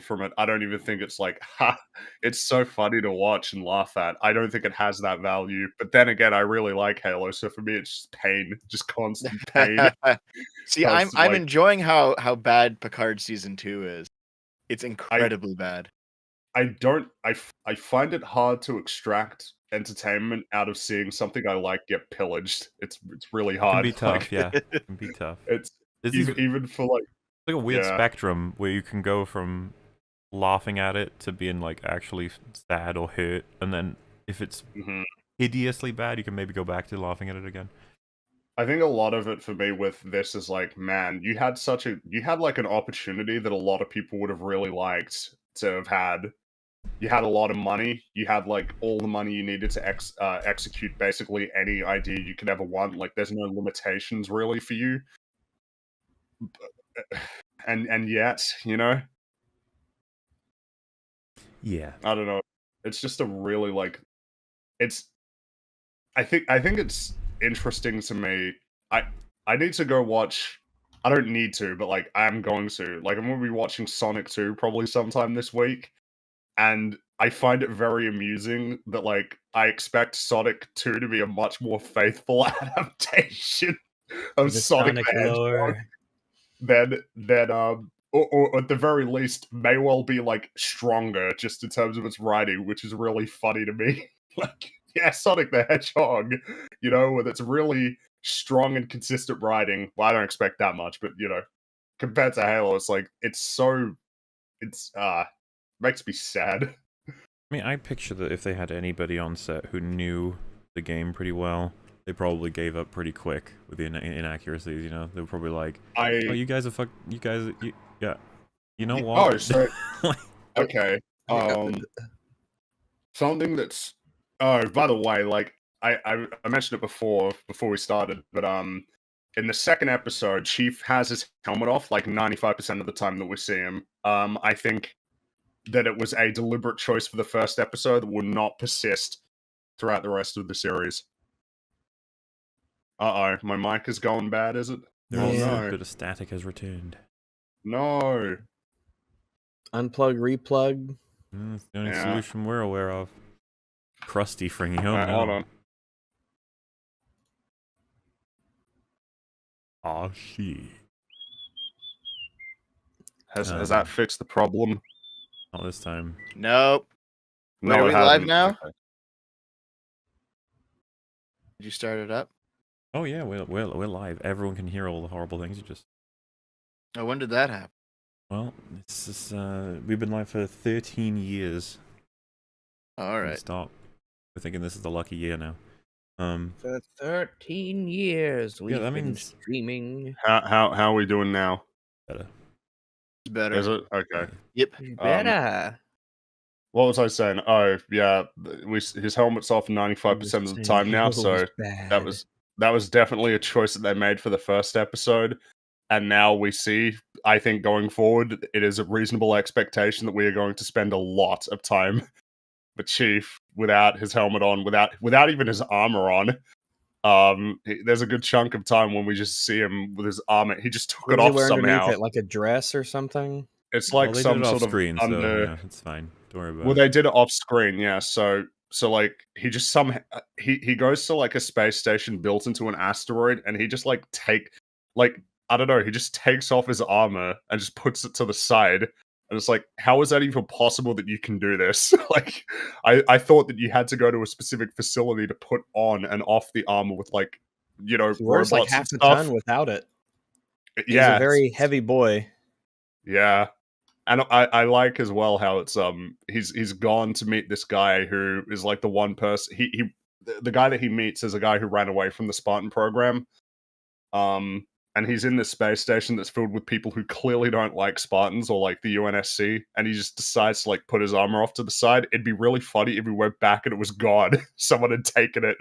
from it. I don't even think it's like, ha, it's so funny to watch and laugh at. I don't think it has that value. But then again, I really like Halo, so for me, it's just pain, just constant pain. See, Constant, I'm like, enjoying how bad Picard season 2 is. It's I incredibly bad. I find it hard to extract entertainment out of seeing something I like get pillaged. It's really It can hard. be tough, Like, yeah. It can be tough. it's It's even for like, like a weird yeah. spectrum where you can go from laughing at it to being like actually sad or hurt, and then if it's hideously bad, you can maybe go back to laughing at it again. I think a lot of it for me with this is like, man, you had like an opportunity that a lot of people would have really liked to have had. You had a lot of money. You had like all the money you needed to execute basically any idea you could ever want. Like, there's no limitations really for you. And yet, Yeah. I don't know. It's just a really like, it's. I think it's interesting to me. I need to go watch. I don't need to, but like I'm going to. Like, I'm gonna be watching Sonic 2 probably sometime this week, and I find it very amusing that like I expect Sonic 2 to be a much more faithful adaptation of The Sonic Sonic the Hedgehog lore. than or at the very least may well be like stronger just in terms of its writing, which is really funny to me. Like, yeah, Sonic the Hedgehog, with its really strong and consistent writing. Well, I don't expect that much, but compared to Halo, it's like it's makes me sad. I mean, I picture that if they had anybody on set who knew the game pretty well, they probably gave up pretty quick with the inaccuracies. They were probably like, "Oh, you guys are yeah, you know what?" Oh, so okay. Something that's. Oh, by the way, like I mentioned it before we started, but in the second episode, Chief has his helmet off like 95% of the time that we see him. I think that it was a deliberate choice for the first episode that will not persist throughout the rest of the series. Uh-oh, my mic is going bad, is it? A bit of static has returned. No. Unplug, replug. That's the only solution we're aware of. Crusty fringy home now. Hold on. Oh, shit. Has that fixed the problem? Not this time. Nope. No, Wait, are it we hasn't. live now? Okay. Did you start it up? Oh yeah, we're live. Everyone can hear all the horrible things you just. Oh, when did that happen? Well, it's just, we've been live for 13 years. All right. Stop. We're thinking this is the lucky year now. For 13 years, we've been means streaming. How are we doing now? Better. It's better. Is it? Okay. Yep. Better. What was I saying? Oh, yeah, his helmet's off 95% of the time now, so that was definitely a choice that they made for the first episode. And now we see, I think going forward, it is a reasonable expectation that we are going to spend a lot of time with Chief without his helmet on, without even his armor on. There's a good chunk of time when we just see him with his armor. He just took it off somehow. It, like a dress or something? It's like some sort of screen, so yeah, it's fine. Don't worry about it. Well, they did it off screen, yeah. So like he just somehow he goes to like a space station built into an asteroid, and he just I don't know, he just takes off his armor and just puts it to the side. And it's like, how is that even possible that you can do this? Like, I thought that you had to go to a specific facility to put on and off the armor with robots like half and a stuff. ton without it. Yeah, he's a very heavy boy. Yeah. And I like as well how it's he's gone to meet this guy who is like the one person the guy that he meets is a guy who ran away from the Spartan program. And he's in this space station that's filled with people who clearly don't like Spartans or like the UNSC, and he just decides to like put his armor off to the side. It'd be really funny if we went back and it was gone. Someone had taken it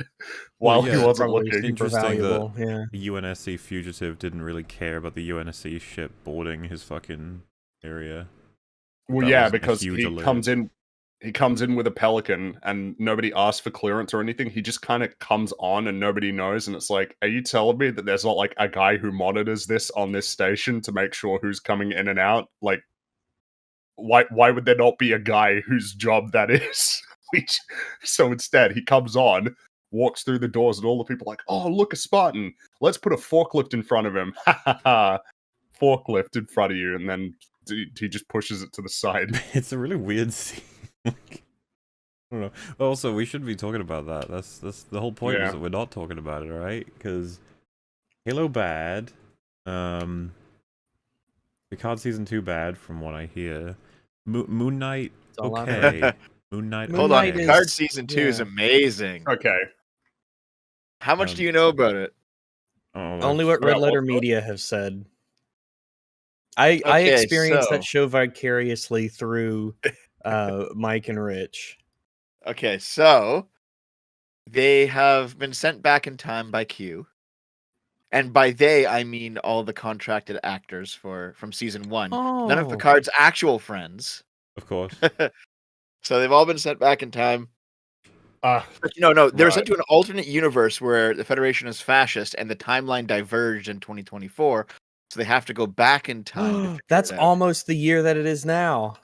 while he wasn't looking. It's interesting that the UNSC fugitive didn't really care about the UNSC ship boarding his fucking area. Well, yeah, because he comes in with a Pelican and nobody asks for clearance or anything. He just kind of comes on and nobody knows. And it's like, are you telling me that there's not like a guy who monitors this on this station to make sure who's coming in and out? Like, why would there not be a guy whose job that is? So instead, he comes on, walks through the doors, and all the people are like, oh, look, a Spartan. Let's put a forklift in front of him. Ha ha ha. Forklift in front of you, and then he just pushes it to the side. It's a really weird scene. I don't know. Also, we shouldn't be talking about that. That's the whole point is that we're not talking about it, right? Because Halo bad. Picard season 2 bad, from what I hear. Moon Knight okay. Moon Knight. Hold on, Picard season 2 is amazing. Okay. How much do you know about it? Only what Red Letter Media have said. I experienced that show vicariously through Mike and Rich. Okay, so they have been sent back in time by Q. And by they, I mean all the contracted actors from season 1. None of Picard's actual friends. Of course. So they've all been sent back in time. No, they're sent to an alternate universe where the Federation is fascist and the timeline diverged in 2024. So they have to go back in time. That's almost the year that it is now.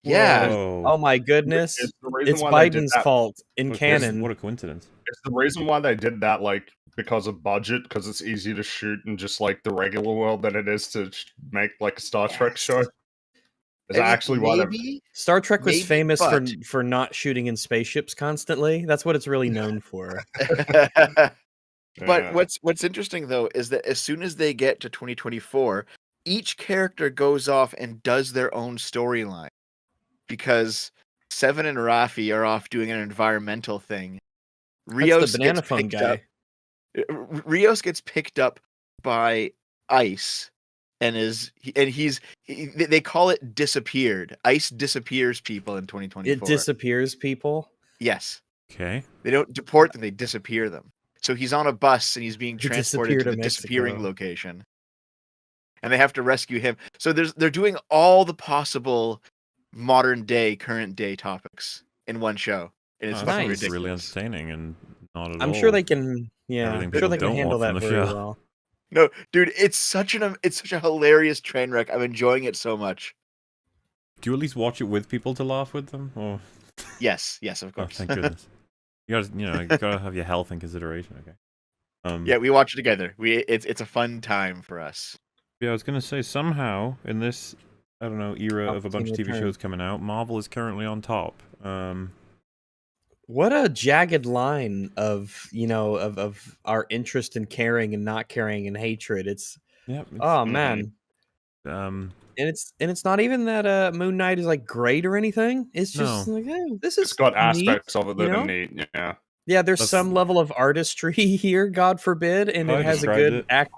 Yeah. Whoa. Oh my goodness. It's Biden's fault in canon. What a coincidence. It's the reason why they did that, like, because of budget, because it's easier to shoot in just, like, the regular world than it is to make, like, a Star Trek show. Is that actually why Star Trek was famous for not shooting in spaceships constantly. That's what it's really known for. But what's interesting though is that as soon as they get to 2024, each character goes off and does their own storyline, because Seven and Rafi are off doing an environmental thing. Rios, the banana phone guy. Rios gets picked up by ICE. They call it disappeared. ICE disappears people in 2024. It disappears people? Yes. Okay. They don't deport them, they disappear them. So he's on a bus and he's being transported to the disappearing location. And they have to rescue him. So they're doing all the possible modern day, current day topics in one show. And it's fucking ridiculous. Really entertaining and not at all. I'm sure they can handle that very well. No, dude, it's such a hilarious train wreck. I'm enjoying it so much. Do you at least watch it with people to laugh with them? Or... Yes, of course. Oh, thank goodness. You gotta have your health in consideration. Okay. Yeah, we watch it together. It's a fun time for us. Yeah, I was gonna say somehow in this era of a bunch of TV shows coming out, Marvel is currently on top. What a jagged line of our interest in caring and not caring and hatred. Man. And it's not even that Moon Knight is like great or anything. It's just like, hey, this is it's got neat, aspects of it that are neat. Yeah, there's some level of artistry here, God forbid, and it has a good actor.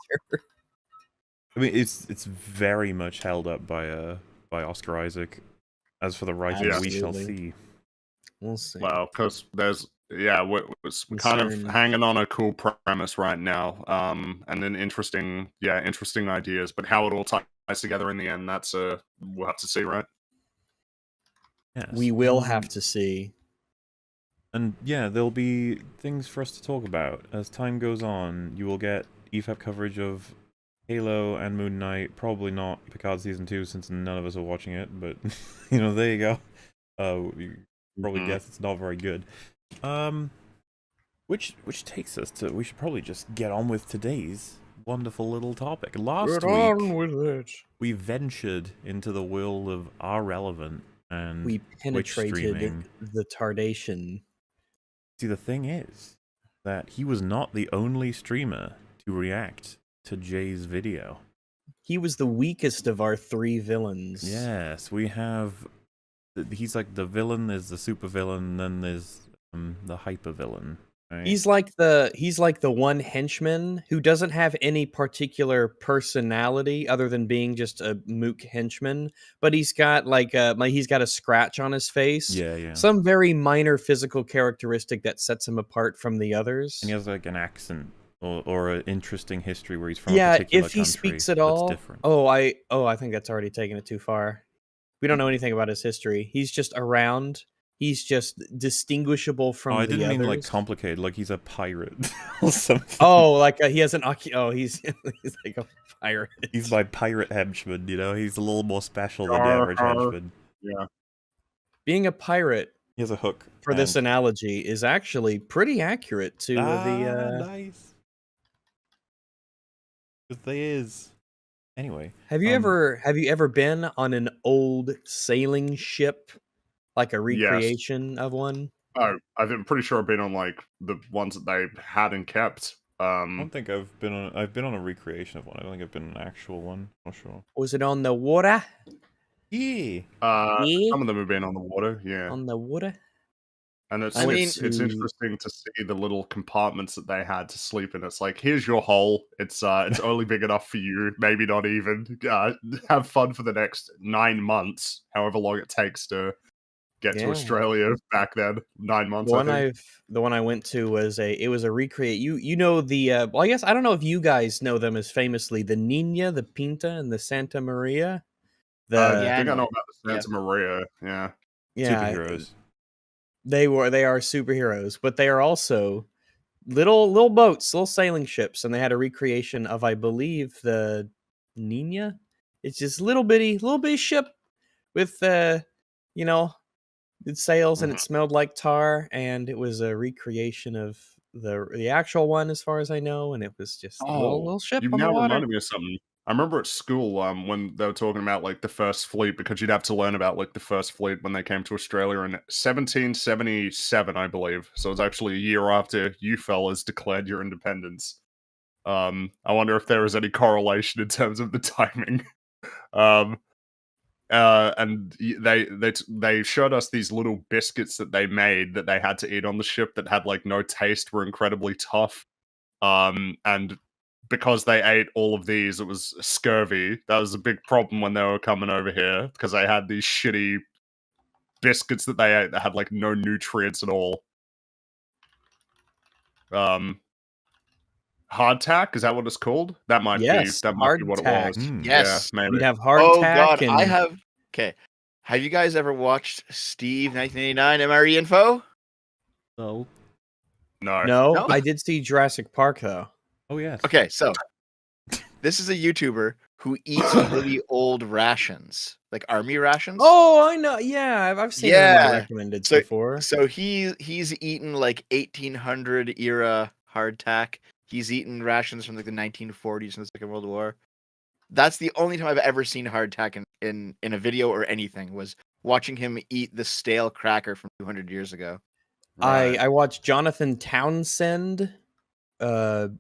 I mean, it's very much held up by Oscar Isaac. As for the writing, we shall see. We'll see. Well, because we're kind of hanging on a cool premise right now, and then interesting ideas. But how it all ties together in the end, we'll have to see, right? Yes. We will have to see. And yeah, there'll be things for us to talk about as time goes on. You will get EFAP coverage of Halo and Moon Knight. Probably not Picard season 2, since none of us are watching it. But there you go. Probably guess it's not very good. Which takes us to, we should probably just get on with today's wonderful little topic. Last week, we ventured into the world of R-Relevant and we penetrated the Tardation. See, the thing is that he was not the only streamer to react to Jay's video. He was the weakest of our 3 villains. Yes, we have... He's like the villain, there's the super villain, then there's the hyper villain. Right? He's like the one henchman who doesn't have any particular personality other than being just a mook henchman, but he's got he's got a scratch on his face. Yeah. Some very minor physical characteristic that sets him apart from the others. And he has like an accent or an interesting history where he's from a particular if country. he speaks at all. Different. I think that's already taken it too far. We don't know anything about his history. He's just around. He's just distinguishable from the others. I didn't mean like complicated, like he's a pirate or something. He has an he's like a pirate. He's my pirate henchman, He's a little more special than the average henchman. Yeah. Being a pirate, he has a hook for this analogy, is actually pretty accurate to the. Nice. Because they is. Anyway, have you ever been on an old sailing ship, like a recreation of one? Oh, I'm pretty sure I've been on like the ones that they had and kept. I don't think I've been on a recreation of one. I don't think I've been an actual one. Not sure. Was it on the water? Yeah. Some of them have been on the water. Yeah. On the water. And it's interesting to see the little compartments that they had to sleep in. It's like, here's your hole. It's only big enough for you. Maybe not even. Have fun for the next 9 months, however long it takes to get to Australia back then. 9 months. The one I went to was a recreate. You know the well, I guess I don't know if you guys know them as famously the Nina, the Pinta, and the Santa Maria. I think I know about the Santa Maria. Yeah. Superheroes. They are superheroes, but they are also little boats, little sailing ships, and they had a recreation of, I believe, the Nina. It's just little bitty ship with you know, it sails and it smelled like tar, and it was a recreation of the actual one, as far as I know, and it was just a little ship you've on the now water. reminded me of something. I remember at school when they were talking about like the first fleet, because you'd have to learn about like the first fleet when they came to Australia in 1777, I believe. So it was actually a year after you fellas declared your independence. I wonder if there was any correlation in terms of the timing. And they showed us these little biscuits that they made that they had to eat on the ship that had like no taste, were incredibly tough. And because they ate all of these, it was scurvy. That was a big problem when they were coming over here, because they had these shitty biscuits that they ate that had like no nutrients at all. Hardtack, is that what it's called? That might be what it was. Yes, maybe. You'd have hardtack. I have. Okay, have you guys ever watched Steve 1989 MRE Info? No. No, I did see Jurassic Park though. Oh yes. Okay, so this is a YouTuber who eats really old rations, like army rations. Oh, I know. Yeah, I've seen them recommended before. So he's eaten like 1800 era hardtack. He's eaten rations from like the 1940s and the Second World War. That's the only time I've ever seen hardtack in a video or anything, was watching him eat the stale cracker from 200 years ago. Right. I watched Jonathan Townsend.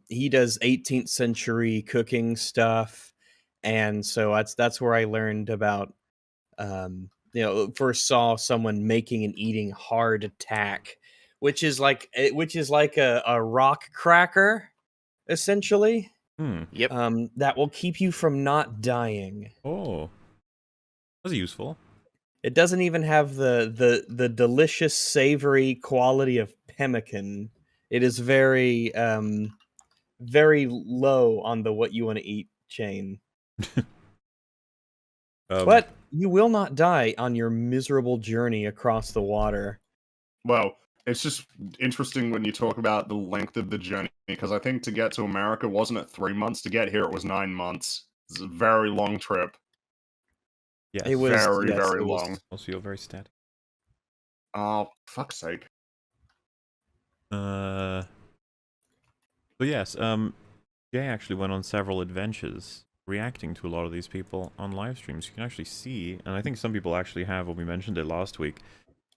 He does 18th century cooking stuff, and so that's where I learned about. First saw someone making and eating hardtack, which is like a rock cracker, essentially. Yep. That will keep you from not dying. Oh, that's useful. It doesn't even have the delicious savory quality of pemmican. It is very very low on the what you want to eat chain. But you will not die on your miserable journey across the water. Well, it's just interesting when you talk about the length of the journey, because I think to get to America, wasn't it 3 months? To get here, it was 9 months. It's a very long trip. Yeah, it was very long. Also, you're very static. Oh, fuck's sake. But yes, Jay actually went on several adventures reacting to a lot of these people on live streams. You can actually see, and I think some people actually have, when we mentioned it last week,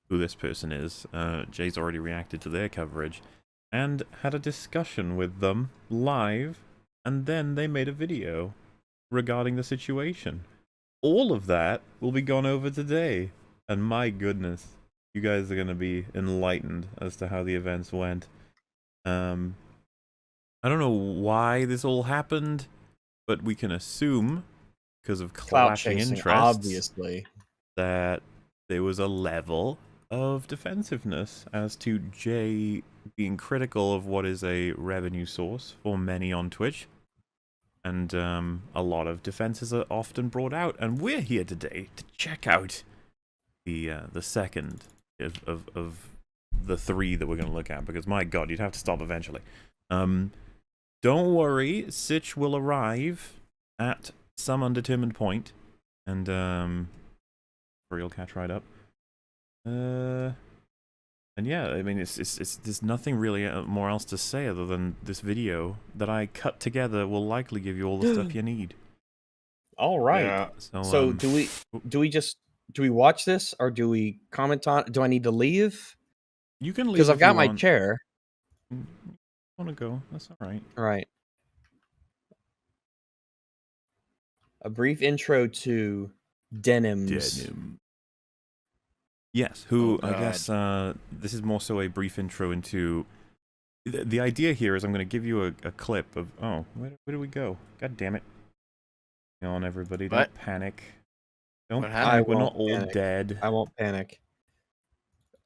who this person is. Jay's already reacted to their coverage and had a discussion with them live, and then they made a video regarding the situation. All of that will be gone over today, and my goodness, you guys are going to be enlightened as to how the events went. I don't know why this all happened, but we can assume, because of clashing interests, obviously, that there was a level of defensiveness as to Jay being critical of what is a revenue source for many on Twitch. And a lot of defenses are often brought out, and we're here today to check out the second of the three that we're going to look at, because my god, you'd have to stop eventually. Don't worry, Sitch will arrive at some undetermined point, and or you'll catch right up. And yeah, I mean, it's there's nothing really more else to say other than this video that I cut together will likely give you all the stuff you need. All right. Yeah. So do we watch this or do we comment on? Do I need to leave? You can leave because I've got my chair. You want to go? That's all right. All right. A brief intro to Denims. Yes, I guess this is more so a brief intro into... The idea here is I'm going to give you a clip of... Oh, where do we go? God damn it. Hang on, everybody. Don't panic. Don't panic. We're not all dead. I won't panic.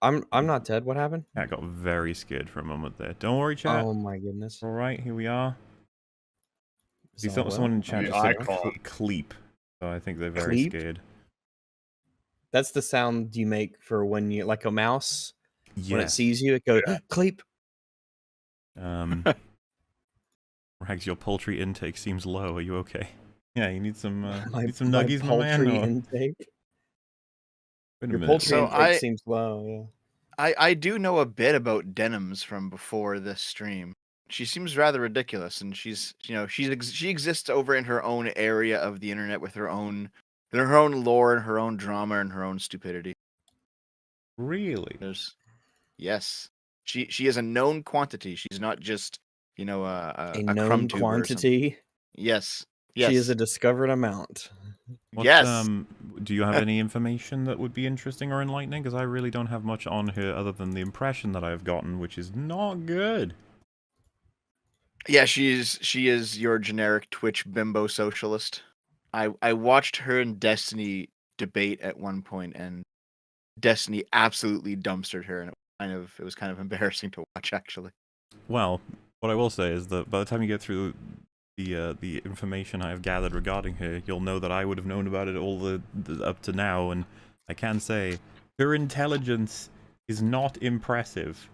I'm not dead. What happened? I got very scared for a moment there. Don't worry, chat. Oh my goodness. All right, here we are. You thought someone in chat just said cleep. So I think they're very scared. That's the sound you make for when you, like a mouse, when it sees you, it goes, cleep. Rags, your poultry intake seems low. Are you okay? Yeah, you need some nuggies, my man. Poultry intake? Your poultry intake seems low, yeah. I do know a bit about Denims from before this stream. She seems rather ridiculous, and she exists over in her own area of the internet with her own lore and her own drama and her own stupidity. Really? Yes. She is a known quantity. She's not just a known quantity. Yes. She is a discovered amount. Yes. Do you have any information that would be interesting or enlightening? Because I really don't have much on her other than the impression that I've gotten, which is not good. Yeah, she is your generic Twitch bimbo socialist. I watched her and Destiny debate at one point, and Destiny absolutely dumpstered her, and it was kind of embarrassing to watch, actually. Well, what I will say is that by the time you get through the information I have gathered regarding her, you'll know that I would have known about it all the up to now, and I can say her intelligence is not impressive.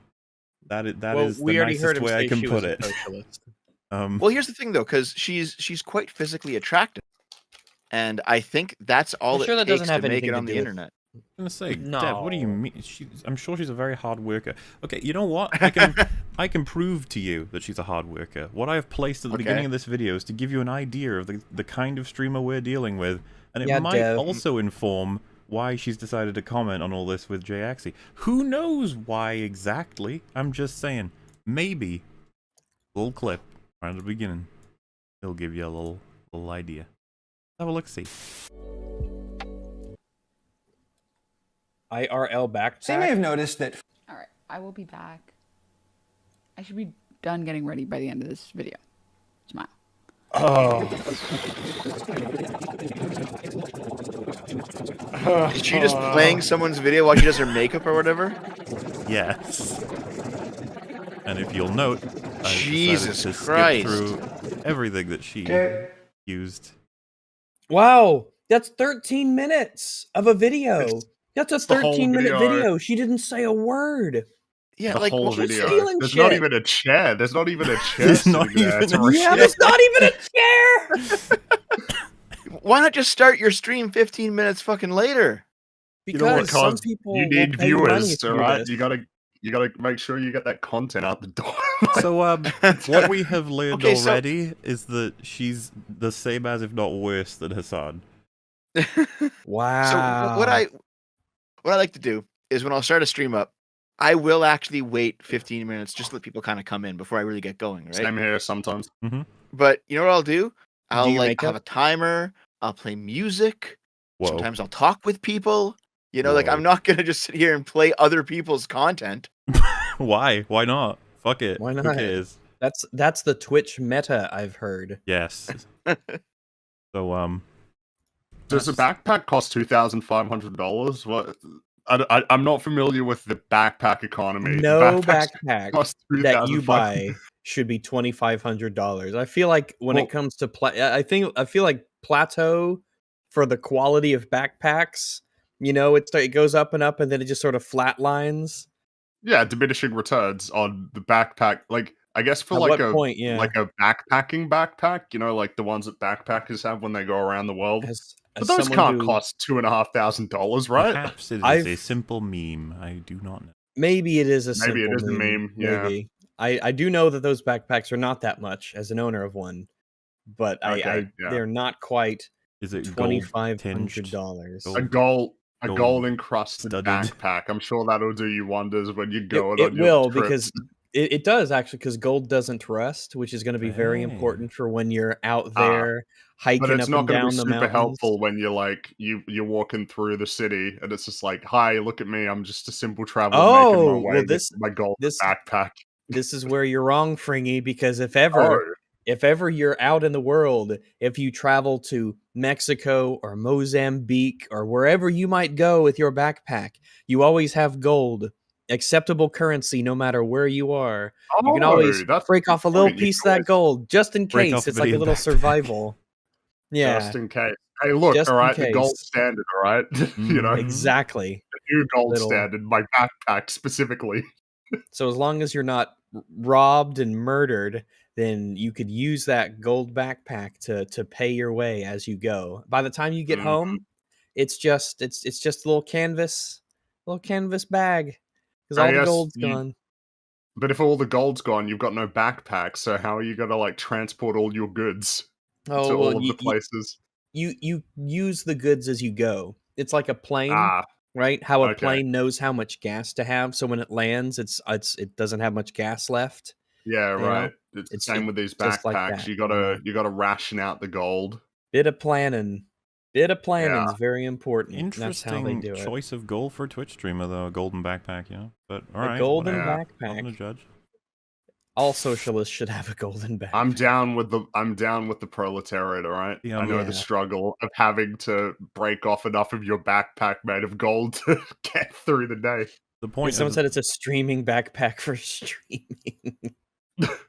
That is the nicest way I can put it. Well, here's the thing, though, because she's quite physically attractive, and I think that's all it takes to make it on the internet. I'm gonna say, Dev, what do you mean? I'm sure she's a very hard worker. Okay, you know what? I can prove to you that she's a hard worker. What I have placed at the beginning of this video is to give you an idea of the kind of streamer we're dealing with, and it might also inform why she's decided to comment on all this with JAxie. Who knows why exactly? I'm just saying, maybe a little clip right at the beginning, it'll give you a little idea. Have a look-see. IRL backpack. So you may have noticed that. All right, I will be back. I should be done getting ready by the end of this video. Smile. Oh. Is she just playing someone's video while she does her makeup or whatever? Yes. And if you'll note, Jesus to Christ, skip through everything that she used. Wow, that's 13 minutes of a video. That's a 13-minute video. She didn't say a word. Yeah, the like whole video. There's shit. not even a chair. There's not even a chair. There's not even there's not even a chair. Why not just start your stream 15 minutes fucking later? Because some people you need viewers, all right? You gotta make sure you get that content out the door. So what we have learned already is that she's the same as, if not worse, than Hassan. Wow. So what I like to do is when I'll start a stream up, I will actually wait 15 minutes just to let people kind of come in before I really get going, right? Same here sometimes. Mm-hmm. But you know what I'll do? I'll have a timer. I'll play music. Whoa. Sometimes I'll talk with people. You know, like I'm not going to just sit here and play other people's content. Why? Why not? Fuck it. Why not? Who cares? That's the Twitch meta, I've heard. Yes. So does a backpack cost $2,500? What? I'm not familiar with the backpack economy. No backpack that you buy should be $2,500. I feel like when it comes to I feel like plateau for the quality of backpacks. You know, it goes up and then it just sort of flatlines. Yeah, diminishing returns on the backpack. Like I guess for like a backpacking backpack, you know, like the ones that backpackers have when they go around the world. But those can't cost $2,500, right? Perhaps it is a simple meme. I do not know. Maybe it is a meme. Yeah. Maybe. I do know that those backpacks are not that much as an owner of one, but they're not quite. Is it $2,500? A gold encrusted backpack. I'm sure that'll do you wonders when you go. It will, because it does actually, because gold doesn't rust, which is going to be very important for when you're out there hiking up and down the mountains. But it's not going to be super helpful when you're like you're walking through the city and it's just like, hi, look at me, I'm just a simple traveler making my way with my gold backpack. This is where you're wrong, Fringy, because if ever you're out in the world, if you travel to Mexico or Mozambique or wherever you might go with your backpack, you always have gold, acceptable currency no matter where you are. You can always break off a little piece of that gold just in case. It's like a little survival. Yeah. Just in case. Hey, look, all right, the gold standard, all right? You know? Exactly. The new gold standard, my backpack specifically. So as long as you're not robbed and murdered, then you could use that gold backpack to pay your way as you go. By the time you get home, it's just a little canvas bag, because all the gold's gone. But if all the gold's gone, you've got no backpack. So how are you gonna like transport all your goods to all of the places? You use the goods as you go. It's like a plane. Right? How a plane knows how much gas to have, so when it lands, it doesn't have much gas left. Yeah, right. It's the same with these backpacks. Like you gotta ration out the gold. Bit of planning is very important. Interesting. That's how they do it. Choice of goal for a Twitch streamer, though, a golden backpack, you know. But all right, golden backpack. I'm the judge. All socialists should have a golden backpack. I'm down with the proletariat, all right? I know the struggle of having to break off enough of your backpack made of gold to get through the day. The point. Someone said it's a streaming backpack for streaming.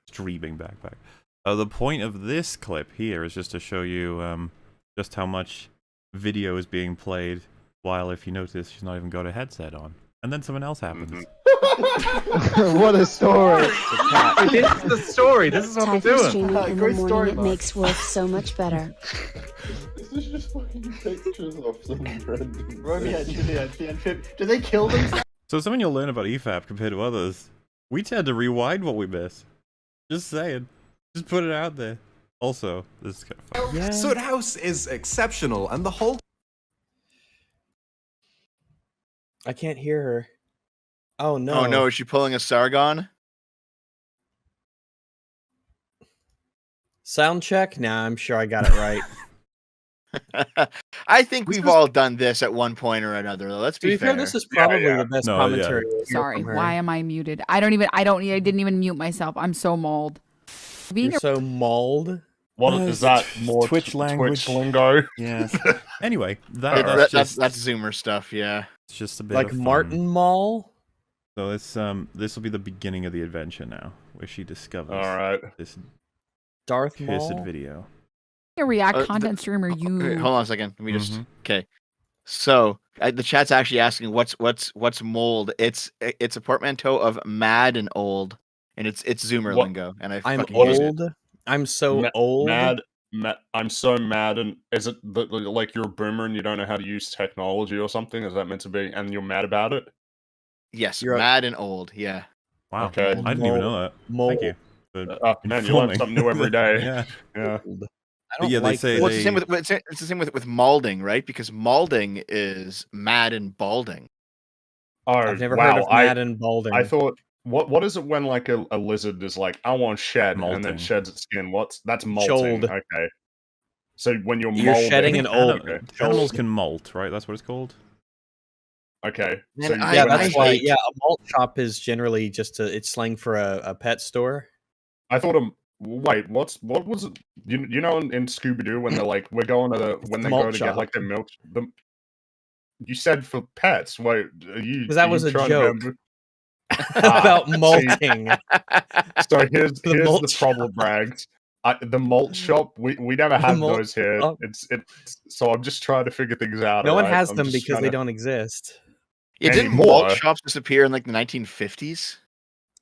Streaming backpack. The point of this clip here is just to show you just how much video is being played while, if you notice, she's not even got a headset on. And then something else happens. What a story! This is the story. This is what I'm doing. Great story. It makes work so much better. This is just fucking pictures of some random. Romeo and Juliet. Do they kill themselves? So something you'll learn about EFAP compared to others. We tend to rewind what we miss. Just saying. Just put it out there. Also, this is kind of fun. Yeah. Soot House is exceptional, and the whole. I can't hear her. Oh no! Oh no! Is she pulling a Sargon? Sound check? Nah, I'm sure I got it right. I think we've all done this at one point or another. Let's be fair. This is probably the best commentary. Sorry, why am I muted? I didn't even mute myself. I'm so mauled. You're so mauled. What is that? More Twitch language lingo? Yes. Anyway, that's Zoomer stuff. Yeah. It's just a bit like of fun. Martin Mall. So this will be the beginning of the adventure now, where she discovers this Darth cursed Maul video. A React content streamer, you. Okay, hold on a second. Let me just. Okay. So the chat's actually asking what's mold. It's a portmanteau of mad and old, and it's Zoomer lingo. And I'm old. I'm so old. Mad. I'm so mad, and is it like you're a boomer and you don't know how to use technology or something? Is that meant to be? And you're mad about it? Yes, you're mad and old. Yeah. Wow. Okay. I didn't even know that. Thank you. Man, you learn something new every day. Yeah. I don't they say it's the same with malding, right? Because malding is mad and balding. Oh, I've never heard of mad and balding. I thought, what is it when like a lizard is like, I want shed, and then sheds its skin? That's molting. Chold. Okay. So when you're shedding an old. Animals can molt, right? That's what it's called. Okay. So that's why. Yeah, a malt shop is generally just it's slang for a pet store. I thought wait, what was it? You know in Scooby Doo when they're like, we're going to when they go to get like their milk. You said for pets. Wait, because that was a joke about malting. So here's the problem, Brags. The malt shop, we never have those here. It's so I'm just trying to figure things out. No one has them because they don't exist. Yeah, didn't malt shops disappear in like the 1950s?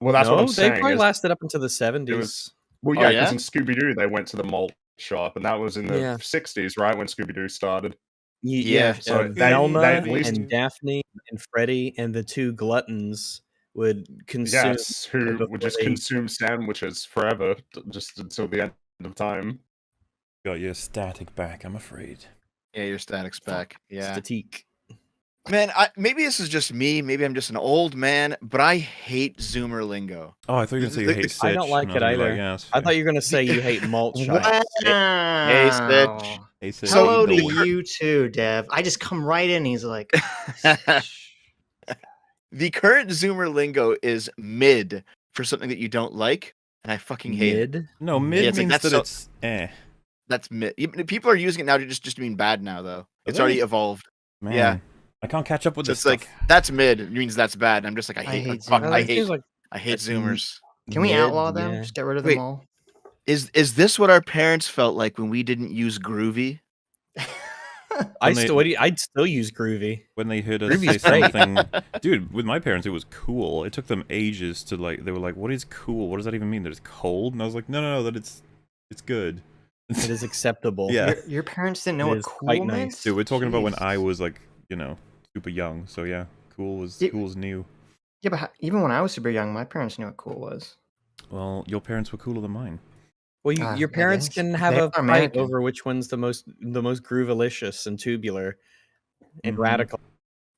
Well, that's what I'm they saying. probably lasted up into the 70s. Well, yeah, because in Scooby-Doo, they went to the malt shop, and that was in the Yeah. 60s, right, when Scooby-Doo started. Yeah, so Velma they at least... and Daphne and Freddy and the two gluttons would consume... Yes, who would just consume sandwiches forever, just until the end of time. Got your static back, I'm afraid. Yeah, your static's back. Yeah. Statique. Man, maybe this is just me. Maybe I'm just an old man, but I hate Zoomer lingo. Oh, I thought you were going to say you hate Sitch. I don't like it either. Like, I thought you were going to say you hate malt shops. Hey, Sitch. Hey, Sitch. Hello to you too, Dev. I just come right in. He's like... The current Zoomer lingo is mid for something that you don't like, and I fucking hate it. No, mid means that it's eh. That's mid. People are using it now to just to mean bad now, though. It's already evolved. Man, yeah. I can't catch up with this. It's like that's mid. It means that's bad. I'm just like I hate Zoomers. Can we outlaw them? Just get rid of them all. Is this what our parents felt like when we didn't use groovy? I'd still use groovy when they heard us say something. Dude, with my parents, it was cool. It took them ages to they were like, "What is cool? What does that even mean? That it's cold?" And I was like, "No, that it's good. It is acceptable." Yeah, your parents didn't know what cool meant. Dude, we're talking about when I was like, super young. So yeah, cool was new. Yeah, but even when I was super young, my parents knew what cool was. Well, your parents were cooler than mine. Well, your parents can have a fight over which one's the most groovalicious and tubular and radical.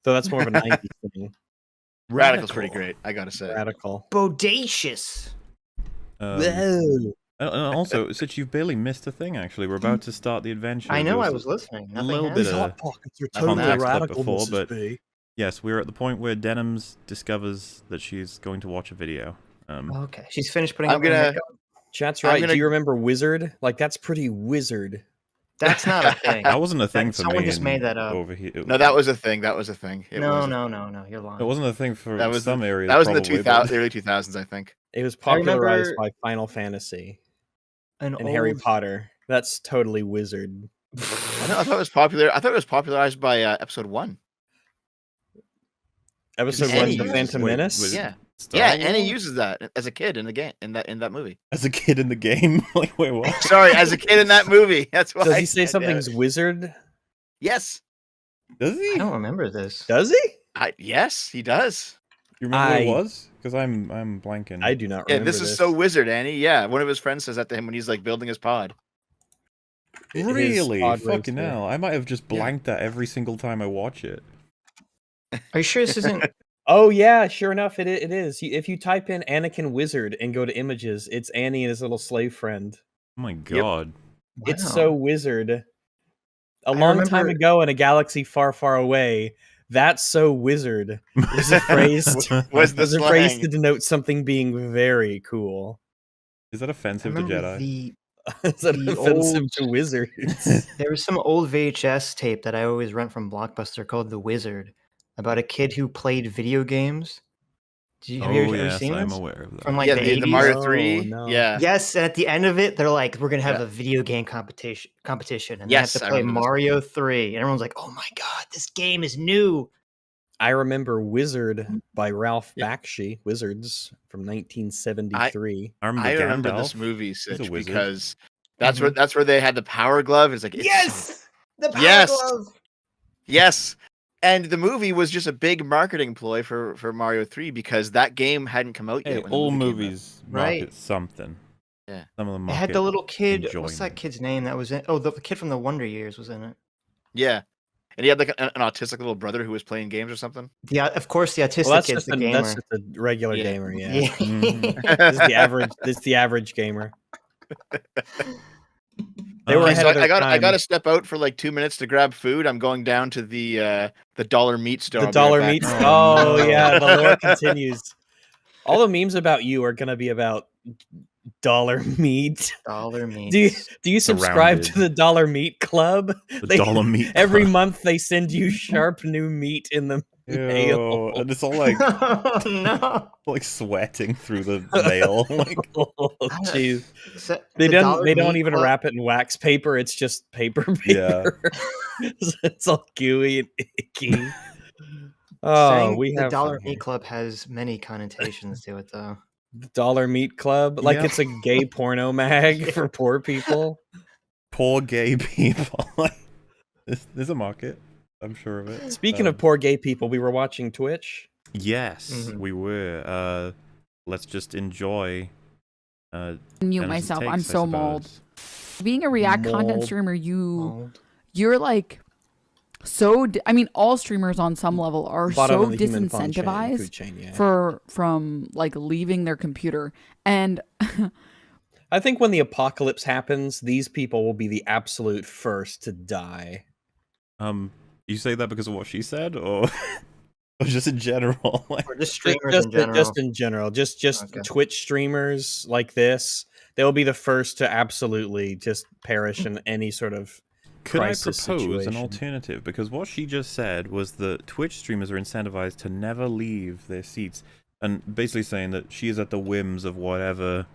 So that's more of a 90s thing. Radical's pretty great, I gotta say. Radical. Bodacious. Whoa. And also, since you've barely missed a thing, actually, we're about to start the adventure. I know, I was listening. A little bit of context before, but yes, we're at the point where Denims discovers that she's going to watch a video. Okay, she's finished putting. I'm gonna. Chat's right. Do you remember Wizard? Like that's pretty Wizard. That's not a thing. That wasn't a thing for me. Someone just made that up. Over here. No, that was a thing. That was a thing. No, you're lying. It wasn't a thing for some areas. That was in the early 2000s, I think. It was popularized by Final Fantasy and Harry Potter. That's totally Wizard. I thought it was popular. I thought it was popularized by episode 1. Episode 1, The Phantom Menace. Yeah. Yeah, and he uses that as a kid in the game in that movie. As a kid in the game? Like, wait, what? Sorry, as a kid in that movie. That's why. Does he say something's wizard? Yes. Does he? I don't remember this. Does he? Yes, he does. You remember what it was? Because I'm blanking. I do not remember. Yeah, this is so wizard, Annie. Yeah, one of his friends says that to him when he's like building his pod. Really? Fucking hell. I might have just blanked that every single time I watch it. Are you sure this isn't? Oh yeah, sure enough, it is. If you type in Anakin Wizard and go to images, it's Annie and his little slave friend. Oh my god. Yep. It's so Wizard. A long time ago in a galaxy far, far away, that's so Wizard is a phrase to denote something being very cool. Is that offensive to Jedi? Is that offensive to wizards? There was some old VHS tape that I always rent from Blockbuster called The Wizard, about a kid who played video games. Have you ever seen this? I'm aware of that. From like the 80s? The Mario 3. No. Yeah. Yes, and at the end of it, they're like, "We're gonna have a video game competition, and they have to play Mario 3." And everyone's like, "Oh my god, this game is new!" I remember Wizard by Ralph Bakshi, Wizards from 1973. I remember this movie, Sitch, because that's where they had the power glove. It's like the power glove. Yes. And the movie was just a big marketing ploy for Mario 3 because that game hadn't come out yet. All movies market something. Yeah. Some of them it had the little kid. What's that kid's name that was in? Oh, the kid from the Wonder Years was in it. Yeah. And he had like an autistic little brother who was playing games or something. Yeah, of course, the autistic kid's the gamer. That's just a regular gamer, yeah. This is the average gamer. They were ahead of their time. I got to step out for like 2 minutes to grab food. I'm going down to the dollar meat store. The dollar meat store. Oh yeah, the lore continues. All the memes about you are gonna be about dollar meat. Dollar meat. Do you subscribe to the Dollar Meat Club? Dollar Meat Club. Every month they send you sharp new meat in the mail. And it's all like like sweating through the mail. Like, jeez. They don't even wrap it in wax paper. It's just paper. It's all gooey and icky. Oh, the Dollar Meat Club has many connotations to it, though. Dollar Meat Club, like it's a gay porno mag for poor people. Poor gay people. There's a market. I'm sure of it. Speaking of poor gay people, we were watching Twitch. Yes, we were. Let's just enjoy. Mute myself. I'm so mauled. Being a React content streamer, you're like so. I mean, all streamers on some level are so disincentivized from like leaving their computer. And I think when the apocalypse happens, these people will be the absolute first to die. You say that because of what she said, or just in general? Or just streamers in general? Just in general. Just okay. Twitch streamers like this, they'll be the first to absolutely just perish in any sort of crisis situation. Could I propose an alternative? Because what she just said was that Twitch streamers are incentivized to never leave their seats, and basically saying that she is at the whims of whatever,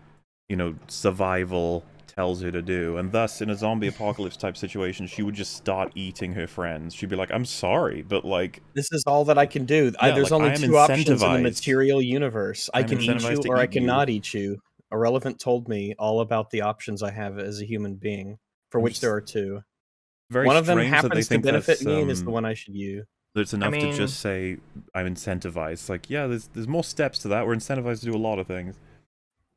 survival tells her to do, and thus in a zombie apocalypse type situation she would just start eating her friends. She'd be like, I'm sorry, but like, this is all that I can do. There's only two options in the material universe. I can eat you or I cannot eat you. Irrelevant told me all about the options I have as a human being, for which there are two. One of them happens to benefit me and is the one I should use. It's enough to just say I'm incentivized. Like, yeah, there's more steps to that. We're incentivized to do a lot of things.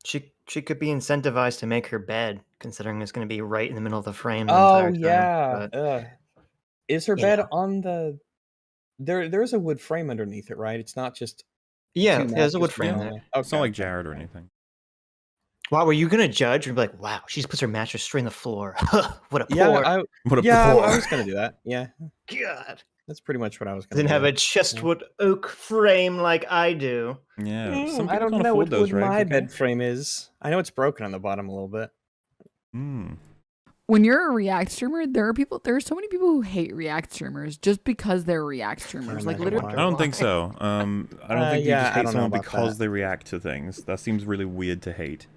She could be incentivized to make her bed, considering it's going to be right in the middle of the frame. Is her bed on the? There's a wood frame underneath it, right? It's not just. Yeah, there's a wood frame there. Okay. It's not like Jared or anything. Wow, were you gonna judge and be like, "Wow, she just puts her mattress straight on the floor. What a poor." I was gonna do that. Yeah. God. That's pretty much what I was going to do. Didn't have a chestwood oak frame like I do. Yeah. I don't know what my bed frame is. I know it's broken on the bottom a little bit. When you're a React streamer, there are so many people who hate React streamers just because they're React streamers. Like literally. I don't think so. I don't think you just hate someone because they react to things. That seems really weird to hate.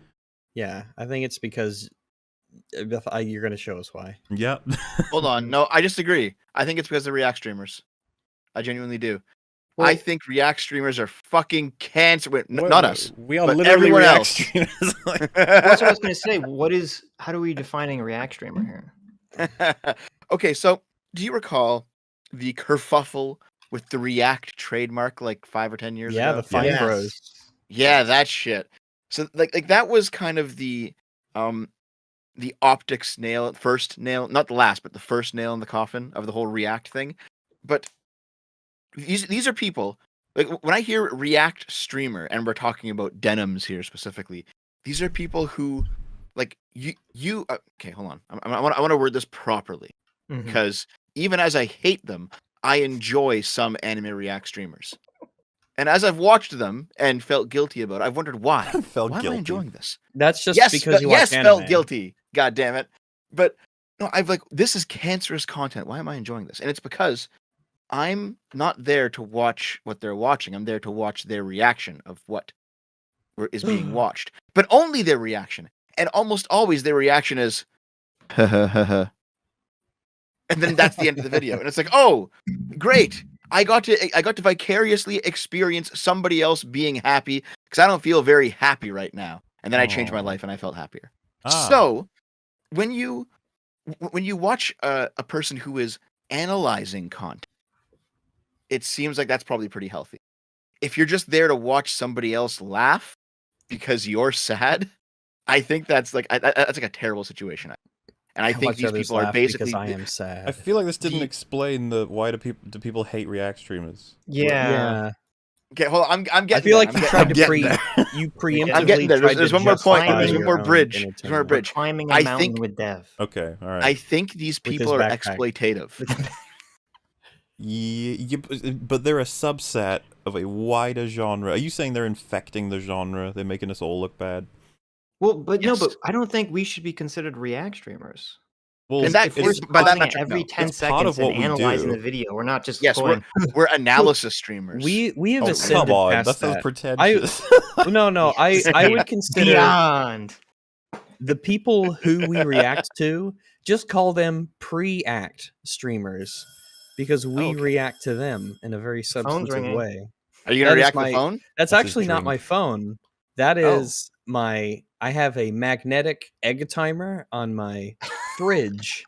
Yeah, I think it's because you're going to show us why. Yep. Hold on. No, I disagree. I think it's because they're React streamers. I genuinely do. Well, I think React streamers are fucking cancer. Not us. We are literally React streamers. That's what I was going to say. How do we defining a React streamer here? Okay, so do you recall the kerfuffle with the React trademark like 5 or 10 years ago? Yeah, the Fine Bros. Yeah, that shit. So like that was kind of the optics nail, first nail, not the last, but the first nail in the coffin of the whole React thing. But these are people, like when I hear React streamer, and we're talking about denims here specifically, these are people who, like, you okay, hold on. I want to word this properly, because even as I hate them, I enjoy some anime React streamers. And as I've watched them and felt guilty about it, I've wondered why. Why am I enjoying this? That's just because you watch anime. Felt guilty. God damn it. But no, this is cancerous content. Why am I enjoying this? And it's because I'm not there to watch what they're watching. I'm there to watch their reaction of what is being watched. But only their reaction. And almost always their reaction is, ha ha ha ha. And then that's the end of the video. And it's like, oh, great. I got to vicariously experience somebody else being happy, because I don't feel very happy right now. And then I changed my life and I felt happier. So when you watch a person who is analyzing content, it seems like that's probably pretty healthy. If you're just there to watch somebody else laugh because you're sad, I think that's like a terrible situation. And I think these people are basically because I am sad. I feel like this didn't explain why do people hate React streamers. Yeah. Okay, hold on. I'm getting. I feel like you tried to preemptively. I'm getting there. There's one more point. There's one more bridge. There's one more bridge. Climbing a mountain with Dev. Okay, all right. I think these people are exploitative. Yeah, but they're a subset of a wider genre. Are you saying they're infecting the genre? They're making us all look bad? Well, but yes. No, but I don't think we should be considered React streamers. Well, if we're every 10 seconds and analyzing the video, we're not just we're analysis streamers. We have ascended past that. Sounds pretentious. I would consider beyond the people who we react to. Just call them pre-act streamers, because we react to them in a very substantive way. Are you gonna react to the phone? That's actually not my phone. That is I have a magnetic egg timer on my fridge.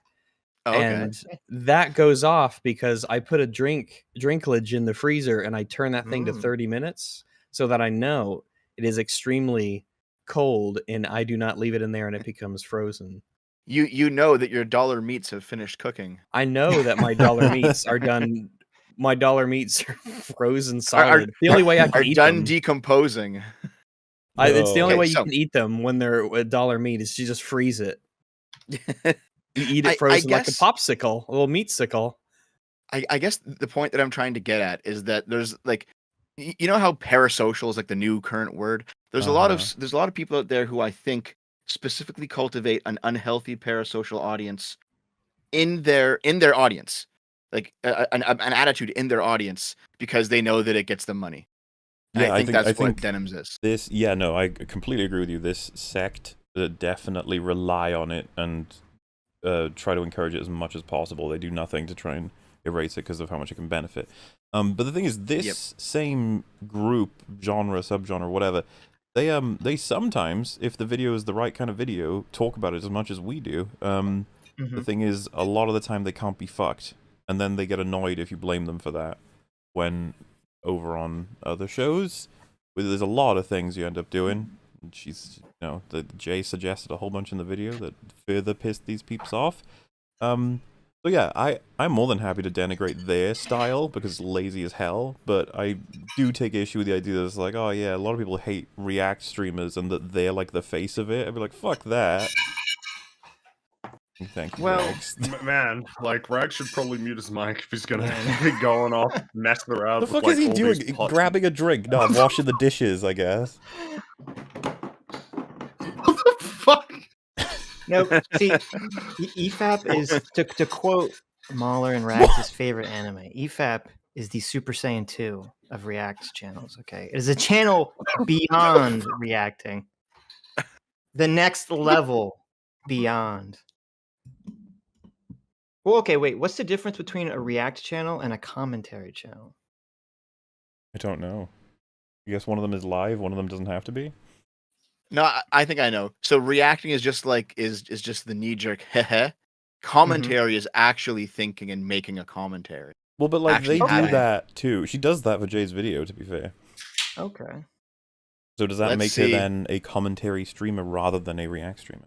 And that goes off because I put a drinkage in the freezer and I turn that thing to 30 minutes so that I know it is extremely cold and I do not leave it in there and it becomes frozen. You know that your dollar meats have finished cooking. I know that my dollar meats are done. My dollar meats are frozen solid. The only way I can eat them. Decomposing. It's the only way you can eat them when they're a dollar meat is you just freeze it. You eat it frozen like a popsicle, a little meatsicle. I guess the point that I'm trying to get at is that there's like, you know how parasocial is like the new current word. There's a lot of people out there who I think specifically cultivate an unhealthy parasocial audience in their audience, like an attitude in their audience because they know that it gets them money. Yeah, I think that's what Denims is. I completely agree with you. This sect definitely rely on it and try to encourage it as much as possible. They do nothing to try and erase it because of how much it can benefit. But the thing is, this same group, genre, subgenre, whatever, they sometimes, if the video is the right kind of video, talk about it as much as we do. The thing is, a lot of the time they can't be fucked, and then they get annoyed if you blame them for that. When over on other shows, there's a lot of things you end up doing. Jay suggested a whole bunch in the video that further pissed these peeps off. So yeah, I'm more than happy to denigrate their style because it's lazy as hell, but I do take issue with the idea that it's like, oh yeah, a lot of people hate React streamers and that they're like the face of it. I'd be like, fuck that. Thank you, Rags. Man, like, Rags should probably mute his mic if he's gonna be going off, messing around. The fuck is he doing? Grabbing a drink? No, I'm washing the dishes, I guess. What the fuck? No, see, EFAP is, to quote Mahler and Rags' favorite anime, EFAP is the Super Saiyan 2 of React channels, okay? It is a channel beyond reacting. The next level beyond. Well, okay, wait, what's the difference between a React channel and a commentary channel? I don't know. I guess one of them is live, one of them doesn't have to be? No, I think I know. So reacting is just like is just the knee-jerk heh. Commentary is actually thinking and making a commentary. Well, but like they do that too. She does that for Jay's video, to be fair. Okay. So does that make her then a commentary streamer rather than a React streamer?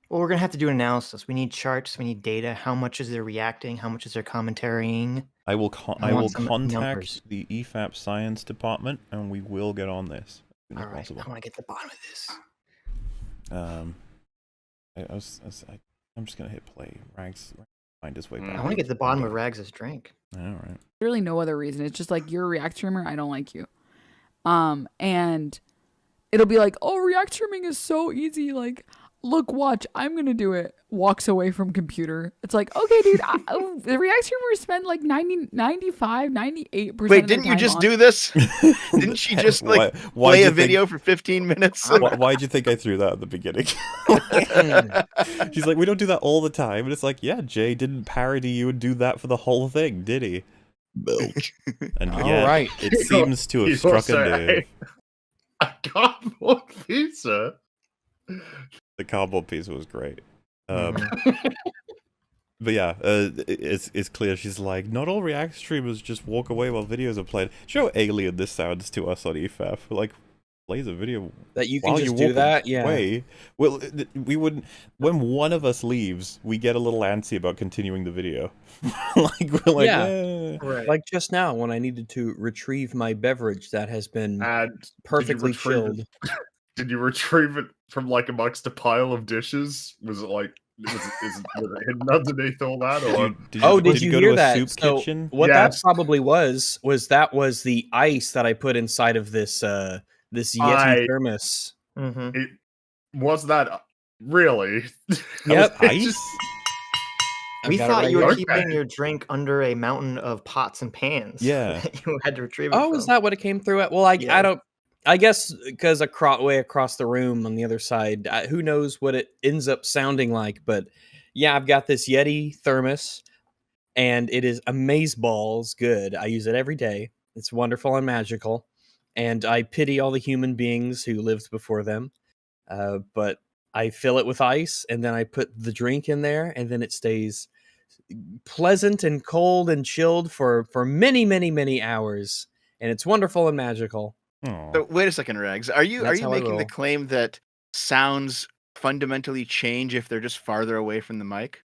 Well, we're gonna have to do an analysis. We need charts. We need data. How much is there reacting? How much is there commentarying? I will contact the EFAP science department, and we will get on this. All right, I want to get to the bottom of this. I'm just gonna hit play. Rags find his way back. I want to get to the bottom of Rags' drink. All right. Really, no other reason. It's just like, you're a React streamer. I don't like you. And it'll be like, oh, React streaming is so easy. Like, look, watch, I'm gonna do it. Walks away from computer. It's like, okay, dude, the React streamers spend like 90, 95, 98%. Wait, didn't you just do this? Didn't she just like play a video for 15 minutes? Why'd you think I threw that at the beginning? She's like, we don't do that all the time. And it's like, yeah, Jay didn't parody you and do that for the whole thing, did he? Bilge. And yeah, it seems to have struck a nerve. A cardboard pizza? The cardboard pizza was great. But yeah, it's clear she's like, not all React streamers just walk away while videos are played. Show how alien this sounds to us on EFAP. Like, plays a video that you can just do that. Yeah. Away. Well, we wouldn't. When one of us leaves, we get a little antsy about continuing the video. Like we're like, right. Like just now when I needed to retrieve my beverage that has been perfectly chilled. Did you retrieve it from like amongst a pile of dishes? Was it like was it hidden underneath all that? Or did you hear that? Soup kitchen? What that probably was the ice that I put inside of this this Yeti thermos. It was that really? Yep. Ice. We thought you were keeping your drink under a mountain of pots and pans. Yeah, you had to retrieve it. Oh, is that what it came through at? Well, I don't. I guess because way across the room on the other side, who knows what it ends up sounding like. But yeah, I've got this Yeti thermos, and it is amazeballs good. I use it every day. It's wonderful and magical. and I pity all the human beings who lived before them. But I fill it with ice, and then I put the drink in there, and then it stays pleasant and cold and chilled for many, many, many hours, and it's wonderful and magical. So wait a second, Rags. Are you making the claim that sounds fundamentally change if they're just farther away from the mic?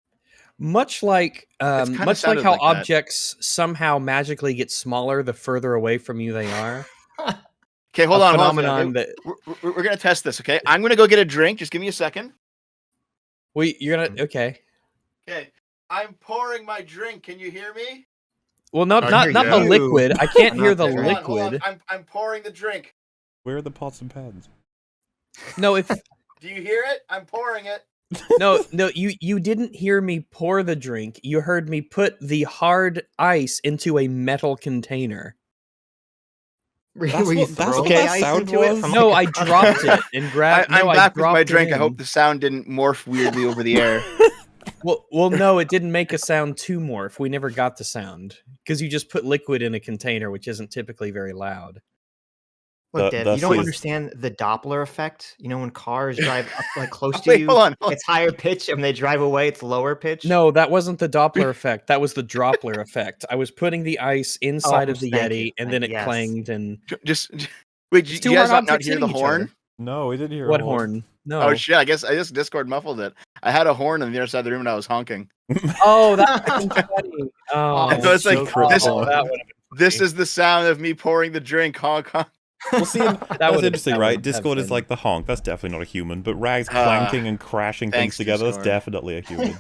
Much like how like objects somehow magically get smaller the further away from you they are. Okay, hold on. Okay? We're gonna test this. Okay, I'm gonna go get a drink. Just give me a second. Wait, you're gonna okay. Okay, I'm pouring my drink. Can you hear me? Well, not the liquid. I can't hear the liquid. Hold on. I'm pouring the drink. Where are the pots and pans? No, if do you hear it? I'm pouring it. No, you didn't hear me pour the drink. You heard me put the hard ice into a metal container. Were you throwing ice into it? No, I dropped it and grabbed. I'm back with my drink. I hope the sound didn't morph weirdly over the air. Well, no, it didn't make a sound to morph. We never got the sound because you just put liquid in a container, which isn't typically very loud. Look, Dad, you don't understand the Doppler effect. You know, when cars drive up, like close to you, hold on. It's higher pitch, and when they drive away, it's lower pitch. No, that wasn't the Doppler effect. That was the Dropler effect. I was putting the ice inside of the Yeti, and then it clanged. And just wait, did you guys not hear the horn? No, we didn't hear what horn. No. Oh shit! I guess Discord muffled it. I had a horn on the other side of the room, and I was honking. Oh, that's funny. Oh, so it's like this is the sound of me pouring the drink. Honk honk. Well, see, that's interesting, right? Discord is like the honk. That's definitely not a human. But Rags clanking and crashing things together, that's definitely a human.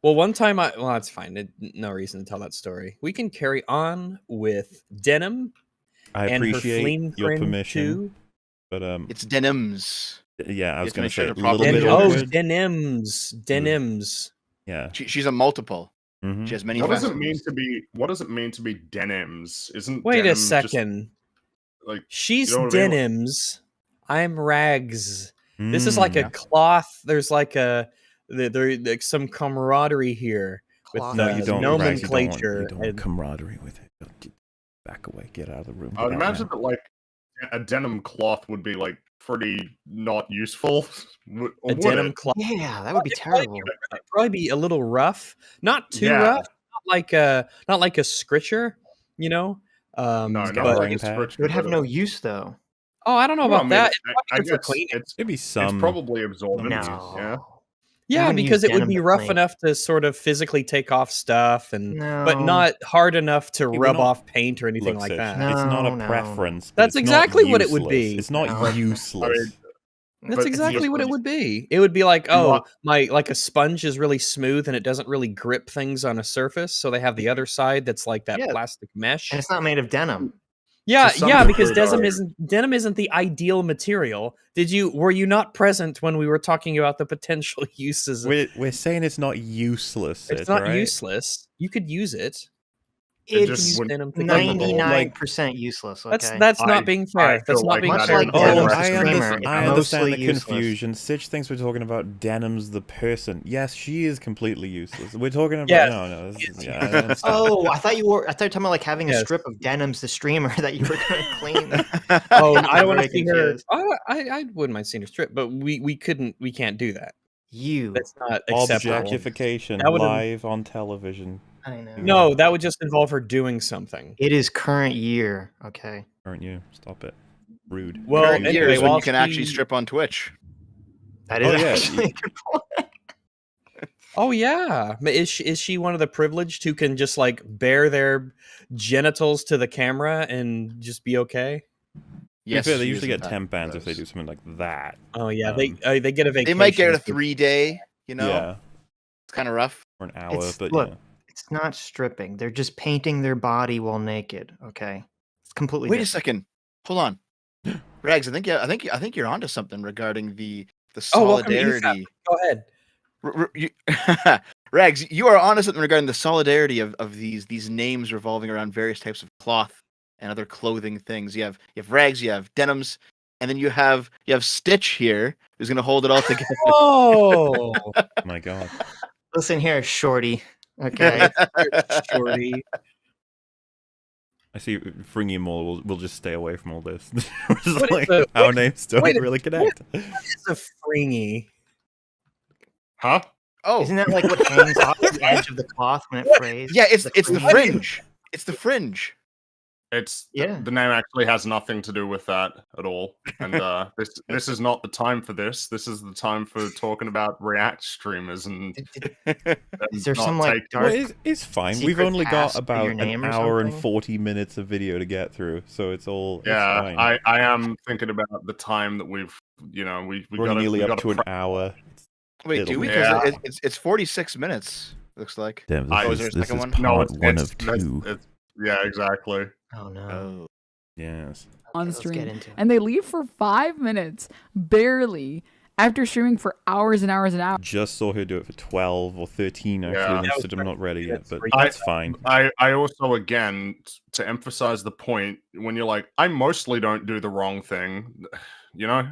Well, one time that's fine. No reason to tell that story. We can carry on with Denim. I appreciate your permission. Too. But it's Denims. Yeah, I was going to say a little bit awkward. Denims. Yeah. She's a multiple. Mm-hmm. She has many. What does it mean to be denims? Wait a second. Like she's denims. I'm Rags. This is like a cloth. There's like there's some camaraderie here with you don't nomenclature. You don't want camaraderie with it. Back away. Get out of the room. I would imagine that like a denim cloth would be like pretty not useful. A denim cloth. Yeah, that would be terrible. It'd probably be a little rough. Not too rough. Not like a scritcher, you know. No, not like a scritcher. It would have no use though. Oh, I don't know about that. I guess maybe some. It's probably absorbent. No. Yeah, because it would be rough enough to sort of physically take off stuff, but not hard enough to rub off paint or anything like that. It's not a preference. That's exactly what it would be. It's not useless. That's exactly what it would be. It would be like, like a sponge is really smooth and it doesn't really grip things on a surface, so they have the other side that's like that plastic mesh. And it's not made of denim. Yeah, because denim isn't the ideal material. Were you not present when we were talking about the potential uses? We're saying it's not useless. It's not useless. You could use it. It's 99% useless. Okay? That's not being fair. That's not being fair. I understand the confusion. Sitch thinks we're talking about Denim's the person. Yes, she is completely useless. We're talking about no. I thought you were talking about like having a strip of Denim's the streamer that you were going to clean. I don't want to see her. I wouldn't mind seeing her strip, but we can't do that. That's not acceptable. Objectification live on television. I know. No, that would just involve her doing something. It is current year, okay? Current year. Stop it. Rude. Well, current year is when you can actually strip on Twitch. That is actually a good point. Oh yeah, is she one of the privileged who can just like bare their genitals to the camera and just be okay? Yes, they usually get 10 bans if they do something like that. Oh yeah, they get a vacation. They might get a 3-day. You know, yeah, it's kind of rough. For an hour, look, it's not stripping. They're just painting their body while naked. Okay, it's completely. Wait a second. Hold on, Rags. I think you're onto something regarding the solidarity. Go ahead. Rags, you are onto something regarding the solidarity of these names revolving around various types of cloth and other clothing things. You have Rags, you have Denims, and then you have Stitch here, who's gonna hold it all together. Oh my god! Listen here, Shorty. Okay, Shorty. I see Fringy and Maul will just stay away from all this. Like, our names don't really connect. What is a Fringy? Huh? Oh, isn't that like what hangs off the edge of the cloth when it frays? Yeah, it's the fringe. It's the fringe. It's the name actually has nothing to do with that at all. And this is not the time for this. This is the time for talking about React streamers and. Is there some like dark? Well, it's fine. We've only got about an hour and 40 minutes of video to get through, so it's all. Yeah, it's fine. I am thinking about the time that we're nearly up to an hour. Wait, do we? Because it's 46 minutes. Looks like. Damn, is there a second one? No, it's one of two. Yeah, exactly. Oh no. Yes. On stream, and they leave for 5 minutes, barely, after streaming for hours and hours and hours. Just saw her do it for 12 or 13. Actually, said I'm not ready yet, but that's fine. I also, again, to emphasize the point, when you're like, I mostly don't do the wrong thing, you know.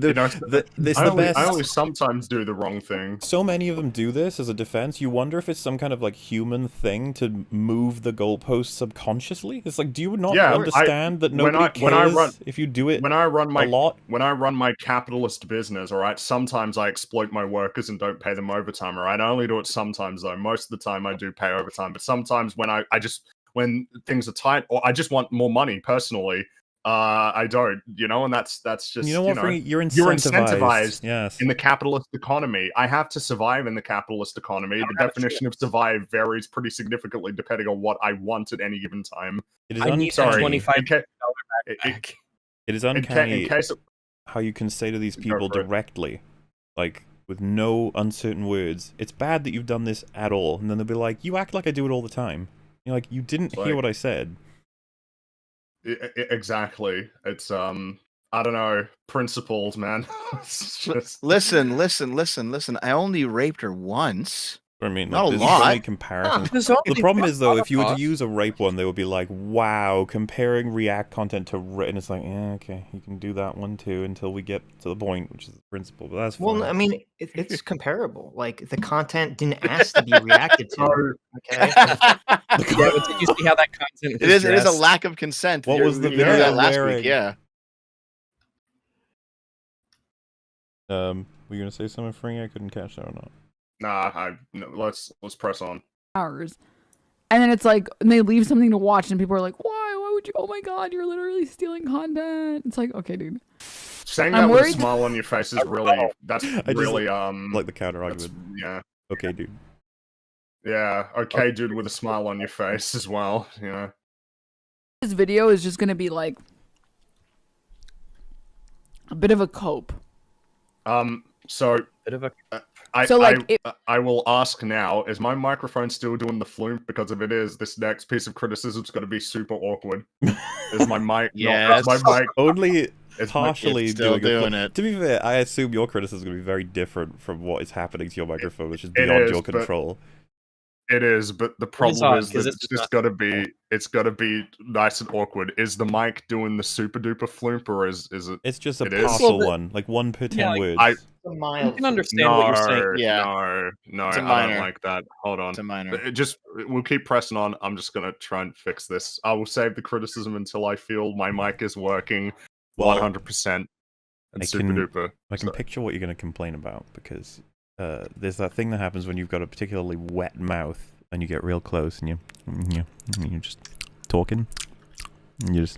I only sometimes do the wrong thing. So many of them do this as a defense. You wonder if it's some kind of like human thing to move the goalposts subconsciously. It's like, do you not understand that nobody cares if you do it a lot? When I run my capitalist business, all right, sometimes I exploit my workers and don't pay them overtime, all right? I only do it sometimes, though. Most of the time I do pay overtime, but sometimes when when things are tight, or I just want more money personally, I don't, and that's just, you're incentivized in the capitalist economy. I have to survive in the capitalist economy. The definition of survive varies pretty significantly depending on what I want at any given time. It is It is uncanny how you can say to these people directly, like with no uncertain words, it's bad that you've done this at all, and then they'll be like, you act like I do it all the time. You're like, you didn't hear what I said. Exactly. It's I don't know, principles, man. It's just... Listen. I only raped her once. I mean, not a lot. Comparisons. The problem is though, if you were to use a rape one, they would be like, "Wow, comparing React content to," and it's like, "Yeah, okay, you can do that one too until we get to the point, which is the principle." But that's fine. Well, I mean, it's comparable. Like the content didn't ask to be reacted to. Okay. You see how that content it is a lack of consent. What was the video that last week? Yeah. Were you gonna say something, Fring? I couldn't catch that or not. Nah, let's press on. Hours, and then it's like, and they leave something to watch, and people are like, "Why would you? Oh my god, you're literally stealing content." It's like, okay, dude. Saying that with a smile on your face is really really like the counter argument. Yeah. Okay, dude. Yeah. Okay, dude, with a smile on your face as well. This video is just gonna be like a bit of a cope. So bit of a. I will ask now, is my microphone still doing the flume? Because if it is, this next piece of criticism is going to be super awkward. Is my mic... Yes. My mic... Only partially doing it. To be fair, I assume your criticism is going to be very different from what is happening to your microphone, which is beyond your control. It is, but the problem is that it's just got to be nice and awkward. Is the mic doing the super duper flume, or is it? It's just a partial one, like 1 per 10 words. I can understand what you're saying. Yeah. No, I don't like that. Hold on. It's a minor. We'll keep pressing on. I'm just gonna try and fix this. I will save the criticism until I feel my mic is working 100% and super duper. I can picture what you're gonna complain about, because there's that thing that happens when you've got a particularly wet mouth and you get real close and you're just talking and you're just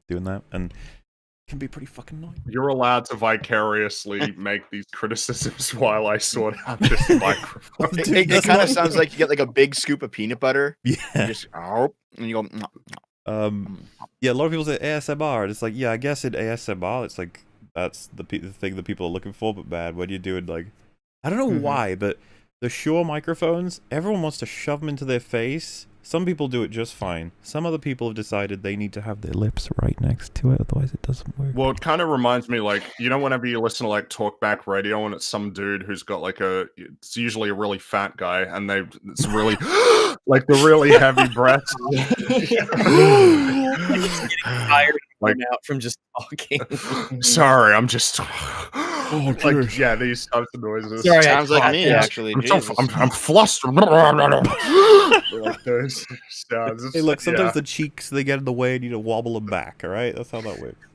doing that, and it can be pretty fucking annoying. You're allowed to vicariously make these criticisms while I sort out this microphone. It kind of sounds like you get like a big scoop of peanut butter. Yeah. And you go. Yeah, a lot of people say ASMR, and it's like, yeah, I guess in ASMR, it's like that's the thing that people are looking for, but bad. When you're doing like, I don't know why, but the Shure microphones, everyone wants to shove them into their face. Some people do it just fine. Some other people have decided they need to have their lips right next to it, otherwise it doesn't work. Well, it kind of reminds me, like, whenever you listen to like talkback radio and it's some dude who's got like it's usually a really fat guy, and it's really like the really heavy breaths. Getting tired, like out from just talking. Sorry, I'm just Oh, like, yeah, these types of noises. Sorry, sounds like me, actually. I'm flustered. Like those sounds. Hey, look, sometimes the cheeks, they get in the way and you need to wobble them back, all right? That's how that works.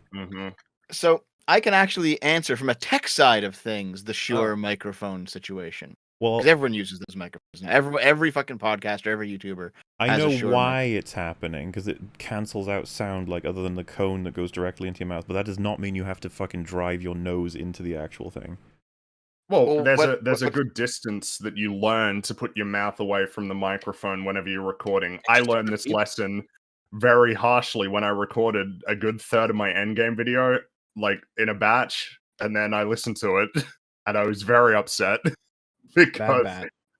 So I can actually answer from a tech side of things the Shure microphone situation. Well, because everyone uses those microphones now. Every fucking podcaster, every YouTuber. I know why it's happening, because it cancels out sound, like, other than the cone that goes directly into your mouth. But that does not mean you have to fucking drive your nose into the actual thing. Well, there's a good distance that you learn to put your mouth away from the microphone whenever you're recording. I learned this lesson very harshly when I recorded a good third of my endgame video, like, in a batch, and then I listened to it, and I was very upset. Because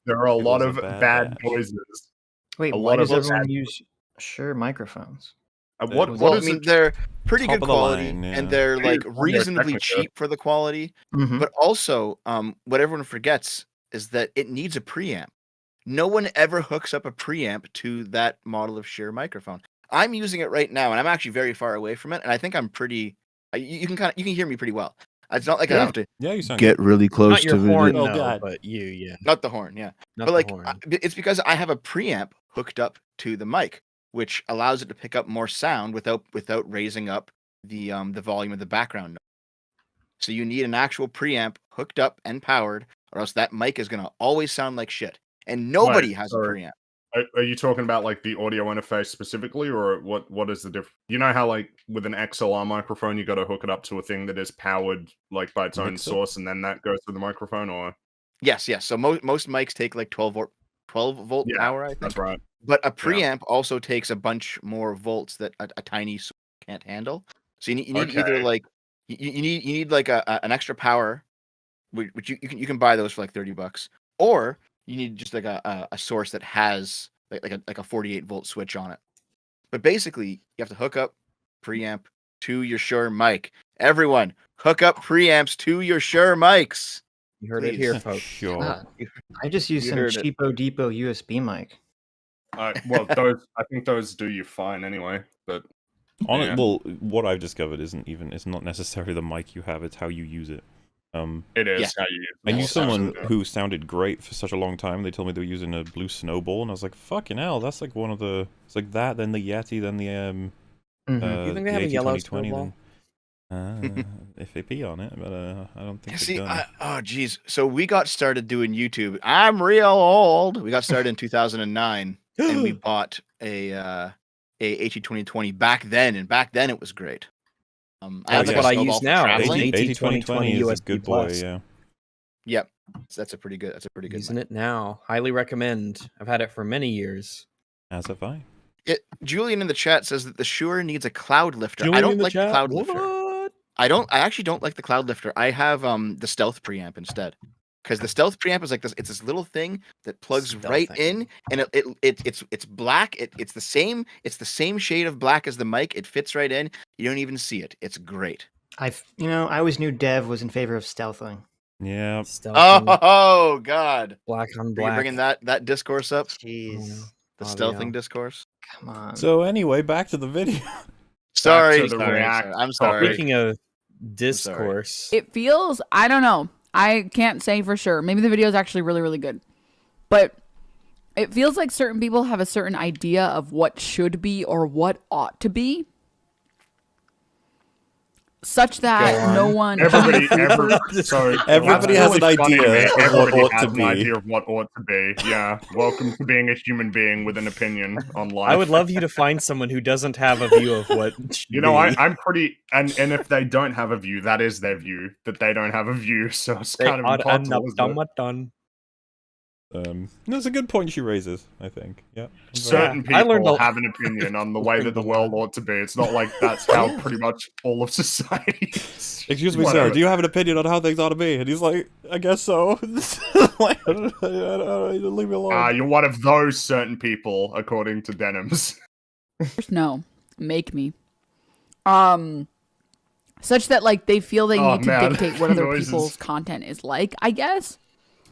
there are a lot of bad noises. Wait, why does everyone use Shure microphones? Well, I mean, they're pretty good quality, and they're like reasonably cheap for the quality. But also, what everyone forgets is that it needs a preamp. No one ever hooks up a preamp to that model of Shure microphone. I'm using it right now, and I'm actually very far away from it, and I think I'm pretty. You can hear me pretty well. It's not like I have to you sound get really close to the horn, video. no, God. But Not the horn, yeah. But like, it's because I have a preamp hooked up to the mic, which allows it to pick up more sound without raising up the volume of the background noise. So you need an actual preamp hooked up and powered, or else that mic is gonna always sound like shit. And nobody has a preamp. Are you talking about like the audio interface specifically, or what is the difference? You know how like with an XLR microphone, you got to hook it up to a thing that is powered like by its own source, and then that goes to the microphone, or? Yes. So most mics take like 12 volt power, I think. That's right. But a preamp also takes a bunch more volts that a tiny source can't handle. So you need either like you need like an extra power, which you can buy those for like $30, or you need just like a source that has like a 48 volt switch on it. But basically, you have to hook up preamp to your Shure mic. Everyone, hook up preamps to your Shure mics. You heard it here, folks. Sure. I just use some cheapo depot USB mic. Well, I think those do you fine anyway. But well, what I've discovered it's not necessarily the mic you have; it's how you use it. It is how you use it. I knew someone who sounded great for such a long time. They told me they were using a Blue Snowball, and I was like, "Fucking hell, that's like one of the." It's like that, then the Yeti, then the you think they have a yellow Snowball? FAP on it, but I don't think. See, oh geez, so we got started doing YouTube. I'm real old. We got started in 2009, and we bought a AT2020 back then, and back then it was great. That's what I use now. AT2020 is a good boy, yeah. Yep, so that's a pretty good. Using it now. Highly recommend. I've had it for many years. As have I. Julian in the chat says that the Shure needs a cloud lifter. I don't like the cloud lifter. I actually don't like the cloud lifter. I have the stealth preamp instead. Because the stealth preamp is like this. It's this little thing that plugs right in, and it's black. It's the same shade of black as the mic. It fits right in. You don't even see it. It's great. I always knew Dev was in favor of stealthing. Yeah. Stealthing. Oh God. Black on black. Are you bringing that discourse up? Jeez. The stealthing discourse. Come on. So anyway, back to the video. Sorry. I'm sorry. Speaking of discourse, it feels. I don't know. I can't say for sure. Maybe the video is actually really, really good. But it feels like certain people have a certain idea of what should be or what ought to be. Such that no one... Everybody has an idea of what ought to be. An idea of what ought to be. Yeah. Welcome to being a human being with an opinion on life. I would love you to find someone who doesn't have a view of what should be. I'm pretty... And if they don't have a view, that is their view. That they don't have a view. So it's kind of impossible. That's a good point she raises, I think. Yeah. Certain people have an opinion on the way that the world ought to be. It's not like that's how pretty much all of society is. Excuse me, sir, do you have an opinion on how things ought to be? And he's like, I guess so. Leave me alone. You're one of those certain people, according to Denims. No. Make me. Such that, like, they feel they need to dictate what other people's content is like, I guess.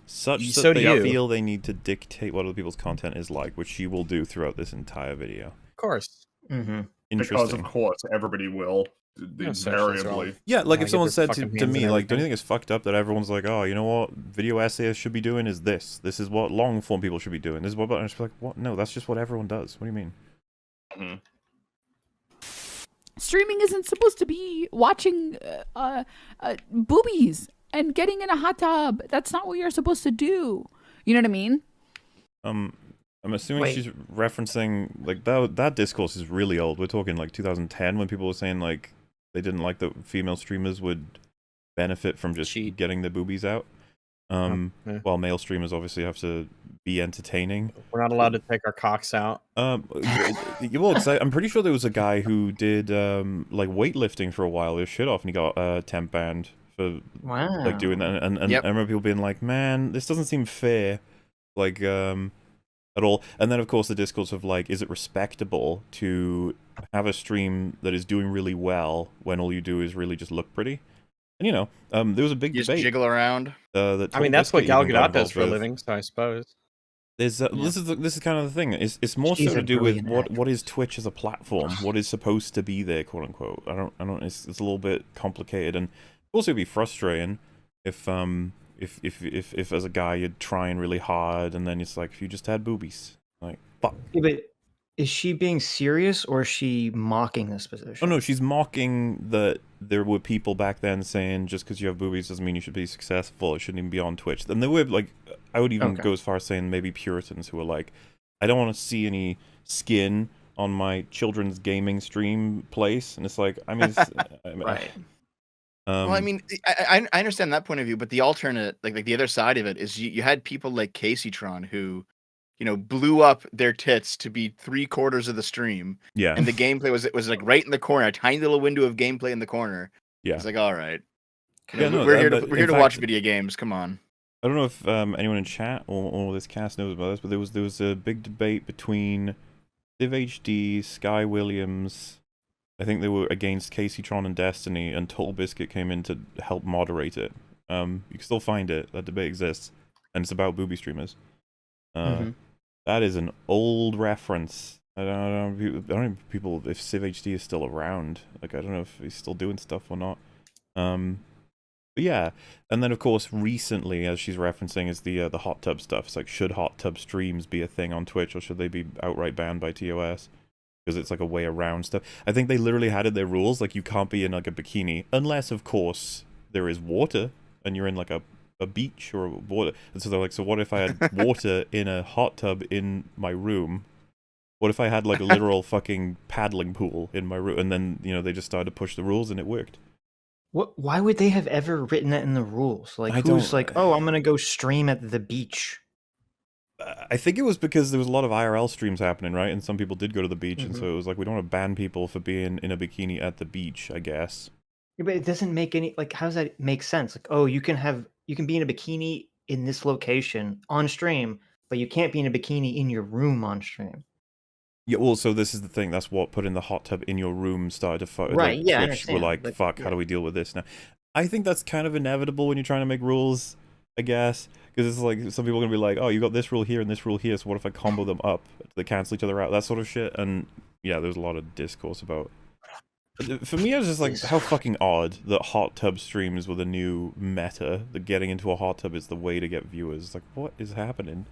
Such that they feel they need to dictate what other people's content is like, which she will do throughout this entire video. Of course. Mm-hmm. Because of course everybody will. Invariably. Yeah, like if someone said to me, like, don't you think it's fucked up that everyone's like, oh, you know what video essayists should be doing is this. This is what long form people should be doing. This is what, and it's like, what? No, that's just what everyone does. What do you mean? Streaming isn't supposed to be watching boobies and getting in a hot tub. That's not what you're supposed to do. You know what I mean? I'm assuming she's referencing, like, that discourse is really old. We're talking, like, 2010, when people were saying, like, they didn't like that female streamers would benefit from just getting their boobies out. While male streamers obviously have to be entertaining. We're not allowed to take our cocks out. Well, I'm pretty sure there was a guy who did, like, weightlifting for a while. He was shit off, and he got temp banned for, like, doing that. And I remember people being like, man, this doesn't seem fair. Like, at all. And then, of course, the discourse of, like, is it respectable to have a stream that is doing really well when all you do is really just look pretty? And, you know, there was a big debate. Just jiggle around. I mean, that's what Gal Gadot does for a living, so I suppose. There's, this is kind of the thing. It's more so to do with what is Twitch as a platform, what is supposed to be there, quote unquote. I don't. It's a little bit complicated, and also it'd be frustrating if as a guy you're trying really hard and then it's like, if you just had boobies, like, fuck. Yeah, but is she being serious or is she mocking this position? Oh no, she's mocking that there were people back then saying just because you have boobies doesn't mean you should be successful. It shouldn't even be on Twitch. And there were, like, I would even go as far as saying maybe Puritans who were like, I don't want to see any skin on my children's gaming stream place. And it's like, I mean, right. Well, I mean, I understand that point of view, but the alternate, like the other side of it is you had people like Caseytron who, you know, blew up their tits to be 3/4 of the stream. Yeah. And the gameplay was like right in the corner, a tiny little window of gameplay in the corner. Yeah. It's like, all right. Yeah, no, we're here to watch video games. Come on. I don't know if anyone in chat or this cast knows about this, but there was a big debate between CivHD, Sky Williams. I think they were against Caseytron and Destiny, and Total Biscuit came in to help moderate it. You can still find it. That debate exists, and it's about booby streamers. That is an old reference. I don't know if people, if CivHD is still around. Like, I don't know if he's still doing stuff or not. But yeah, and then of course recently, as she's referencing, is the hot tub stuff. It's like, should hot tub streams be a thing on Twitch, or should they be outright banned by TOS? Because it's like a way around stuff. I think they literally had it their rules, like you can't be in like a bikini unless, of course, there is water and you're in like a beach or water. And so they're like, so what if I had water in a hot tub in my room? What if I had like a literal fucking paddling pool in my room? And then, you know, they just started to push the rules and it worked. What? Why would they have ever written that in the rules? Like, who's like, oh, I'm gonna go stream at the beach? I think it was because there was a lot of IRL streams happening, right? And some people did go to the beach, and so it was like, we don't want to ban people for being in a bikini at the beach, I guess. Yeah, but it doesn't make any, like, how does that make sense? Like, oh, you can be in a bikini in this location on stream, but you can't be in a bikini in your room on stream. Yeah, well, so this is the thing. That's what putting the hot tub in your room started to fuck. Right, like, yeah, Twitch were like, fuck, how do we deal with this now? I think that's kind of inevitable when you're trying to make rules, I guess. Because it's like, some people are going to be like, oh, you got this rule here and this rule here, so what if I combo them up? They cancel each other out, that sort of shit. And yeah, there's a lot of discourse about... For me, I was just like, how fucking odd that hot tub streams were the new meta, that getting into a hot tub is the way to get viewers. Like, what is happening?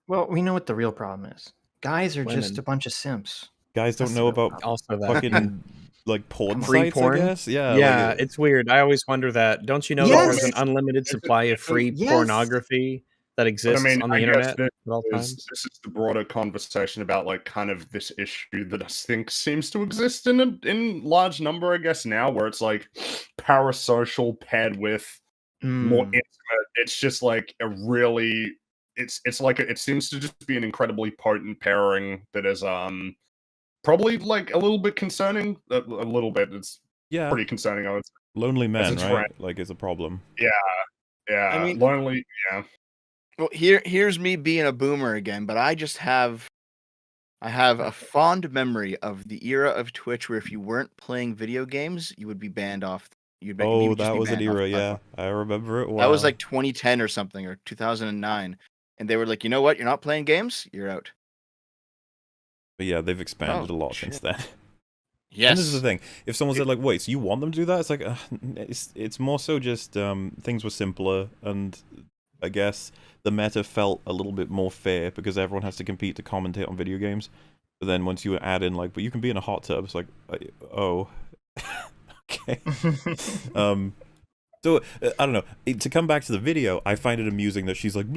Well, we know what the real problem is. Guys are just a bunch of simps. Guys don't know about also that fucking... like porn free sites, porn? I guess. Yeah, yeah, like it's weird. I always wonder that. Don't you know that there's an unlimited supply of free pornography that exists on the internet at all times? This is the broader conversation about like kind of this issue that I think seems to exist in large number, I guess, now, where it's like parasocial paired with more intimate. It's just like a really it's like it seems to just be an incredibly potent pairing that is probably like a little bit concerning. A little bit. It's pretty concerning, I would say. Lonely men, right? Like, it's a problem. Yeah. I mean, lonely. Yeah. Well, here's me being a boomer again, but I have a fond memory of the era of Twitch where if you weren't playing video games, you would be banned off. That was an era. Yeah, I remember it well. That was like 2010 or something, or 2009, and they were like, you know what? You're not playing games. You're out. But yeah, they've expanded a lot since then. Yes. And this is the thing. If someone said, like, wait, so you want them to do that? It's like, it's more so just things were simpler, and I guess the meta felt a little bit more fair because everyone has to compete to commentate on video games. But then once you add in, like, but you can be in a hot tub, it's like, oh, okay. So, I don't know. To come back to the video, I find it amusing that she's like,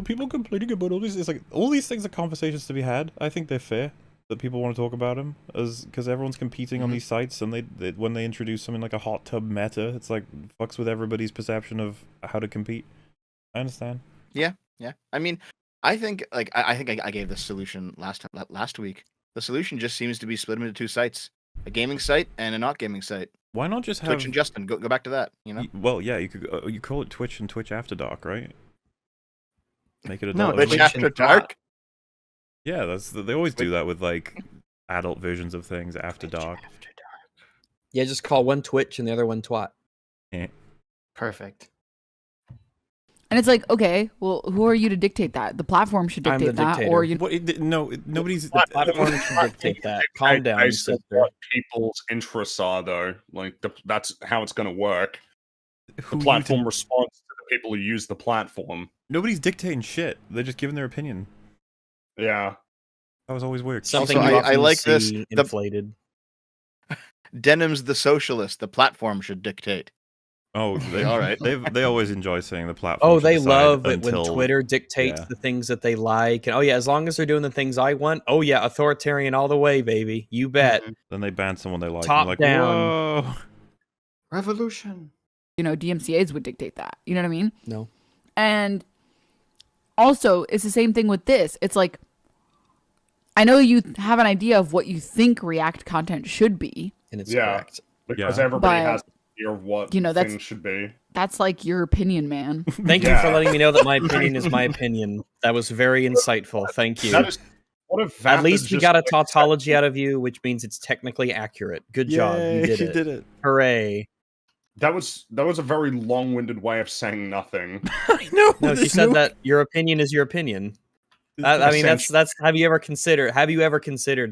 people complaining about all these. It's like, all these things are conversations to be had. I think they're fair that people want to talk about them, because everyone's competing on these sites, and they when they introduce something like a hot tub meta, it's like, fucks with everybody's perception of how to compete. I understand. Yeah. I mean, I think, like, I think I gave the solution last week. The solution just seems to be split them into two sites. A gaming site and a not gaming site. Why not just have Twitch and Justin? Go back to that. You know. Well, yeah, you could you call it Twitch and Twitch After Dark, right? Make it a Twitch After Dark. Yeah, they always do that with like adult versions of things after dark. Yeah, just call one Twitch and the other one Twat. Yeah. Perfect. And it's like, okay, well, who are you to dictate that? The platform should dictate that, or you? No, nobody's. The platform should dictate that. Calm down, based on what people's interests are, though. Like that's how it's going to work. The platform responds to the people who use the platform. Nobody's dictating shit. They're just giving their opinion. Yeah, that was always weird. Something also, I like this. Inflated. Denim's the socialist. The platform should dictate. Oh, all right. They always enjoy saying the platform. Oh, they love it when Twitter dictates the things that they like. And oh yeah, as long as they're doing the things I want. Oh yeah, authoritarian all the way, baby. You bet. Then they ban someone they like. Top like, down. Whoa. Revolution. You know, DMCA's would dictate that. You know what I mean? No. And also, it's the same thing with this. It's like, I know you have an idea of what you think React content should be. And it's correct. Because everybody has an idea of what things should be. That's like your opinion, man. Thank you for letting me know that my opinion is my opinion. That was very insightful. Thank you. At least we got a tautology out of you, which means it's technically accurate. Good job. You did it. Hooray. That was a very long-winded way of saying nothing. I know. No, she said that your opinion is your opinion. I mean, that's. Have you ever considered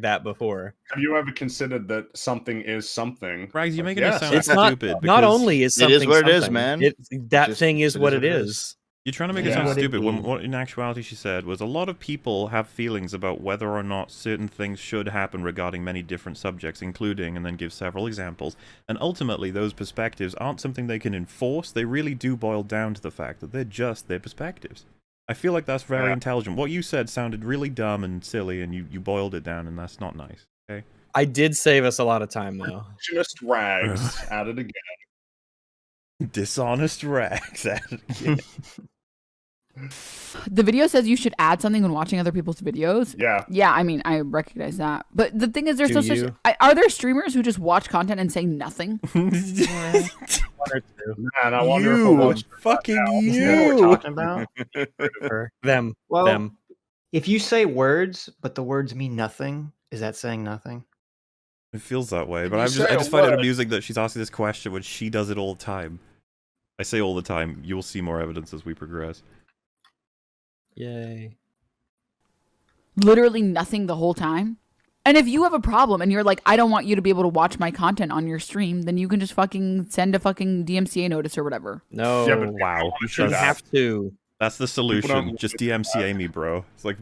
that before? Have you ever considered that something is something? Rags, you're making it sound stupid. Not only is something it is what it is, man. That thing is what it is. You're trying to make it sound stupid when what in actuality she said was a lot of people have feelings about whether or not certain things should happen regarding many different subjects, including, and then give several examples. And ultimately, those perspectives aren't something they can enforce. They really do boil down to the fact that they're just their perspectives. I feel like that's very intelligent. What you said sounded really dumb and silly, and you boiled it down, and that's not nice. Okay. I did save us a lot of time, though. Just Rags at it again. Dishonest Rags at it again. The video says you should add something when watching other people's videos. Yeah, I mean, I recognize that. But the thing is, there's are there streamers who just watch content and say nothing? Man, I wonder if fucking you. You know what we're talking about? Them. Well, them. If you say words, but the words mean nothing, is that saying nothing? It feels that way, but I just find it amusing that she's asking this question when she does it all the time. I say all the time. You'll see more evidence as we progress. Yay. Literally nothing the whole time. And if you have a problem and you're like, I don't want you to be able to watch my content on your stream, then you can just fucking send a fucking DMCA notice or whatever. No. Yeah, but wow. You shouldn't have to. That's the solution. Just DMCA me, bro. It's like,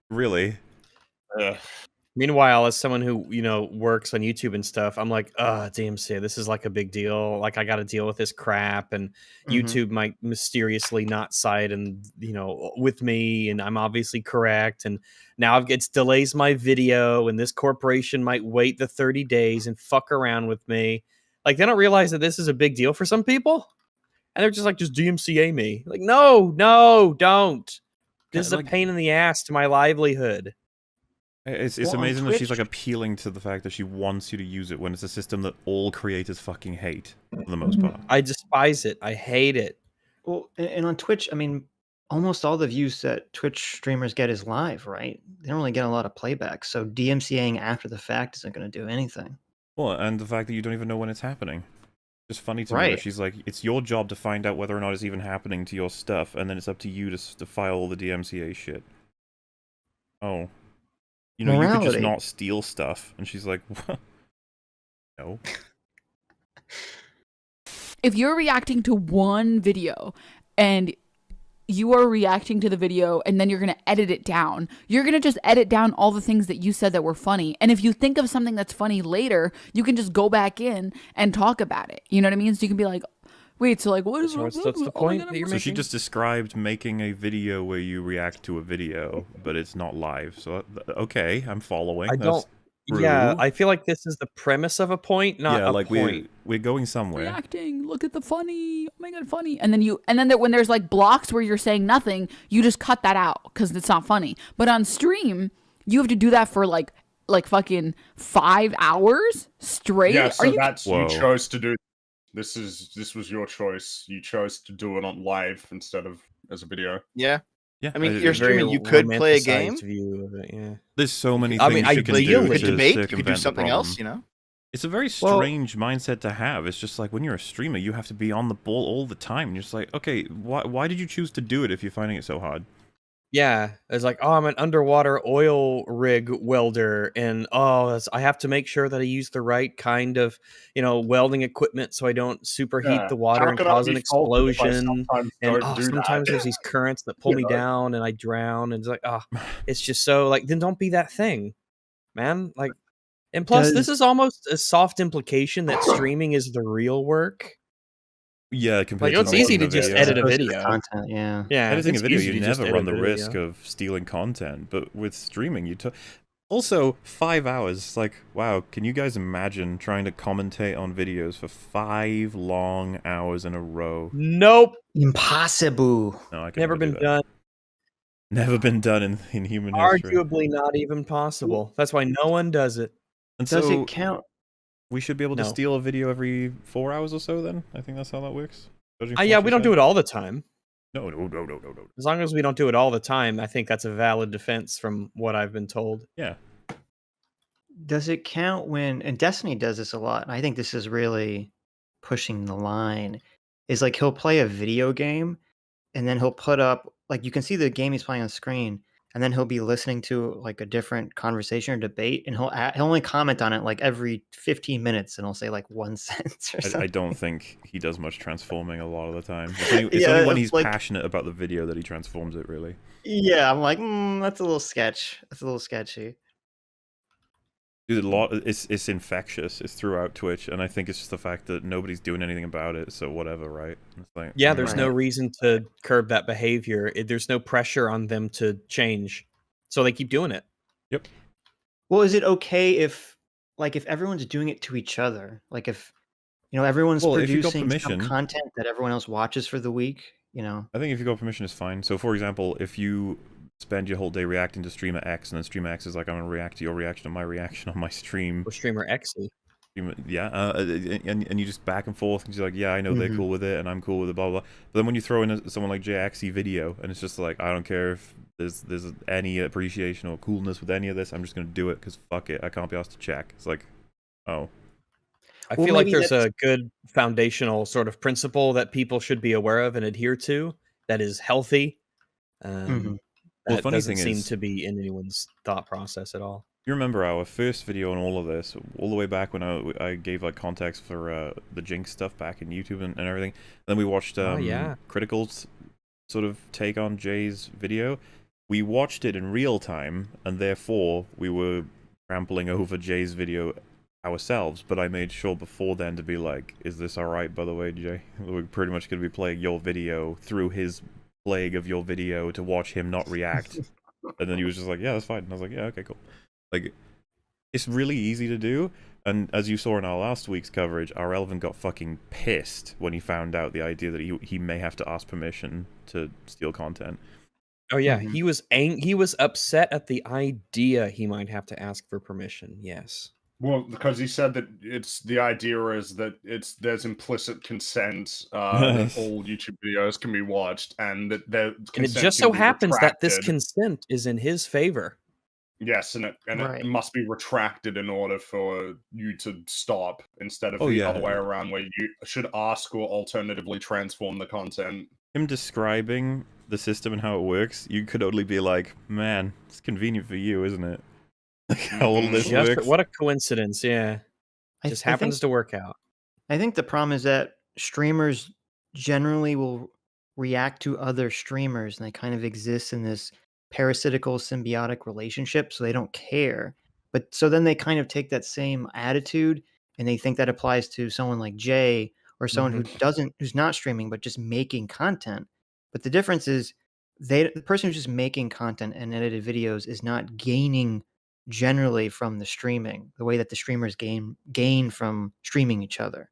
really? Meanwhile, as someone who, you know, works on YouTube and stuff, I'm like, DMCA, this is like a big deal. Like, I got to deal with this crap, and YouTube might mysteriously not side and, you know, with me, and I'm obviously correct. And now it delays my video, and this corporation might wait the 30 days and fuck around with me. Like, they don't realize that this is a big deal for some people. And they're just like, just DMCA me. Like, no, don't. This is a pain in the ass to my livelihood. It's amazing that she's like appealing to the fact that she wants you to use it when it's a system that all creators fucking hate for the most part. I despise it. I hate it. Well, and on Twitch, I mean, almost all the views that Twitch streamers get is live, right? They don't really get a lot of playback, so DMCAing after the fact isn't going to do anything. Well, and the fact that you don't even know when it's happening. Just funny to me that she's like, it's your job to find out whether or not it's even happening to your stuff, and then it's up to you to file all the DMCA shit. Oh. You know, you could just not steal stuff. And she's like, what? No. If you're reacting to one video and you are reacting to the video and then you're going to edit it down, you're going to just edit down all the things that you said that were funny. And if you think of something that's funny later, you can just go back in and talk about it. You know what I mean? So you can be like, wait, so like, what is that's the point that you're making? So she just described making a video where you react to a video, but it's not live. So, okay, I'm following. Yeah, I feel like this is the premise of a point, not a point. We're going somewhere. Reacting, look at the funny. Oh my god, funny. And then when there's like blocks where you're saying nothing, you just cut that out because it's not funny. But on stream, you have to do that for like fucking 5 hours straight. Yeah, so you chose to do. This was your choice. You chose to do it on live instead of as a video. Yeah. Yeah, I mean, you're streaming. You could play a game. View of it, yeah. There's so many things you can do. You could debate. You could do something else. You know. It's a very strange mindset to have. It's just like when you're a streamer, you have to be on the ball all the time. And you're just like, okay, why did you choose to do it if you're finding it so hard? Yeah, it's like, oh, I'm an underwater oil rig welder, and I have to make sure that I use the right kind of, welding equipment so I don't superheat the water and cause an explosion. And sometimes there's these currents that pull me down, and I drown. And it's like, it's just so like, then don't be that thing, man. Like, and plus, this is almost a soft implication that streaming is the real work. Yeah, compared to it's easy to just edit a video. Content, yeah. Editing a video, you never run the risk of stealing content, but with streaming, also 5 hours. Like, wow, can you guys imagine trying to commentate on videos for 5 long hours in a row? Nope, impossible. No, never been done. Never been done in human history. Arguably, not even possible. That's why no one does it. And does it count? We should be able to steal a video every 4 hours or so, then? I think that's how that works. Yeah, we don't do it all the time. No. As long as we don't do it all the time, I think that's a valid defense from what I've been told. Yeah. Does it count when, and Destiny does this a lot, and I think this is really pushing the line, is like he'll play a video game, and then he'll put up, like you can see the game he's playing on screen, and then he'll be listening to like a different conversation or debate, and he'll only comment on it like every 15 minutes, and he'll say like one sentence or something. I don't think he does much transforming a lot of the time. It's only when he's passionate about the video that he transforms it, really. Yeah, I'm like, that's a little sketch. That's a little sketchy. Dude, it's infectious. It's throughout Twitch, and I think it's just the fact that nobody's doing anything about it, so whatever, right? It's like, there's no reason to curb that behavior. There's no pressure on them to change, so they keep doing it. Yep. Well, is it okay if everyone's doing it to each other? Like if, everyone's producing some content that everyone else watches for the week, I think if you got permission, it's fine. So, for example, if you spend your whole day reacting to streamer X, and then streamer X is like, I'm gonna react to your reaction to my reaction on my stream. Or streamer X. Yeah, and you just back and forth, and you're like, yeah, I know they're cool with it, and I'm cool with it, blah blah. But then when you throw in someone like JXE video, and it's just like, I don't care if there's any appreciation or coolness with any of this, I'm just gonna do it because fuck it, I can't be asked to check. It's like, oh. I feel like there's a good foundational sort of principle that people should be aware of and adhere to that is healthy. That funny doesn't seem to be in anyone's thought process at all. You remember our first video on all of this, all the way back when I gave like context for the Jinx stuff back in YouTube and everything. And then we watched Critical's sort of take on Jay's video. We watched it in real time, and therefore we were trampling over Jay's video ourselves. But I made sure before then to be like, is this alright, by the way, Jay? We're pretty much going to be playing your video through his plague of your video to watch him not react. And then he was just like, yeah, that's fine. And I was like, yeah, okay, cool. Like, it's really easy to do, and as you saw in our last week's coverage, our Elven got fucking pissed when he found out the idea that he may have to ask permission to steal content. Oh yeah, he was upset at the idea he might have to ask for permission. Yes. Well, because he said that the idea is that there's implicit consent that all YouTube videos can be watched, and that and it just so happens that this consent is in his favor. Yes, and it must be retracted in order for you to stop, instead of the other way around, where you should ask or alternatively transform the content. Him describing the system and how it works, you could only be like, man, it's convenient for you, isn't it? Like how all this works. What a coincidence, yeah. Just happens to work out. I think the problem is that streamers generally will react to other streamers, and they kind of exist in this parasitical symbiotic relationship, so they don't care. But so then they kind of take that same attitude and they think that applies to someone like Jay or someone who's not streaming but just making content. But the difference is the person who's just making content and edited videos is not gaining generally from the streaming the way that the streamers gain from streaming each other.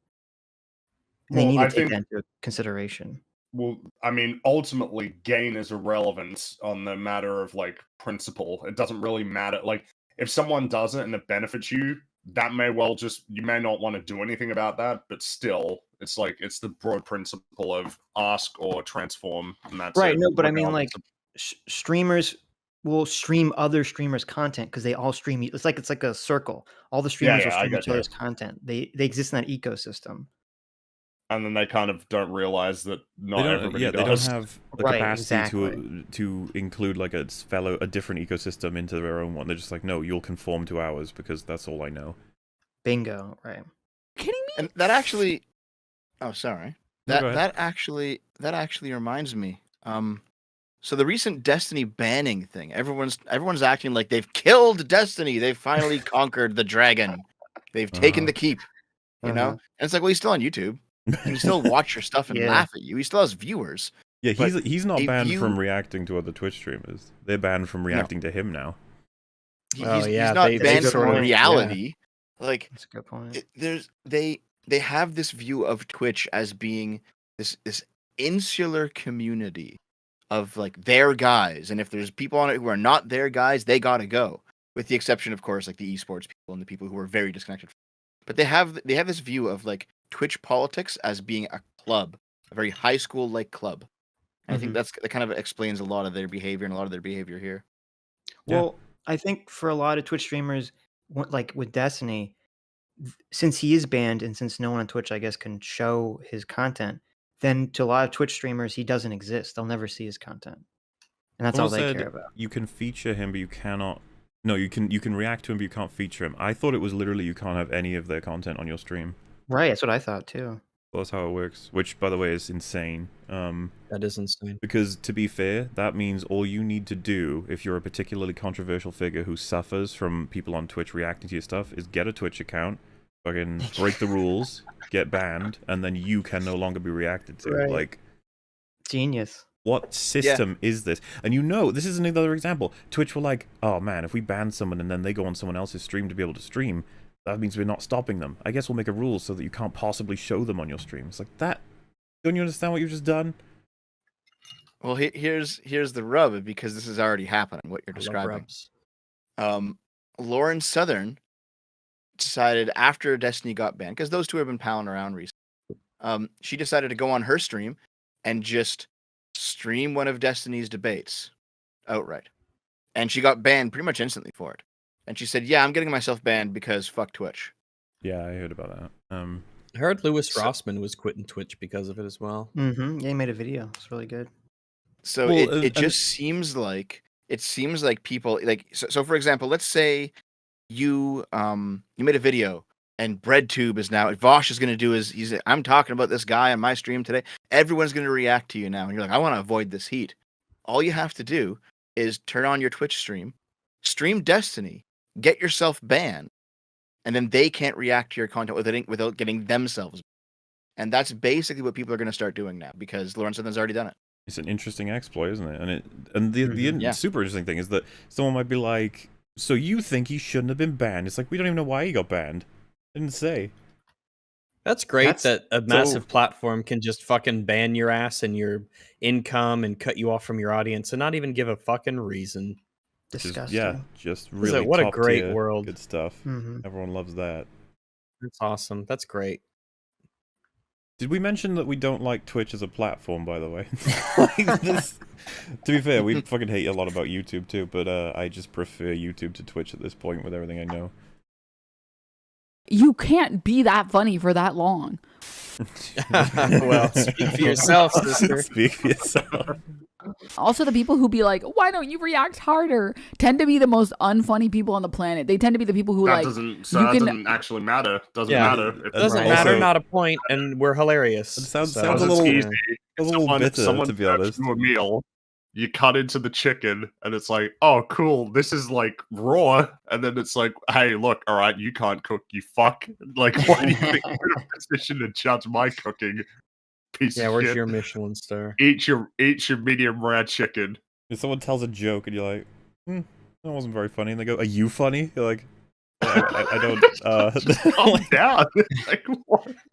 And they need to take that into consideration. Well, I mean, ultimately, gain is irrelevant on the matter of, like, principle. It doesn't really matter. Like, if someone does it and it benefits you, that may well just, you may not want to do anything about that, but still, it's like, it's the broad principle of ask or transform, and that's right. It. No, but I mean, like, streamers will stream other streamers' content because they all stream. It's like a circle. All the streamers will stream each other's content. They exist in that ecosystem. And then they kind of don't realize that not everybody does. They don't have the capacity to include like a different ecosystem into their own one. They're just like, no, you'll conform to ours because that's all I know. Bingo, right? Kidding me? And that actually, oh sorry, that actually reminds me. So the recent Destiny banning thing, everyone's acting like they've killed Destiny. They've finally conquered the dragon. They've taken the keep. You know, and it's like, well, he's still on YouTube. You can still watch your stuff and laugh at you. He still has viewers. Yeah, he's not banned from reacting to other Twitch streamers. They're banned from reacting to him now. He's not banned from reality. Yeah. Like, that's a good point. They have this view of Twitch as being this insular community of like their guys, and if there's people on it who are not their guys, they gotta go. With the exception, of course, like the esports people and the people who are very disconnected. But they have this view of like Twitch politics as being a club, a very high school like club. And I think that kind of explains a lot of their behavior and a lot of their behavior here. Well, I think for a lot of Twitch streamers, like with Destiny, since he is banned and since no one on Twitch, I guess, can show his content, then to a lot of Twitch streamers, he doesn't exist. They'll never see his content. And that's all they care about. You can feature him, but you cannot... No, you can react to him, but you can't feature him. I thought it was literally you can't have any of their content on your stream. Right, that's what I thought too. Well, that's how it works, which, by the way, is insane. That is insane. Because, to be fair, that means all you need to do, if you're a particularly controversial figure who suffers from people on Twitch reacting to your stuff, is get a Twitch account, fucking break the rules, get banned, and then you can no longer be reacted to. Right. Like, genius. What system is this? And you know, this is another example. Twitch were like, oh man, if we ban someone and then they go on someone else's stream to be able to stream, that means we're not stopping them. I guess we'll make a rule so that you can't possibly show them on your stream. It's like that. Don't you understand what you've just done? Well, here's the rub, because this is already happening, what you're describing. Lauren Southern decided after Destiny got banned, because those two have been palling around recently, she decided to go on her stream and just stream one of Destiny's debates outright. And she got banned pretty much instantly for it. And she said, yeah, I'm getting myself banned because fuck Twitch. Yeah, I heard about that. I heard Louis Rossman was quitting Twitch because of it as well. Yeah, he made a video. It's really good. So it just seems like people like so for example, let's say you made a video and BreadTube is now Vosh is going to do I'm talking about this guy on my stream today. Everyone's going to react to you now, and you're like, I want to avoid this heat. All you have to do is turn on your Twitch stream Destiny, get yourself banned, and then they can't react to your content without getting themselves banned. And that's basically what people are going to start doing now, because Lauren Southern's already done it. It's an interesting exploit, isn't it? And the super interesting thing is that someone might be like, so you think he shouldn't have been banned? It's like, we don't even know why he got banned. Didn't say. That's great that a massive platform can just fucking ban your ass and your income and cut you off from your audience and not even give a fucking reason. Disgusting. Just really what a great world. Good stuff. Everyone loves that. That's awesome. That's great. Did we mention that we don't like Twitch as a platform, by the way? To be fair, we fucking hate a lot about YouTube too, but I just prefer YouTube to Twitch at this point with everything I know. You can't be that funny for that long. Well, speak for yourself, sister. Speak for yourself. Also, the people who be like, "Why don't you react harder?" tend to be the most unfunny people on the planet. They tend to be the people who that doesn't actually matter. Doesn't matter. It doesn't matter. Not a point, and we're hilarious. It sounds a little easy. A little bitter, someone to be honest. You a meal, you cut into the chicken, and it's like, oh, cool, this is like raw. And then it's like, hey, look, all right, you can't cook, you fuck. Like, why do you think you're in a position to judge my cooking? Piece of where's shit. your Michelin star? Eat your medium rare chicken. If someone tells a joke, and you're like, that wasn't very funny, and they go, are you funny? You're like, I don't. Calm down. Like,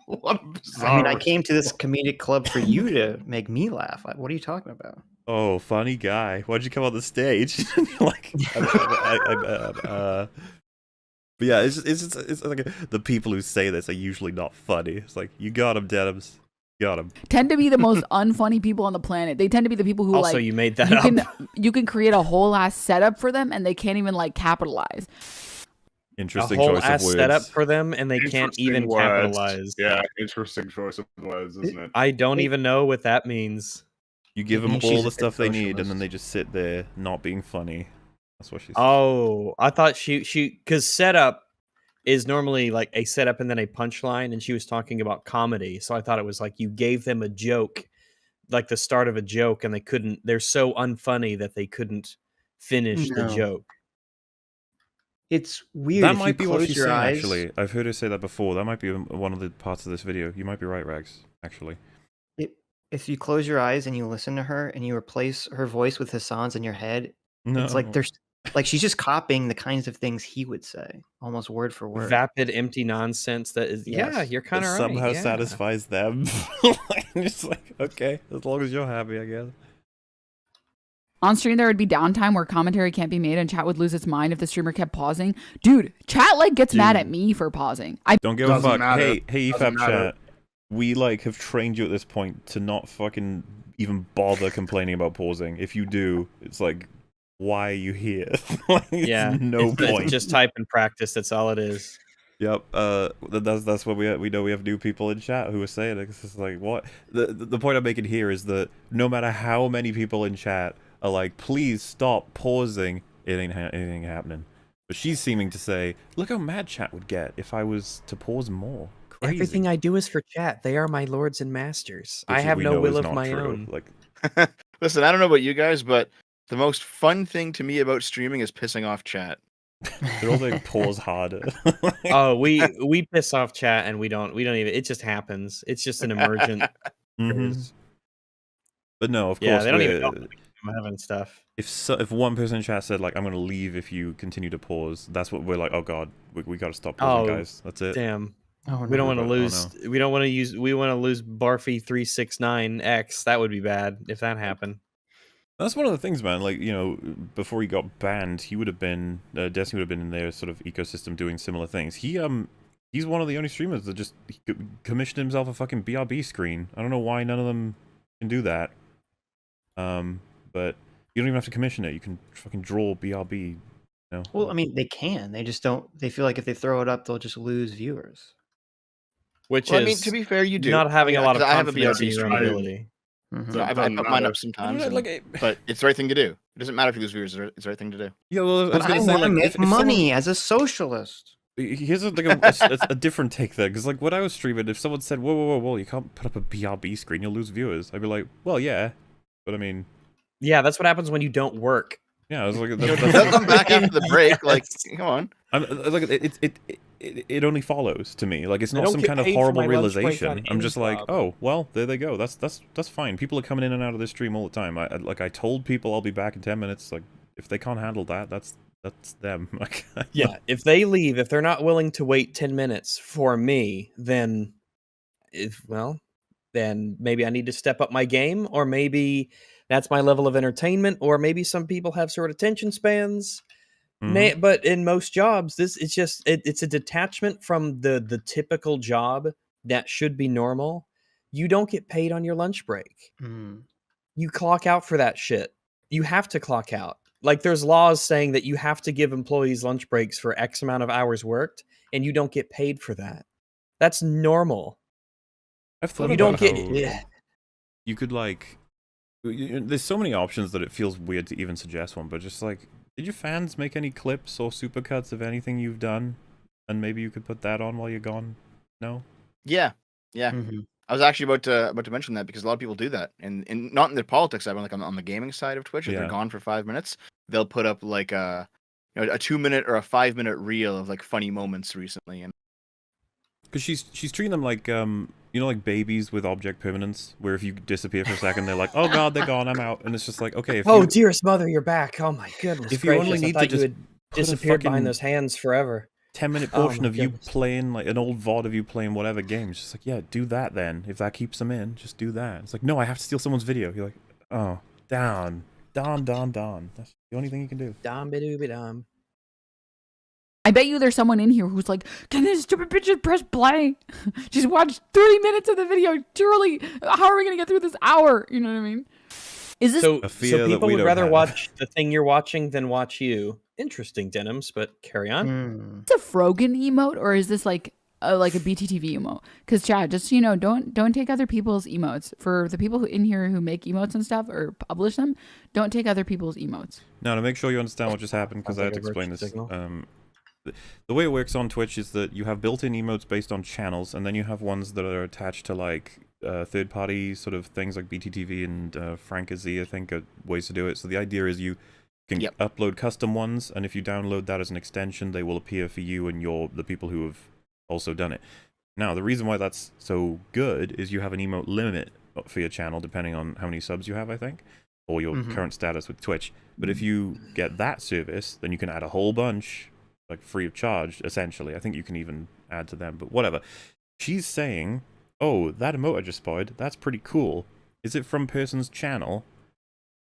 what bizarre. I mean, I came to this comedic club for you to make me laugh. What are you talking about? Oh, funny guy. Why'd you come on the stage? Like, but yeah, it's like the people who say this are usually not funny. It's like, you got him, Denims. Got him. Tend to be the most unfunny people on the planet. They tend to be the people who also, you made that up. You can create a whole ass setup for them, and they can't even like capitalize. Interesting choice of words. Setup for them, and they can't even capitalize. Yeah, interesting choice of words, isn't it? I don't even know what that means. You give them all the stuff they need, and then they just sit there not being funny. That's what she said. Oh, I thought she because setup is normally like a setup and then a punchline, and she was talking about comedy. So I thought it was like you gave them a joke, like the start of a joke, and they're so unfunny that they couldn't finish the joke. It's weird. That might be what she's saying, actually. I've heard her say that before. That might be one of the parts of this video. You might be right, Rags, actually. If you close your eyes and you listen to her and you replace her voice with Hassan's in your head, it's like she's just copying the kinds of things he would say, almost word for word. Vapid, empty nonsense that is, you're kind of right. Somehow satisfies them. It's like, okay, as long as you're happy, I guess. On stream, there would be downtime where commentary can't be made and chat would lose its mind if the streamer kept pausing. Dude, chat gets mad at me for pausing. Don't give a fuck. Hey, EFAP chat. We have trained you at this point to not fucking even bother complaining about pausing. If you do, it's like, why are you here? No point. Just type and practice. That's all it is. Yep. That's what we know. We have new people in chat who are saying it. It's just like, what? The point I'm making here is that no matter how many people in chat are like, please stop pausing, it ain't anything happening. But she's seeming to say, look how mad chat would get if I was to pause more. Crazy. Everything I do is for chat. They are my lords and masters. I have no will of my own. Like, listen, I don't know about you guys, but the most fun thing to me about streaming is pissing off chat. They're all like pause harder. Oh, we piss off chat and we don't even. It just happens. It's just an emergent. But no, of course. Yeah, they don't even know I'm having stuff. If one person in chat said like, I'm gonna leave if you continue to pause, that's what we're like. Oh god, we gotta stop pausing, guys. That's it. Damn. Oh, no. We don't want to lose. Oh, no. We don't want to use. We want to lose Barfy 369X. That would be bad if that happened. That's one of the things, man. Like, you know, before he got banned, he would have been Destiny would have been in their sort of ecosystem doing similar things. He's one of the only streamers that just commissioned himself a fucking BRB screen. I don't know why none of them can do that. But you don't even have to commission it. You can fucking draw BRB. You know? Well, I mean, they can. They just don't. They feel like if they throw it up, they'll just lose viewers. Which is, I mean, to be fair, you do not having a lot of confidence in your own ability. So I put mine up sometimes, but it's the right thing to do. It doesn't matter if you lose viewers; it's the right thing to do. Yeah, well, I want to make money as a socialist. Here's a different take there, because like when I was streaming, if someone said, "Whoa, you can't put up a BRB screen, you'll lose viewers," I'd be like, "Well, yeah, but I mean, yeah, that's what happens when you don't work." Yeah, I was like, they'll come back after the break. Like, come on. Like it only follows to me. Like, it's not some kind of horrible realization. I'm just like, oh well, there they go. That's fine. People are coming in and out of this stream all the time. I told people I'll be back in 10 minutes. Like, if they can't handle that, that's them. Yeah, if they leave, if they're not willing to wait 10 minutes for me, then then maybe I need to step up my game, or maybe that's my level of entertainment, or maybe some people have short attention spans. But in most jobs, it's a detachment from the typical job that should be normal. You don't get paid on your lunch break. You clock out for that shit. You have to clock out. Like, there's laws saying that you have to give employees lunch breaks for X amount of hours worked, and you don't get paid for that. That's normal. I've thought about how you could like. There's so many options that it feels weird to even suggest one, but just like, did your fans make any clips or supercuts of anything you've done? And maybe you could put that on while you're gone? No? Yeah. I was actually about to mention that because a lot of people do that, and not in the politics side, but like on the gaming side of Twitch. If they're gone for 5 minutes, they'll put up like a 2-minute or a 5-minute reel of like funny moments recently, and because she's treating them like like babies with object permanence, where if you disappear for a second, they're like, oh god, they're gone, I'm out, and it's just like, okay. Dearest mother, you're back. Oh my goodness. If you only need to just disappear behind those hands forever. 10-minute portion of you playing like an old VOD of you playing whatever game. It's just like, yeah, do that then. If that keeps them in, just do that. It's like, no, I have to steal someone's video. You're like, oh, Don. That's the only thing you can do. Dom. I bet you there's someone in here who's like, can this stupid bitch just press play? Just watch 30 minutes of the video. Surely, how are we going to get through this hour? You know what I mean? Is this so people would rather watch the thing you're watching than watch you? Interesting, Denims, but carry on. It's a Frogan emote, or is this like a BTTV emote? Because Chad, just don't take other people's emotes. For the people in here who make emotes and stuff or publish them, don't take other people's emotes. No, to make sure you understand what just happened, because I had to explain this. The way it works on Twitch is that you have built-in emotes based on channels, and then you have ones that are attached to like third-party sort of things like BTTV and Frank-A-Z, I think, are ways to do it. So the idea is you can upload custom ones, and if you download that as an extension, they will appear for you and the people who have also done it. Now, the reason why that's so good is you have an emote limit for your channel, depending on how many subs you have, I think, or your current status with Twitch. But if you get that service, then you can add a whole bunch, like free of charge, essentially. I think you can even add to them, but whatever. She's saying, oh, that emote I just spotted, that's pretty cool. Is it from person's channel?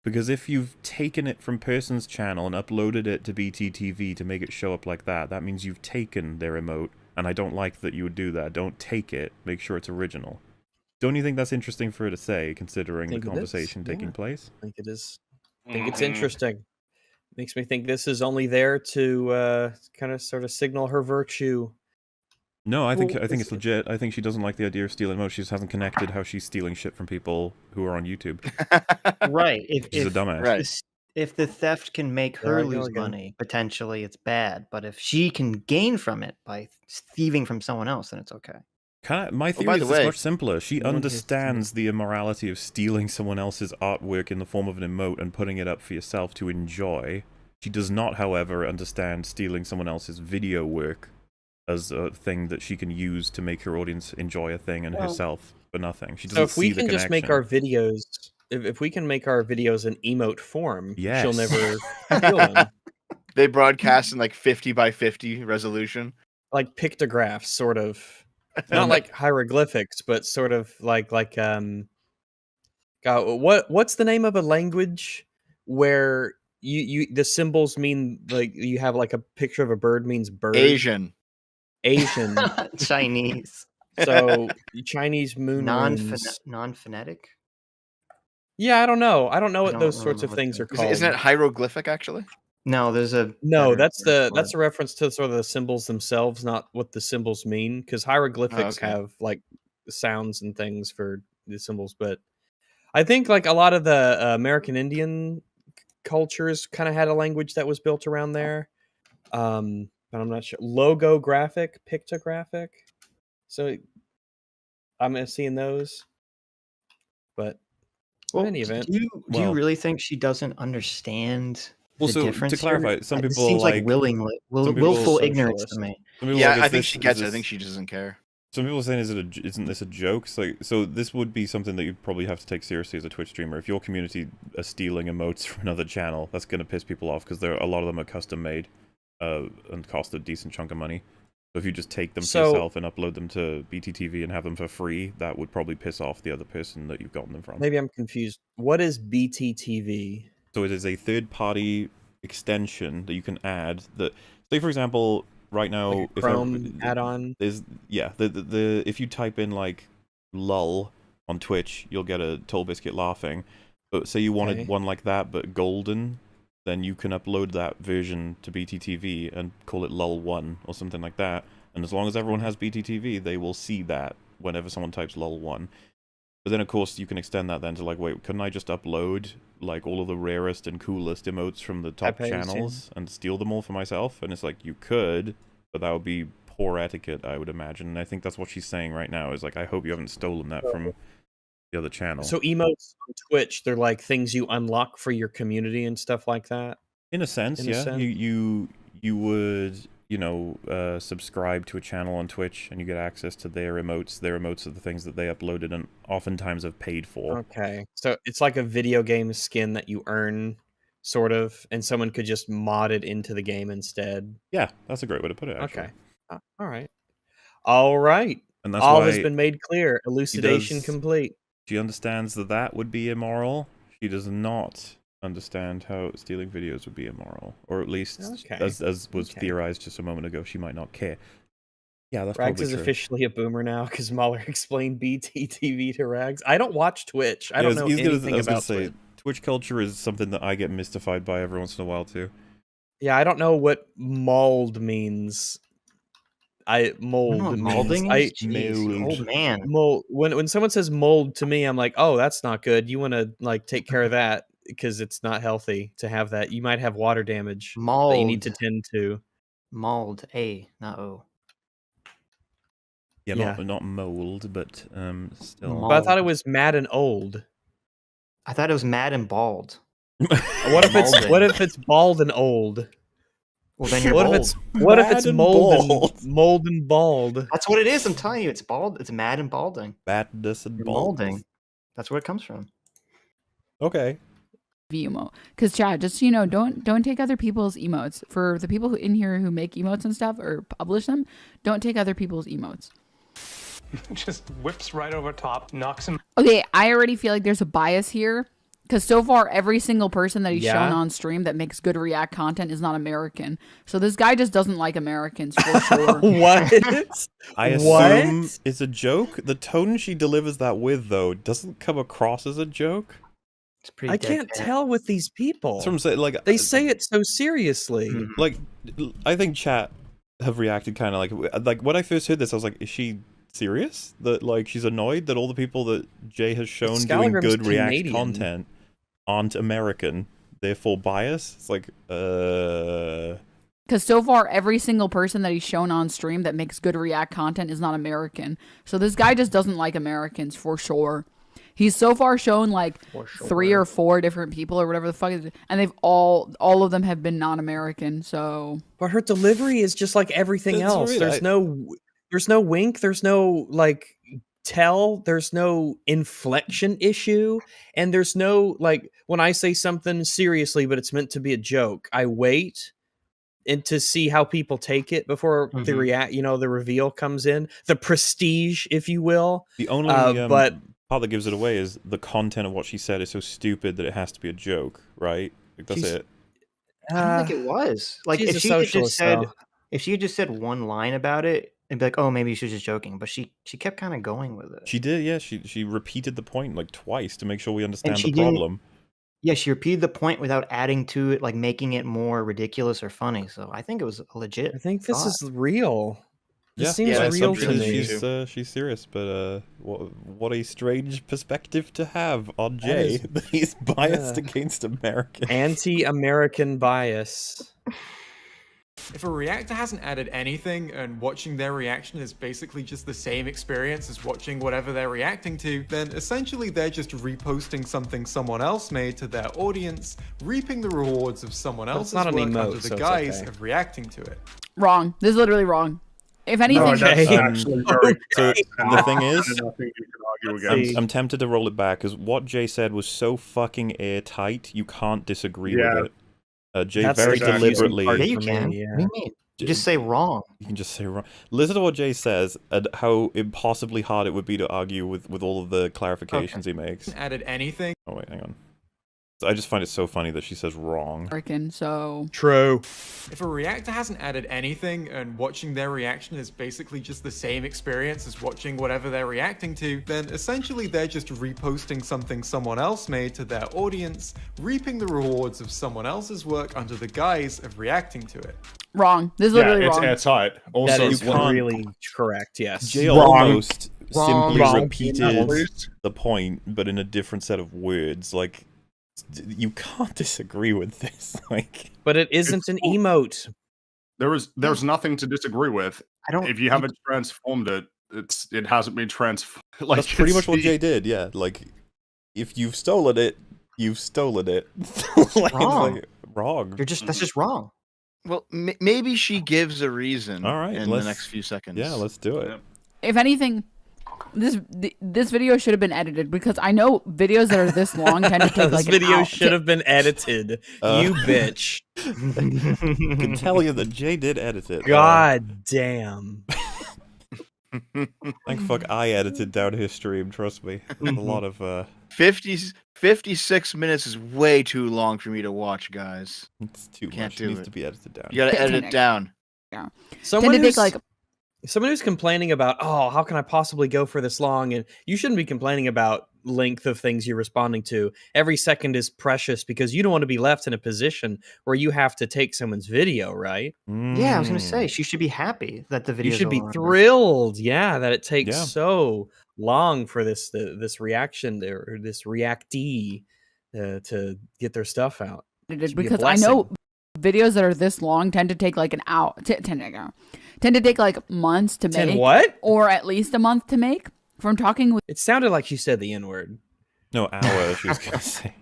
Because if you've taken it from person's channel and uploaded it to BTTV to make it show up like that, that means you've taken their emote, and I don't like that you would do that. Don't take it. Make sure it's original. Don't you think that's interesting for her to say, considering the conversation taking place? I think it is. I think it's interesting. Makes me think this is only there to kind of sort of signal her virtue. No, I think it's legit. I think she doesn't like the idea of stealing emotes. She just hasn't connected how she's stealing shit from people who are on YouTube. Right. She's a dumbass. Right. If the theft can make her lose money, potentially it's bad. But if she can gain from it by thieving from someone else, then it's okay. My theory is much simpler. She understands the immorality of stealing someone else's artwork in the form of an emote and putting it up for yourself to enjoy. She does not, however, understand stealing someone else's video work as a thing that she can use to make her audience enjoy a thing and herself for nothing. She doesn't see the connection. So if we can just make our videos, if we can make our videos in emote form, she'll never steal them. They broadcast in like 50 by 50 resolution, like pictographs, sort of. Not like hieroglyphics, but sort of like God, what's the name of a language where you the symbols mean, like, you have like a picture of a bird means bird? Asian. Chinese. So Chinese moon non-phonetic. Yeah, I don't know what those sorts of things are called. Isn't it hieroglyphic actually? No, there's a that's a reference to sort of the symbols themselves, not what the symbols mean, because hieroglyphics have like sounds and things for the symbols. But I think like a lot of the American Indian cultures kind of had a language that was built around there. But I'm not sure. Logographic, pictographic. So I'm seeing those. But in any event, do you really think she doesn't understand? Well, so to clarify, some people seems like willful ignorance to me. Yeah, I think she gets it. I think she doesn't care. Some people are saying, isn't this a joke? So this would be something that you probably have to take seriously as a Twitch streamer. If your community are stealing emotes from another channel, that's going to piss people off, because a lot of them are custom made and cost a decent chunk of money. So if you just take them for yourself and upload them to BTTV and have them for free, that would probably piss off the other person that you've gotten them from. Maybe I'm confused. What is BTTV? So it is a third-party extension that you can add. That, say for example, right now, like a Chrome add-on. If you type in like lull on Twitch, you'll get a Toll Biscuit laughing. But say you wanted one like that, but golden, then you can upload that version to BTTV and call it lull1 or something like that. And as long as everyone has BTTV, they will see that whenever someone types lol1. But then, of course, you can extend that then to, like, wait, couldn't I just upload, like, all of the rarest and coolest emotes from the top channels and steal them all for myself? And it's like, you could, but that would be poor etiquette, I would imagine. And I think that's what she's saying right now, is like, I hope you haven't stolen that from the other channel. So emotes on Twitch, they're like things you unlock for your community and stuff like that? In a sense, yeah. You would... you know, subscribe to a channel on Twitch, and you get access to their emotes. Their emotes are the things that they uploaded and oftentimes have paid for. Okay. So it's like a video game skin that you earn, sort of, and someone could just mod it into the game instead. Yeah, that's a great way to put it, actually. Okay. All right. All right. And that's all why has been made clear. Elucidation complete. She understands that that would be immoral. She does not understand how stealing videos would be immoral, or at least as was theorized just a moment ago, she might not care. Yeah, that's Rags probably is true. Officially a boomer now because Mahler explained BTTV to Rags. I don't watch Twitch. I don't know anything about Twitch. Twitch culture is something that I get mystified by every once in a while too. Yeah, I don't know what mold means. Molding. Oh man, mold. When someone says mold to me, I'm like, oh, that's not good. You want to like take care of that because it's not healthy to have that. You might have water damage that you need to tend to. Mold, not O. Yeah, not mold, but still. Mold. But I thought it was mad and old. I thought it was mad and bald. What if it's bald and old? Well, then you're what if it's mold and bald? That's what it is. I'm telling you, it's bald. It's mad and balding. Badness and balding. That's where it comes from. Okay. Emote, because Chad, just so you know, don't take other people's emotes. For the people in here who make emotes and stuff or publish them, don't take other people's emotes. Just whips right over top, knocks him. Okay, I already feel like there's a bias here. Because so far, every single person that he's shown on stream that makes good React content is not American. So this guy just doesn't like Americans for sure. What? I assume it's a joke. The tone she delivers that with, though, doesn't come across as a joke. It's pretty I can't tell with these people. That's what I'm saying, like, they say it so seriously. Like, I think chat have reacted kind of like when I first heard this, I was like, is she serious? That, like, she's annoyed that all the people that Jay has shown doing good React content aren't American, therefore bias. It's like, because so far every single person that he's shown on stream that makes good React content is not American. So this guy just doesn't like Americans for sure. He's so far shown like 3 or 4 different people or whatever the fuck, and they've all of them have been non-American. So, but her delivery is just like everything else. Right. There's no wink. There's no like tell. There's no inflection issue, and there's no like when I say something seriously, but it's meant to be a joke. I wait and to see how people take it before the reveal comes in, the prestige, if you will. The only but part that gives it away is the content of what she said is so stupid that it has to be a joke, right? Like, that's it. I don't think it was. Like, if she had just said one line about it, and be like, oh, maybe she was just joking, but she kept kind of going with it. She did, yeah. She repeated the point like twice to make sure we understand the problem. Yeah, she repeated the point without adding to it, like making it more ridiculous or funny. So I think it was legit. I think this is real. This seems real to me. She's serious, but what a strange perspective to have on Jay. He's biased against Americans. Anti-American bias. If a reactor hasn't added anything and watching their reaction is basically just the same experience as watching whatever they're reacting to, then essentially they're just reposting something someone else made to their audience, reaping the rewards of someone else's work under the guise of reacting to it. Wrong. This is literally wrong. If anything, that's actually very so the thing is, I'm tempted to roll it back because what Jay said was so fucking airtight, you can't disagree with it. Jay very deliberately. Yeah, you can. Yeah. What do you mean? You just say wrong. You can just say wrong. Listen to what Jay says and how impossibly hard it would be to argue with all of the clarifications he makes. Added anything? Oh wait, hang on. I just find it so funny that she says wrong. So true. If a reactor hasn't added anything and watching their reaction is basically just the same experience as watching whatever they're reacting to, then essentially they're just reposting something someone else made to their audience, reaping the rewards of someone else's work under the guise of reacting to it. Wrong. This is literally wrong. It's airtight. Also, that is really correct. Yes. Jay almost simply repeated the point, but in a different set of words. Like, you can't disagree with this. Like, but it isn't an emote. There's nothing to disagree with. If you haven't transformed it, it hasn't been transformed. Like, that's pretty much what Jay did. Yeah, like if you've stolen it, you've stolen it. Like, wrong. Wrong. That's just wrong. Well, maybe she gives a reason. All right, in the next few seconds. Yeah, let's do it. If anything, this video should have been edited, because I know videos that are this long tend to take like this video should have been edited. You bitch. I can tell you that Jay did edit it. God damn. Thank fuck I edited down his stream, trust me. A lot of 56 minutes is way too long for me to watch, guys. It's too much. It needs to be edited down. You gotta edit it down. Yeah. Someone who's complaining about, oh, how can I possibly go for this long? And you shouldn't be complaining about length of things you're responding to. Every second is precious because you don't want to be left in a position where you have to take someone's video, right? Yeah, I was going to say, she should be happy that the video. You should be thrilled, that it takes so long for this reaction or this reactee to get their stuff out. Because I know videos that are this long tend to take like an hour, tend to take like months to make. What? Or at least a month to make. From talking with, it sounded like you said the N-word. No, hour. She was gonna say.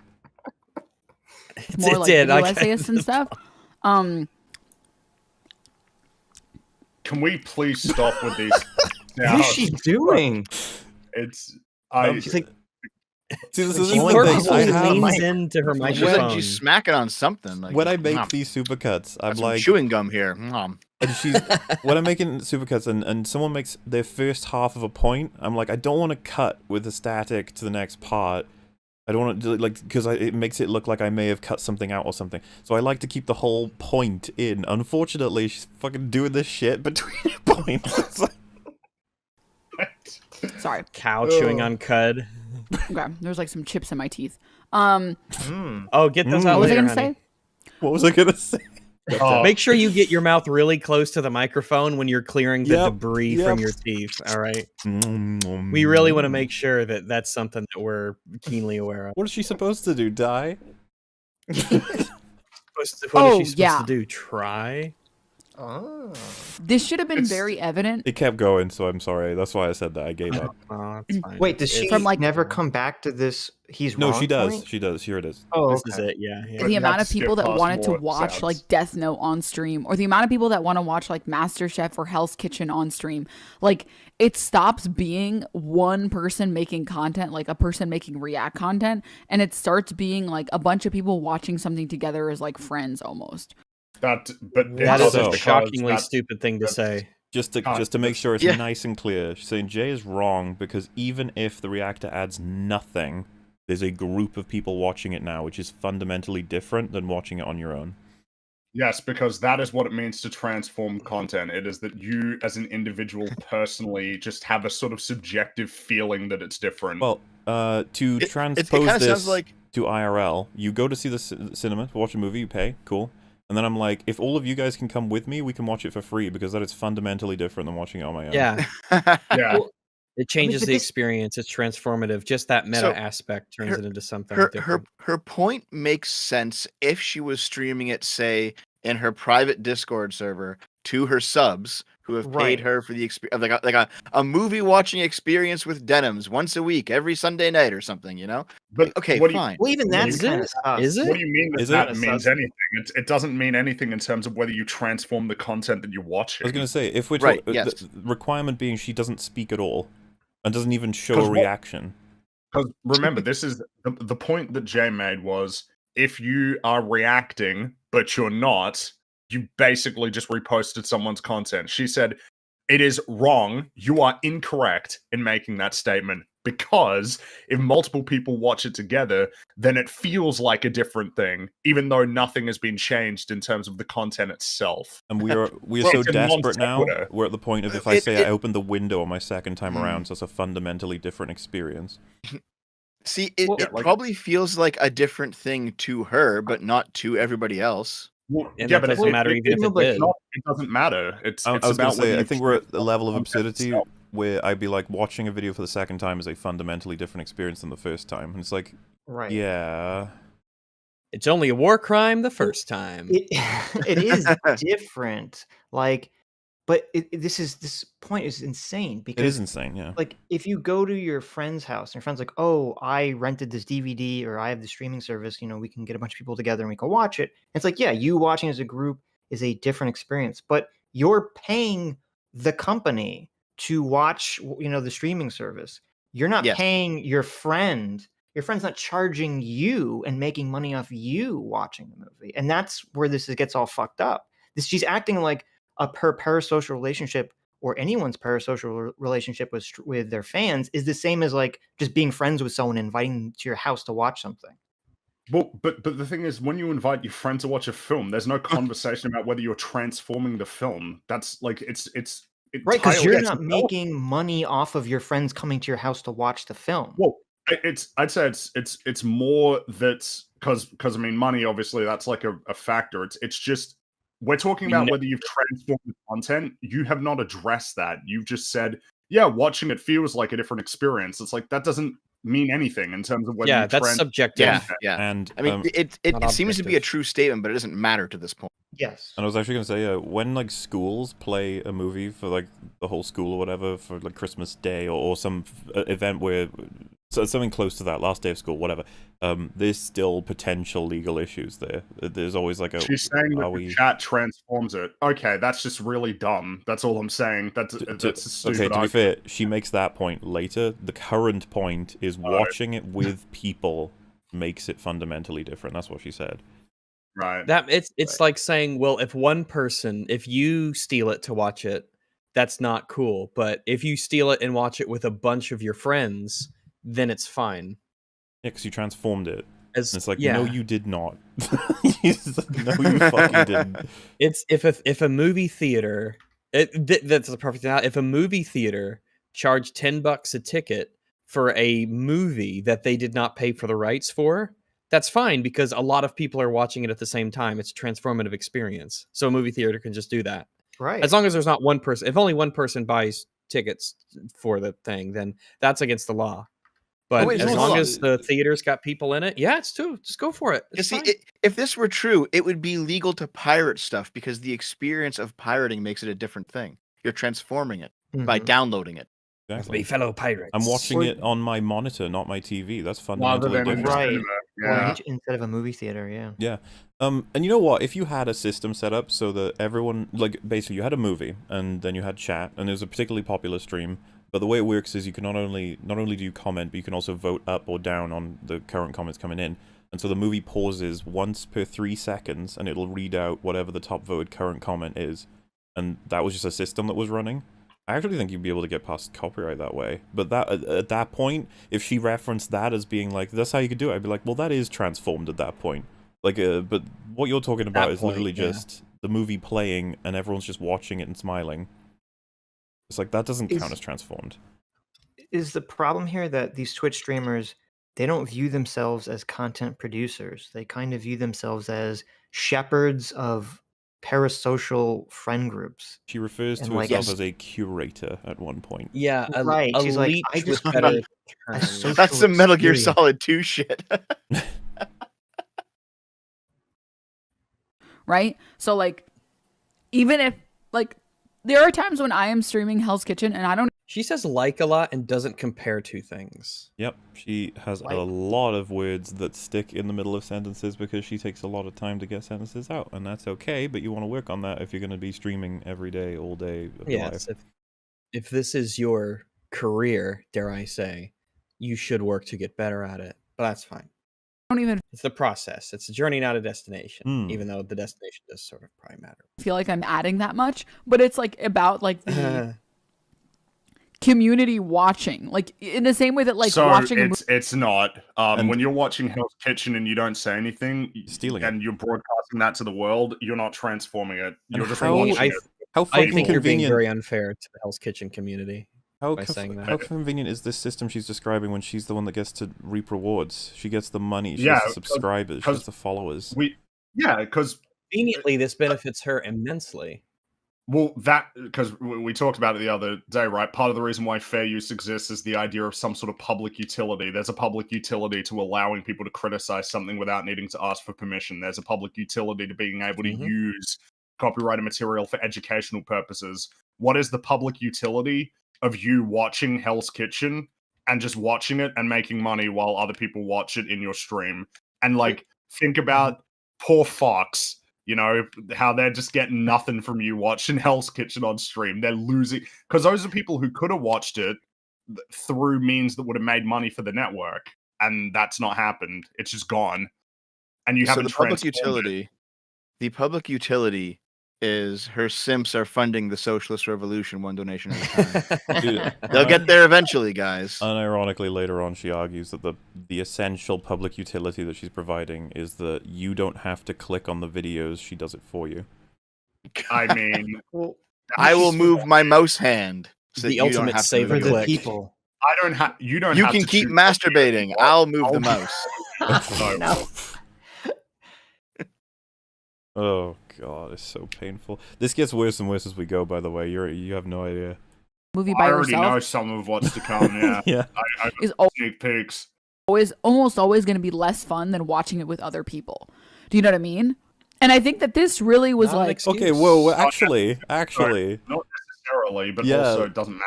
It's more like essayists and stuff. Can we please stop with these? What is she doing? It's See, this is leans into her microphone. She's smacking on something. Like, when I make these supercuts, I'm like chewing gum here. And she's when I'm making supercuts and someone makes their first half of a point, I'm like, I don't want to cut with the static to the next part. I don't want to because it makes it look like I may have cut something out or something. So I like to keep the whole point in. Unfortunately, she's fucking doing this shit between points. Sorry, cow chewing on cud. Okay, there's like some chips in my teeth. Oh, get those out. What was I gonna say? What was I gonna say? Make sure you get your mouth really close to the microphone when you're clearing the debris from your teeth. All right. We really want to make sure that that's something that we're keenly aware of. What is she supposed to do? Die? What is she supposed to do? Try? Oh. This should have been very evident. It kept going, so I'm sorry. That's why I said that. I gave up. Wait, does she never come back to this? No, wrong she does. point? She does. Here it is. Oh, this is it. Yeah. The amount of people that wanted to watch like Death Note on stream, or the amount of people that want to watch like MasterChef or Hell's Kitchen on stream, like it stops being one person making content, like a person making react content, and it starts being like a bunch of people watching something together as like friends almost. That is a shockingly stupid thing to say. Just to make sure it's nice and clear, she's saying Jay is wrong because even if the reactor adds nothing, there's a group of people watching it now, which is fundamentally different than watching it on your own. Yes, because that is what it means to transform content. It is that you, as an individual, personally just have a sort of subjective feeling that it's different. Well, to transpose this to IRL, you go to see the cinema, watch a movie, you pay, cool. And then I'm like, if all of you guys can come with me, we can watch it for free, because that is fundamentally different than watching it on my own. Yeah. Yeah. Well, it changes the experience. It's transformative. Just that meta aspect turns it into something different. Her point makes sense if she was streaming it, say, in her private Discord server to her subs who have paid her for the experience, like a movie watching experience with Denims once a week, every Sunday night or something, you know? But okay, fine. Well, even that's kind of stuff. Is it? What do you mean that means anything? It doesn't mean anything in terms of whether you transform the content that you're watching. I was going to say, if we're the requirement being she doesn't speak at all and doesn't even show a reaction. Because remember, this is the point that Jay made was, if you are reacting but you're not, you basically just reposted someone's content. She said, it is wrong. You are incorrect in making that statement, because if multiple people watch it together, then it feels like a different thing, even though nothing has been changed in terms of the content itself. And we are so desperate now. We're at the point of, if I say I opened the window on my second time around, so it's a fundamentally different experience. See, it probably feels like a different thing to her, but not to everybody else. Well, and yeah, but it doesn't matter even if it did. It doesn't matter. It's I was about say, I think we're at the level of absurdity where I'd be like, watching a video for the second time is a fundamentally different experience than the first time. And it's like, right. Yeah. It's only a war crime the first time. It is different. Like, but this point is insane because it is insane, yeah. Like, if you go to your friend's house and your friend's like, "Oh, I rented this DVD or I have the streaming service, you know, we can get a bunch of people together and we can watch it." And it's like, yeah, you watching as a group is a different experience, but you're paying the company to watch, you know, the streaming service. You're not paying your friend. Your friend's not charging you and making money off you watching the movie. And that's where this gets all fucked up. She's acting like a parasocial relationship or anyone's parasocial relationship with their fans is the same as like just being friends with someone and inviting them to your house to watch something. Well, but the thing is, when you invite your friend to watch a film, there's no conversation about whether you're transforming the film. That's like it's right, because you're not making money off of your friends coming to your house to watch the film. Well, I'd say it's more that because I mean, money obviously that's like a factor. It's just. We're talking about whether you've transformed the content. You have not addressed that. You've just said, yeah, watching it feels like a different experience. It's like, that doesn't mean anything in terms of whether you that's subjective. Yeah. And I mean, it seems to be a true statement, but it doesn't matter to this point. Yes. And I was actually going to say, when like schools play a movie for like the whole school or whatever for like Christmas Day or some event where something close to that, last day of school, whatever, there's still potential legal issues there. There's always like a... She's saying that the chat transforms it. Okay, that's just really dumb. That's all I'm saying. That's a stupid Okay, to be fair, she makes that point later. The current point is watching it with people makes it fundamentally different. That's what she said. Right. It's like saying, well, if you steal it to watch it, that's not cool. But if you steal it and watch it with a bunch of your friends, then it's fine. Yeah, because you transformed it. It's like, no, you did not. No, you fucking didn't. It's if a movie theater, that's the perfect analogy. If a movie theater charged $10 a ticket for a movie that they did not pay for the rights for, that's fine because a lot of people are watching it at the same time. It's a transformative experience. So a movie theater can just do that. Right. As long as there's not one person. If only one person buys tickets for the thing, then that's against the law. But as long as the theater's got people in it, yeah, it's too. Just go for it. If this were true, it would be legal to pirate stuff because the experience of pirating makes it a different thing. You're transforming it by downloading it. Exactly. With fellow pirates. I'm watching it on my monitor, not my TV. That's fundamentally different. Right. Yeah. Instead of a movie theater, yeah. Yeah. And you know what? If you had a system set up so that everyone, like, basically you had a movie, and then you had chat, and there's a particularly popular stream, but the way it works is you can not only do you comment, but you can also vote up or down on the current comments coming in. And so the movie pauses once per 3 seconds, and it'll read out whatever the top voted current comment is. And that was just a system that was running. I actually think you'd be able to get past copyright that way. But that at that point, if she referenced that as being like, that's how you could do it, I'd be like, well, that is transformed at that point. Like, but what you're talking about is literally just the movie playing and everyone's just watching it and smiling. It's like, that doesn't count as transformed. Is the problem here that these Twitch streamers, they don't view themselves as content producers. They kind of view themselves as shepherds of parasocial friend groups. She refers to herself as a curator at one point. Yeah, right. She's like, I just that's some Metal Gear Solid 2 shit. Right? So like, even if like, there are times when I am streaming Hell's Kitchen and I don't. She says like a lot and doesn't compare two things. Yep, she has a lot of words that stick in the middle of sentences because she takes a lot of time to get sentences out, and that's okay, but you want to work on that if you're going to be streaming every day, all day of your life. If this is your career, dare I say, you should work to get better at it, but that's fine. It's the process. It's a journey, not a destination, even though the destination does sort of probably matter. I feel like I'm adding that much, but it's like about like the community watching, like in the same way that like watching. It's not. When you're watching Hell's Kitchen and you don't say anything, stealing and you're broadcasting that to the world, you're not transforming it. You're just watching it. How I think you're being very unfair to the Hell's Kitchen community. How convenient is this system she's describing when she's the one that gets to reap rewards? She gets the money, she gets the subscribers, she gets the followers. Because conveniently, this benefits her immensely. Well, that because we talked about it the other day, right? Part of the reason why fair use exists is the idea of some sort of public utility. There's a public utility to allowing people to criticize something without needing to ask for permission. There's a public utility to being able to use copyrighted material for educational purposes. What is the public utility of you watching Hell's Kitchen and just watching it and making money while other people watch it in your stream? And like, think about poor Fox. You know, how they're just getting nothing from you watching Hell's Kitchen on stream. They're losing, because those are people who could have watched it through means that would have made money for the network, and that's not happened. It's just gone. And you haven't the public utility is her simps are funding the socialist revolution one donation at a time. Dude, they'll get there eventually, guys. Unironically, later on, she argues that the essential public utility that she's providing is that you don't have to click on the videos; she does it for you. I mean, I will move my mouse hand. So the ultimate saver for the people. I don't have. You don't. You have can to keep masturbating. I'll move the mouse. No. Oh god, it's so painful. This gets worse and worse as we go. By the way, you have no idea. Movie by yourself. I already know some of what's to come. Yeah, yeah. I sneak peeks. Almost always going to be less fun than watching it with other people. Do you know what I mean? And I think that this really was like okay. Whoa, actually, not necessarily, but also it doesn't matter.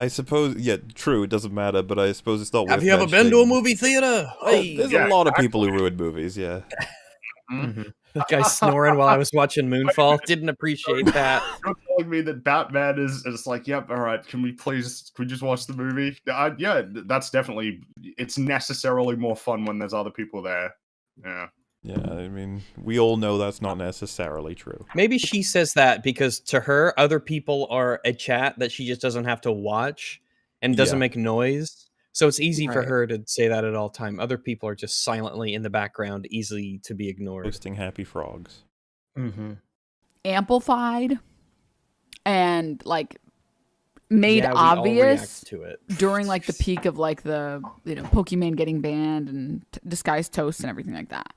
I suppose, yeah, true, it doesn't matter, but I suppose it's not worth Have you ever been to a movie theater? Hey, there's a lot of people who ruin movies, yeah. That guy snoring while I was watching Moonfall. Didn't appreciate that. You're telling me that Batman is like, yep, all right, can we just watch the movie? Yeah, that's definitely, it's necessarily more fun when there's other people there. Yeah. Yeah, I mean, we all know that's not necessarily true. Maybe she says that because to her, other people are a chat that she just doesn't have to watch and doesn't make noise. So it's easy for her to say that at all time. Other people are just silently in the background, easily to be ignored. Posting happy frogs. Amplified and like made obvious to it. during like the peak of like the Pokemon getting banned and Disguised Toast and everything like that.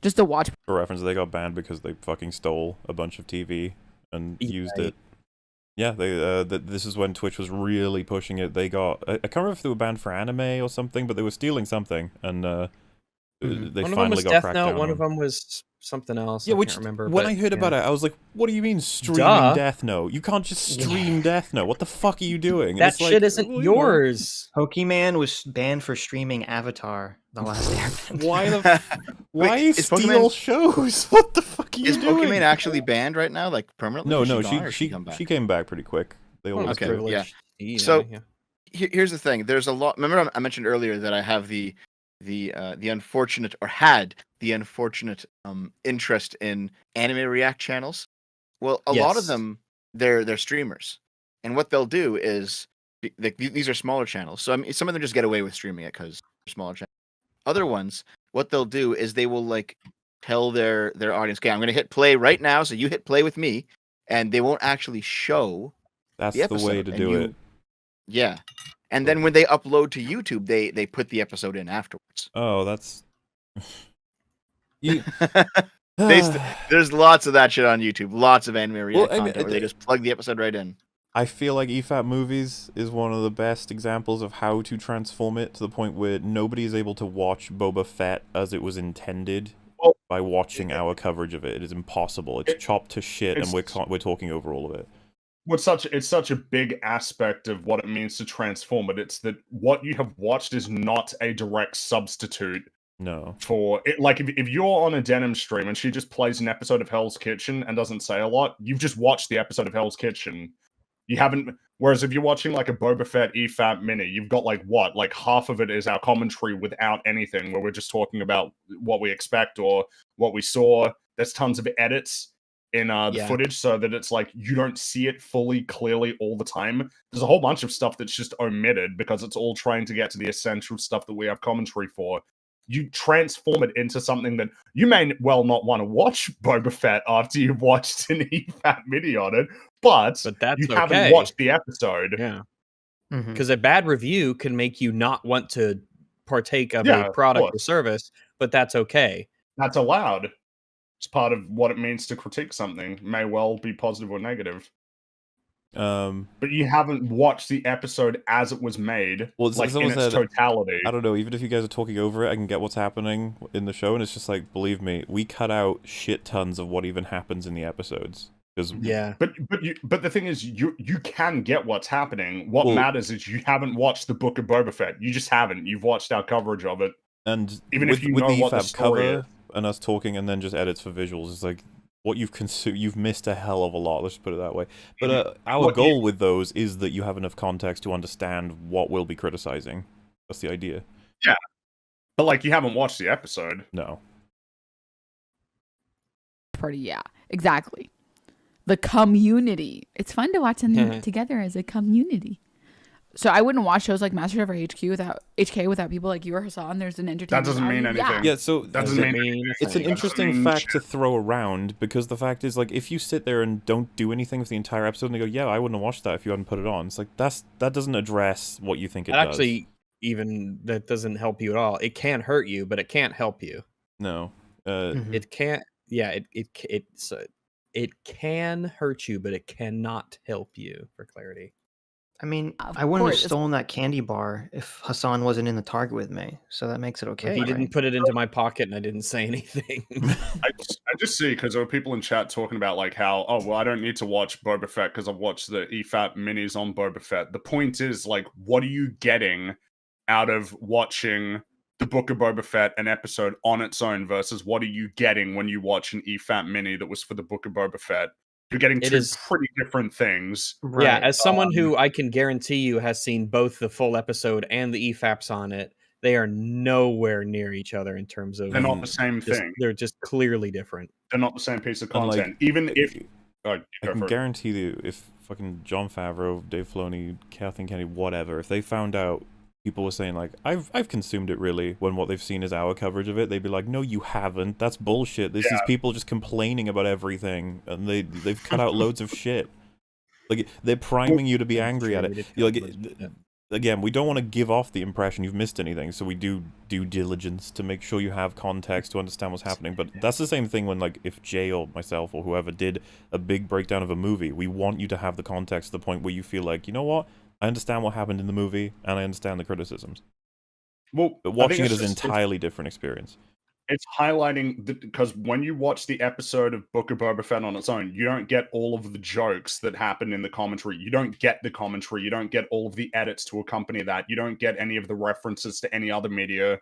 Just to watch. For reference, they got banned because they fucking stole a bunch of TV and used it. Yeah, this is when Twitch was really pushing it. They got, I can't remember if they were banned for anime or something, but they were stealing something, and they finally got cracked down. One of them was something else. Yeah, I can't remember. When I heard about it, I was like, "What do you mean streaming Death Note? You can't just stream Death Note. What the fuck are you doing?" That shit isn't yours. Pokemon was banned for streaming Avatar: The Last Airbender. Why steal shows? What the fuck are you doing? Is Pokemon actually banned right now, like permanently? No, she came back pretty quick. They always yeah. So here's the thing. There's a lot. Remember, I mentioned earlier that I have the unfortunate, or had the unfortunate interest in anime react channels. Well, a lot of them, they're streamers, and what they'll do is these are smaller channels. So I mean, some of them just get away with streaming it because they're smaller channels. Other ones, what they'll do is they will like tell their audience, "Okay, I'm going to hit play right now, so you hit play with me," and they won't actually show. That's the way to do it. Yeah. And then when they upload to YouTube, they put the episode in afterwards. Oh, that's... There's lots of that shit on YouTube. Lots of anime react content where they just plug the episode right in. I feel like EFAP Movies is one of the best examples of how to transform it to the point where nobody is able to watch Boba Fett as it was intended by watching our coverage of it. It is impossible. It's chopped to shit, and we're talking over all of it. It's such a big aspect of what it means to transform it. It's that what you have watched is not a direct substitute. No. For it, like if you're on a Denim stream and she just plays an episode of Hell's Kitchen and doesn't say a lot, you've just watched the episode of Hell's Kitchen. You haven't. Whereas if you're watching like a Boba Fett EFAP mini, you've got like half of it is our commentary without anything, where we're just talking about what we expect or what we saw. There's tons of edits in the footage so that it's like you don't see it fully clearly all the time. There's a whole bunch of stuff that's just omitted because it's all trying to get to the essential stuff that we have commentary for. You transform it into something that you may well not want to watch Boba Fett after you've watched an EFAP video on it, but that's you haven't watched the episode. Yeah. Because a bad review can make you not want to partake of a product or service, but that's okay. That's allowed. It's part of what it means to critique something. May well be positive or negative. But you haven't watched the episode as it was made, well, like in its totality. I don't know, even if you guys are talking over it, I can get what's happening in the show, and it's just like, believe me, we cut out shit tons of what even happens in the episodes. Yeah, but the thing is, you can get what's happening. What matters is you haven't watched the Book of Boba Fett. You just haven't. You've watched our coverage of it, and even if you know the what the EFAP story cover is. and us talking, and then just edits for visuals, it's like what you've consumed. You've missed a hell of a lot. Let's just put it that way. But our goal with those is that you have enough context to understand what we'll be criticizing. That's the idea. Yeah, but like you haven't watched the episode. No. Party, yeah, exactly. The community. It's fun to watch them together as a community. So I wouldn't watch shows like Master Chief or HK without people like you or Hassan. There's an entertainment. That doesn't mean anything. Yeah, so that doesn't mean it's an interesting fact to throw around, because the fact is, like, if you sit there and don't do anything for the entire episode and they go, yeah, I wouldn't have watched that if you hadn't put it on. It's like that doesn't address what you think it does. Actually, even that doesn't help you at all. It can hurt you, but it can't help you. No. It can't. Yeah, it can hurt you, but it cannot help you, for clarity. I mean, I wouldn't have stolen that candy bar if Hassan wasn't in the target with me, so that makes it okay. He didn't put it into my pocket and I didn't say anything. I just see, because there were people in chat talking about like how, oh, well, I don't need to watch Boba Fett because I've watched the EFAP minis on Boba Fett. The point is, like, what are you getting out of watching the Book of Boba Fett an episode on its own versus what are you getting when you watch an EFAP mini that was for the Book of Boba Fett? You're getting two pretty different things. Right. Yeah, as someone who I can guarantee you has seen both the full episode and the EFAPs on it, they are nowhere near each other in terms of... They're not the same thing. They're just clearly different. They're not the same piece of content. Like, even if... I can guarantee you, if fucking Jon Favreau, Dave Filoni, Kathleen Kennedy, whatever, if they found out people were saying, like, I've consumed it, really, when what they've seen is our coverage of it, they'd be like, no, you haven't. That's bullshit. This is people just complaining about everything, and they've cut out loads of shit. Like, they're priming you to be angry at it. You're like, again, we don't want to give off the impression you've missed anything, so we do due diligence to make sure you have context to understand what's happening. But that's the same thing when, like, if Jay or myself or whoever did a big breakdown of a movie, we want you to have the context to the point where you feel like, you know what? I understand what happened in the movie, and I understand the criticisms. Well, but watching it is an entirely different experience. It's highlighting, because when you watch the episode of Book of Boba Fett on its own, you don't get all of the jokes that happen in the commentary. You don't get the commentary. You don't get all of the edits to accompany that. You don't get any of the references to any other media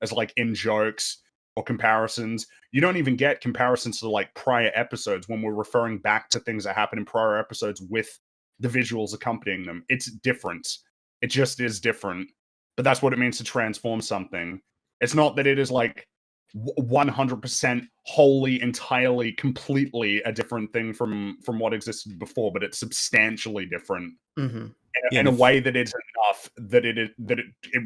as, like, in jokes or comparisons. You don't even get comparisons to, like, prior episodes when we're referring back to things that happened in prior episodes with the visuals accompanying them. It's different. It just is different. But that's what it means to transform something. It's not that it is like 100% wholly, entirely, completely a different thing from what existed before, but it's substantially different in a way that it's enough that it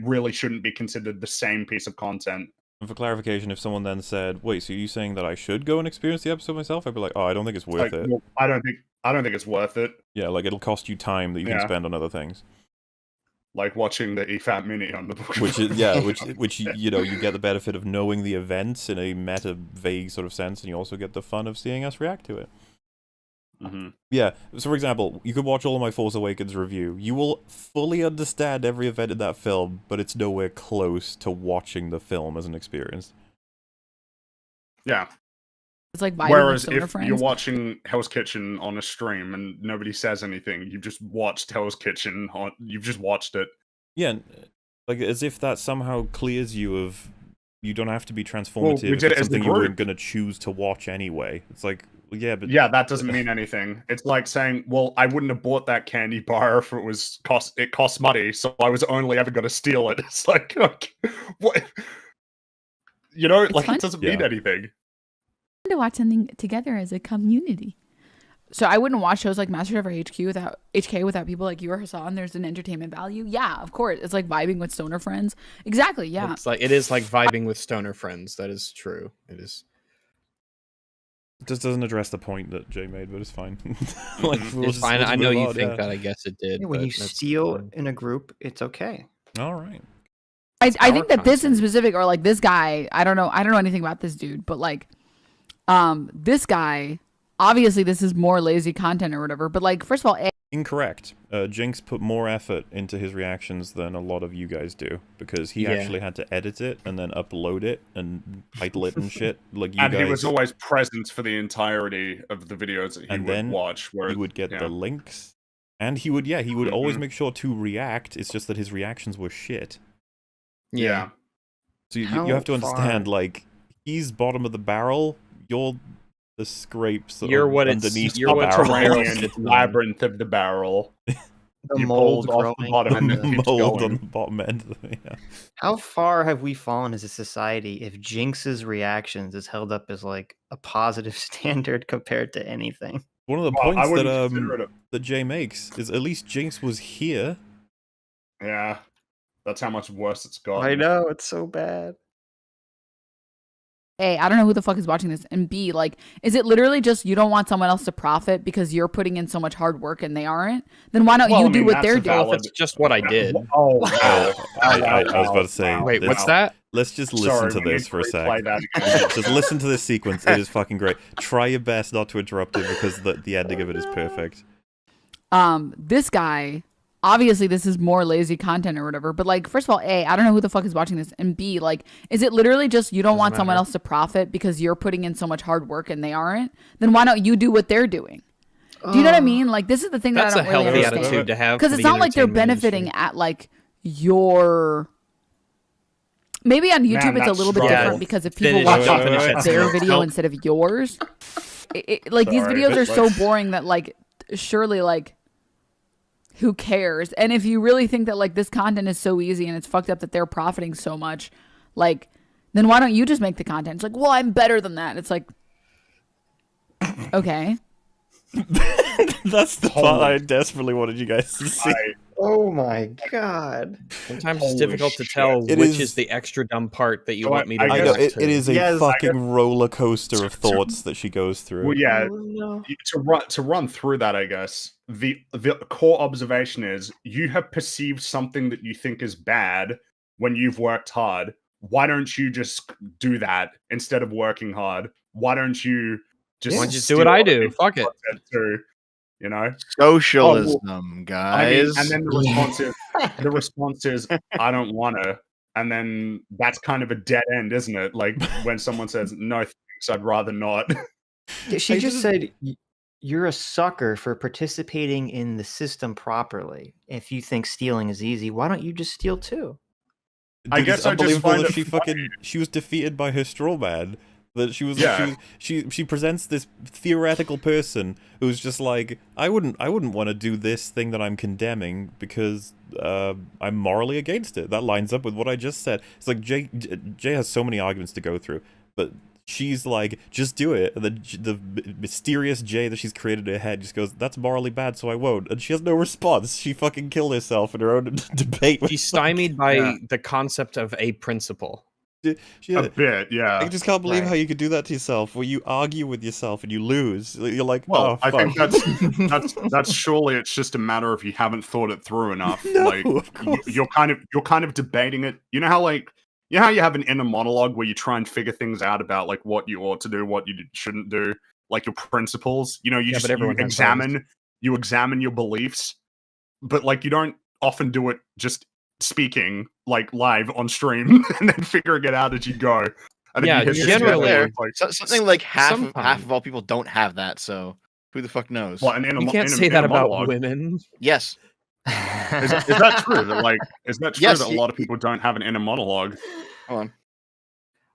really shouldn't be considered the same piece of content. And for clarification, if someone then said, "Wait, so you're saying that I should go and experience the episode myself?" I'd be like, "Oh, I don't think it's worth it." Well, I don't think it's worth it. Yeah, like, it'll cost you time that you can spend on other things. Like watching the EFAP mini on the book. Which you know, you get the benefit of knowing the events in a meta, vague sort of sense, and you also get the fun of seeing us react to it. Yeah, so for example, you could watch all of my Force Awakens review. You will fully understand every event in that film, but it's nowhere close to watching the film as an experience. Yeah. It's like whereas if you're watching Hell's Kitchen on a stream and nobody says anything, you've just watched Hell's Kitchen, you've just watched it. Yeah, like, as if that somehow clears you of, you don't have to be transformative if it's something you were going to choose to watch anyway. It's like, yeah, but... Yeah, that doesn't mean anything. It's like saying, well, I wouldn't have bought that candy bar if it cost money, so I was only ever going to steal it. It's like, what? You know, like, it doesn't mean anything. To watch something together as a community. So I wouldn't watch shows like Master Chief or HK without people like you or Hassan. There's an entertainment value. Yeah, of course. It's like vibing with stoner friends. Exactly, yeah. It is like vibing with stoner friends. That is true. It is. It just doesn't address the point that Jay made, but it's fine. It's fine. I know you think that. I guess it did. Yeah, when you steal in a group, it's okay. All right. I think that this in specific, or like this guy, I don't know anything about this dude, but like, this guy obviously this is more lazy content or whatever, but like, first of all, incorrect. Jinx put more effort into his reactions than a lot of you guys do, because he actually had to edit it and then upload it and title it and shit. Like you and guys... he was always present for the entirety of the videos that he would watch. Whereas, he would get the links, and he would always make sure to react. It's just that his reactions were shit. Yeah. So you have to understand, like, he's bottom of the barrel. You're the scrapes. You're what underneath you're the barrel. Labyrinth of the barrel. The mold off the bottom and the mold on the bottom end. Yeah. How far have we fallen as a society if Jinx's reactions is held up as like a positive standard compared to anything? One of the points that Jay makes is at least Jinx was here. Yeah, that's how much worse it's gotten. I know, it's so bad. A, I don't know who the fuck is watching this, and B, like, is it literally just you don't want someone else to profit because you're putting in so much hard work and they aren't? Then why don't you do what they're doing? That's just what I did. I was about to say. Wait, what's that? Let's just listen to this for a sec. Just listen to this sequence. It is fucking great. Try your best not to interrupt it because the ending of it is perfect. This guy, obviously this is more lazy content or whatever, but like, first of all, A, I don't know who the fuck is watching this, and B, like, is it literally just you don't want someone else to profit because you're putting in so much hard work and they aren't? Then why don't you do what they're doing? Do you know what I mean? Like, this is the thing that I don't really understand. That's a healthy attitude to have, because it's not like they're benefiting at like your... Maybe on YouTube it's a little bit different because if people watch their video instead of yours, like these videos are so boring that like surely like who cares? And if you really think that like this content is so easy and it's fucked up that they're profiting so much, like then why don't you just make the content? It's like, well, I'm better than that. It's like, okay. That's the part I desperately wanted you guys to see. Oh my god. Sometimes it's difficult to tell which is the extra dumb part that you want me to I know, it is a fucking roller coaster of thoughts that she goes through. Well, yeah, to run through that, I guess, the core observation is you have perceived something that you think is bad when you've worked hard. Why don't you just do that instead of working hard? Why don't you just do what I do? Fuck it. You know, socialism, guys. And then the response is, I don't want to. And then that's kind of a dead end, isn't it? Like when someone says, no, thanks, I'd rather not. She just said, you're a sucker for participating in the system properly. If you think stealing is easy, why don't you just steal too? I guess I just find she was defeated by her straw man. That she was she presents this theoretical person who's just like, I wouldn't want to do this thing that I'm condemning because I'm morally against it. That lines up with what I just said. It's like Jay has so many arguments to go through, but she's like, just do it. And the mysterious Jay that she's created in her head just goes, that's morally bad, so I won't. And she has no response. She fucking killed herself in her own debate. She's stymied by the concept of a principle. A bit, yeah. I just can't believe how you could do that to yourself, where you argue with yourself and you lose. You're like, well, oh, I think that's surely it's just a matter of you haven't thought it through enough. No, like of course. You're kind of debating it. You know how you have an inner monologue where you try and figure things out about like what you ought to do, what you shouldn't do, like your principles. You know, you examine your beliefs, but like you don't often do it just speaking like live on stream and then figuring it out as you go. And generally, something like half of all people don't have that. So who the fuck knows? Well, you can't say that about women. Yes. Is that true? That a lot of people don't have an inner monologue? Hold on.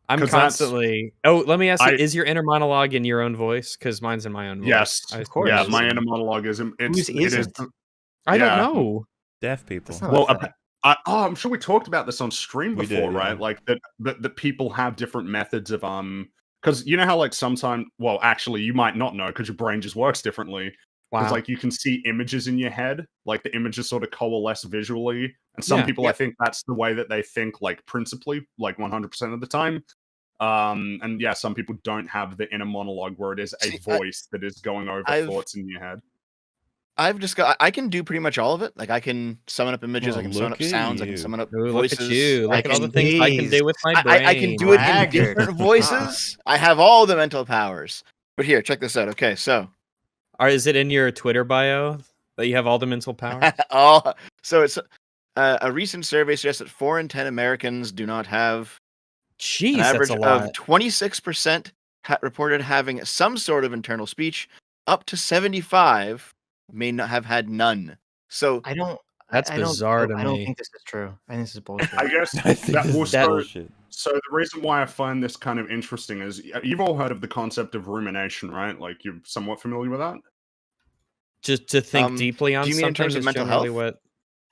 I'm constantly. Oh, let me ask you: is your inner monologue in your own voice? Because mine's in my own voice. Yes, of course. Yeah, my inner monologue is. I don't know. Deaf people. Well, I'm sure we talked about this on stream before, right? Like that people have different methods of because you know how like sometimes, well, actually, you might not know because your brain just works differently. Because like you can see images in your head, like the images sort of coalesce visually, and some people, I think that's the way that they think, like principally, like 100% of the time. And yeah, some people don't have the inner monologue where it is a voice that is going over thoughts in your head. I can do pretty much all of it. Like I can summon up images, I can summon up sounds, I can summon up voices. Look at you! Look at all the things I can do with my brain. I can do it in different voices. I have all the mental powers. But here, check this out. Okay, so is it in your Twitter bio that you have all the mental powers? So it's a recent survey suggests that 4 in 10 Americans do not have an average of 26% reported having some sort of internal speech. Up to 75 may not have had none. So That's bizarre to me. I don't think this is true. I think this is bullshit. I guess that's bullshit. So the reason why I find this kind of interesting is you've all heard of the concept of rumination, right? Like you're somewhat familiar with that. Just to think deeply on do you mean in terms of mental health?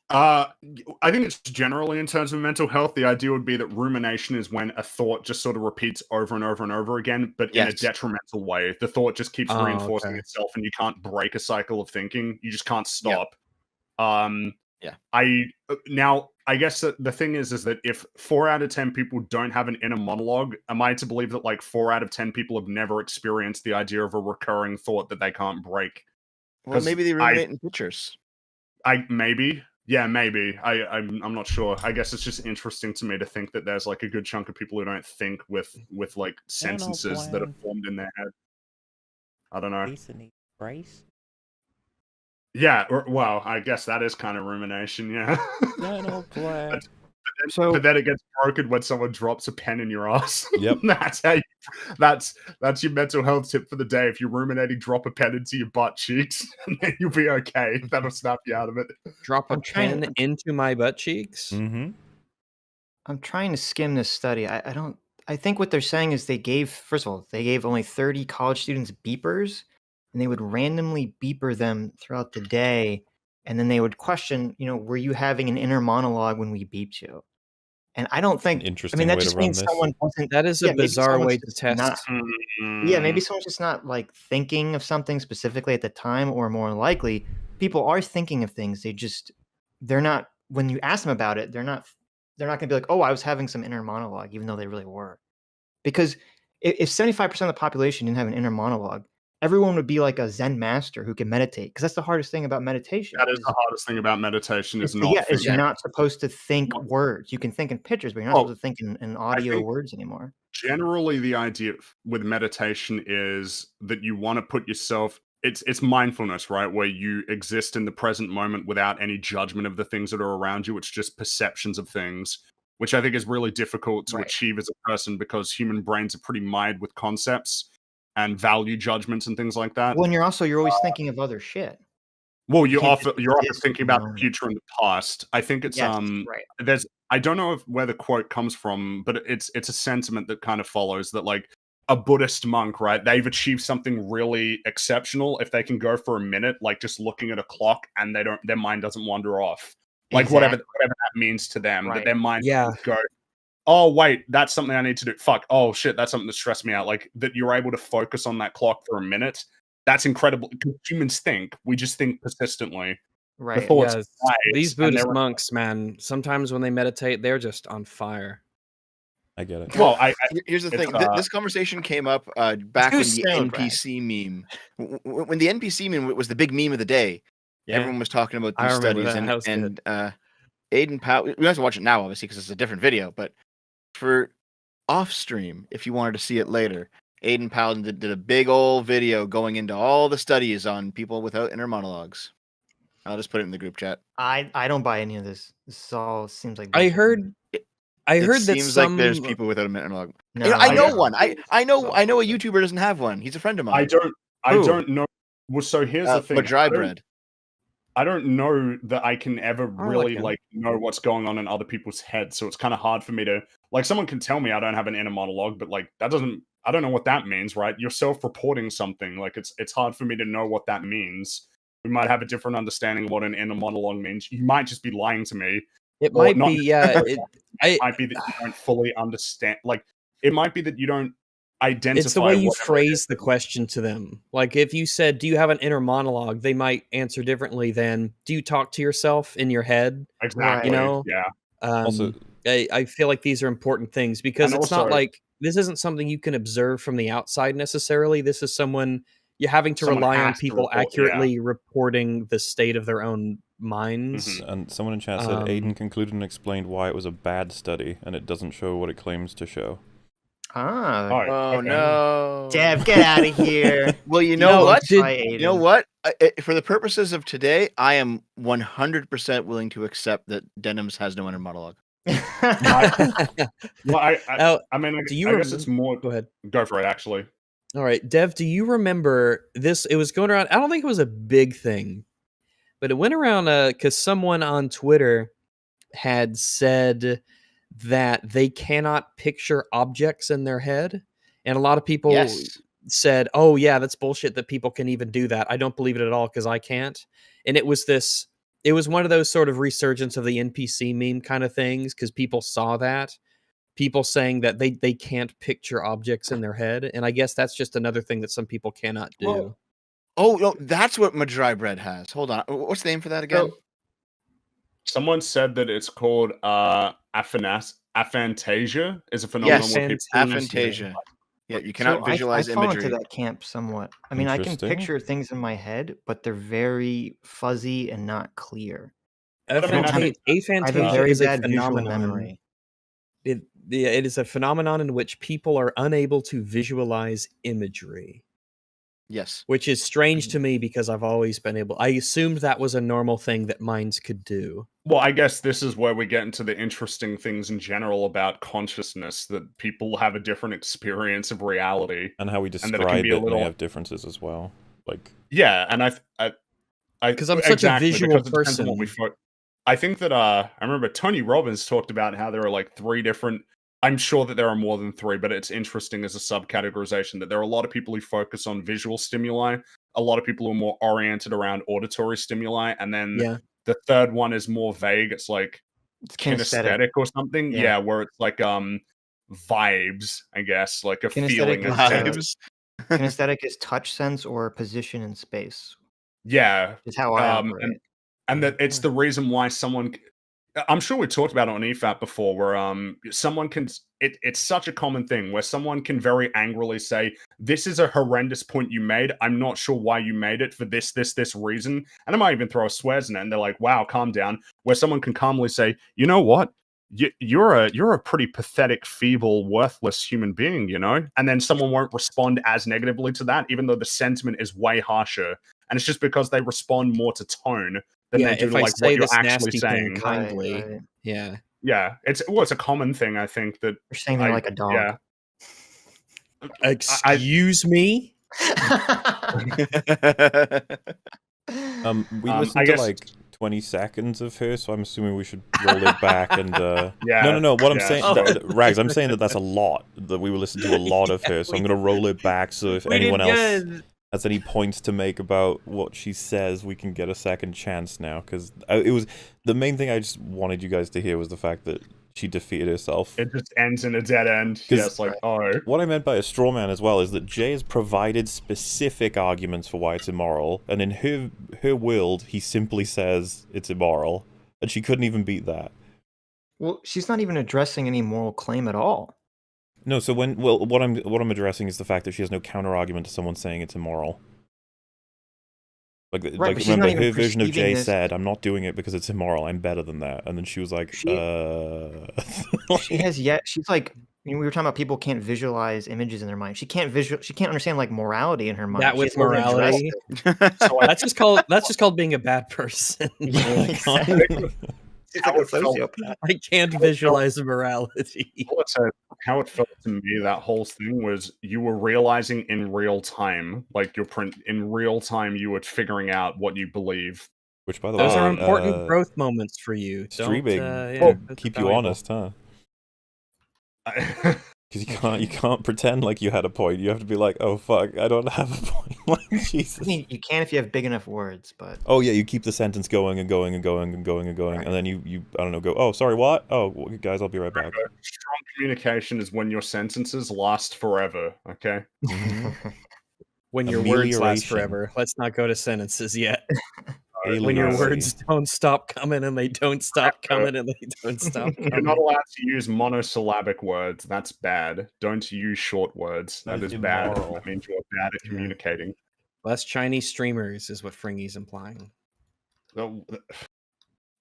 I think it's generally in terms of mental health. The idea would be that rumination is when a thought just sort of repeats over and over and over again, but in a detrimental way. The thought just keeps reinforcing itself, and you can't break a cycle of thinking. You just can't stop. I guess that the thing is that if 4 out of 10 people don't have an inner monologue, am I to believe that like 4 out of 10 people have never experienced the idea of a recurring thought that they can't break? Well, maybe they ruminate in pictures. Maybe. Yeah, maybe. I'm not sure. I guess it's just interesting to me to think that there's like a good chunk of people who don't think with like sentences that are formed in their head. I don't know. Brace? Yeah, well, I guess that is kind of rumination, yeah. But then it gets broken when someone drops a pen in your ass. Yep. That's your mental health tip for the day. If you're ruminating, drop a pen into your butt cheeks, and then you'll be okay. That'll snap you out of it. Drop a pen into my butt cheeks? Mm-hmm. I'm trying to skim this study. I think what they're saying is they gave only 30 college students beepers, and they would randomly beeper them throughout the day, and then they would question, were you having an inner monologue when we beeped you? And I don't think. That just means someone wasn't. That is a bizarre way to test. Maybe someone's just not like thinking of something specifically at the time, or more likely, people are thinking of things. They're not. When you ask them about it, they're not going to be like, "Oh, I was having some inner monologue," even though they really were. Because if 75% of the population didn't have an inner monologue, everyone would be like a Zen master who can meditate. Because that's the hardest thing about meditation. That is the hardest thing about meditation is not. Yeah, you're not supposed to think words. You can think in pictures, but you're not supposed to think in audio words anymore. Generally, the idea with meditation is that you want to put yourself. It's mindfulness, right? Where you exist in the present moment without any judgment of the things that are around you. It's just perceptions of things, which I think is really difficult to achieve as a person because human brains are pretty mired with concepts and value judgments and things like that. Well, and you're always thinking of other shit. Well, you're often thinking about the future and the past. I think it's I don't know where the quote comes from, but it's a sentiment that kind of follows that like a Buddhist monk, right? They've achieved something really exceptional if they can go for a minute, like just looking at a clock, and their mind doesn't wander off. Like whatever that means to them, that their mind doesn't go, oh wait, that's something I need to do. Fuck, oh shit, that's something that stressed me out. Like that you're able to focus on that clock for a minute. That's incredible. Humans think. We just think persistently. Right. These Buddhist monks, man, sometimes when they meditate, they're just on fire. I get it. Well, here's the thing. This conversation came up back when the NPC meme. When the NPC meme was the big meme of the day, everyone was talking about these studies. And Aiden Powell, we don't have to watch it now, obviously, because it's a different video. But for off stream, if you wanted to see it later, Aiden Powell did a big old video going into all the studies on people without inner monologues. I'll just put it in the group chat. I don't buy any of this. This all seems like I heard that seems like there's people without a monologue. No, I know one. I know a YouTuber doesn't have one. He's a friend of mine. I don't know. Well, so here's the thing. But dry bread. I don't know that I can ever really know what's going on in other people's heads. So it's kind of hard for me to someone can tell me I don't have an inner monologue, but I don't know what that means, right? You're self-reporting something. Like it's hard for me to know what that means. We might have a different understanding of what an inner monologue means. You might just be lying to me. It might be, yeah. It might be that you don't fully understand. Like it might be that you don't identify. It's the way you phrase the question to them. Like if you said, "Do you have an inner monologue?" they might answer differently than, "Do you talk to yourself in your head?" Exactly. Yeah. Also, I feel like these are important things because it's not like this isn't something you can observe from the outside necessarily. This is someone you're having to rely on people accurately reporting the state of their own minds. Mm-hmm. And someone in chat said Aiden concluded and explained why it was a bad study and it doesn't show what it claims to show. Oh no, Dev, get out of here. Well, you know what? You know what? For the purposes of today, I am 100% willing to accept that Denims has no inner monologue. I mean, do you I guess it's more. Go ahead. Go for it, actually. All right, Dev, do you remember this? It was going around. I don't think it was a big thing, but it went around because someone on Twitter had said that they cannot picture objects in their head. And a lot of people said, oh, yeah, that's bullshit that people can even do that. I don't believe it at all because I can't. And it was one of those sort of resurgence of the NPC meme kind of things because people saw that. People saying that they can't picture objects in their head. And I guess that's just another thing that some people cannot do. Oh, no, that's what Madry Bread has. Hold on. What's the name for that again? Someone said that it's called aphantasia is a phenomenon where people aphantasia. Yeah, you cannot visualize I fall imagery. into that camp somewhat. I mean, I can picture things in my head, but they're very fuzzy and not clear. Aphantasia is a phenomenon. Memory. It is a phenomenon in which people are unable to visualize imagery. Yes. Which is strange to me because I've always been able... I assumed that was a normal thing that minds could do. Well, I guess this is where we get into the interesting things in general about consciousness, that people have a different experience of reality. And how we describe it may have differences as well. Like, yeah, and because I'm such a visual person. I think that I remember Tony Robbins talked about how there are like 3 different... I'm sure that there are more than 3, but it's interesting as a subcategorization that there are a lot of people who focus on visual stimuli, a lot of people who are more oriented around auditory stimuli, and then the third one is more vague. It's like kinesthetic or something. Yeah, where it's like vibes, I guess, like a feeling of vibes. Kinesthetic is touch sense or position in space. Yeah. Is how I operate. And that it's the reason why someone... I'm sure we talked about it on EFAP before, where someone can... It's such a common thing where someone can very angrily say, this is a horrendous point you made. I'm not sure why you made it for this reason. And I might even throw a swears in it, and they're like, wow, calm down. Where someone can calmly say, you know what? You're a pretty pathetic, feeble, worthless human being, you know? And then someone won't respond as negatively to that, even though the sentiment is way harsher. And it's just because they respond more to tone than they do to like what you're actually saying. Kindly. Right. Yeah. It's a common thing, I think, that you're saying they're like a dog. Yeah. Excuse me? We listened to like 20 seconds of her, so I'm assuming we should roll it back and No, what I'm saying, Rags, I'm saying that that's a lot, that we will listen to a lot of her, so I'm gonna roll it back, so if anyone else has any points to make about what she says, we can get a second chance now, because it was the main thing I just wanted you guys to hear was the fact that she defeated herself. It just ends in a dead end. Yes, like, oh. What I meant by a straw man as well is that Jay has provided specific arguments for why it's immoral, and in her world, he simply says it's immoral, and she couldn't even beat that. Well, she's not even addressing any moral claim at all. No, so what I'm addressing is the fact that she has no counter argument to someone saying it's immoral. Like remember her version of Jay said, "I'm not doing it because it's immoral. I'm better than that." And then she was like, She's like, we were talking about people can't visualize images in their mind. She can't understand like morality in her mind. That with morality. So that's just called being a bad person. I can't visualize morality. How it felt to me, that whole thing was you were realizing in real time, like in real time, you were figuring out what you believe. Which, by the way, those are important growth moments for you. Streaming keep you honest, huh? Because you can't pretend like you had a point. You have to be like, oh fuck, I don't have a point. Like, Jesus. I mean, you can if you have big enough words, but oh yeah, you keep the sentence going and going and going and going and going, and then you I don't know, go, oh sorry, what? Oh well, guys, I'll be right back. Strong communication is when your sentences last forever. Okay. When your words last forever. Let's not go to sentences yet. When your words don't stop coming and they don't stop coming and they don't stop coming. You're not allowed to use monosyllabic words. That's bad. Don't use short words. That is bad. That means you're bad at communicating. Less Chinese streamers is what Fringy's implying. Oh,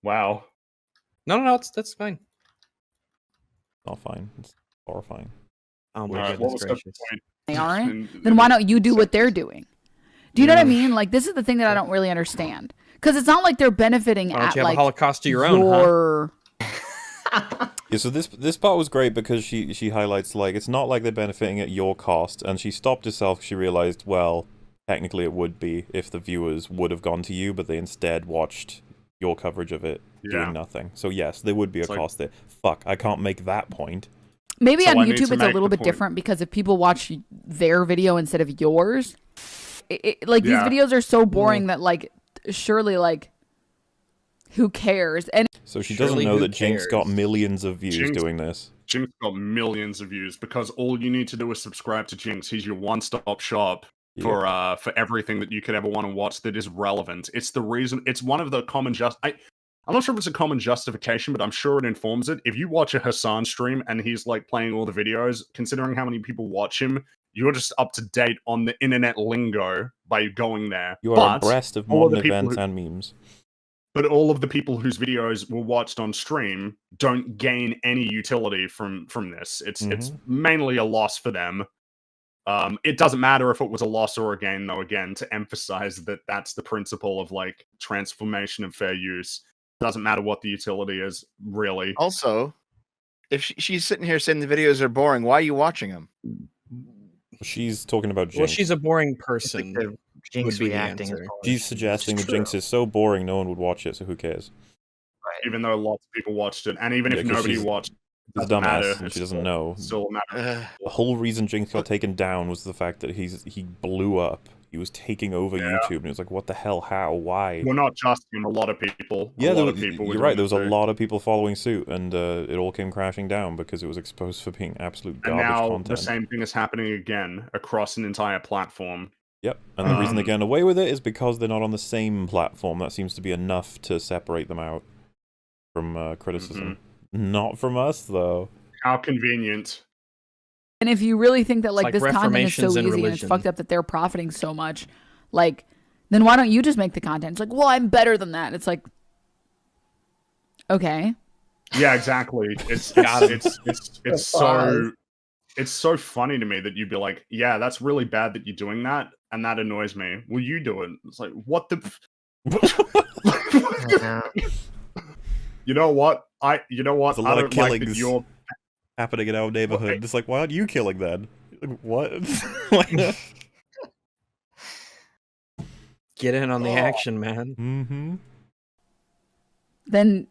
wow. No, that's fine. Not fine. It's horrifying. Oh my goodness gracious. They aren't. Then why don't you do what they're doing? Do you know what I mean? Like, this is the thing that I don't really understand. Because it's not like they're benefiting Why don't at you have like a Holocaust to your own, Yeah, so this part was great because she highlights, like, it's not like they're benefiting at your cost, and she stopped herself. She realized, well, technically it would be if the viewers would have gone to you, but they instead watched your coverage of it doing nothing. So yes, there would be a cost there. Fuck, I can't make that point. Maybe so on YouTube it's a little bit different because if people watch their video instead of yours, these videos are so boring that, like, surely, like, who cares? And so she doesn't know that Jinx got millions of views doing this. Jinx got millions of views because all you need to do is subscribe to Jinx. He's your one-stop shop for everything that you could ever want to watch that is relevant. It's the reason. It's one of the common I'm not sure if it's a common justification, but I'm sure it informs it. If you watch a Hassan stream and he's like playing all the videos, considering how many people watch him, you're just up to date on the internet lingo by going there. You are abreast of modern events and memes. But all of the people whose videos were watched on stream don't gain any utility from this. It's mainly a loss for them. It doesn't matter if it was a loss or a gain, though, again, to emphasize that that's the principle of, like, transformation and fair use. Doesn't matter what the utility is, really. Also, if she's sitting here saying the videos are boring, why are you watching them? She's talking about Jinx. Well, she's a boring person. Jinx reacting. She's suggesting that Jinx is so boring no one would watch it, so who cares? Right. Even though lots of people watched it, and even if nobody watched it, she's a dumbass and she doesn't know. Still matter. The whole reason Jinx got taken down was the fact that he blew up. He was taking over YouTube, and it was like, what the hell? How? Why? Well, not just him. A lot of people. Yeah, you're right. There was a lot of people following suit, and it all came crashing down because it was exposed for being absolute garbage content. And now the same thing is happening again across an entire platform. Yep, and the reason they're getting away with it is because they're not on the same platform. That seems to be enough to separate them out from criticism. Not from us, though. How convenient. And if you really think that, like, this content is so easy and it's fucked up that they're profiting so much, like, then why don't you just make the content? It's like, well, I'm better than that. It's like, okay. Yeah, exactly. It's so funny to me that you'd be like, yeah, that's really bad that you're doing that, and that annoys me. Will you do it? It's like, what the? You know what? There's a lot of killings happening in our neighborhood. It's like, why aren't you killing then? Like, what? Get in on the action, man. Mm-hmm. Then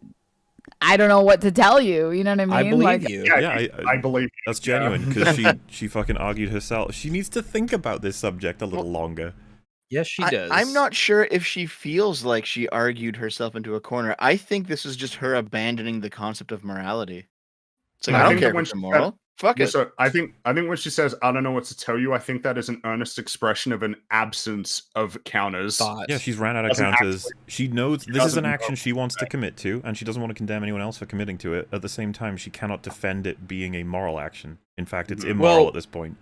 I don't know what to tell you. You know what I mean? I believe you. Yeah, I believe you. That's genuine because she fucking argued herself. She needs to think about this subject a little longer. Yes, she does. I'm not sure if she feels like she argued herself into a corner. I think this is just her abandoning the concept of morality. It's like, I don't care if it's moral. Fuck it. So I think when she says, I don't know what to tell you, I think that is an earnest expression of an absence of counters. Yeah, she's ran out of counters. She knows this is an action she wants to commit to, and she doesn't want to condemn anyone else for committing to it. At the same time, she cannot defend it being a moral action. In fact, it's immoral at this point.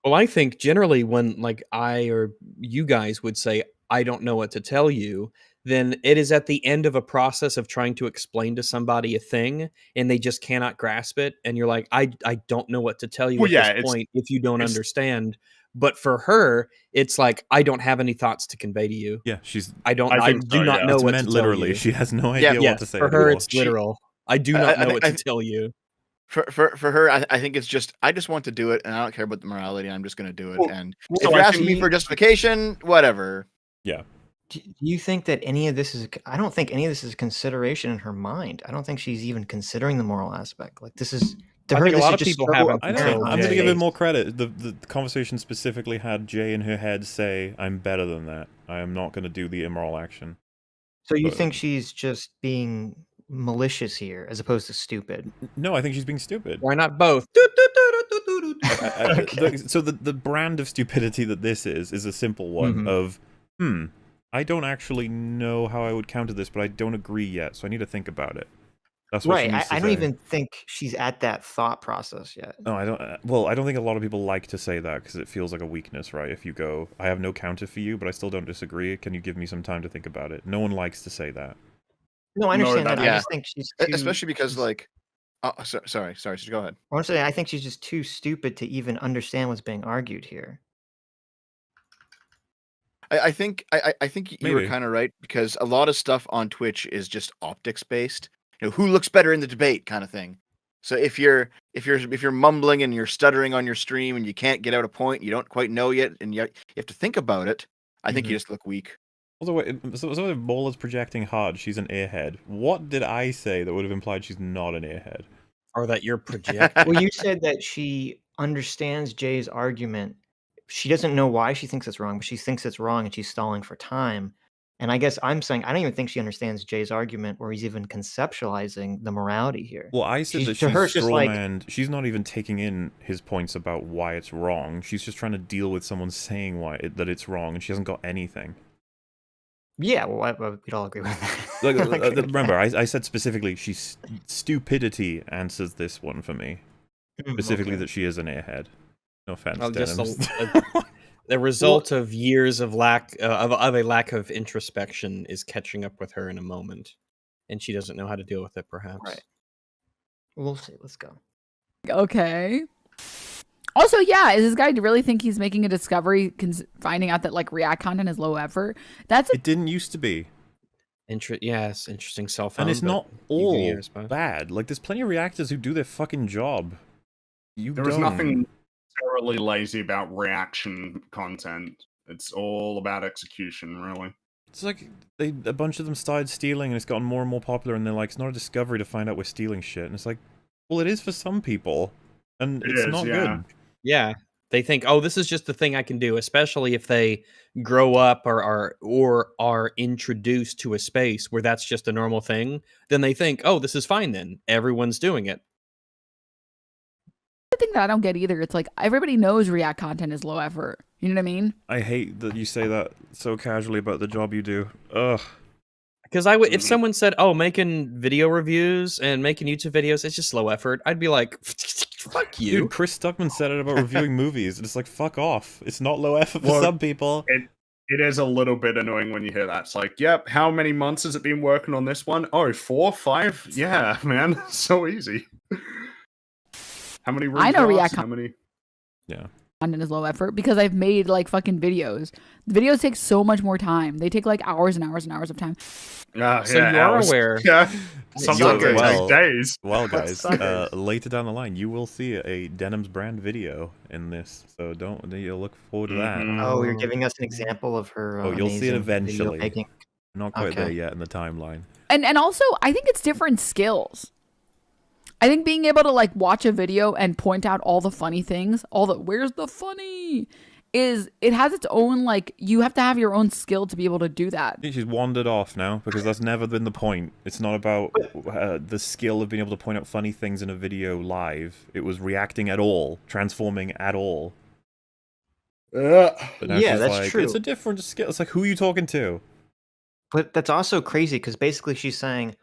Well, I think generally when, like, I or you guys would say, I don't know what to tell you, then it is at the end of a process of trying to explain to somebody a thing, and they just cannot grasp it, and you're like, I don't know what to tell you at this point if you don't understand. But for her, it's like, I don't have any thoughts to convey to you. Yeah, I do not know what to tell literally. you. She has no idea what to say. For her, it's literal. I do not know what to tell you. For her, I think it's just, I just want to do it, and I don't care about the morality. I'm just going to do it. And if you're asking me for justification, whatever. Yeah. Do you think that any of this is? I don't think any of this is consideration in her mind. I don't think she's even considering the moral aspect. Like, this is to her. I think a lot of people haven't. I'm going to give it more credit. The conversation specifically had Jay in her head say, "I'm better than that. I am not going to do the immoral action." So you think she's just being malicious here, as opposed to stupid? No, I think she's being stupid. Why not both? So the brand of stupidity that this is a simple one of, I don't actually know how I would counter this, but I don't agree yet, so I need to think about it. That's what she needs to I don't say. even think she's at that thought process yet. No, I don't. Well, I don't think a lot of people like to say that because it feels like a weakness, right? If you go, I have no counter for you, but I still don't disagree. Can you give me some time to think about it? No one likes to say that. No, I understand that. I just think she's especially because, like, Oh, sorry. So go ahead. I want to say I think she's just too stupid to even understand what's being argued here. I think you were kind of right, because a lot of stuff on Twitch is just optics based. Who looks better in the debate kind of thing. So if you're mumbling and you're stuttering on your stream and you can't get out a point, you don't quite know yet, and you have to think about it, I think you just look weak. Also, so if Mola's projecting hard, she's an airhead. What did I say that would have implied she's not an airhead? Or that you're projecting? Well, you said that she understands Jay's argument. She doesn't know why she thinks it's wrong, but she thinks it's wrong and she's stalling for time. And I guess I'm saying I don't even think she understands Jay's argument, or he's even conceptualizing the morality here. Well, I said that she's strawmanned. She's not even taking in his points about why it's wrong. She's just trying to deal with someone saying that it's wrong, and she hasn't got anything. Yeah, well, we'd all agree with that. Remember, I said specifically, stupidity answers this one for me. Specifically that she is an airhead. No offense, the result of years of a lack of introspection is catching up with her in a moment, and she doesn't know how to deal with it, perhaps. Right. We'll see. Let's go. Okay. Also, yeah, does this guy really think he's making a discovery, finding out that like React content is low effort? It didn't used to be. Yes, interesting self. And it's not all bad. Like, there's plenty of reactors who do their fucking job. There was nothing necessarily lazy about reaction content. It's all about execution, really. It's like a bunch of them started stealing, and it's gotten more and more popular, and they're like, it's not a discovery to find out we're stealing shit. And it's like, well, it is for some people, and it's not good. Yeah, they think, oh, this is just the thing I can do, especially if they grow up or are introduced to a space where that's just a normal thing. Then they think, oh, this is fine then. Everyone's doing it. The thing that I don't get either, it's like everybody knows React content is low effort. You know what I mean? I hate that you say that so casually about the job you do. Ugh. Because if someone said, "Oh, making video reviews and making YouTube videos, it's just low effort," I'd be like, "Fuck you." Dude, Chris Stuckman said it about reviewing movies, and it's like, fuck off. It's not low effort for some people. It is a little bit annoying when you hear that. It's like, yep, how many months has it been working on this one? Oh, 4, 5? Yeah, man, so easy. How many I know React content is low effort because I've made like fucking videos. The videos take so much more time. They take like hours and hours and hours of time. So you are aware. Yeah. Sometimes they take days. Well, guys, later down the line, you will see a Denims brand video in this. So you'll look forward to that. Oh, you're giving us an example of her. Oh, you'll see it eventually. Not quite there yet in the timeline. And also, I think it's different skills. I think being able to like watch a video and point out all the funny things, where's the funny, it has its own, like, you have to have your own skill to be able to do that. She's wandered off now because that's never been the point. It's not about the skill of being able to point out funny things in a video live. It was reacting at all, transforming at all. Yeah, that's true. It's a different skill. It's like, who are you talking to? But that's also crazy because basically she's saying,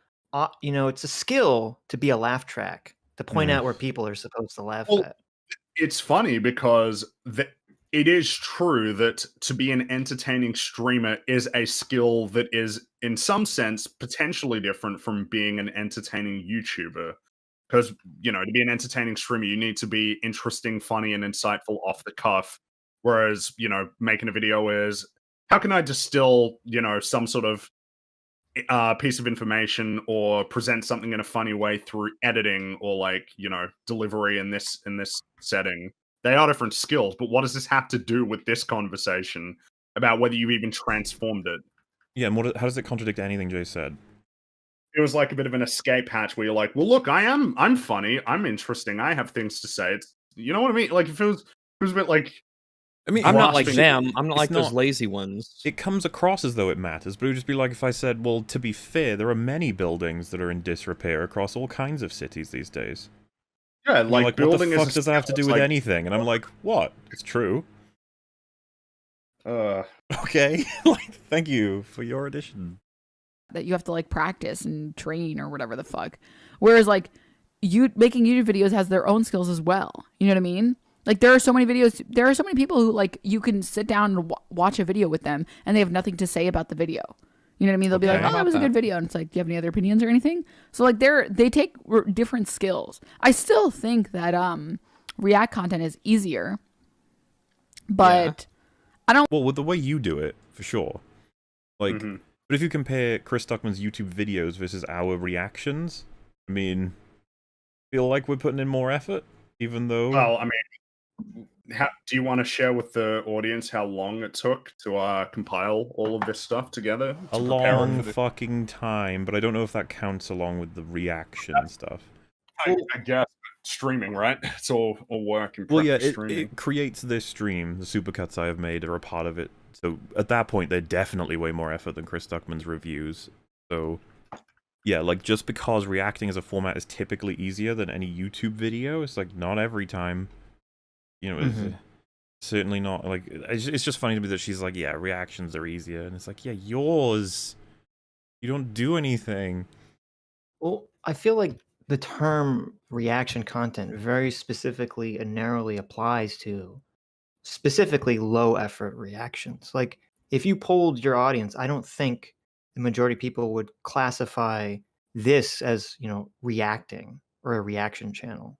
it's a skill to be a laugh track, to point out where people are supposed to laugh at. It's funny because it is true that to be an entertaining streamer is a skill that is, in some sense, potentially different from being an entertaining YouTuber. Because, to be an entertaining streamer, you need to be interesting, funny, and insightful off the cuff. Whereas, making a video is, how can I distill, some sort of piece of information or present something in a funny way through editing or delivery in this setting. They are different skills, but what does this have to do with this conversation about whether you've even transformed it? Yeah, and how does it contradict anything Jay said? It was like a bit of an escape hatch where you're like, well, look, I'm funny, I'm interesting, I have things to say. It's, you know what I mean? Like, if it was a bit like, I mean, I'm not like them. I'm not like those lazy ones. It comes across as though it matters, but it would just be like if I said, well, to be fair, there are many buildings that are in disrepair across all kinds of cities these days. Yeah, like building what the fuck does that have to do with anything? And I'm like, what? It's true. Okay. Thank you for your addition. That you have to like practice and train or whatever the fuck. Whereas like making YouTube videos has their own skills as well. You know what I mean? Like, there are so many people who, like, you can sit down and watch a video with them, and they have nothing to say about the video. You know what I mean? They'll be like, "Oh, that was a good video," and it's like, "Do you have any other opinions or anything?" So like they take different skills. I still think that React content is easier, but I don't. Well, with the way you do it, for sure. Like, but if you compare Chris Stuckman's YouTube videos versus our reactions, I mean, feel like we're putting in more effort, even though. Well, I mean, do you want to share with the audience how long it took to compile all of this stuff together? A long fucking time, but I don't know if that counts along with the reaction stuff. I guess streaming, right? It's all work and well, yeah, it creates this stream. The supercuts I have made are a part of it. So at that point, they're definitely way more effort than Chris Stuckman's reviews. So yeah, like just because reacting as a format is typically easier than any YouTube video, it's like not every time. You know, it's certainly not like it's just funny to me that she's like, yeah, reactions are easier, and it's like, yeah, yours, you don't do anything. Well, I feel like the term reaction content very specifically and narrowly applies to specifically low effort reactions. Like if you polled your audience, I don't think the majority of people would classify this as, you know, reacting or a reaction channel.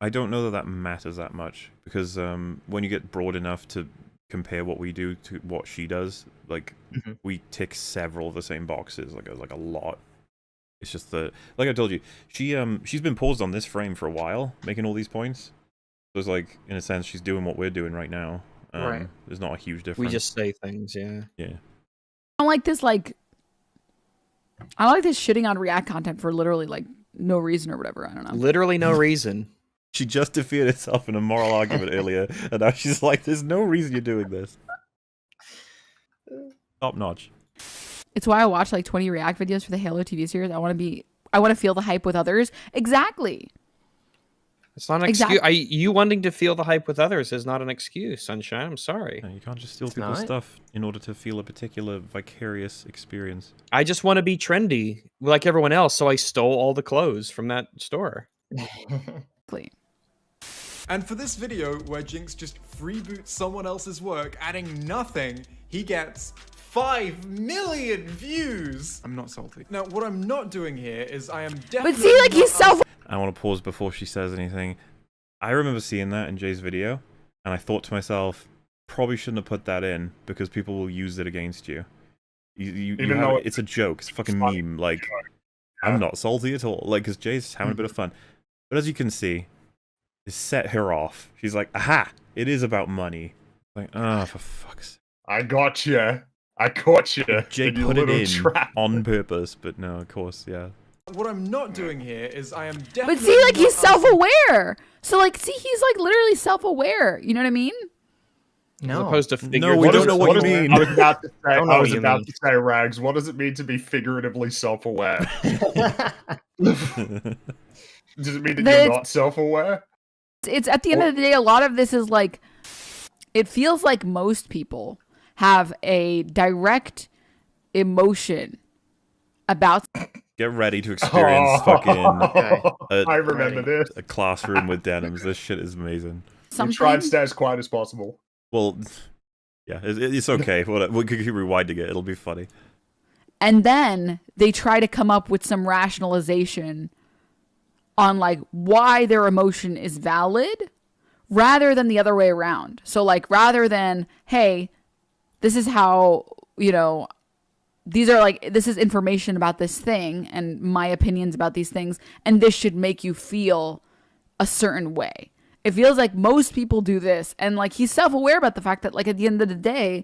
I don't know that that matters that much because when you get broad enough to compare what we do to what she does, like we tick several of the same boxes, like a lot. It's just that, like I told you, she's been paused on this frame for a while, making all these points. So it's like, in a sense, she's doing what we're doing right now. Right. There's not a huge difference. We just say things, yeah. Yeah. I don't like this, like, I like this shitting on React content for literally, like, no reason or whatever. I don't know. Literally no reason. She just defeated herself in a moral argument earlier, and now she's like, there's no reason you're doing this. Top notch. It's why I watch like 20 React videos for the Halo TV series. I want to feel the hype with others. Exactly. It's not an excuse. You wanting to feel the hype with others is not an excuse, Sunshine. I'm sorry. No, you can't just steal people's stuff in order to feel a particular vicarious experience. I just want to be trendy like everyone else, so I stole all the clothes from that store. And for this video, where Jinx just freeboots someone else's work, adding nothing, he gets 5 million views. I'm not salty. Now, what I'm not doing here is I am definitely. But see, like he's self. I want to pause before she says anything. I remember seeing that in Jay's video, and I thought to myself, probably shouldn't have put that in because people will use it against you. Even though it's a joke, it's a fucking meme. Like, I'm not salty at all. Like, because Jay's having a bit of fun. But as you can see, it set her off. She's like, aha, it is about money. Like, oh, for fuck's sake. I got you. I caught you. Jay put it in on purpose, but no, of course, yeah. What I'm not doing here is I am definitely. But see, like he's self-aware. So like, see, he's like literally self-aware. You know what I mean? No. As opposed to no, we don't know what you mean. I was about to say, Rags. What does it mean to be figuratively self-aware? Does it mean that you're not self-aware? It's at the end of the day, a lot of this is like, it feels like most people have a direct emotion about. Get ready to experience I remember this. A classroom with denims. This shit is amazing. We try and stay as quiet as possible. Well, yeah, it's okay. We could keep rewinding it. It'll be funny. And then they try to come up with some rationalization on like why their emotion is valid rather than the other way around. So like rather than, hey, this is how, you know, these are like, this is information about this thing and my opinions about these things, and this should make you feel a certain way. It feels like most people do this, and like he's self-aware about the fact that like at the end of the day,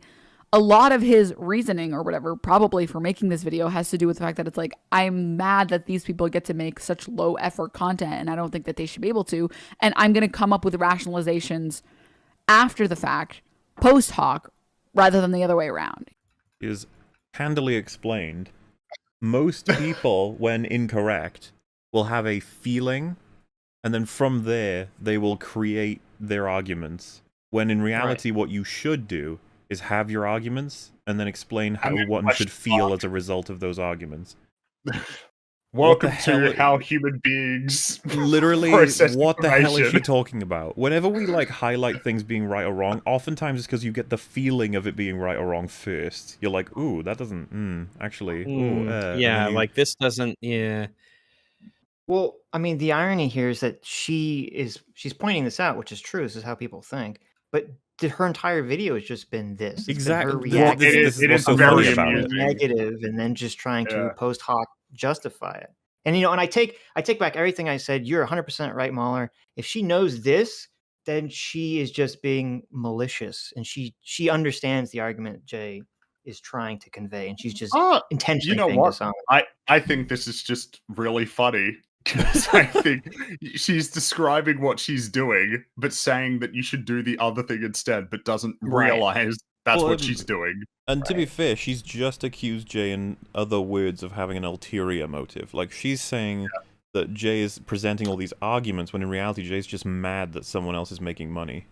a lot of his reasoning or whatever, probably for making this video, has to do with the fact that it's like, I'm mad that these people get to make such low effort content and I don't think that they should be able to. And I'm going to come up with rationalizations after the fact, post hoc, rather than the other way around. Is handily explained. Most people, when incorrect, will have a feeling, and then from there, they will create their arguments. When in reality, what you should do is have your arguments and then explain how one should feel as a result of those arguments. Welcome to how human beings literally what the hell is she talking about? Whenever we like highlight things being right or wrong, oftentimes it's because you get the feeling of it being right or wrong first. You're like, ooh, that doesn't actually. Yeah, like this doesn't Well, I mean, the irony here is that she's pointing this out, which is true. This is how people think. But her entire video has just been this. Exactly. Her reacting it is so funny about it. Negative, and then just trying to post hoc justify it. And and I take back everything I said. You're 100% right, Mahler. If she knows this, then she is just being malicious, and she understands the argument Jay is trying to convey, and she's just intentionally being dishonest. I think this is just really funny. Because I think she's describing what she's doing, but saying that you should do the other thing instead, but doesn't realize that's what she's doing. And to be fair, she's just accused Jay in other words of having an ulterior motive. Like, she's saying that Jay is presenting all these arguments, when in reality, Jay's just mad that someone else is making money.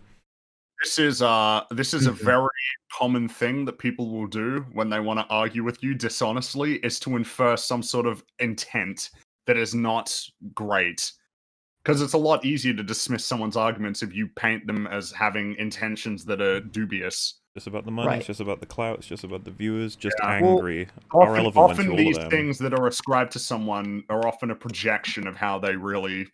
This is a very common thing that people will do when they want to argue with you dishonestly, is to infer some sort of intent that is not great. Because it's a lot easier to dismiss someone's arguments if you paint them as having intentions that are dubious. Just about the money, it's just about the clout, it's just about the viewers, just angry. Often these things that are ascribed to someone are often a projection of how they really,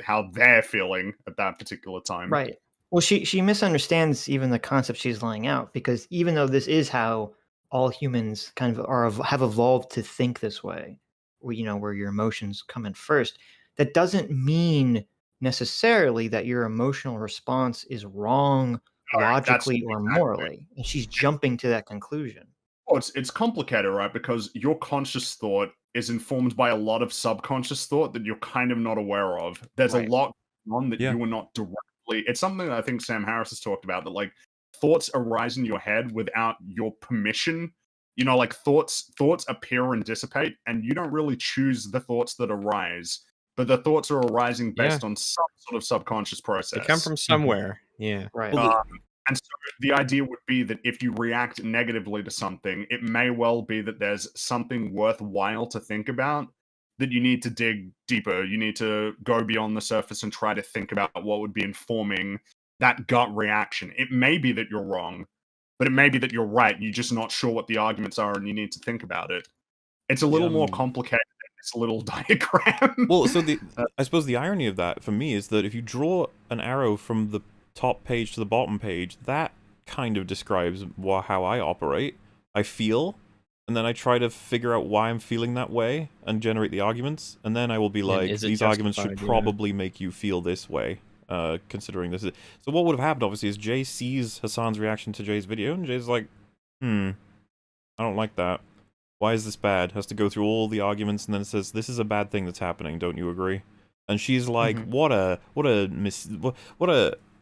how they're feeling at that particular time. Right. Well, she misunderstands even the concept she's laying out, because even though this is how all humans kind of have evolved to think this way, where your emotions come in first, that doesn't mean necessarily that your emotional response is wrong logically or morally. And she's jumping to that conclusion. Well, it's complicated, right? Because your conscious thought is informed by a lot of subconscious thought that you're kind of not aware of. There's a lot on that you are not directly. It's something that I think Sam Harris has talked about, that like thoughts arise in your head without your permission. Like thoughts appear and dissipate, and you don't really choose the thoughts that arise, but the thoughts are arising based on some sort of subconscious process. They come from somewhere. Yeah. Right. And so the idea would be that if you react negatively to something, it may well be that there's something worthwhile to think about, that you need to dig deeper. You need to go beyond the surface and try to think about what would be informing that gut reaction. It may be that you're wrong, but it may be that you're right. You're just not sure what the arguments are, and you need to think about it. It's a little more complicated than this little diagram. Well, so I suppose the irony of that for me is that if you draw an arrow from the top page to the bottom page, that kind of describes how I operate. I feel, and then I try to figure out why I'm feeling that way and generate the arguments, and then I will be like, these arguments should probably make you feel this way. Considering this. So what would have happened, obviously, is Jay sees Hassan's reaction to Jay's video, and Jay's like, I don't like that. Why is this bad? Has to go through all the arguments, and then it says, this is a bad thing that's happening, don't you agree? And she's like, what a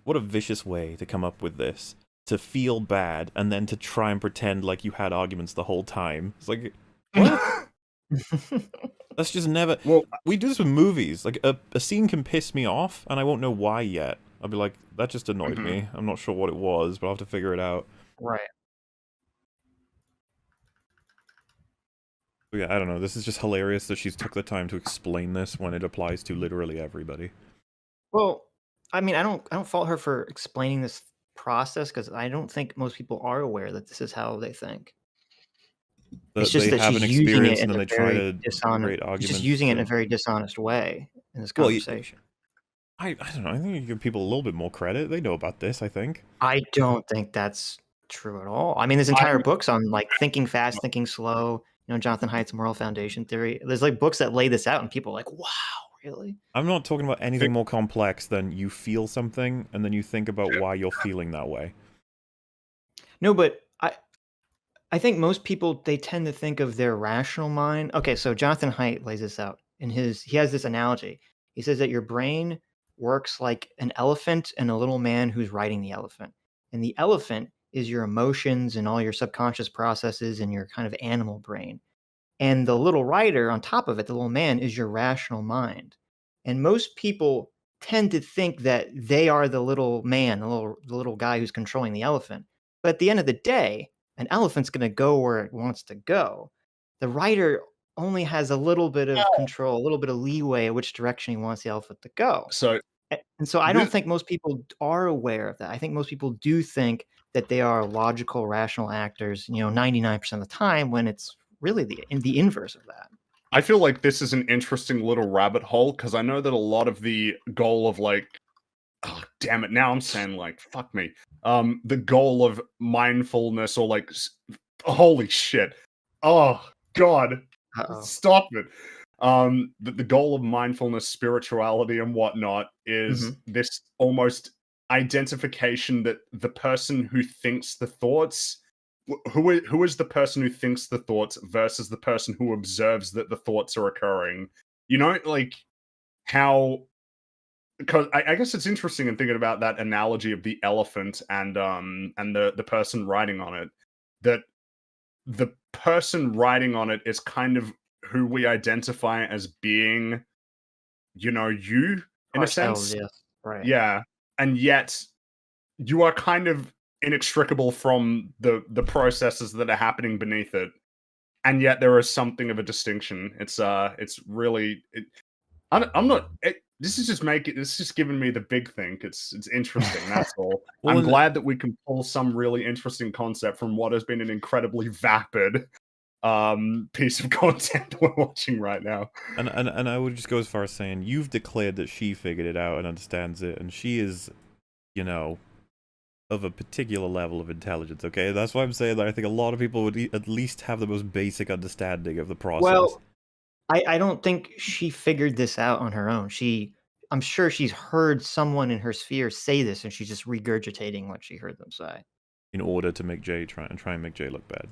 vicious way to come up with this. To feel bad, and then to try and pretend like you had arguments the whole time. It's like, what? That's just never. Well, we do this with movies. Like a scene can piss me off, and I won't know why yet. I'll be like, that just annoyed me. I'm not sure what it was, but I'll have to figure it out. Right. But yeah, I don't know. This is just hilarious that she's took the time to explain this when it applies to literally everybody. Well, I mean, I don't fault her for explaining this process, because I don't think most people are aware that this is how they think. It's just that she's using it in a very dishonest. She's just using it in a very dishonest way in this conversation. I don't know. I think you give people a little bit more credit. They know about this, I think. I don't think that's true at all. I mean, there's entire books on like thinking fast, thinking slow. Jonathan Haidt's moral foundation theory. There's like books that lay this out, and people are like, wow, really? I'm not talking about anything more complex than you feel something, and then you think about why you're feeling that way. No, but I think most people, they tend to think of their rational mind. Okay, so Jonathan Haidt lays this out in he has this analogy. He says that your brain works like an elephant and a little man who's riding the elephant. And the elephant is your emotions and all your subconscious processes and your kind of animal brain. And the little rider on top of it, the little man, is your rational mind. And most people tend to think that they are the little man, the little guy who's controlling the elephant. But at the end of the day, an elephant's going to go where it wants to go. The rider only has a little bit of control, a little bit of leeway which direction he wants the elephant to go. So, and so I don't think most people are aware of that. I think most people do think that they are logical, rational actors, 99% of the time, when it's really the inverse of that. I feel like this is an interesting little rabbit hole, because I know that a lot of the goal of oh, damn it, now I'm saying fuck me. The goal of mindfulness, or holy shit. Oh, God. Stop it. The goal of mindfulness, spirituality, and whatnot is this almost identification that the person who thinks the thoughts, who is the person who thinks the thoughts versus the person who observes that the thoughts are occurring. How, because I guess it's interesting in thinking about that analogy of the elephant and the person riding on it, that the person riding on it is kind of who we identify as being, you in a sense. Yes. Right. Yeah. And yet you are kind of inextricable from the processes that are happening beneath it. And yet there is something of a distinction. It's really, I'm not, this is just giving me the big think. It's interesting. That's all. I'm glad that we can pull some really interesting concept from what has been an incredibly vapid piece of content we're watching right now. And I would just go as far as saying, you've declared that she figured it out and understands it, and she is, of a particular level of intelligence, okay? That's why I'm saying that I think a lot of people would at least have the most basic understanding of the process. Well, I don't think she figured this out on her own. I'm sure she's heard someone in her sphere say this, and she's just regurgitating what she heard them say. In order to make Jay try and make Jay look bad.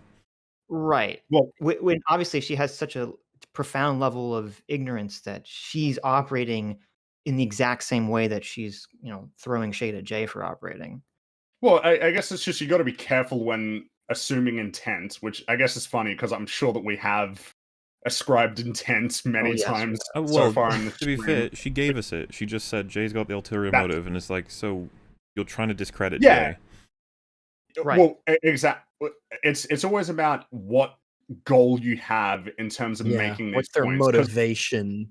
Right. Well, when obviously she has such a profound level of ignorance that she's operating in the exact same way that she's, throwing shade at Jay for operating. Well, I guess it's just, you got to be careful when assuming intent, which I guess is funny because I'm sure that we have ascribed intent many times so far in the to be fair, she gave us it. She just said Jay's got the ulterior motive, and it's like, so you're trying to discredit Jay. Right. Well, exactly. It's always about what goal you have in terms of making these what's their points. motivation.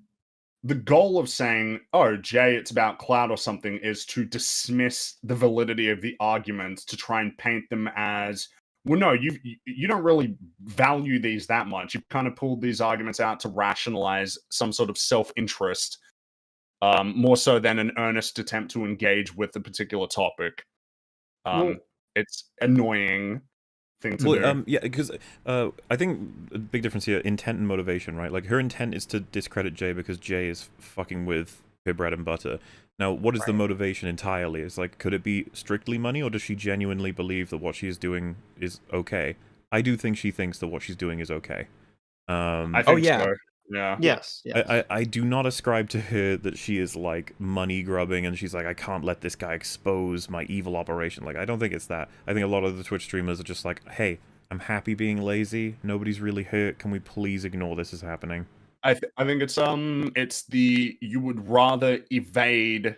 The goal of saying, oh, Jay, it's about clout or something, is to dismiss the validity of the arguments, to try and paint them as, well, no, you don't really value these that much. You've kind of pulled these arguments out to rationalize some sort of self-interest, more so than an earnest attempt to engage with the particular topic. It's annoying thing to do. Yeah, because I think a big difference here, intent and motivation, right? Like, her intent is to discredit Jay because Jay is fucking with her bread and butter. Now, what is the motivation entirely? It's like, could it be strictly money, or does she genuinely believe that what she is doing is okay? I do think she thinks that what she's doing is okay. I think so. Yeah. Yes. I do not ascribe to her that she is like money grubbing and she's like, I can't let this guy expose my evil operation. Like, I don't think it's that. I think a lot of the Twitch streamers are just like, hey, I'm happy being lazy. Nobody's really hurt. Can we please ignore this is happening? I think it's you would rather evade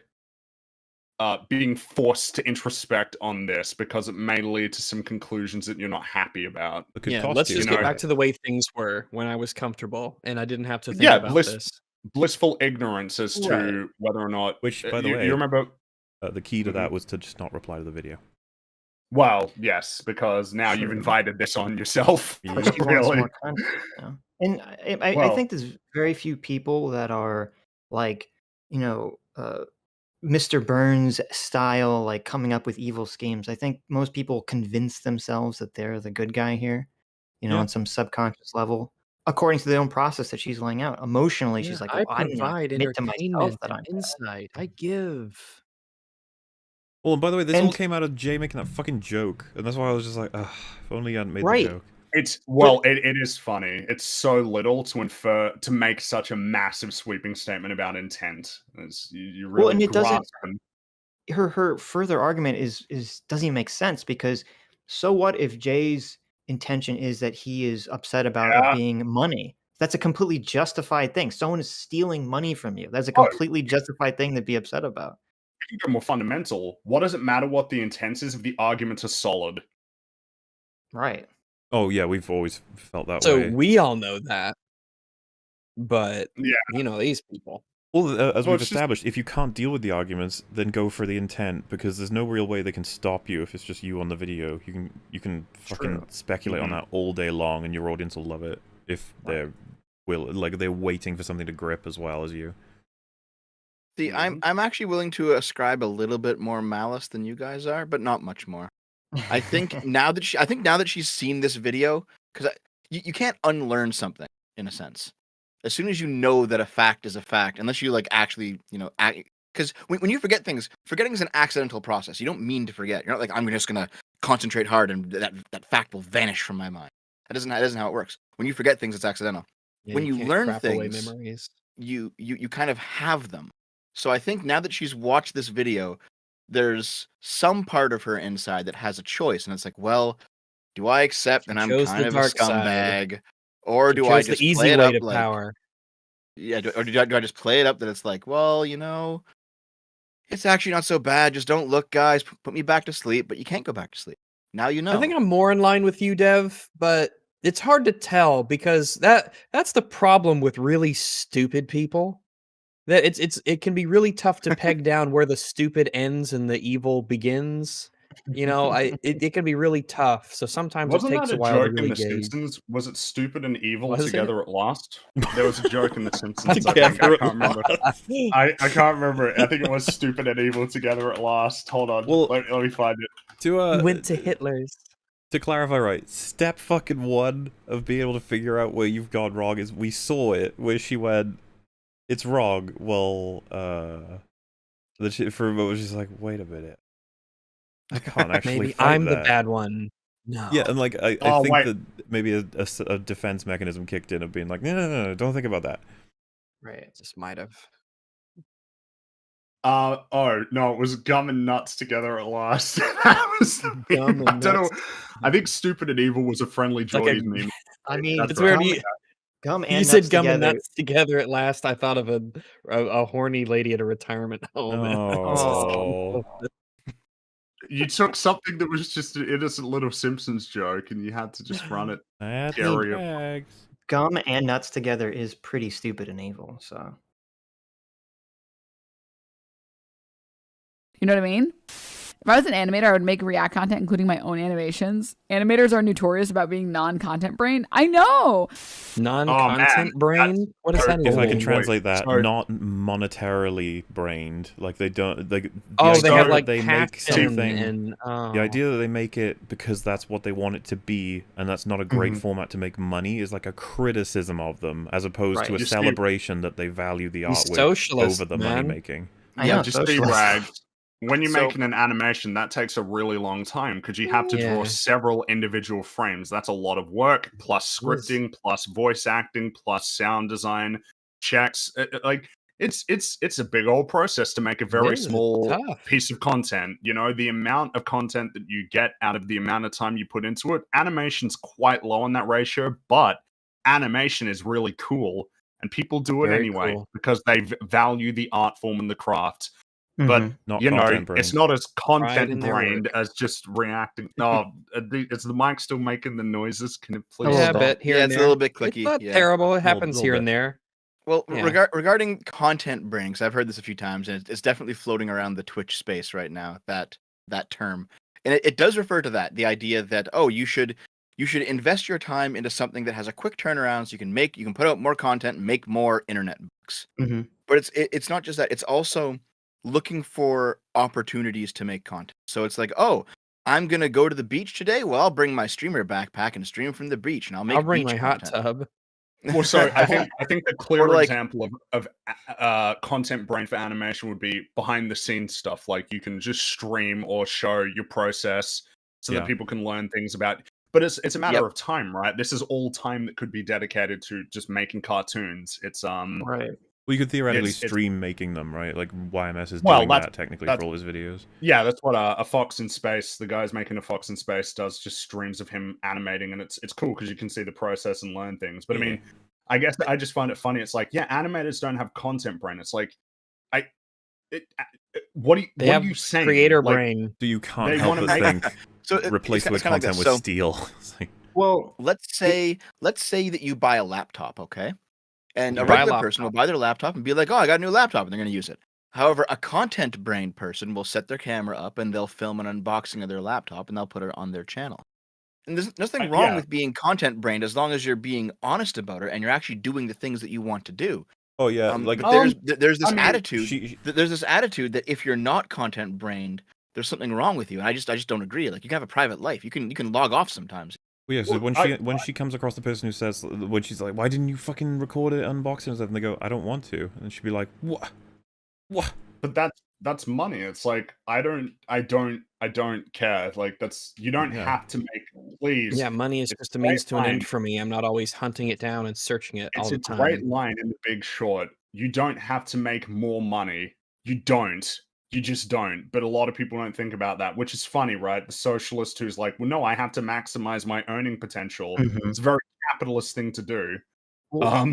being forced to introspect on this because it may lead to some conclusions that you're not happy about. Let's just get back to the way things were when I was comfortable and I didn't have to think about this. Blissful ignorance as to whether or not. Which, by the way, you remember the key to that was to just not reply to the video. Well, yes, because now you've invited this on yourself. Really. And I think there's very few people that are like, Mr. Burns style, like coming up with evil schemes. I think most people convince themselves that they're the good guy here, on some subconscious level, according to their own process that she's laying out. Emotionally, she's like, well, I provide entertainment and insight. I give. Well, and by the way, this all came out of Jay making that fucking joke, and that's why I was just like, ugh, if only you hadn't made the joke. It is funny. It's so little to make such a massive sweeping statement about intent. You really and it doesn't. Her further argument doesn't even make sense, because so what if Jay's intention is that he is upset about it being money? That's a completely justified thing. Someone is stealing money from you. That's a completely justified thing to be upset about. I think they're more fundamental. What does it matter what the intent is if the arguments are solid? Right. Oh yeah, we've always felt that way. So we all know that. But you know, these people. Well, as we've established, if you can't deal with the arguments, then go for the intent, because there's no real way they can stop you if it's just you on the video. You can fucking speculate on that all day long, and your audience will love it if they're waiting for something to grip as well as you. See, I'm actually willing to ascribe a little bit more malice than you guys are, but not much more. I think now that she's seen this video, because you can't unlearn something in a sense. As soon as you know that a fact is a fact, unless you like actually, because when you forget things, forgetting is an accidental process. You don't mean to forget. You're not like, I'm just gonna concentrate hard and that fact will vanish from my mind. That isn't how it works. When you forget things, it's accidental. Yeah, when you learn things, you kind of have them. So I think now that she's watched this video, there's some part of her inside that has a choice, and it's like, well, do I accept that I'm kind of a scumbag? Or do I just play it up like power? Yeah, or do I just play it up that it's like, well, it's actually not so bad. Just don't look, guys. Put me back to sleep. But you can't go back to sleep. Now you know. I think I'm more in line with you, Dev, but it's hard to tell because that's the problem with really stupid people. That it can be really tough to peg down where the stupid ends and the evil begins. It can be really tough. So sometimes it takes a while to really gauge. Simpsons? Was it stupid and evil together at last? There was a joke in the Simpsons. I can't remember. I can't remember. I think it was stupid and evil together at last. Hold on. Well, let me find it. We went to Hitler's. To clarify, right, step fucking one of being able to figure out where you've gone wrong is we saw it where she went, it's wrong. Well, for a moment she's like, wait a minute. I can't actually maybe I'm the bad one. No. Yeah, and like I think that maybe a defense mechanism kicked in of being like, no, don't think about that. Right, just might have. Oh no, it was gum and nuts together at last. That was the meme. I don't know. I think stupid and evil was a friendly Jordy's meme. I mean, it's weird. Gum and you nuts said gum together. and nuts together at last. I thought of a horny lady at a retirement home. Oh. You took something that was just an innocent little Simpsons joke and you had to just run it. Gum and nuts together is pretty stupid and evil, so. You know what I mean? If I was an animator, I would make React content, including my own animations. Animators are notorious about being non-content brain. I know. Non-content brain? What does that mean? If I can translate that, not monetarily brained. Like they don't. Like they have like they make something. And the idea that they make it because that's what they want it to be, and that's not a great format to make money, is like a criticism of them, as opposed to a celebration that they value the artwork over the money making. Yeah, just be ragged. When you're making an animation, that takes a really long time because you have to draw several individual frames. That's a lot of work, plus scripting, plus voice acting, plus sound design checks. It's a big old process to make a very small piece of content. The amount of content that you get out of the amount of time you put into it. Animation's quite low on that ratio, but animation is really cool, and people do it anyway because they value the art form and the craft. But it's not as content brained as just reacting. No, is the mic still making the noises? Can it please? Yeah, a bit here and it's there. A little bit clicky. It's not terrible. It happens here and there. Well, regarding content brings, I've heard this a few times, and it's definitely floating around the Twitch space right now. That term, and it does refer to that. The idea that you should invest your time into something that has a quick turnaround, so you can put out more content, and make more internet books. But it's not just that. It's also looking for opportunities to make content. So it's like, I'm gonna go to the beach today. Well, I'll bring my streamer backpack and stream from the beach, and I'll bring my content. hot tub. Well, so I think the clear example of content brain for animation would be behind the scenes stuff. Like you can just stream or show your process so that people can learn things about. But it's a matter of time, right? This is all time that could be dedicated to just making cartoons. It's right. Well, you could theoretically stream making them, right? Like YMS is doing that technically for all his videos. Yeah, that's what a Fox in Space, the guy's making a Fox in Space, does, just streams of him animating, and it's cool because you can see the process and learn things. But I mean, I guess I just find it funny. It's like, animators don't have content brain. It's like, what are you saying? Creator brain. So you can't help but think. So replace the content with steel. Well, let's say that you buy a laptop, okay? And a regular person will buy their laptop and be like, "Oh, I got a new laptop," and they're going to use it. However, a content-brained person will set their camera up and they'll film an unboxing of their laptop and they'll put it on their channel. And there's nothing wrong with being content-brained as long as you're being honest about it and you're actually doing the things that you want to do. Oh yeah, like but there's this attitude. There's this attitude that if you're not content-brained, there's something wrong with you, and I just don't agree. Like, you can have a private life. You can log off sometimes. Well, yeah, so when she comes across the person who says, when she's like, "Why didn't you fucking record it, unboxing and stuff?" and they go, "I don't want to," and she'd be like, "What? What?" But that's money. It's like I don't care. Like you don't have to make. Please. Yeah, money is just a means to an end for me. I'm not always hunting it down and searching it all the time. It's a great line in The Big Short. You don't have to make more money. You don't. You just don't. But a lot of people don't think about that, which is funny, right? The socialist who's like, well, no, I have to maximize my earning potential. Mm-hmm. It's a very capitalist thing to do. Well,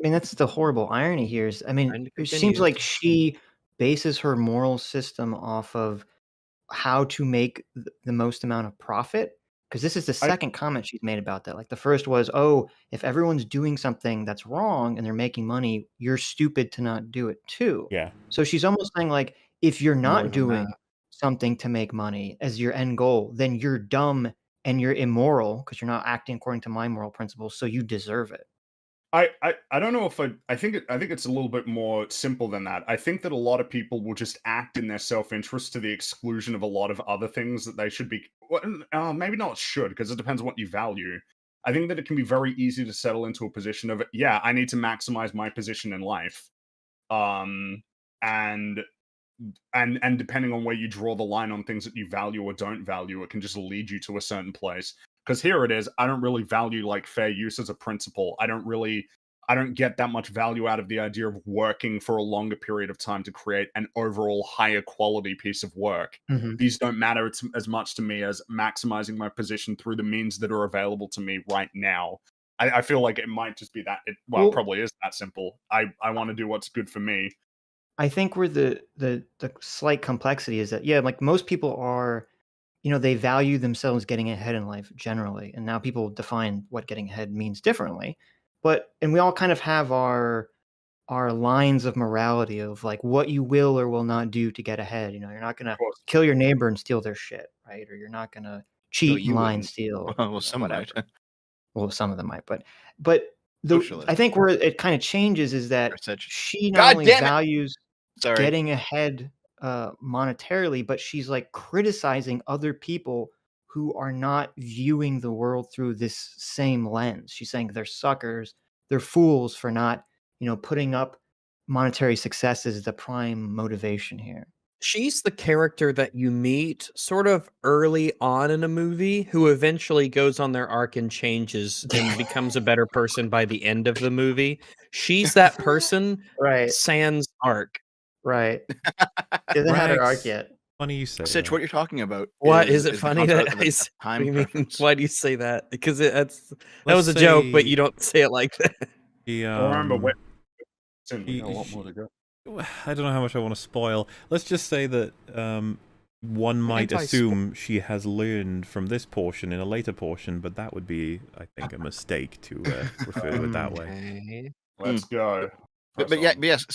that's the horrible irony here. It seems like she bases her moral system off of how to make the most amount of profit. Because this is the second comment she's made about that. Like, the first was, oh, if everyone's doing something that's wrong and they're making money, you're stupid to not do it too. Yeah. So she's almost saying, like, if you're not doing something to make money as your end goal, then you're dumb and you're immoral because you're not acting according to my moral principles, so you deserve it. I don't know if I think it's a little bit more simple than that. I think that a lot of people will just act in their self-interest to the exclusion of a lot of other things that they should be. Maybe not should, because it depends on what you value. I think that it can be very easy to settle into a position of, yeah, I need to maximize my position in life, and depending on where you draw the line on things that you value or don't value, it can just lead you to a certain place. Because here it is, I don't really value like fair use as a principle. I don't get that much value out of the idea of working for a longer period of time to create an overall higher quality piece of work. Mm-hmm. These don't matter as much to me as maximizing my position through the means that are available to me right now. I feel like it might just be that. It probably is that simple. I want to do what's good for me. I think where the slight complexity is that, yeah, like most people are, they value themselves getting ahead in life generally. And now people define what getting ahead means differently. And we all kind of have our lines of morality of like what you will or will not do to get ahead. You're not going to kill your neighbor and steal their shit, right? Or you're not going to cheat and lie and steal. Well, some might. Well, some of them might, but I think where it kind of changes is that she not only values getting ahead monetarily, but she's like criticizing other people who are not viewing the world through this same lens. She's saying they're suckers, they're fools for not, putting up monetary success as the prime motivation here. She's the character that you meet sort of early on in a movie who eventually goes on their arc and changes and becomes a better person by the end of the movie. She's that person, right? sans arc. Right. She hasn't had her arc yet. Funny you say Sitch, what you're talking about. What is it funny that why do you say that? Because that was a joke, but you don't say it like that. Remember, a lot more to go. I don't know how much I want to spoil. Let's just say that one might assume she has learned from this portion in a later portion, but that would be, I think, a mistake to refer to it that way. Let's go. But yes,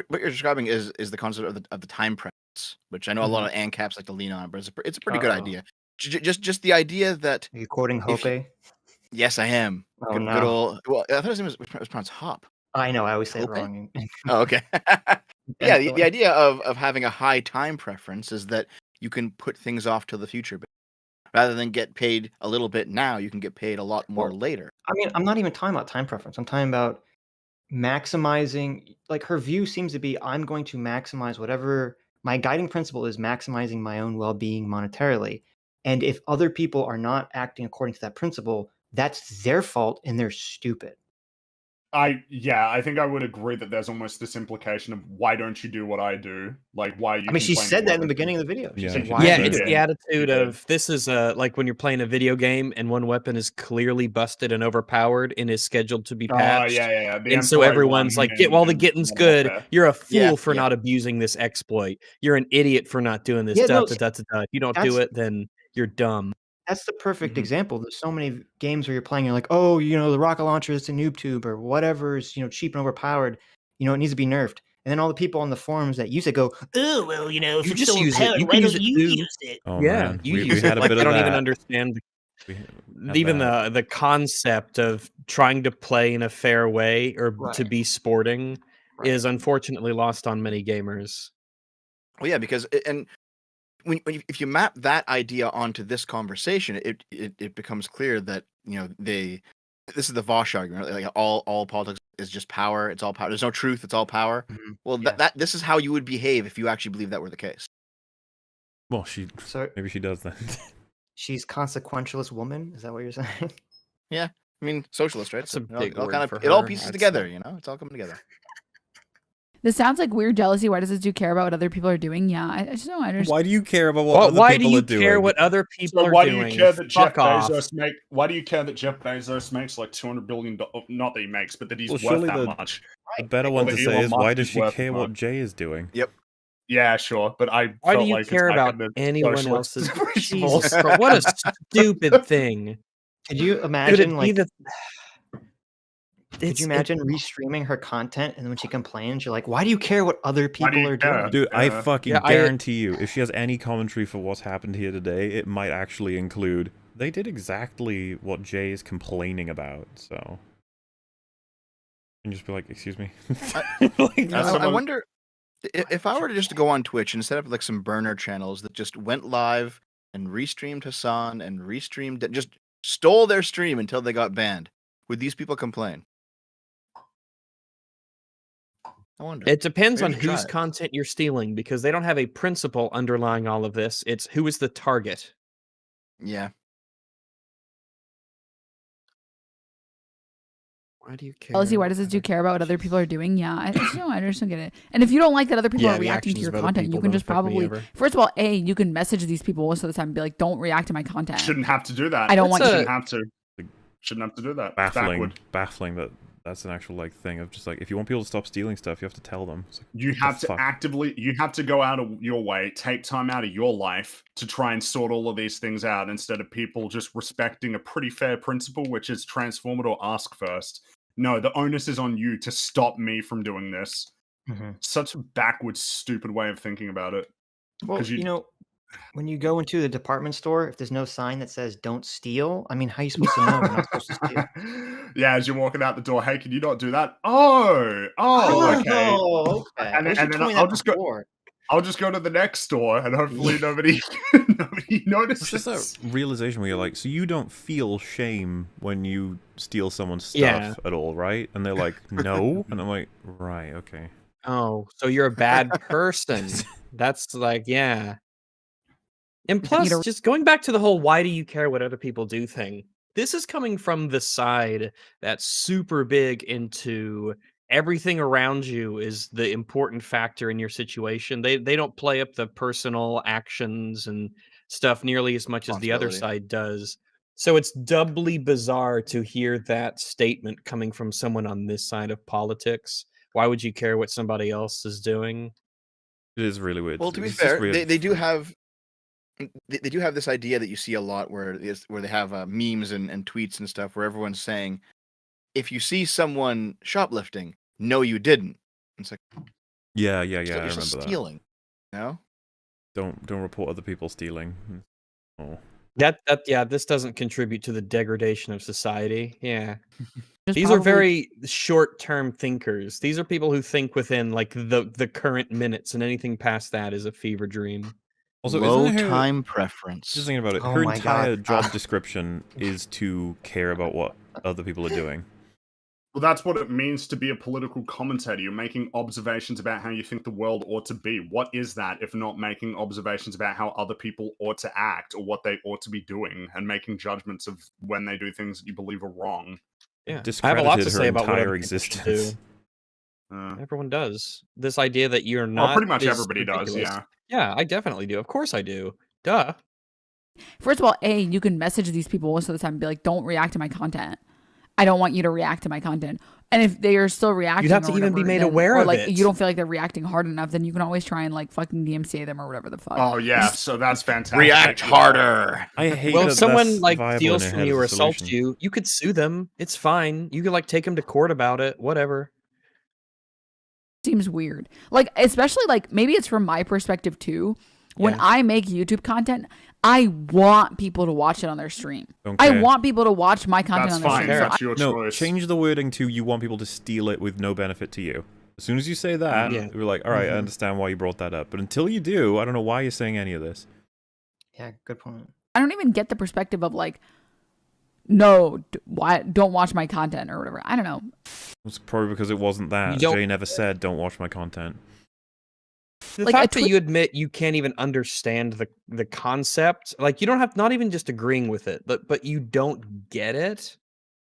what you're describing is the concept of the time preference, which I know a lot of ANCAPs like to lean on, but it's a pretty good idea. Just the idea that. Are you quoting Hope? Yes, I am. Oh, no. Good old. Well, I thought his name was pronounced Hop. I know. I always say it wrong. Oh, okay. Yeah, the idea of having a high time preference is that you can put things off to the future, but rather than get paid a little bit now, you can get paid a lot more later. I mean, I'm not even talking about time preference. I'm talking about maximizing. Like, her view seems to be, I'm going to maximize whatever my guiding principle is, maximizing my own well-being monetarily. And if other people are not acting according to that principle, that's their fault and they're stupid. I think I would agree that there's almost this implication of why don't you do what I do? Like, why you? I mean, she said that in the beginning of the video. She said, why it's the attitude of this is like when you're playing a video game and one weapon is clearly busted and overpowered and is scheduled to be patched. And so everyone's like, the getting's good. You're a fool for not abusing this exploit. You're an idiot for not doing this. If you don't do it, then you're dumb. That's the perfect example. There's so many games where you're playing, you're like, oh, the rocket launcher is a noob tube or whatever is, cheap and overpowered. It needs to be nerfed. And then all the people on the forums that use it go, oh, well, if You it's just so use it. overpowered, You why can don't use it you too. use it? Oh Yeah, man, you we use had it. a Like, bit I of don't that. even understand We had even that. the concept of trying to play in a fair way or to be sporting is unfortunately lost on many gamers. Well, yeah, because if you map that idea onto this conversation, it becomes clear that this is the Vosh argument. Like all politics is just power. It's all power. There's no truth. It's all power. Well, this is how you would behave if you actually believed that were the case. Well, maybe she does that. She's consequentialist woman. Is that what you're saying? Yeah, I mean socialist, right? That's a big word for her. It all pieces together. It's all coming together. This sounds like weird jealousy. Why does this dude care about what other people are doing? Yeah, I just don't understand. Why do you care about what other people are doing? Why do you care what other people are doing? Why do you care that Jeff Fuck Bezos Why do you care that Jeff Bezos makes like $200 billion? Not that he makes, but that he's worth surely that much. The better one to say is, why does she care what Jay is doing? Yep. Yeah, sure, but why do you care about anyone else's? Jesus, what a stupid thing! Could you imagine Could you imagine restreaming her content and when she complains, you're like, why do you care what other people are doing? Dude, I fucking guarantee you, if she has any commentary for what's happened here today, it might actually include, they did exactly what Jay is complaining about, so. And just be like, excuse me? I wonder, if I were to just go on Twitch and set up like some burner channels that just went live and restreamed Hassan and restreamed, just stole their stream until they got banned, would these people complain? I wonder. It depends on whose content you're stealing, because they don't have a principle underlying all of this. It's who is the target. Yeah. Why do you care? Jealousy, why does this dude care about what other people are doing? Yeah, I just don't get it. And if you don't like that other people are reacting to your content, you can just probably, first of all, you can message these people most of the time and be like, don't react to my content. Shouldn't have to do that. I don't want you. Shouldn't have to do that. Baffling that that's an actual thing of just like, if you want people to stop stealing stuff, you have to tell them. Like, you have to go out of your way, take time out of your life to try and sort all of these things out, instead of people just respecting a pretty fair principle, which is transform it or ask first. No, the onus is on you to stop me from doing this. Such a backwards, stupid way of thinking about it. Well, when you go into the department store, if there's no sign that says "Don't steal," I mean, how are you supposed to know you're not supposed to steal? Yeah, as you're walking out the door, hey, can you not do that? Okay. And then I'll just go to the next store, and hopefully nobody notices. It's just a realization where you're like, so you don't feel shame when you steal someone's stuff at all, right? And they're like, no, and I'm like, right, okay. Oh, so you're a bad person. That's like, yeah. And plus, just going back to the whole why do you care what other people do thing, this is coming from the side that's super big into everything around you is the important factor in your situation. They don't play up the personal actions and stuff nearly as much as the other side does. So it's doubly bizarre to hear that statement coming from someone on this side of politics. Why would you care what somebody else is doing? It is really weird. Well, to be fair, they do have this idea that you see a lot where they have memes and tweets and stuff where everyone's saying, if you see someone shoplifting, no, you didn't. It's like, yeah, I remember stealing. No, don't report other people stealing. Oh, this doesn't contribute to the degradation of society. Yeah, these are very short-term thinkers. These are people who think within like the current minutes, and anything past that is a fever dream. Also, low time preference. Just thinking about it, her entire job description is to care about what other people are doing. Well, that's what it means to be a political commentator. You're making observations about how you think the world ought to be. What is that if not making observations about how other people ought to act or what they ought to be doing and making judgments of when they do things that you believe are wrong? Yeah, I have a lot to say about what existence. Everyone does. This idea that you're not... Well, pretty much everybody does, yeah. Yeah, I definitely do. Of course I do. Duh. First of all, you can message these people most of the time and be like, don't react to my content. I don't want you to react to my content. And if they are still reacting, you'd have to even be made aware of it. You don't feel like they're reacting hard enough, then you can always try and like fucking DMCA them or whatever the fuck. Oh yeah, so that's fantastic. React harder. I hate. Well, if someone like steals from you or assaults you, you could sue them. It's fine. You could like take them to court about it. Whatever. Seems weird. Like especially like maybe it's from my perspective too. When I make YouTube content, I want people to watch it on their stream. I want people to watch my content on their stream. That's your choice. Change the wording to you want people to steal it with no benefit to you. As soon as you say that, we're like, all right, I understand why you brought that up. But until you do, I don't know why you're saying any of this. Yeah, good point. I don't even get the perspective of like, no, why don't watch my content or whatever. I don't know. It's probably because it wasn't that. Jay never said don't watch my content. The fact that you admit you can't even understand the concept, like you don't have, not even just agreeing with it, but you don't get it.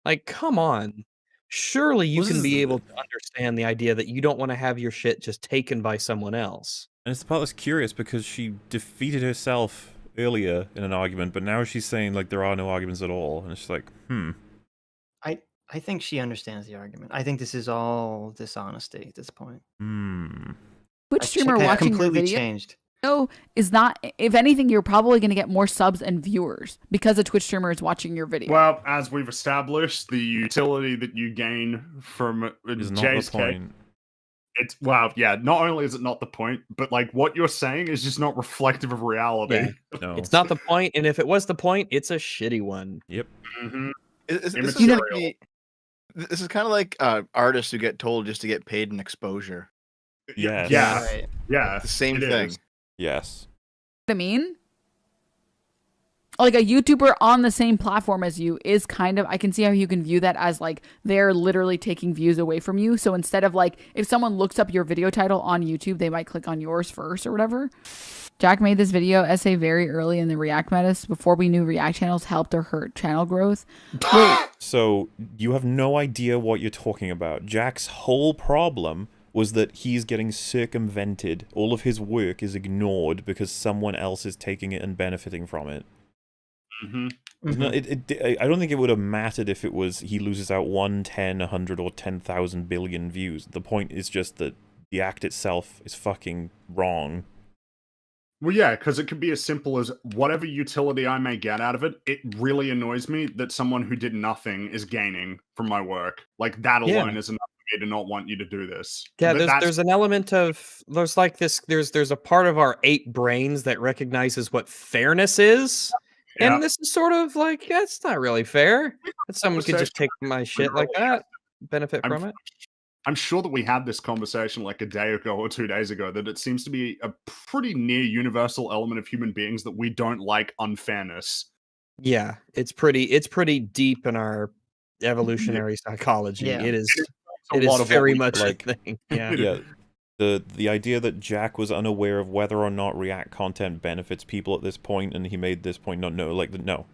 Like, come on. Surely you can be able to understand the idea that you don't want to have your shit just taken by someone else. And it's the part that's curious because she defeated herself earlier in an argument, but now she's saying like there are no arguments at all, and it's like, I think she understands the argument. I think this is all dishonesty at this point. Twitch streamer watching your video changed. Is not, if anything, you're probably going to get more subs and viewers because a Twitch streamer is watching your video. Well, as we've established, the utility that you gain from Jay's point. It's not only is it not the point, but like what you're saying is just not reflective of reality. Yeah. No. It's not the point, and if it was the point, it's a shitty one. Yep. This is kind of like artists who get told just to get paid in exposure. Yes. Yeah. Right. Yeah. The same thing. Is. Yes. What I mean? Like a YouTuber on the same platform as you is kind of, I can see how you can view that as like they're literally taking views away from you. So instead of like, if someone looks up your video title on YouTube, they might click on yours first or whatever. Jack made this video essay very early in the React metas before we knew React channels helped or hurt channel growth. Wait. So you have no idea what you're talking about. Jack's whole problem was that he's getting circumvented. All of his work is ignored because someone else is taking it and benefiting from it. No, I don't think it would have mattered if it was he loses out 1, 10, 100, or 10,000 billion views. The point is just that the act itself is fucking wrong. Well, yeah, because it could be as simple as whatever utility I may get out of it, it really annoys me that someone who did nothing is gaining from my work. Like, that alone is enough for me to not want you to do this. Yeah, there's an element of, there's like this, there's a part of our 8 brains that recognizes what fairness is. Yeah. And this is sort of like, it's not really fair that someone could just take my shit like that, benefit from it. I'm sure that we had this conversation like a day ago or 2 days ago, that it seems to be a pretty near universal element of human beings that we don't like unfairness. Yeah, it's pretty deep in our evolutionary psychology. Yeah. It is very much like a thing. Yeah. Yeah. The idea that Jack was unaware of whether or not React content benefits people at this point, and he made this point no.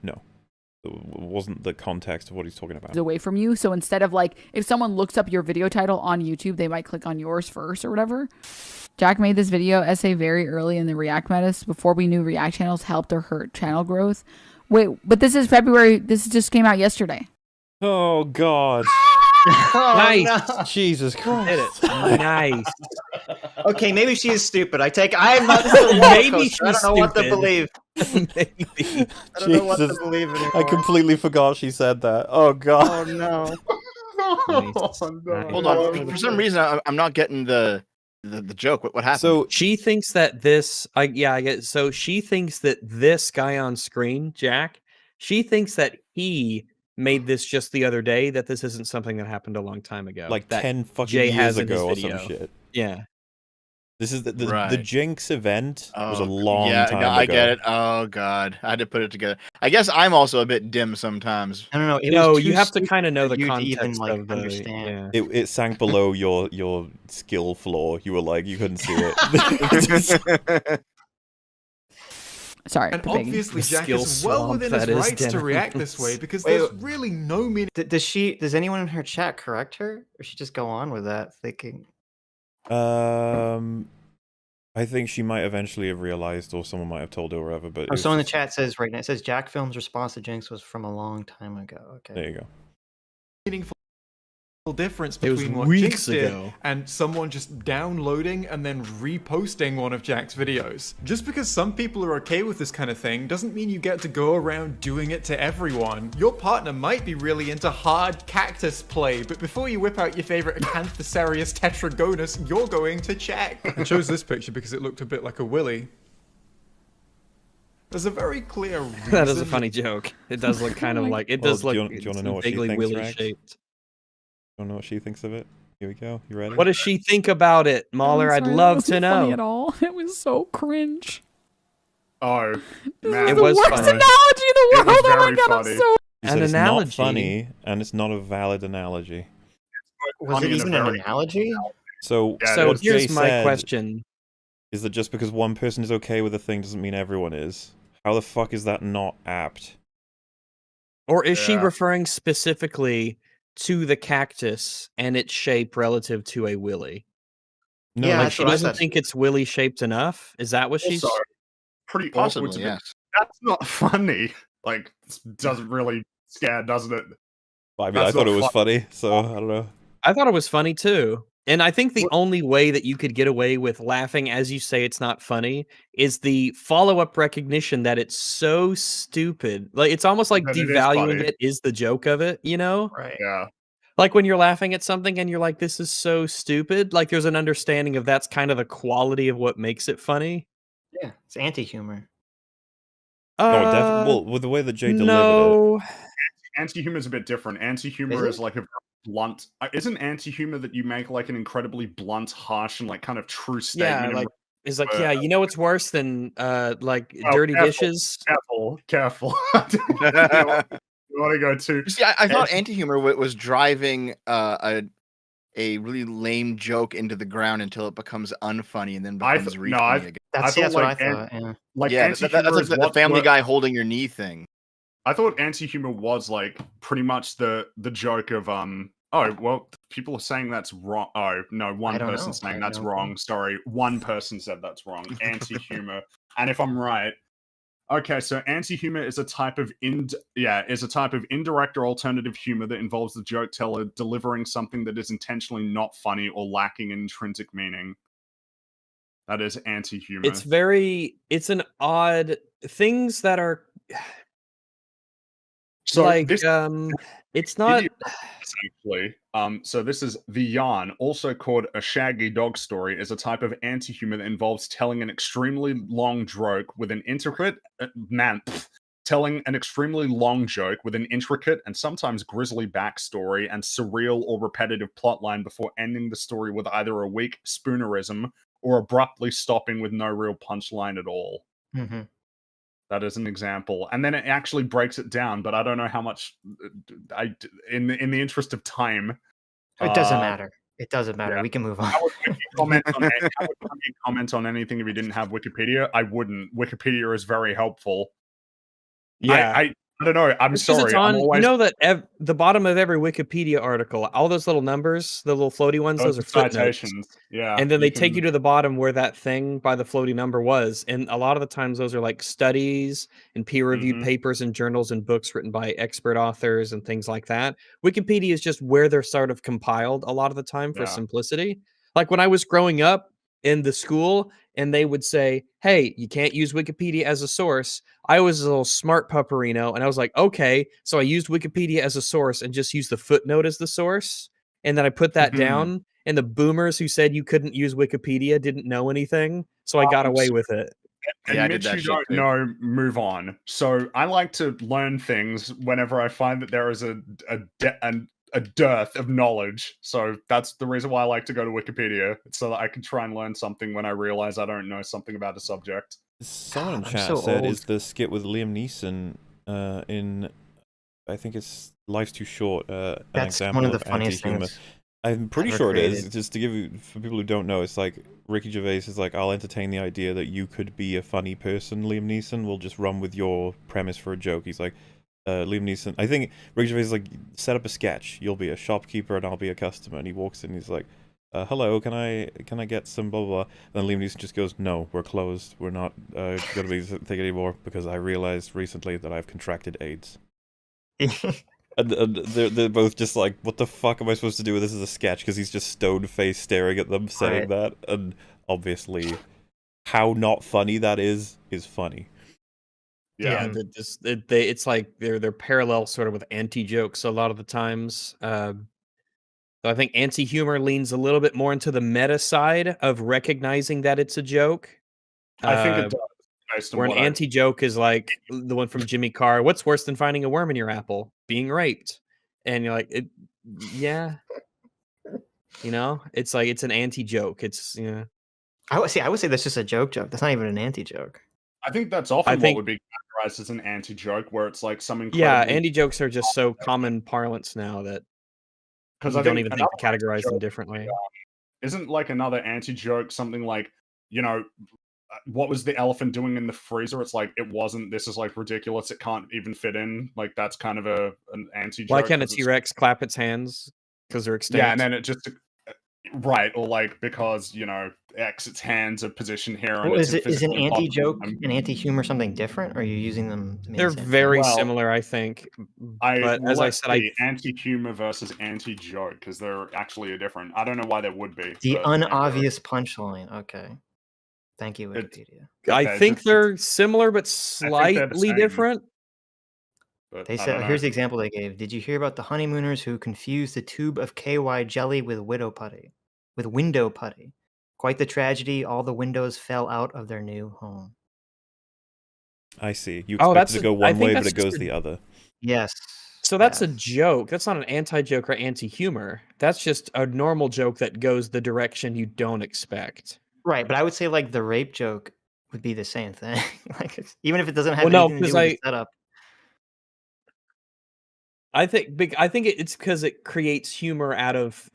It wasn't the context of what he's talking about. Away from you. So instead of like, if someone looks up your video title on YouTube, they might click on yours first or whatever. Jack made this video essay very early in the React metas before we knew React channels helped or hurt channel growth. Wait, but this is February. This just came out yesterday. Oh, God. Nice. No. Jesus Christ. Did it. Nice. Okay, maybe she is stupid. I'm not maybe she's I don't know what to believe. Maybe. I don't know what to believe anymore. I completely forgot she said that. Oh, God. Oh, no. Hold on. For some reason, I'm not getting the joke. What happened? So she thinks that this, I get. So she thinks that this guy on screen, Jack, she thinks that he made this just the other day, that this isn't something that happened a long time ago. Like that 10 fucking Jay years ago or some shit. Yeah. This is the Jinx event was a long time ago. I get it. Oh, God. I had to put it together. I guess I'm also a bit dim sometimes. I don't know. No, you have to kind of know the context even, of the... understand. Yeah. It sank below your skill floor. You were like, you couldn't see it. Sorry. And obviously Jack is well within his rights to react this way because there's really no meaning. Does anyone in her chat correct her? Or she just go on with that thinking? I think she might eventually have realized, or someone might have told her or whatever. But someone in the chat says right now, it says Jack Film's response to Jinx was from a long time ago. Okay. There you go. Meaningful difference between what Jinx did and someone just downloading and then reposting one of Jack's videos. Just because some people are okay with this kind of thing doesn't mean you get to go around doing it to everyone. Your partner might be really into hard cactus play, but before you whip out your favorite Acanthosarius tetragonus, you're going to check. I chose this picture because it looked a bit like a willy. There's a very clear reason. That is a funny joke. It does look kind of like, it does look do you want to know what she thinks, willy Rex? shaped. Don't know what she thinks of it. Here we go. You ready? What does she think about it, Mahler? I'd love to know. Funny at all? It was so cringe. Oh, man. It was the worst analogy in the world. Oh my god, I'm so. An analogy. Not funny, and it's not a valid analogy. Was it even an analogy? So here's my question: is that just because one person is okay with a thing doesn't mean everyone is? How the fuck is that not apt? Or is she referring specifically to the cactus and its shape relative to a willy? No, like she doesn't think it's willy shaped enough. Is that what she's? Pretty possibly, awkward. Yes. That's not funny. Like, doesn't really scare, doesn't it? Well, I mean, I thought it was funny, so I don't know. I thought it was funny too. And I think the only way that you could get away with laughing as you say it's not funny is the follow-up recognition that it's so stupid. Like, it's almost like devaluing it is the joke of it, you know? Right. Yeah. Like when you're laughing at something and you're like, this is so stupid. Like there's an understanding of that's kind of the quality of what makes it funny. Yeah, it's anti-humor. Well, with the way that Jay delivered it. Anti-humor is a bit different. Anti-humor is like a blunt. Isn't anti-humor that you make like an incredibly blunt, harsh, and like kind of true statement? Yeah, like it's like, yeah, you know what's worse than like dirty dishes? Careful. You want to go too? See, I thought anti-humor was driving a really lame joke into the ground until it becomes unfunny and then becomes again. That's what I thought. Yeah, like that's like the Family Guy holding your knee thing. I thought anti-humor was like pretty much the joke of oh well, people are saying that's wrong. Oh no, one person saying that's wrong. Sorry, one person said that's wrong. Anti-humor, and if I'm right. Okay, so anti-humor is a type of indirect or alternative humor that involves the joke teller delivering something that is intentionally not funny or lacking in intrinsic meaning. That is anti-humor. It's an odd things that are so like it's not essentially. So this is the yarn, also called a shaggy dog story, is a type of anti-humor that involves telling an extremely long joke with an intricate telling an extremely long joke with an intricate and sometimes grisly backstory and surreal or repetitive plotline before ending the story with either a weak spoonerism or abruptly stopping with no real punchline at all. Mm-hmm. That is an example, and then it actually breaks it down. But I don't know how much. In the interest of time, it doesn't matter. It doesn't matter. Yeah. We can move on. How would you comment on anything if you didn't have Wikipedia? I wouldn't. Wikipedia is very helpful. Yeah, I don't know. I'm sorry. You know that the bottom of every Wikipedia article, all those little numbers, the little floaty ones, those are citations. Yeah. And then they take you to the bottom where that thing by the floaty number was. And a lot of the times those are like studies and peer-reviewed papers and journals and books written by expert authors and things like that. Wikipedia is just where they're sort of compiled a lot of the time for simplicity. Like when I was growing up in the school and they would say, hey, you can't use Wikipedia as a source. I was a little smart pupperino, and I was like, okay. So I used Wikipedia as a source and just used the footnote as the source. And then I put that down, and the boomers who said you couldn't use Wikipedia didn't know anything. So I got away with it. And Mitch, you don't know, move on. So I like to learn things whenever I find that there is a dearth of knowledge. So that's the reason why I like to go to Wikipedia, so that I can try and learn something when I realize I don't know something about a subject. Someone in chat said, is the skit with Liam Neeson in, I think it's Life's Too Short, an example one of the funniest things I'm pretty sure it is. Just to give you, for people who don't know, it's like Ricky Gervais is like, I'll entertain the idea that you could be a funny person, Liam Neeson. We'll just run with your premise for a joke. He's like, Liam Neeson, I think Ricky Gervais is like, set up a sketch. You'll be a shopkeeper and I'll be a customer. And he walks in and he's like, hello, can I get some blah, blah, blah. And then Liam Neeson just goes, no, we're closed. We're not going to be thing anymore because I realized recently that I've contracted AIDS. And they're both just like, what the fuck am I supposed to do with this as a sketch? Because he's just stone-faced staring at them saying that. And obviously, how not funny that is funny. Yeah, it's like they're parallel sort of with anti-jokes a lot of the times. So I think anti-humor leans a little bit more into the meta side of recognizing that it's a joke. I think it does. Where an anti-joke is like the one from Jimmy Carr. What's worse than finding a worm in your apple? Being raped. And you're like, yeah. You know, it's like it's an anti-joke. It's I would say that's just a joke. That's not even an anti-joke. I think that's often what would be categorized as an anti-joke, where it's like some incredibly... Yeah, anti-jokes are just so common parlance now that you don't even think to categorize them differently. Isn't like another anti-joke something like, you know, what was the elephant doing in the freezer? It's like, it wasn't. This is like ridiculous. It can't even fit in. Like, that's kind of an anti-joke. Why can't a T-Rex clap its hands? Because they're extinct. Yeah, and then it just... Right, or like, because, you know, its hands are positioned here. Well, is an anti-joke and anti-humor something different? Or are you using them? They're very similar, I think. But as I said, anti-humor versus anti-joke, because they're actually different. I don't know why there would be. The unobvious punchline. Okay. Thank you, Wikipedia. I think they're similar, but slightly different. They said, here's the example they gave. Did you hear about the honeymooners who confused the tube of KY jelly with window putty? Quite the tragedy. All the windows fell out of their new home. I see. You expect it to go one way, but it goes the other. Yes. So that's a joke. That's not an anti-joke or anti-humor. That's just a normal joke that goes the direction you don't expect. Right, but I would say like the rape joke would be the same thing. Like, even if it doesn't have anything to do with the setup. I think it's because it creates humor out of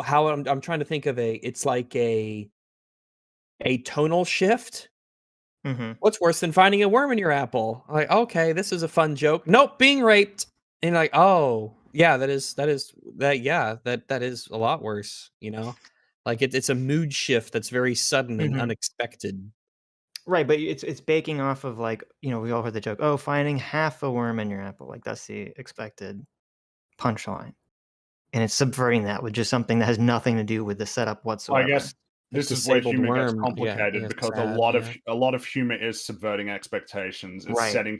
how I'm trying to think of it's like a tonal shift. Mm-hmm. What's worse than finding a worm in your apple? I'm like, okay, this is a fun joke. Nope, being raped. And like, oh yeah, that is a lot worse. You know, like it's a mood shift that's very sudden and unexpected. Right, but it's baking off of, like, you know, we all heard the joke, oh, finding half a worm in your apple. Like, that's the expected punchline. And it's subverting that with just something that has nothing to do with the setup whatsoever. I guess this is where humor gets complicated, because a lot of humor is subverting expectations. It's setting,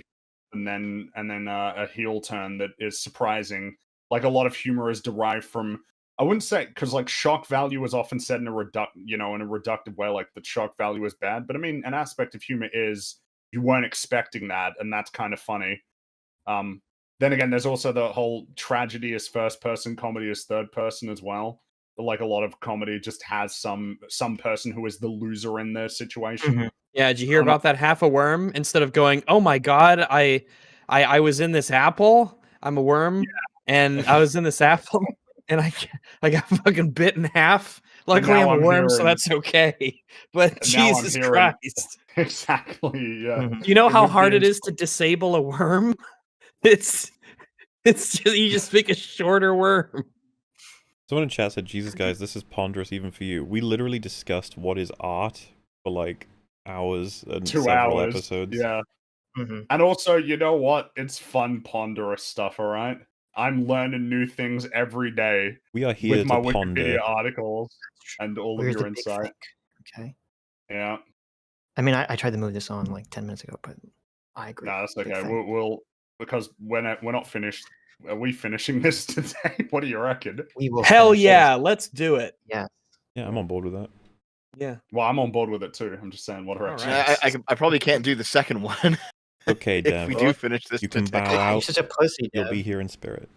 and then a heel turn that is surprising. Like, a lot of humor is derived from, I wouldn't say, because like shock value is often said in a reductive way, like the shock value is bad. But I mean, an aspect of humor is you weren't expecting that, and that's kind of funny. Then again, there's also the whole tragedy is first person, comedy is third person as well. But like, a lot of comedy just has some person who is the loser in their situation. Mm-hmm. Yeah, did you hear about that half a worm? Instead of going, oh my god, I was in this apple. I'm a worm, and I was in this apple. And I got fucking bit in half. Luckily, I'm a worm, so that's okay. But Jesus Christ. Exactly, yeah. You know how hard it is to disable a worm? It's just, you just pick a shorter worm. Someone in chat said, Jesus, guys, this is ponderous even for you. We literally discussed what is art for like hours and 2 several hours. episodes. Yeah. And also, you know what? It's fun, ponderous stuff, all right? I'm learning new things every day. We are here with my to ponder. Wikipedia articles and all of your insight. Okay. Yeah. I mean, I tried to move this on like 10 minutes ago, but I agree. No, that's okay. We'll because we're not finished. Are we finishing this today? What do you reckon? We will. Hell yeah, let's do it. Yeah. Yeah, I'm on board with that. Yeah. Well, I'm on board with it too. I'm just saying, what direction? Right. I probably can't do the second one. Okay, Dev. If we do finish this, you can bow out. You're such a pussy, Dev. You'll be here in spirit.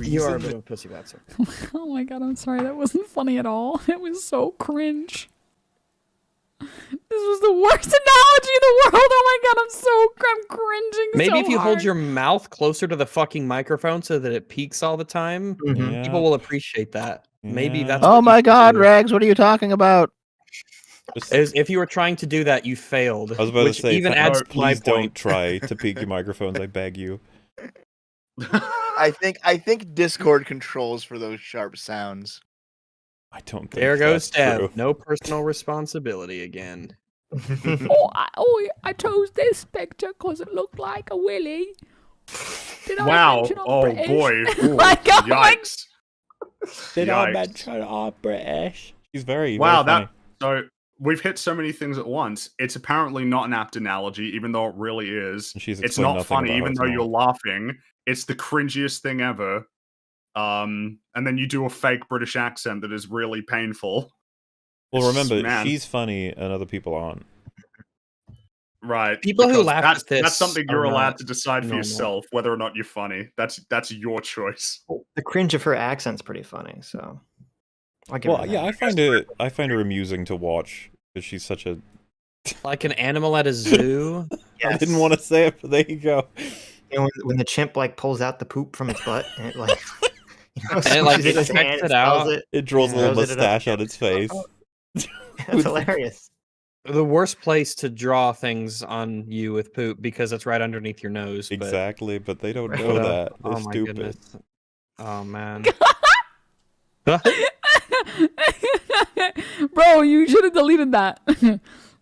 You are a bit of a pussy, that's okay. Oh my god, I'm sorry. That wasn't funny at all. It was so cringe. This was the worst analogy in the world. Oh my god, I'm cringing. Maybe if you hold your mouth closer to the fucking microphone so that it peaks all the time, people will appreciate that. Maybe that's. Oh my god, Rags, what are you talking about? If you were trying to do that, you failed. I was about to say, even adds please don't try to peak your microphones. I beg you. I think Discord controls for those sharp sounds. I don't think there goes Dev. No personal responsibility again. I chose this picture because it looked like a willy. Did wow. I mention Oh British? boy. Ooh, Like, yikes. Did I mention I'm British? She's very, wow, very funny. So we've hit so many things at once. It's apparently not an apt analogy, even though it really is. It's not funny, even though you're laughing. It's the cringiest thing ever. And then you do a fake British accent that is really painful. Well, remember, she's funny and other people aren't. Right. People who laugh at this, that's something you're allowed to decide for yourself, whether or not you're funny. That's your choice. The cringe of her accent's pretty funny, so. Well, yeah, I find her amusing to watch because she's such a like an animal at a zoo. Yes. I didn't want to say it, but there you go. You know, when the chimp like pulls out the poop from its butt and it like, it checks it out. It draws a little mustache on its face. That's hilarious. The worst place to draw things on you with poop because it's right underneath your nose. Exactly, but they don't know that. They're stupid. Goodness. Oh man. Bro, you should have deleted that.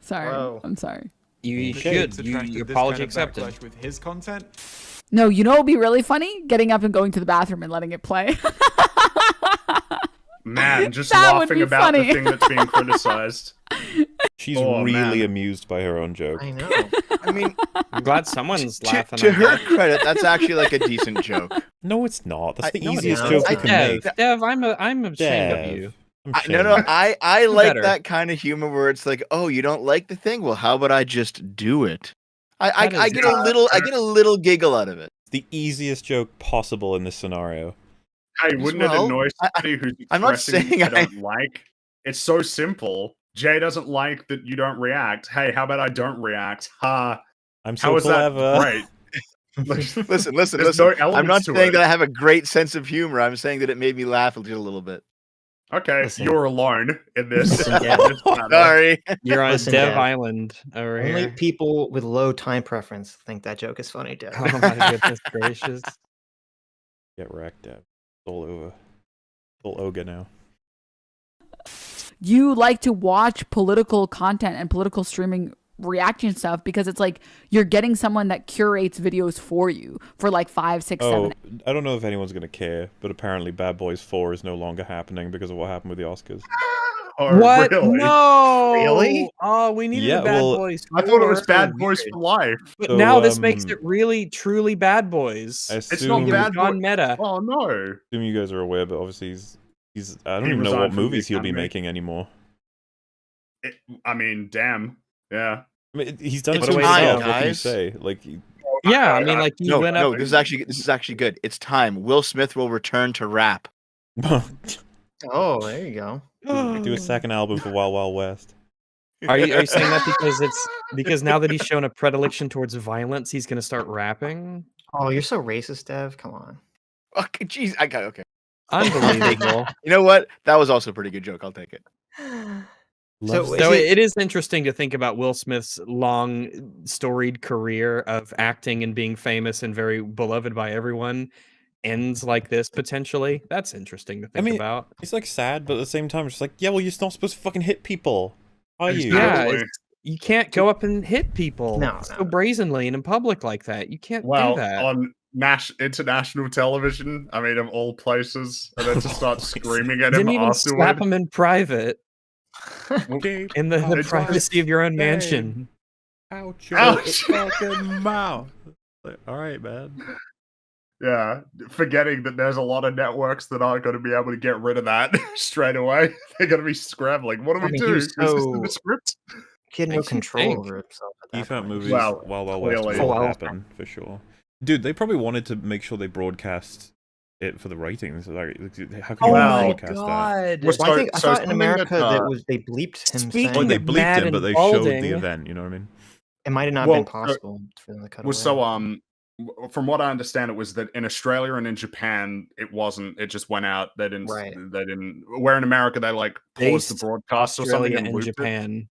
Sorry. Whoa. I'm sorry. You should. Your apology accepted. With his content. No, you know what would be really funny? Getting up and going to the bathroom and letting it play. Man, just laughing about the thing that's being criticized. She's really amused by her own joke. I know. I mean, I'm glad someone's laughing. To her credit, that's actually like a decent joke. No, it's not. That's the easiest joke you can make. Dev, I'm ashamed of you. I like that kind of humor where it's like, oh, you don't like the thing? Well, how about I just do it? I get a little giggle out of it. It's the easiest joke possible in this scenario. Hey, wouldn't it annoy somebody who's I'm not saying I don't like? It's so simple. Jay doesn't like that you don't react. Hey, how about I don't react? Ha! I'm so clever. Great. Listen. I'm not saying that I have a great sense of humor. I'm saying that it made me laugh just a little bit. Okay, you're alone in this. Sorry. You're on Dev Island over here. Only people with low time preference think that joke is funny, Dev. Oh my goodness gracious. Get wrecked, Dev. All over. Full ogre now. You like to watch political content and political streaming reaction stuff because it's like you're getting someone that curates videos for you for like 5, 6, 7. I don't know if anyone's gonna care, but apparently Bad Boys 4 is no longer happening because of what happened with the Oscars. Oh, what? Really? No! Really? Oh, we needed a Bad Boys 4. I thought it was Bad Boys for life. But now this makes it really, truly Bad Boys. It's not Bad Boys. meta. Oh no! I assume you guys are aware, but obviously he's I don't even know what movies he'll be making anymore. I mean, damn. Yeah. I mean, he's done it It's to himself. time, What can you guys. say? Like, yeah, I mean, like you went up. No, this is actually good. It's time. Will Smith will return to rap. Oh, there you go. do a second album for Wild Wild West. Are you saying that because now that he's shown a predilection towards violence, he's going to start rapping? Oh, you're so racist, Dev. Come on. Okay, jeez. Okay. Unbelievable. You know what? That was also a pretty good joke. I'll take it. So it is interesting to think about Will Smith's long, storied career of acting and being famous and very beloved by everyone ends like this potentially. That's interesting to think about. It's like sad, but at the same time, it's like, yeah, well, you're not supposed to fucking hit people. Are you? Yeah, you can't go up and hit people so brazenly and in public like that. You can't do that. On international television, I mean, of all places, and then to start screaming at him Didn't even afterward. slap him in private. In the privacy of your own mansion. Ouch your fucking mouth. Like, all right, man. Yeah, forgetting that there's a lot of networks that aren't going to be able to get rid of that straight away. They're going to be scrambling. What do we do? Is this in the script? He had no control over himself. EFAP movies, Wild West will happen for sure. Dude, they probably wanted to make sure they broadcast it for the ratings. Like, how can you broadcast that? Well, I thought in America they bleeped him. They bleeped him, but they showed the event. You know what I mean? It might have not been possible for them to cut away. From what I understand, it was that in Australia and in Japan, it wasn't. It just went out. They didn't. Right. They didn't. Where in America, they like paused the broadcast or something and Japan.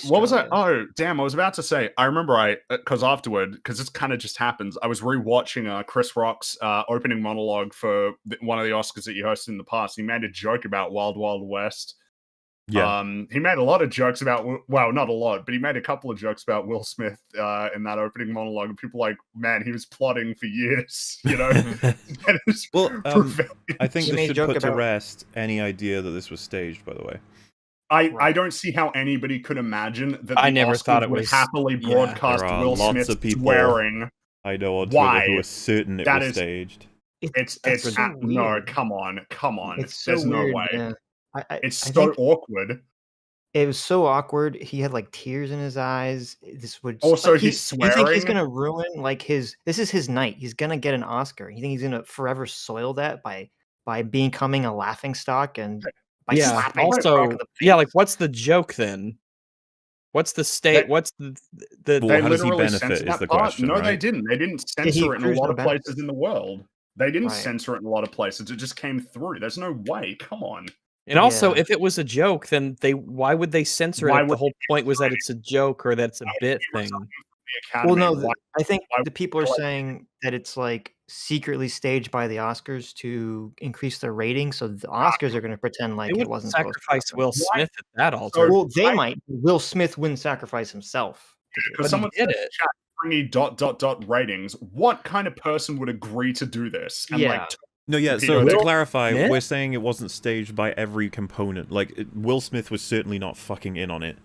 What was I? Oh, damn! I was about to say. I remember because afterward, because this kind of just happens. I was rewatching Chris Rock's opening monologue for one of the Oscars that he hosted in the past. He made a joke about Wild Wild West, Yeah. He made a lot of jokes about, well, not a lot, but he made a couple of jokes about Will Smith in that opening monologue. And people were like, man, he was plotting for years, you know? Well, I think this should put to rest any idea that this was staged, by the way. I don't see how anybody could imagine that the I never Oscars thought it would was happily broadcast there are Will lots Smith of people swearing. I know on Twitter who are certain it was staged. It's so no, come on. It's so There's no weird, way. yeah. It's so awkward. It was so awkward. He had like tears in his eyes. This would also like, he's swearing. You think he's gonna ruin like his? This is his night. He's gonna get an Oscar. You think he's gonna forever soil that by becoming a laughingstock and by slapping? Also, like what's the joke then? What's the state? What's the? Well, how does he benefit? Is the question? No, right? they didn't. They didn't censor it in a lot of places in the world. They didn't censor it in a lot of places. It just came through. There's no way. Come on. And also, if it was a joke, then why would they censor it if the whole point was that it's a joke or that it's a bit thing? Well, no, I think the people are saying that it's like secretly staged by the Oscars to increase their rating, so the Oscars are going to pretend like it wasn't sacrifice Will Smith at that altar. Well, they might. Will Smith wouldn't sacrifice himself. Because someone did it. Ratings. What kind of person would agree to do this? And so to clarify, we're saying it wasn't staged by every component. Like, Will Smith was certainly not fucking in on it.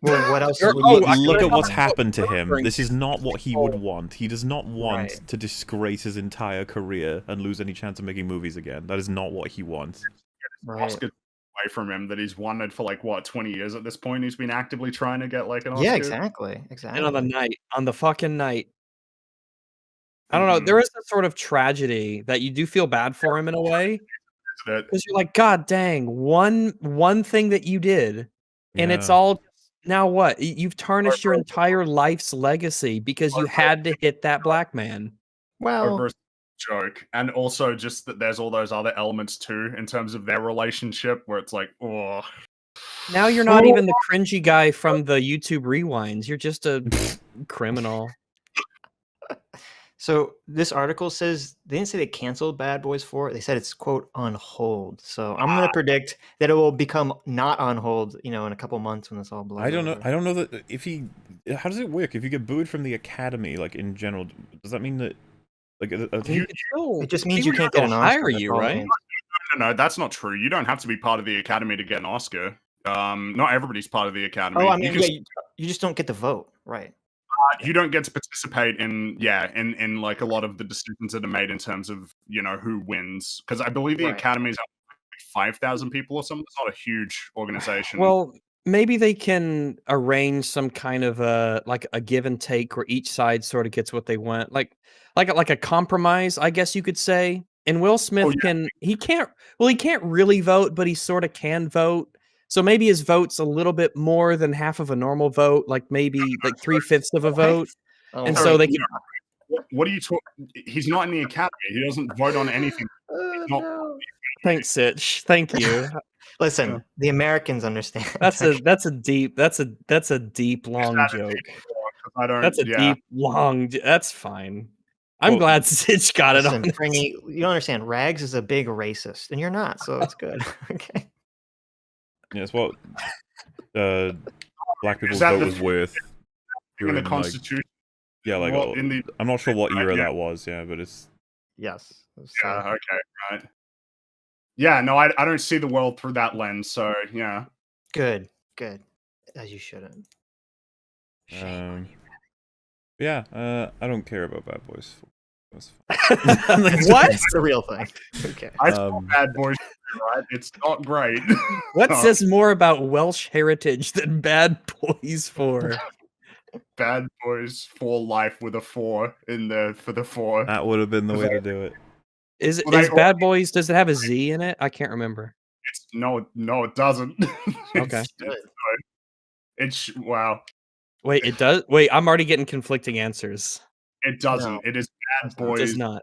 Well, what else? Look at what's happened to him. This is not what he would want. He does not want to disgrace his entire career and lose any chance of making movies again. That is not what he wants. Oscar away from him that he's wanted for like what 20 years at this point. He's been actively trying to get like an Oscar. Yeah, exactly. And on the fucking night. I don't know. There is a sort of tragedy that you do feel bad for him in a way, because you're like, God dang, one thing that you did, and it's all now what you've tarnished your entire life's legacy because you had to hit that black man. Well, joke, and also just that there's all those other elements too in terms of their relationship where it's like, oh. Now you're not even the cringy guy from the YouTube rewinds. You're just a criminal. So this article says they didn't say they canceled Bad Boys 4. They said it's quote on hold. So I'm going to predict that it will become not on hold, in a couple months when this all blows. I don't know. I don't know that if he. How does it work? If you get booed from the Academy, like in general, does that mean that like it just means you can't get an Oscar? Hire you, right? No, that's not true. You don't have to be part of the Academy to get an Oscar. Not everybody's part of the Academy. Oh, I mean, you just don't get to vote, right? You don't get to participate in like a lot of the decisions that are made in terms of who wins, because I believe the Academy is 5,000 people or something. It's not a huge organization. Well, maybe they can arrange some kind of a give and take where each side sort of gets what they want, like a compromise, I guess you could say. And Will Smith he can't really vote, but he sort of can vote. So maybe his vote's a little bit more than half of a normal vote, like maybe like 3/5 of a vote. And so they can. What are you talking? He's not in the Academy. He doesn't vote on anything. Thanks, Sitch. Thank you. Listen, the Americans understand. That's a deep long joke. That's a deep long. That's fine. I'm glad Sitch got it on. Fringy, you don't understand. Rags is a big racist, and you're not, so it's good. Okay. Yeah, it's what black people's vote was worth. In the Constitution. I'm not sure what era that was. Yeah, but it's. Yes. Yeah. Okay. Right. Yeah. No, I don't see the world through that lens. So yeah. Good. As you shouldn't. Yeah. I don't care about Bad Boys. What? It's the real thing. Okay. I saw Bad Boys. Right? It's not great. What says more about Welsh heritage than Bad Boys 4? Bad Boys for life with a 4 in there for the 4. That would have been the way to do it. Is Bad Boys? Does it have a Z in it? I can't remember. No, it doesn't. Okay. It's wow. Wait, it does. Wait, I'm already getting conflicting answers. It doesn't. No. It is Bad Boys. It does not.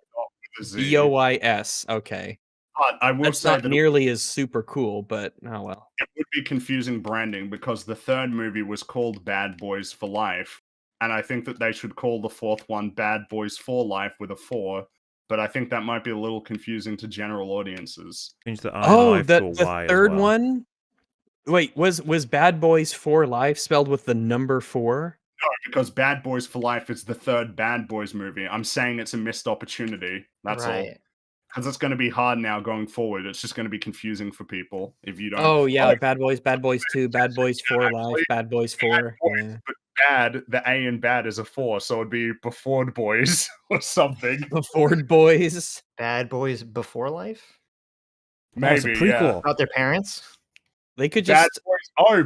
BOYS. Okay. But I will say not nearly as super cool, but oh well. It would be confusing branding because the third movie was called Bad Boys for Life, and I think that they should call the fourth one Bad Boys for Life with a 4, but I think that might be a little confusing to general audiences. Change the I life to a Y third as well. one. Wait, was Bad Boys for Life spelled with the number 4? No, because Bad Boys for Life is the third Bad Boys movie. I'm saying it's a missed opportunity. That's all. Because it's going to be hard now going forward. It's just going to be confusing for people if you don't. Oh yeah, like Bad Boys 2, Bad Boys for Life, Bad Boys 4. Boys, but bad, the A in bad is a 4, so it'd be Before Boys or something. Before Boys, Bad Boys Before Life. Maybe prequel about their parents. They could just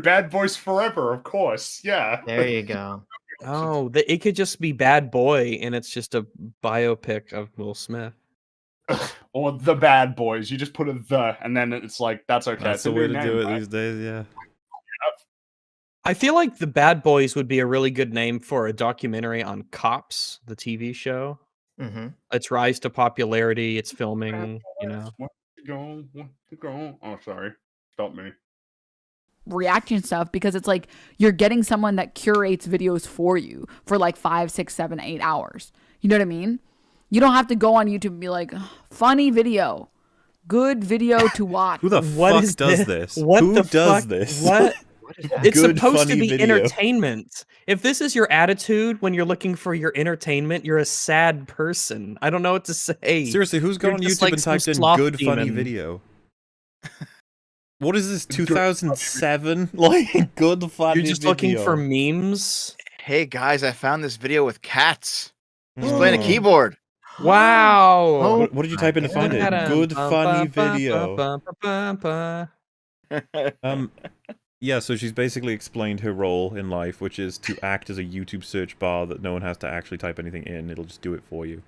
Bad Boys Forever, of course. Yeah. There you go. Oh, it could just be Bad Boy, and it's just a biopic of Will Smith. Or The Bad Boys. You just put a "the," and then it's like, that's okay. That's the way to do it these days, yeah. I feel like The Bad Boys would be a really good name for a documentary on Cops, the TV show. Mm-hmm. Its rise to popularity, its filming, you know. Want to go. Oh, sorry. Stop me. Reaction stuff, because it's like you're getting someone that curates videos for you for like 5, 6, 7, 8 hours. You know what I mean? You don't have to go on YouTube and be like, funny video, good video to watch. Who the fuck does this? What Who does this? What? It's Good, supposed to be video. entertainment. If this is your attitude when you're looking for your entertainment, you're a sad person. I don't know what to say. Seriously, who's gone on YouTube and typed in good funny video? What is this, 2007? Like, good funny You're just video. looking for memes? Hey guys, I found this video with cats. He's playing a keyboard. Wow. What did you type in to find it? Good funny video. Yeah, so she's basically explained her role in life, which is to act as a YouTube search bar that no one has to actually type anything in. It'll just do it for you.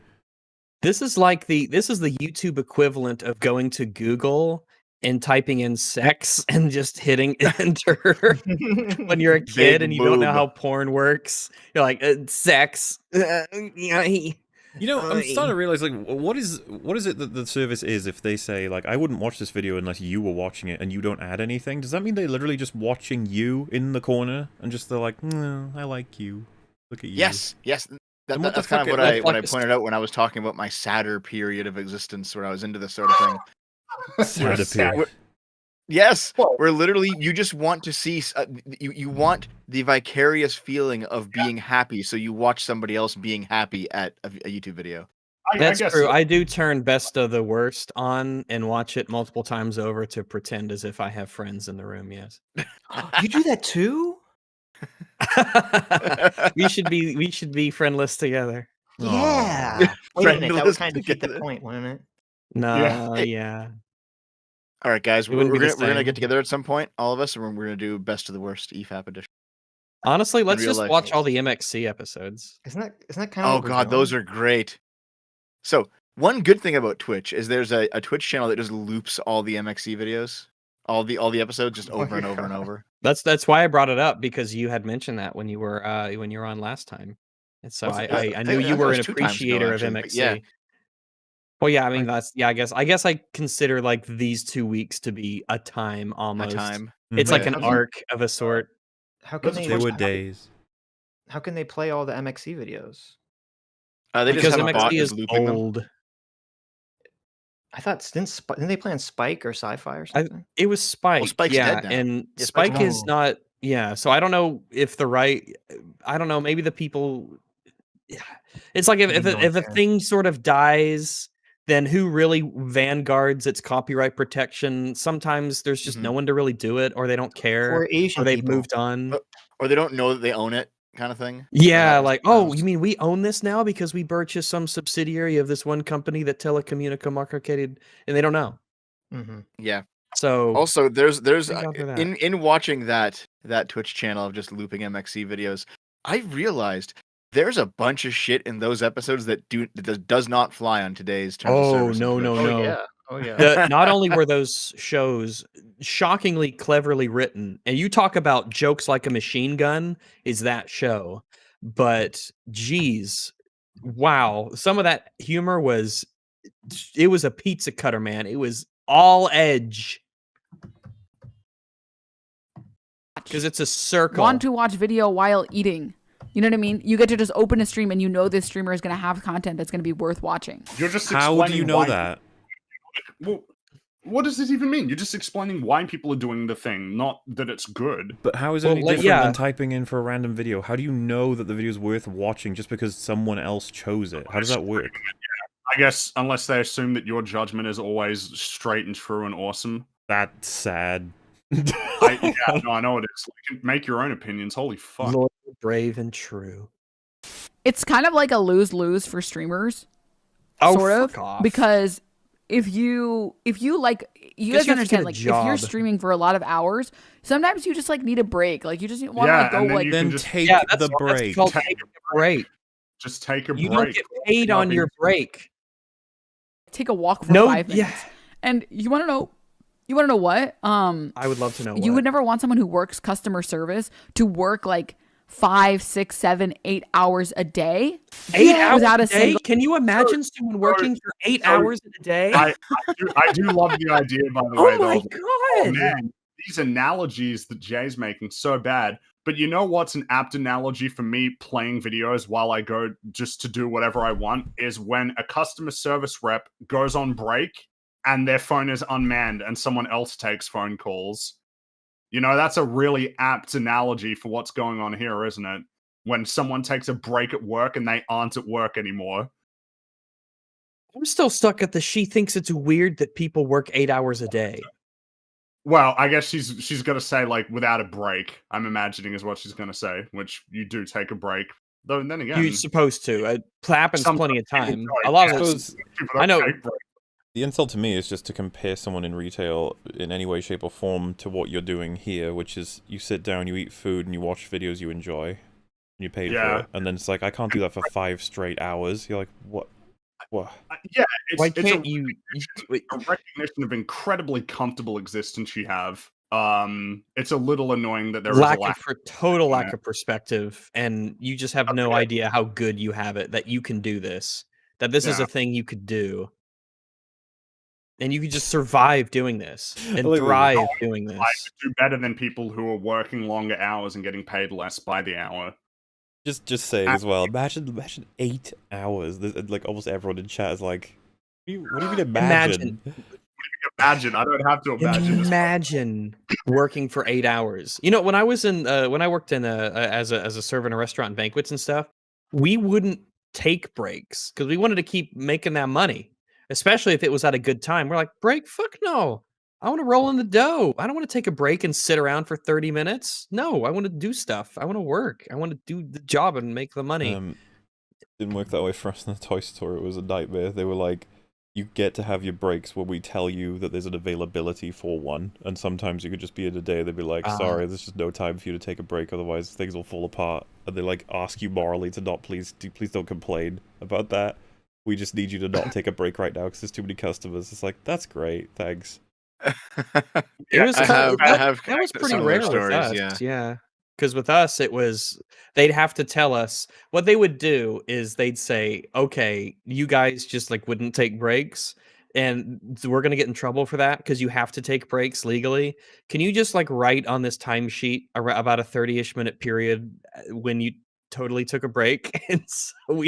This is like this is the YouTube equivalent of going to Google and typing in sex and just hitting enter when you're a kid and you don't know how porn works. You're like, sex. You know, I'm starting to realize, like, what is it that the service is if they say, like, I wouldn't watch this video unless you were watching it and you don't add anything? Does that mean they're literally just watching you in the corner and just they're like, no, I like you. Look at you. Yes. That's kind of what I pointed out when I was talking about my sadder period of existence when I was into this sort of thing. Sadder period. Yes, where literally you just want to see, you want the vicarious feeling of being happy, so you watch somebody else being happy at a YouTube video. That's true. I do turn Best of the Worst on and watch it multiple times over to pretend as if I have friends in the room, yes. You do that too? we should be friendless together. Yeah. Wait a minute, that would kind of defeat the point, wouldn't it? No, yeah. All right, guys, we're gonna get together at some point, all of us, and we're gonna do Best of the Worst EFAP edition. Honestly, let's just watch all the MXC episodes. Isn't that kind of? Oh god, those are great. So one good thing about Twitch is there's a Twitch channel that just loops all the MXC videos, all the episodes, just over and over and over. That's why I brought it up, because you had mentioned that when you were on last time, and so I knew you were an appreciator of MXC. Yeah. Well, yeah, I mean I guess I consider like these 2 weeks to be a time almost. It's like an arc of a sort. How can they were days? How can they play all the MXC videos? They because just have MXC is old. Them. I thought didn't they play on Spike or Sci-Fi or something? It was Spike. Well, Spike's dead now. And Spike is not. Yeah, so I don't know if I don't know. Maybe the people. It's like if a thing sort of dies, then who really vanguards its copyright protection? Sometimes there's just no one to really do it, or they don't care, or Asian they've moved on, or they don't know that they own it, kind of thing. Yeah, like, oh, you mean we own this now because we purchased some subsidiary of this one company that Telecommunica marketed, and they don't know. Yeah. So also, there's in watching that Twitch channel of just looping MXC videos, I realized there's a bunch of shit in those episodes that does not fly on today's terms of service. No. Oh yeah. Not only were those shows shockingly cleverly written, and you talk about jokes like a machine gun, is that show, but geez, wow, some of that humor was a pizza cutter, man. It was all edge. Because it's a circle. Want to watch video while eating. You know what I mean? You get to just open a stream and you know this streamer is going to have content that's going to be worth watching. You're just how do you know that? Well, what does this even mean? You're just explaining why people are doing the thing, not that it's good. But how is it any different than typing in for a random video? How do you know that the video is worth watching just because someone else chose it? How does that work? I guess unless they assume that your judgment is always straight and true and awesome. That's sad. I know it is. Like, make your own opinions. Holy fuck. Loyal, brave, and true. It's kind of like a lose-lose for streamers. Sort of. Because if you like, you guys understand, like, if you're streaming for a lot of hours, sometimes you just like need a break. Like, you just want to like go like then take the break. Take a break. Just take a break. You don't get paid on your break. Take a walk for 5 minutes. Yeah. And you want to know what? I would love to know. You would never want someone who works customer service to work like 5, 6, 7, 8 hours a day. 8 hours a day? Can you imagine someone working for 8 hours a day? I do love the idea, by the way. Oh my god! Oh, man, these analogies that Jay's making so bad. But you know what's an apt analogy for me playing videos while I go just to do whatever I want is when a customer service rep goes on break and their phone is unmanned and someone else takes phone calls. You know, that's a really apt analogy for what's going on here, isn't it? When someone takes a break at work and they aren't at work anymore. I'm still stuck at she thinks it's weird that people work 8 hours a day. Well, I guess she's going to say, like, without a break, I'm imagining is what she's going to say, which you do take a break. Though, then again... You're supposed to. It happens plenty of time. A lot of those... I know... The insult to me is just to compare someone in retail in any way, shape, or form to what you're doing here, which is you sit down, you eat food, and you watch videos you enjoy, and you paid for it. And then it's like, I can't do that for 5 straight hours. You're like, what? What? Yeah, why can't you? A recognition of incredibly comfortable existence you have. It's a little annoying that there is a lack of perspective, and you just have no idea how good you have it. That you can do this. That this is a thing you could do, and you could just survive doing this and thrive doing this. I could do better than people who are working longer hours and getting paid less by the hour. Just saying as well. Imagine 8 hours. Like almost everyone in chat is like, "What do you mean imagine? Imagine. I don't have to imagine. Imagine working for 8 hours. You know, when I was when I worked in as a server in a restaurant and banquets and stuff, we wouldn't take breaks because we wanted to keep making that money, especially if it was at a good time. We're like, break? Fuck no. I want to roll in the dough. I don't want to take a break and sit around for 30 minutes. No, I want to do stuff. I want to work. I want to do the job and make the money. Didn't work that way for us in the toy store. It was a nightmare. They were like, you get to have your breaks when we tell you that there's an availability for one. And sometimes you could just be in a day, they'd be like, sorry, there's just no time for you to take a break, otherwise things will fall apart. And they like ask you morally to not please don't complain about that. We just need you to not take a break right now because there's too many customers. It's like, that's great, thanks. That was pretty rare with us. Yeah. Because with us, it was, they'd have to tell us, what they would do is they'd say, okay, you guys just like wouldn't take breaks, and we're going to get in trouble for that because you have to take breaks legally. Can you just like write on this timesheet about a 30-ish minute period when you totally took a break? And so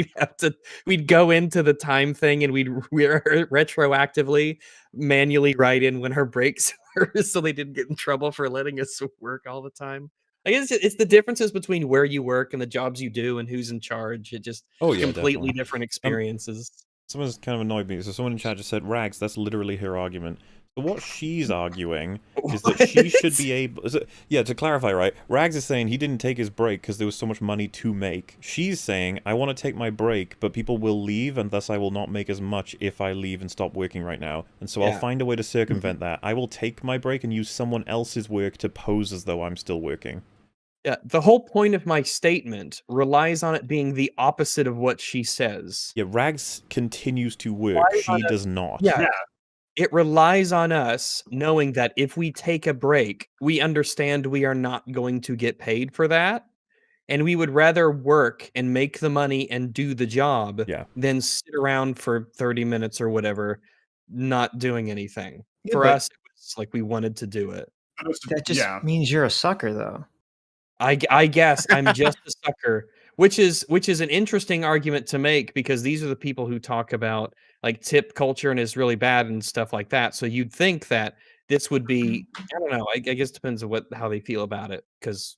we'd go into the time thing and we'd retroactively manually write in when her breaks were so they didn't get in trouble for letting us work all the time. I guess it's the differences between where you work and the jobs you do and who's in charge. It just completely definitely. Different experiences. Someone's kind of annoyed me. So someone in chat just said, Rags, that's literally her argument. So what she's arguing is that she should be able... to clarify, right? Rags is saying he didn't take his break because there was so much money to make. She's saying, I want to take my break, but people will leave, and thus I will not make as much if I leave and stop working right now. And so I'll find a way to circumvent that. I will take my break and use someone else's work to pose as though I'm still working. Yeah, the whole point of my statement relies on it being the opposite of what she says. Yeah, Rags continues to work. She does not. Yeah. It relies on us knowing that if we take a break, we understand we are not going to get paid for that. And we would rather work and make the money and do the job than sit around for 30 minutes or whatever, not doing anything. For us, it was like we wanted to do it. That just means you're a sucker, though. I guess I'm just a sucker Which is an interesting argument to make, because these are the people who talk about like tip culture and is really bad and stuff like that. So you'd think that this would be, I don't know. I guess it depends on how they feel about it, because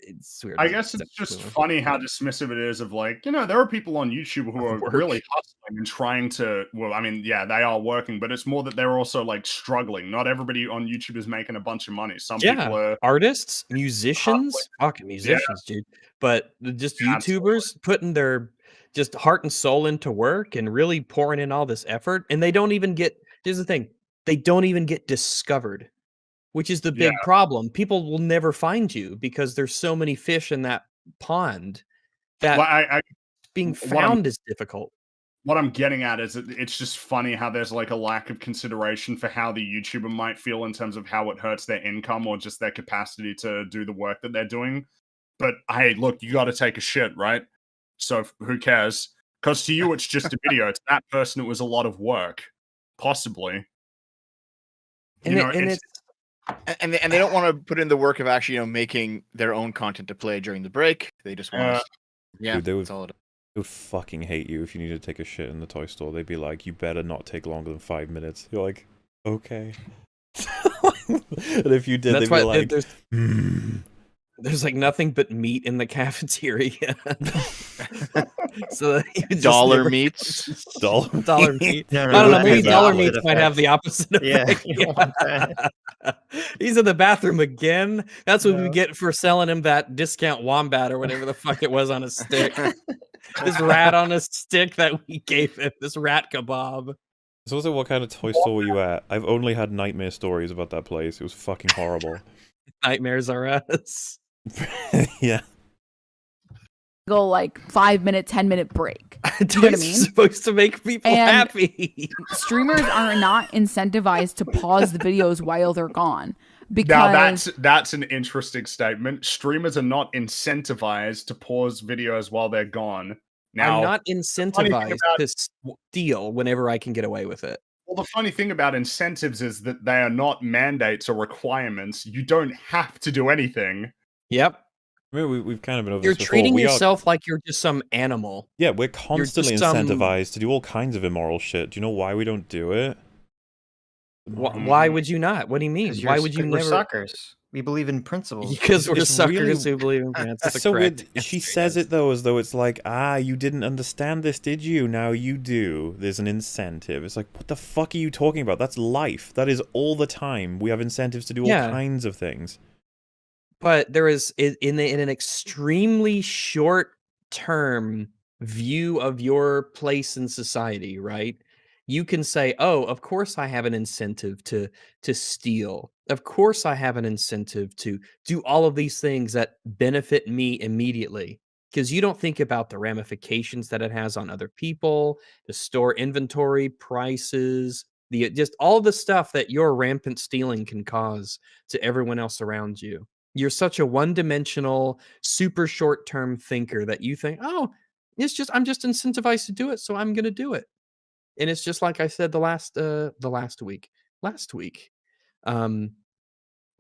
it's weird. I guess it's just funny how dismissive it is of like, there are people on YouTube who are really hustling and trying to, well, I mean, yeah, they are working, but it's more that they're also like struggling. Not everybody on YouTube is making a bunch of money. Some people are artists, musicians, fucking musicians, dude. But just YouTubers putting their just heart and soul into work and really pouring in all this effort, and they don't even get, here's the thing, they don't even get discovered. Which is the big problem. People will never find you because there's so many fish in that pond that being found is difficult. What I'm getting at is it's just funny how there's like a lack of consideration for how the YouTuber might feel in terms of how it hurts their income or just their capacity to do the work that they're doing. But hey, look, you got to take a shit, right? So who cares? Because to you, it's just a video. It's that person. It was a lot of work, possibly. And they don't want to put in the work of actually, making their own content to play during the break. They just want Dude, they would fucking hate you if you needed to take a shit in the toy store. They'd be like, you better not take longer than 5 minutes. You're like, okay. And if you did, they'd be like, there's like nothing but meat in the cafeteria. So dollar meats. Dollar meat. I don't know. Maybe dollar meats might have the opposite effect. Yeah. He's in the bathroom again. That's what we get for selling him that discount wombat or whatever the fuck it was on a stick. This rat on a stick that we gave him. This rat kebab. So also, what kind of toy store were you at? I've only had nightmare stories about that place. It was fucking horrible. Nightmares are us. Yeah. Go like 5 minute, 10-minute break. Do you know what I mean? Supposed to make people happy. Streamers are not incentivized to pause the videos while they're gone. Because now that's an interesting statement. Streamers are not incentivized to pause videos while they're gone. Now, I'm not incentivized to steal whenever I can get away with it. Well, the funny thing about incentives is that they are not mandates or requirements. You don't have to do anything. Yep. I mean, we've kind of been over You're this before. treating yourself like you're just some animal. Yeah, we're constantly incentivized to do all kinds of immoral shit. Do you know why we don't do it? Why would you not? What do you mean? Why would you never? We're suckers. We believe in principles. Because we're suckers who believe in principles. It's so weird. She says it though as though it's like, you didn't understand this, did you? Now you do. There's an incentive. It's like, what the fuck are you talking about? That's life. That is all the time. We have incentives to do all kinds of things. But there is, in an extremely short-term view of your place in society, right? You can say, oh, of course I have an incentive to steal. Of course I have an incentive to do all of these things that benefit me immediately. Because you don't think about the ramifications that it has on other people, the store inventory, prices, just all the stuff that your rampant stealing can cause to everyone else around you. You're such a one-dimensional, super short-term thinker that you think, oh, I'm just incentivized to do it, so I'm going to do it. And it's just like I said last week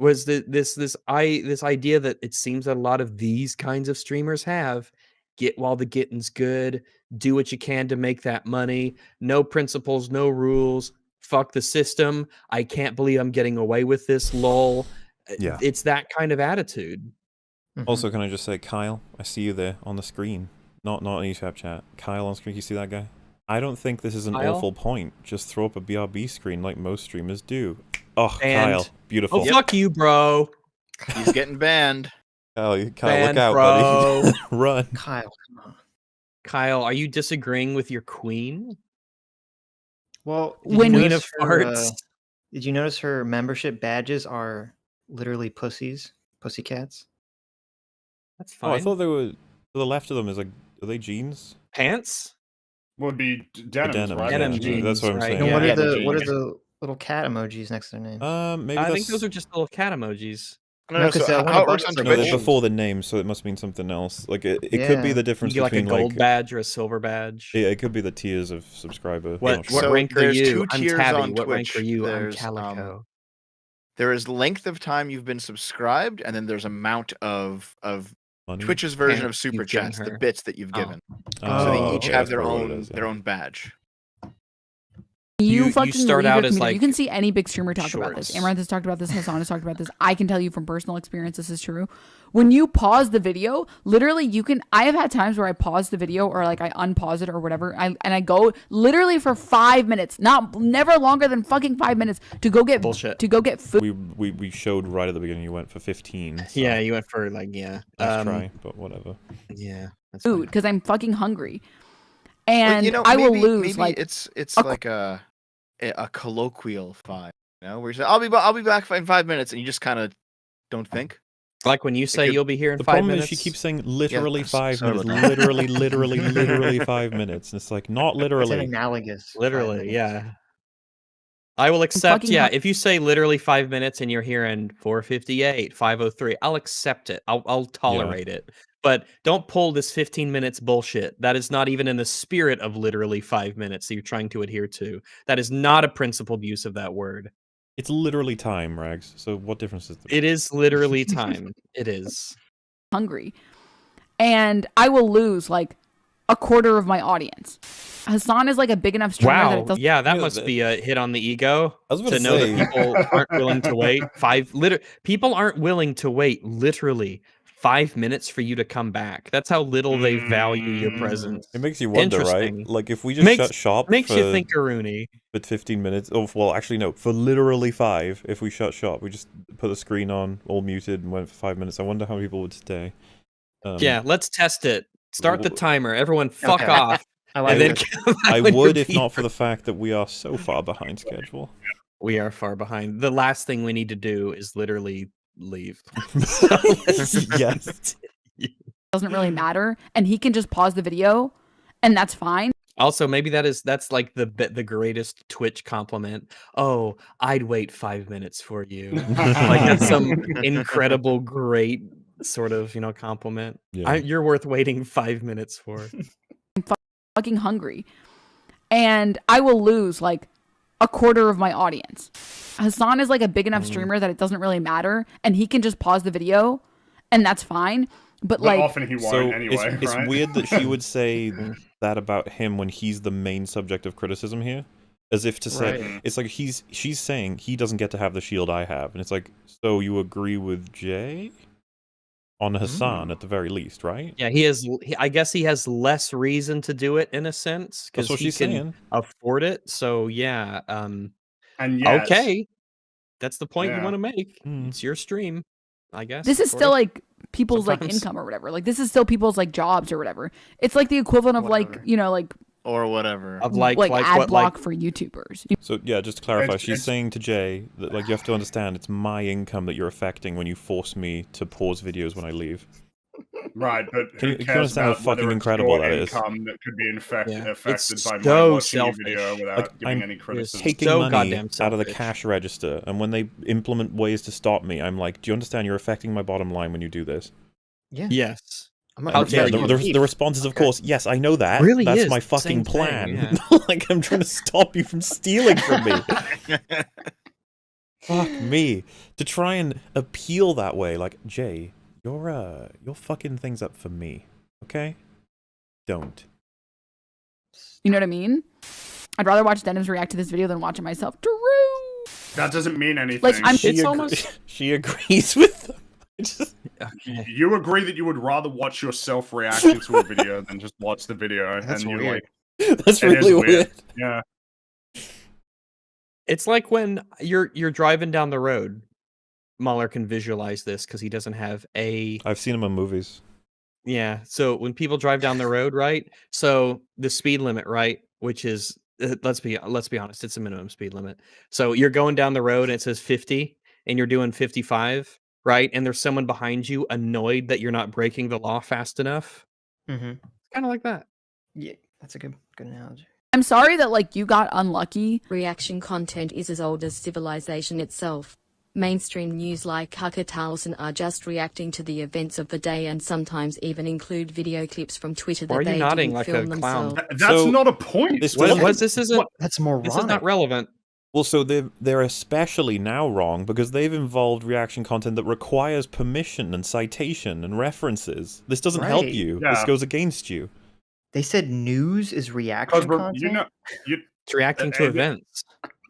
was this idea that it seems that a lot of these kinds of streamers have: get while the getting's good, do what you can to make that money, no principles, no rules, fuck the system, I can't believe I'm getting away with this, lol. Yeah, it's that kind of attitude. Also, can I just say, Kyle, I see you there on the screen, not on EFAP chat. Kyle on screen, you see that guy? I don't think this is an awful point. Just throw up a BRB screen like most streamers do. Oh, Kyle, beautiful. Oh, fuck you, bro. He's getting banned. Kyle, look out, buddy. Run. Kyle, come on. Kyle, are you disagreeing with your queen? Well, Queen of Farts. Did you notice her membership badges are literally pussycats? That's fine. Oh, I thought they were, to the left of them is like, are they jeans? Pants? Would be denim, right? Denim jeans, that's what I'm saying. And what are the little cat emojis next to their name? Maybe I think those are just little cat emojis. No, so how it works on Twitch? They're before the name, so it must mean something else. Like it could be the difference between like a gold badge or a a badge. Yeah, it could be the tiers of subscriber. What rank are you? I'm Tabby. What rank are you? I'm Calico. There is length of time you've been subscribed, and then there's amount of Twitch's version of super chats, the bits that you've given. So they each have their own badge. You start out as like, you can see any big streamer talk about this. Amaranth has talked about this. Hassan has talked about this. I can tell you from personal experience, this is true. When you pause the video, literally I have had times where I pause the video or like I unpause it or whatever. And I go literally for 5 minutes, never longer than fucking 5 minutes to go get bullshit, to go get food. We showed right at the beginning you went for 15. So. Yeah, you went for like, Nice try, but whatever. Yeah. Food, because I'm fucking hungry. And I will lose. Maybe it's like a colloquial 5, you know, where you say, I'll be back in 5 minutes, and you just kind of don't think. Like when you say you'll be here in 5 minutes. The problem is she keeps saying literally 5 minutes, literally 5 minutes, and it's like not literally. It's analogous. Literally, yeah. I will accept, if you say literally 5 minutes and you're here in 4:58, 5:03, I'll accept it. I'll tolerate it. But don't pull this 15 minutes bullshit. That is not even in the spirit of literally 5 minutes that you're trying to adhere to. That is not a principled use of that word. It's literally time, Rags. So what difference is there? It is literally time. It is. Hungry. And I will lose like a quarter of my audience. Hassan is like a big enough streamer that it doesn't... Yeah, that must be a hit on the ego to know that people aren't willing to wait. People aren't willing to wait literally 5 minutes for you to come back. That's how little they value your presence. It makes you wonder, right? Like if we just shut shop, makes you think, Aruni. But 15 minutes. Oh, well, actually no. For literally 5, if we shut shop, we just put the screen on, all muted, and went for 5 minutes. I wonder how people would stay. Yeah, let's test it. Start the timer. Everyone, fuck off. I would if not for the fact that we are so far behind schedule. We are far behind. The last thing we need to do is literally leave. Yes. Doesn't really matter, and he can just pause the video, and that's fine. Also, maybe that's like the greatest Twitch compliment. Oh, I'd wait 5 minutes for you. Like that's some incredible, great sort of compliment. Yeah. You're worth waiting 5 minutes for. I'm fucking hungry, and I will lose like a quarter of my audience. Hassan is like a big enough streamer that it doesn't really matter, and he can just pause the video, and that's fine. But like often he won't anyway. It's weird that she would say that about him when he's the main subject of criticism here, as if to say it's like she's saying he doesn't get to have the shield I have, and it's like, so you agree with Jay on Hassan at the very least, right? Yeah, I guess he has less reason to do it in a sense because he can afford it. So yeah, and yes, okay, that's the point you want to make. It's your stream, I guess. This is still like people's like income or whatever. Like this is still people's like jobs or whatever. It's like the equivalent of like like or whatever of like ad block for YouTubers. So yeah, just to clarify, she's saying to Jay that like you have to understand it's my income that you're affecting when you force me to pause videos when I leave. Right, but can you understand how fucking incredible that is? Income that could be affected by so watching a video without giving any criticism. Taking money out of the cash register, and when they implement ways to stop me, I'm like, do you understand you're affecting my bottom line when you do this? Yeah. Yes. The response is, of course, yes, I know that. Really That's is my fucking plan. Yeah. Like, I'm trying to stop you from stealing from me. Fuck me. To try and appeal that way, like, Jay, you're fucking things up for me, okay? Don't. You know what I mean? I'd rather watch Dennis react to this video than watch it myself. Drew! That doesn't mean anything. Like, she agrees with them. Okay. You agree that you would rather watch yourself reacting to a video than just watch the video. That's and weird. That's really weird. Yeah. It's like when you're driving down the road. Mahler can visualize this because he doesn't have I've seen him in movies. Yeah. So when people drive down the road, right? So the speed limit, right? Which is let's be honest, it's a minimum speed limit. So you're going down the road and it says 50 and you're doing 55. Right, and there's someone behind you annoyed that you're not breaking the law fast enough. Mm-hmm. Kind of like that. Yeah, that's a good analogy. I'm sorry that like you got unlucky. Reaction content is as old as civilization itself. Mainstream news like Tucker Carlson are just reacting to the events of the day and sometimes even include video clips from Twitter that they didn't film themselves. That's not a point. That's moronic. This is not relevant. Well, so they're especially now wrong because they've involved reaction content that requires permission and citation and references. This doesn't help you. This goes against you. They said news is reaction content? It's reacting to events.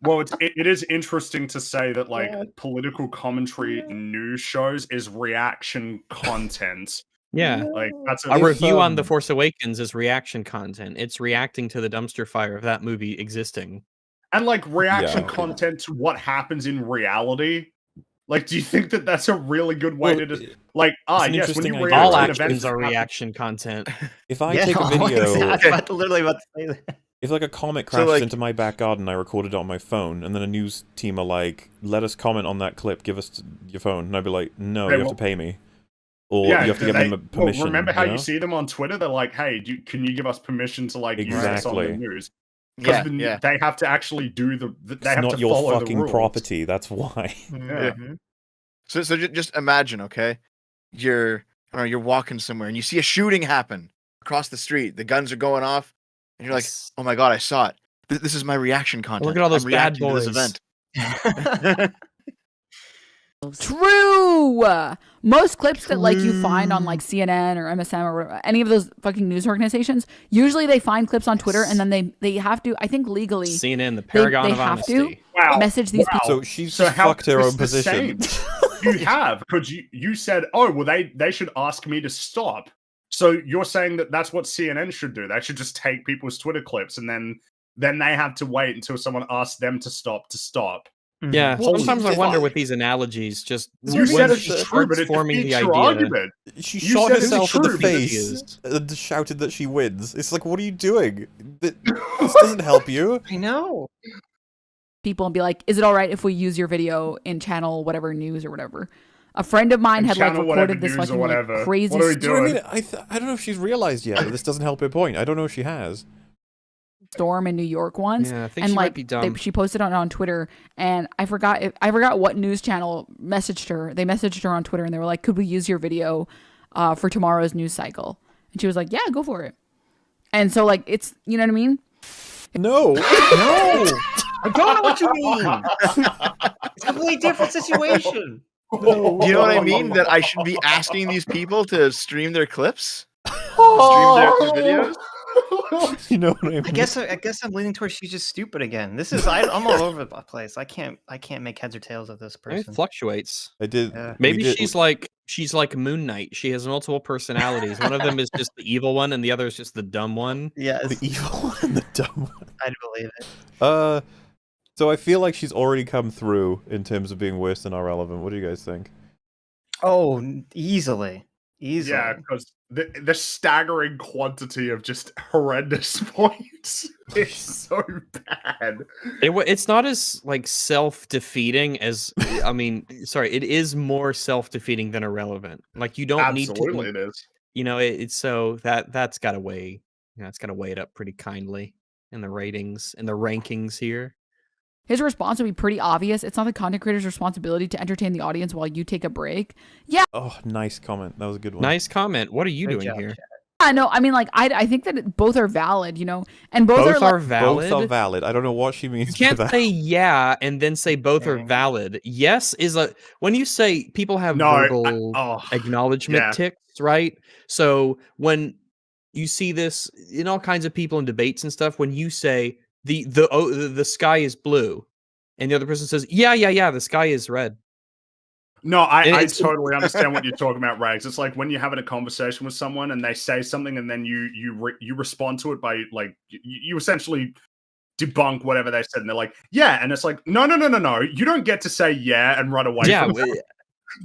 Well, it is interesting to say that, like, political commentary news shows is reaction content. Yeah. Like, that's a review on The Force Awakens is reaction content. It's reacting to the dumpster fire of that movie existing. And, like, reaction content to what happens in reality. Like, do you think that that's a really good way to just, like, yes, when you react all to actions are reaction content. If I take a video, I'm literally about to say that. If like a comet crashes into my back garden, I recorded it on my phone, and then a news team are like, "Let us comment on that clip. Give us your phone." And I'd be like, "No, you have to pay me, or you have to give them permission." Well, remember how you see them on Twitter? They're like, "Hey, can you give us permission to like use this on the news?" Because they have to actually do they have to follow the rules. It's not your fucking property. That's why. So just imagine, okay, you're walking somewhere and you see a shooting happen across the street. The guns are going off. And you're like, oh my god, I saw it. This is my reaction content. Look at all those bad boys. To this event. True. Most clips that like you find on like CNN or MSM or any of those fucking news organizations, usually they find clips on Twitter and then they have to, I think legally, CNN, the paragon of honesty. They have to message these people. So she's just fucked her own position. You have, because you said, oh well, they should ask me to stop. So you're saying that that's what CNN should do. They should just take people's Twitter clips and then they have to wait until someone asks them to stop. Yeah, sometimes I wonder with these analogies, just you said it's true, but forming the idea. Argument. She shot herself in the face and shouted that she wins. It's like, what are you doing? This doesn't help you. I know. People and be like, is it all right if we use your video in channel whatever news or whatever? A friend of mine had like recorded this fucking like, crazy. What are we doing? I don't know if she's realized yet. This doesn't help her point. I don't know if she has. Storm in New York once, I think and she like might be dumb. She posted on Twitter, and I forgot what news channel messaged her. They messaged her on Twitter, and they were like, "Could we use your video for tomorrow's news cycle?" And she was like, "Yeah, go for it." And so like it's, you know what I mean? No. I don't know what you mean. It's a completely different situation. No. Do you know what I mean? That I should be asking these people to stream their clips? Stream their videos? You know what I mean? I guess I'm leaning towards she's just stupid again. This is I'm all over the place. I can't make heads or tails of this person. It fluctuates. I did. Maybe she's like Moon Knight. She has multiple personalities. One of them is just the evil one, and the other is just the dumb one. Yes. The evil one and the dumb one. I'd believe it. So I feel like she's already come through in terms of being worse than irrelevant. What do you guys think? Oh, easily. Yeah, because the staggering quantity of just horrendous points is so bad. It's not as like self-defeating as it is more self-defeating than irrelevant. Like you don't need to. Absolutely, it is. You know, it's so that's got to weigh. It's got to weigh it up pretty kindly in the ratings and the rankings here. His response would be pretty obvious. It's not the content creator's responsibility to entertain the audience while you take a break. Yeah. Oh, nice comment. That was a good one. Nice comment. What are you doing here? I know. I mean, like, I think that both are valid, you know, and both are valid. Both are valid. I don't know what she means. You can't say yeah and then say both are valid. Yes is when you say people have verbal acknowledgement ticks, right? So when you see this in all kinds of people in debates and stuff, when you say the sky is blue, and the other person says, yeah, the sky is red. No, I totally understand what you're talking about, Rags. It's like when you're having a conversation with someone and they say something, and then you respond to it by like you essentially debunk whatever they said, and they're like, yeah, and it's like, no, you don't get to say yeah and run away. Yeah, from it.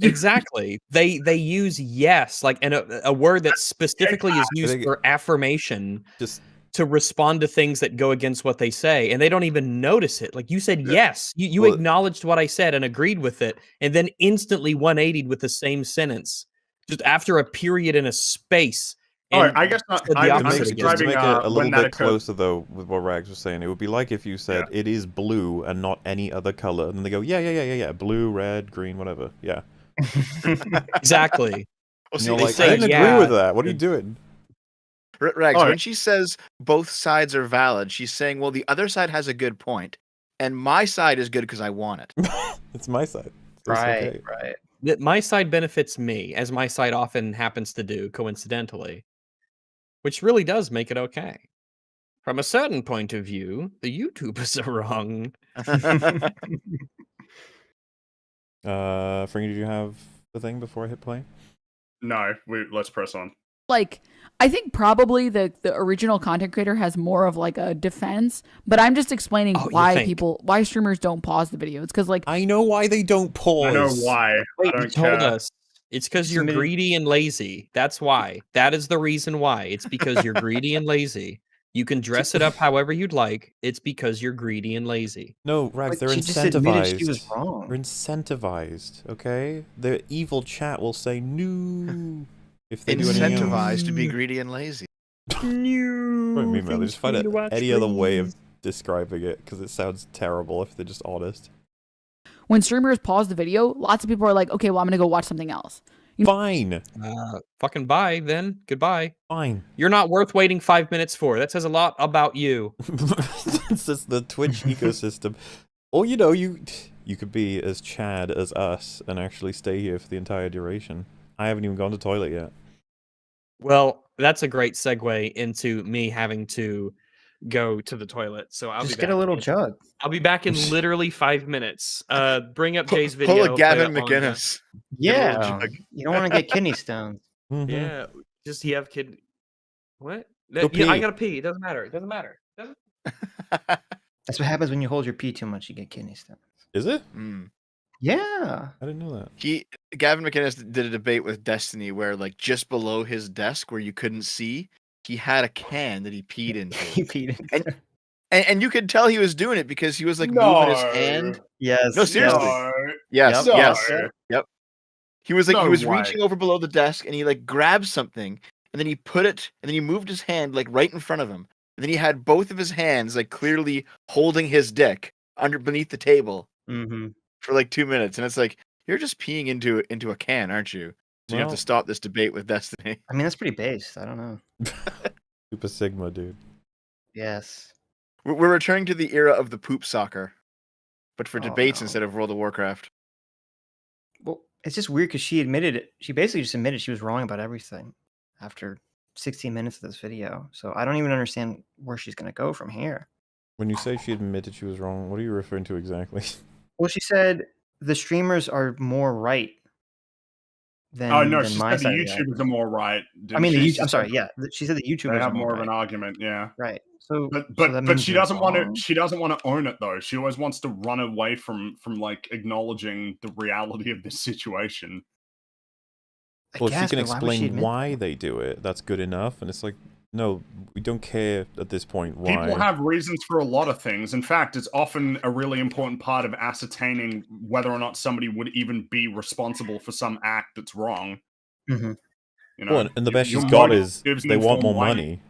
Exactly. They use yes, like a word that specifically is used for affirmation, just to respond to things that go against what they say, and they don't even notice it. Like you said, yes, you acknowledged what I said and agreed with it, and then instantly 180'd with the same sentence, just after a period and a space. All right, I guess not. I'm describing it a little bit closer though with what Rags was saying. It would be like if you said it is blue and not any other color, and then they go, yeah, blue, red, green, whatever. Yeah, exactly. Well, see, like, I didn't agree with that. What are you doing? Rags, when she says both sides are valid, she's saying, well, the other side has a good point. and my side is good because I want it. It's my side. Right. My side benefits me, as my side often happens to do, coincidentally. Which really does make it okay. From a certain point of view, the YouTubers are wrong. Frankie, did you have the thing before I hit play? No, let's press on. Like, I think probably the original content creator has more of like a defense, but I'm just explaining why streamers don't pause the video. It's because like I know why they don't pause. I know why. Wait, you told us. It's because you're greedy and lazy. That's why. That is the reason why. It's because you're greedy and lazy. You can dress it up however you'd like. It's because you're greedy and lazy. No, Rags, they're she incentivized. just admitted she was wrong. They're incentivized, okay? The evil chat will say no if they do anything else. Incentivized to be greedy and lazy. No. I mean, they just find any other way of describing it because it sounds terrible if they're just honest. When streamers pause the video, lots of people are like, okay, well, I'm going to go watch something else. Fine. Fucking bye then. Goodbye. Fine. You're not worth waiting 5 minutes for. That says a lot about you. It's just the Twitch ecosystem. Or, you know, you could be as Chad as us and actually stay here for the entire duration. I haven't even gone to the toilet yet. Well, that's a great segue into me having to go to the toilet. So I'll just get a little jug. I'll be back in literally 5 minutes. Bring up Jay's video. Pull a Gavin McInnes. Yeah, you don't want to get kidney stones. Mm-hmm. Yeah, just he have kid. What? Pee. I gotta pee. It doesn't matter. It doesn't matter. That's what happens when you hold your pee too much. You get kidney stones. Is it? Yeah. I didn't know that. Gavin McInnes did a debate with Destiny where, like, just below his desk where you couldn't see, he had a can that he peed into. He peed into. And you could tell he was doing it because he was like moving his hand. Yes. No, seriously. No. Yes. No. Yes. Yep. He was like No he was way. reaching over below the desk and he like grabbed something and then he put it and then he moved his hand like right in front of him. And then he had both of his hands like clearly holding his dick beneath the table for like 2 minutes. And it's like, you're just peeing into a can, aren't you? So you have to stop this debate with Destiny. I mean, that's pretty based. I don't know. Super Sigma, dude. Yes. We're returning to the era of the poop soccer, but for debates instead of World of Warcraft. Well, it's just weird because she admitted it. She basically just admitted she was wrong about everything after 16 minutes of this video. So I don't even understand where she's going to go from here. When you say she admitted she was wrong, what are you referring to exactly? Well, she said the streamers are more right than she my said the side YouTubers are more right. I mean, I'm sorry, yeah. She said the YouTubers they have are more of right. an argument, yeah. Right. So, but she doesn't want to. She doesn't want to own it though. She always wants to run away from like acknowledging the reality of this situation. Well, she can explain why they do it. That's good enough. And it's like, no, we don't care at this point why. People have reasons for a lot of things. In fact, it's often a really important part of ascertaining whether or not somebody would even be responsible for some act that's wrong. Mm-hmm. You know, well, and the best she's got is they want more money.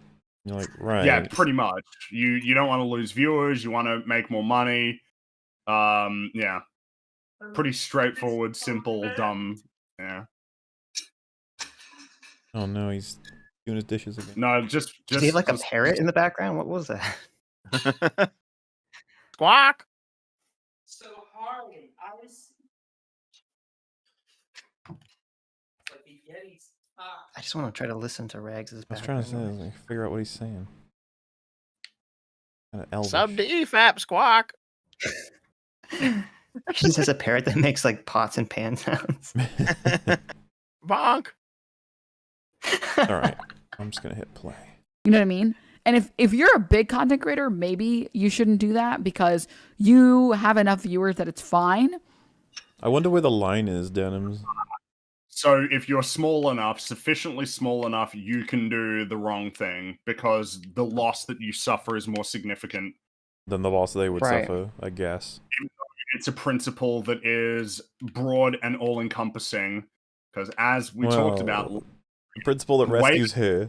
You're like, right. Yeah, pretty much. You don't want to lose viewers. You want to make more money. Yeah. Pretty straightforward, simple, dumb. Yeah. Oh no, he's doing his dishes again. No, just Did he have like a parrot in the background? What was that? Squawk. So hard. I just want to try to listen to Rags' I was trying to say, like, figure out what he's saying. Kind of elvish. Sub to EFAP, Squawk. She just has a parrot that makes like pots and pan sounds. Bonk. All right, I'm just gonna hit play. You know what I mean? And if you're a big content creator, maybe you shouldn't do that because you have enough viewers that it's fine. I wonder where the line is, Denims. So if you're small enough, sufficiently small enough, you can do the wrong thing because the loss that you suffer is more significant than the loss they would suffer, I guess. It's a principle that is broad and all-encompassing because as we talked about... The principle that rescues her.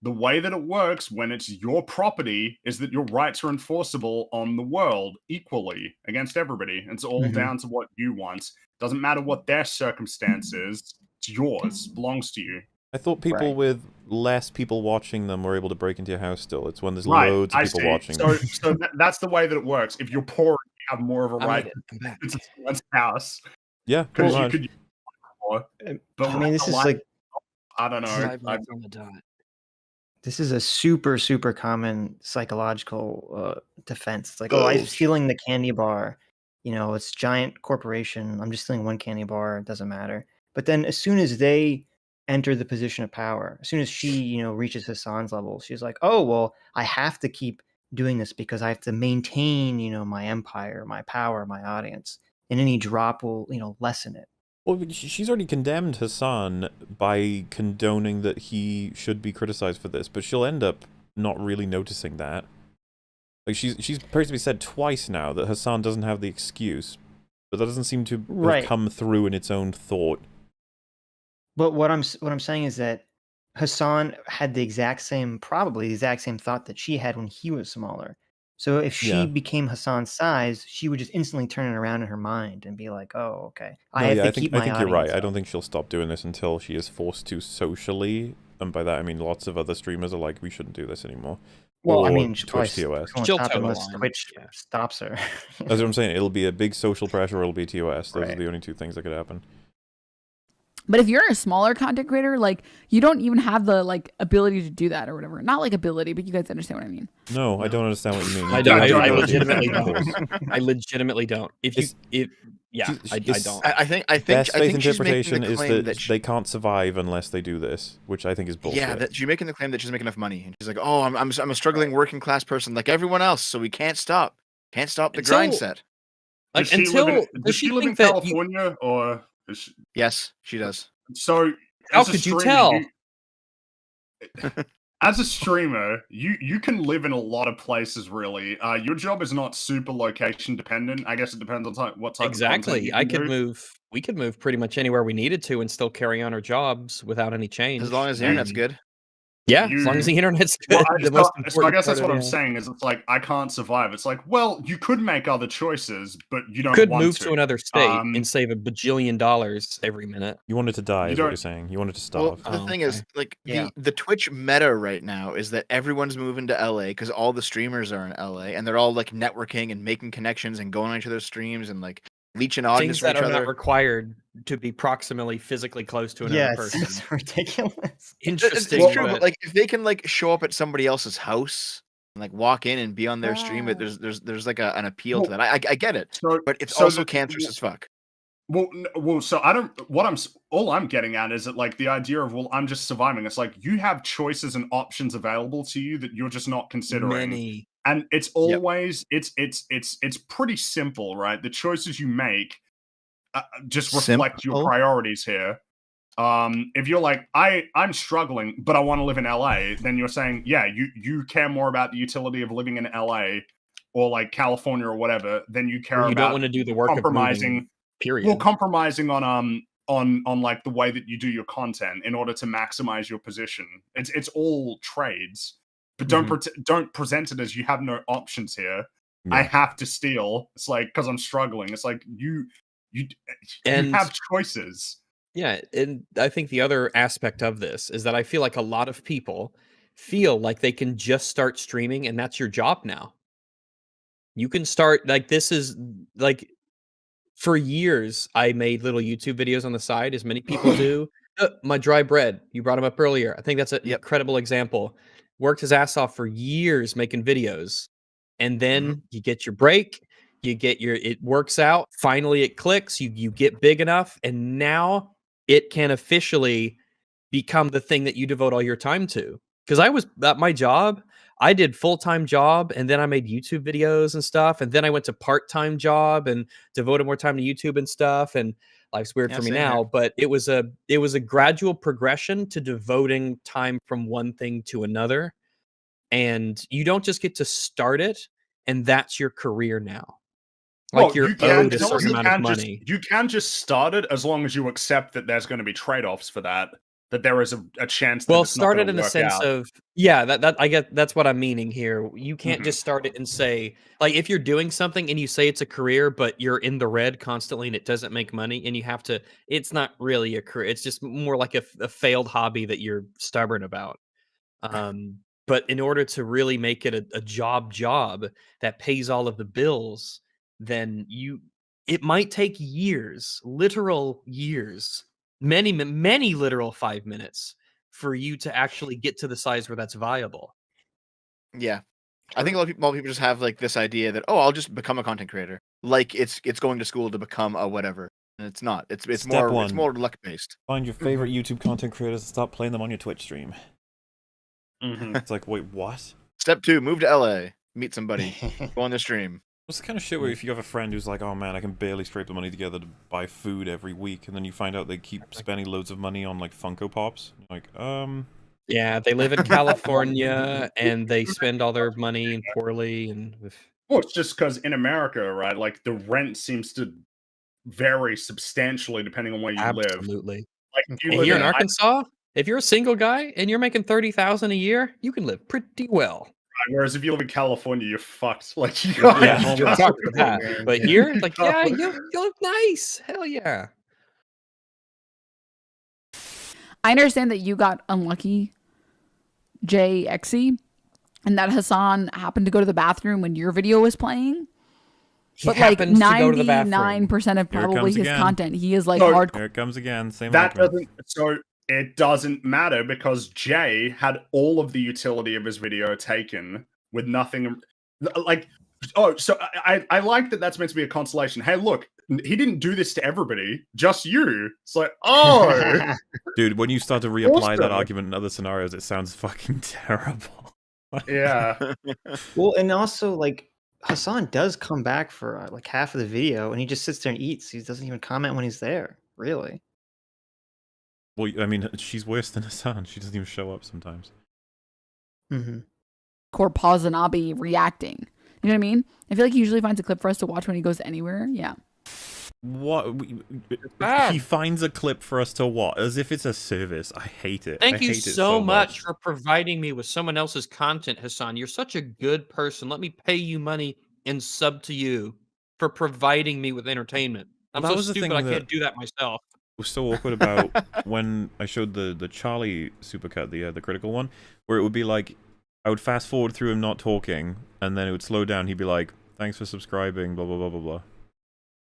The way that it works when it's your property is that your rights are enforceable on the world equally against everybody. It's all down to what you want. Doesn't matter what their circumstance is. It's yours. Belongs to you. I thought people with less people watching them were able to break into your house still. It's when there's loads of people watching them. So that's the way that it works. If you're poor, you have more of a right to someone's house. Yeah, because you could use more. But I mean, this is like, I don't know. This is a super, super common psychological defense. It's like, oh, I'm stealing the candy bar. You know, it's giant corporation. I'm just stealing one candy bar. It doesn't matter. But then as soon as they enter the position of power, as soon as she, you know, reaches Hassan's level, she's like, oh, well, I have to keep doing this because I have to maintain, you know, my empire, my power, my audience. And any drop will, you know, lessen it. Well, she's already condemned Hassan by condoning that he should be criticized for this, but she'll end up not really noticing that. Like, she's basically said twice now that Hassan doesn't have the excuse, but that doesn't seem to have come through in its own thought. But what I'm saying is that Hassan had probably the exact same thought that she had when he was smaller. So if she became Hassan's size, she would just instantly turn it around in her mind and be like, "Oh, okay, I think you're right. I don't think she'll stop doing this until she is forced to socially, and by that I mean lots of other streamers are like, we shouldn't do this anymore." Well, I mean, Twitch TOS. She'll stop unless Twitch stops her. That's what I'm saying. It'll be a big social pressure, or it'll be TOS. Those are the only two things that could happen. But if you're a smaller content creator, like, you don't even have the like ability to do that or whatever. Not like ability, but you guys understand what I mean. No, I don't understand what you mean. I legitimately don't. I legitimately don't. I don't. I think best faith she's interpretation making the is claim that they can't survive unless they do this, which I think is bullshit. Yeah, that she's making the claim that she's making enough money, and she's like, "Oh, I'm a struggling working class person like everyone else, so we can't stop the grind set." Like, does she live in California or? Yes, she does. So how could you tell? As a streamer, you can live in a lot of places. Really, your job is not super location dependent. I guess it depends on what type. Exactly. Of we could move pretty much anywhere we needed to and still carry on our jobs without any change. As long as the internet's good. Yeah, as long as the internet's good. So I guess that's what I'm saying is it's like, I can't survive. It's like, well, you could make other choices, but you don't could want move to another state and save $1 bajillion every minute. You wanted to die, is what you're saying. You wanted to starve. Well, the thing is, like, the Twitch meta right now is that everyone's moving to LA because all the streamers are in LA, and they're all like networking and making connections and going on each other's streams and like leeching audience things that from each are other. Not required to be proximally physically close to another person. It's ridiculous. Interesting. It's true, but like if they can like show up at somebody else's house and like walk in and be on their stream, there's like an appeal to that. I get it, but it's also cancerous as fuck. Well, so all I'm getting at is that like the idea of, well, I'm just surviving. It's like you have choices and options available to you that you're just not considering. And it's always it's pretty simple, right? The choices you make just reflect your priorities here. If you're like, I'm struggling, but I want to live in LA, then you're saying, yeah, you care more about the utility of living in LA or like California or whatever than you care about. You don't want to do the work compromising. Of moving, period. Well, compromising on like the way that you do your content in order to maximize your position. It's all trades. But don't present it as you have no options here. Yeah. I have to steal. It's like, because I'm struggling. It's like you have choices. Yeah, and I think the other aspect of this is that I feel like a lot of people feel like they can just start streaming and that's your job now. You can start, like, this is like, for years I made little YouTube videos on the side, as many people do. My dry bread, you brought him up earlier. I think that's an incredible example. Worked his ass off for years making videos, and then you get your break, it works out, finally it clicks, you get big enough, and now it can officially become the thing that you devote all your time to. Because I was at my job, I did full-time job, and then I made YouTube videos and stuff, and then I went to part-time job and devoted more time to YouTube and stuff, and life's weird for me now, but it was a gradual progression to devoting time from one thing to another. And you don't just get to start it and that's your career now. Like, you're owed a certain amount of money. You can just start it as long as you accept that there's going to be trade-offs for that. that there is a chance that well, it's start not it in the work sense out. of that I get that's what I'm meaning here. You can't just start it and say, like, if you're doing something and you say it's a career, but you're in the red constantly and it doesn't make money, and you have to, it's not really a career. It's just more like a failed hobby that you're stubborn about. But in order to really make it a job that pays all of the bills, then it might take years, literal years, many literal 5 minutes for you to actually get to the size where that's viable. Yeah. I think a lot of people just have like this idea that, oh, I'll just become a content creator. Like it's going to school to become a whatever. And it's not. It's more luck based. Find your favorite YouTube content creators and stop playing them on your Twitch stream. It's like, wait, what? Step 2, move to LA, meet somebody, go on the stream. What's the kind of shit where if you have a friend who's like, oh man, I can barely scrape the money together to buy food every week, and then you find out they keep spending loads of money on like Funko Pops? You're like, yeah, they live in California and they spend all their money poorly, and well, it's just because in America, right? Like the rent seems to vary substantially depending on where you live. Absolutely. Like here in Arkansas, if you're a single guy and you're making $30,000 a year, you can live pretty well. Whereas if you live in California, you're fucked. Like you're fucked with that. But here, like, yeah, you look nice. Hell yeah. I understand that you got unlucky, JXE, and that Hassan happened to go to the bathroom when your video was playing. But like 99% of probably his content, he is like hardcore. Here it comes again. Same. That doesn't. So it doesn't matter because Jay had all of the utility of his video taken with nothing. Like, oh, so I like that. That's meant to be a consolation. Hey, look, he didn't do this to everybody, just you. It's like, oh, dude, when you start to reapply that argument in other scenarios, it sounds fucking terrible. Yeah. Well, and also like Hassan does come back for like half of the video, and he just sits there and eats. He doesn't even comment when he's there. Really. Well, I mean, she's worse than Hassan. She doesn't even show up sometimes. Core Pazanabi reacting. You know what I mean? I feel like he usually finds a clip for us to watch when he goes anywhere. Yeah. What? He finds a clip for us to watch as if it's a service. I hate it. Thank you so much for providing me with someone else's content, Hassan. You're such a good person. Let me pay you money and sub to you for providing me with entertainment. I'm so stupid I can't do that myself. Was so awkward about when I showed the Charlie supercut, the critical one, where it would be like I would fast forward through him not talking, and then it would slow down. He'd be like, "Thanks for subscribing," blah blah blah blah blah,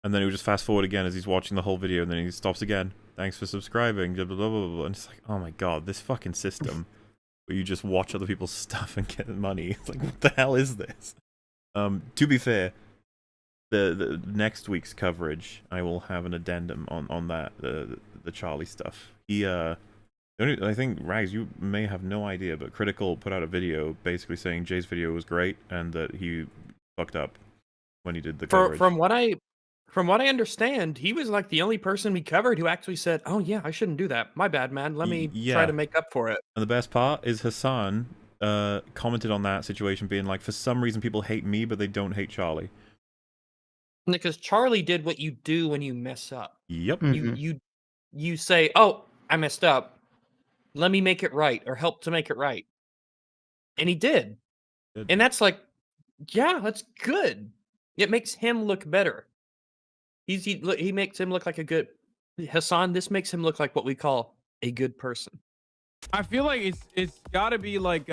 and then he would just fast forward again as he's watching the whole video, and then he stops again. "Thanks for subscribing," blah blah blah blah blah, and it's like, oh my god, this fucking system where you just watch other people's stuff and get money. It's like, what the hell is this? To be fair, the next week's coverage, I will have an addendum on that the Charlie stuff. I think Rags, you may have no idea, but Critical put out a video basically saying Jay's video was great and that he fucked up when he did the coverage. From what I understand, he was like the only person we covered who actually said, "Oh yeah, I shouldn't do that. My bad, man. Let me try to make up for it." And the best part is Hassan commented on that situation, being like, "For some reason, people hate me, but they don't hate Charlie." Because Charlie did what you do when you mess up. Yep. You say, "Oh, I messed up. Let me make it right," or help to make it right. And he did. And that's like, yeah, that's good. It makes him look better. He makes him look like a good Hassan. This makes him look like what we call a good person. I feel like it's got to be like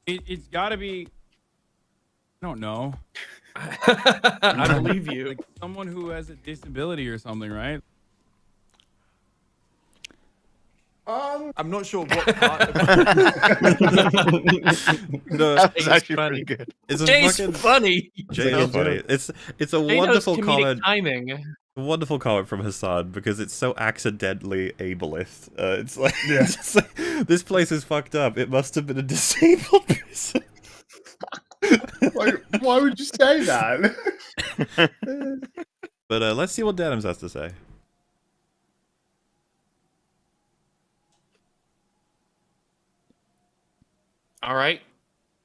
it's got to be. I don't know. I believe you. Like someone who has a disability or something, right? I'm not sure what part. No, that's actually funny. Pretty good. Jay's funny. Jay is funny. It's a wonderful comment. A wonderful comment from Hassan because it's so accidentally ableist. It's like, it's like this place is fucked up. It must have been a disabled person. Why would you say that? But let's see what Denims has to say. All right,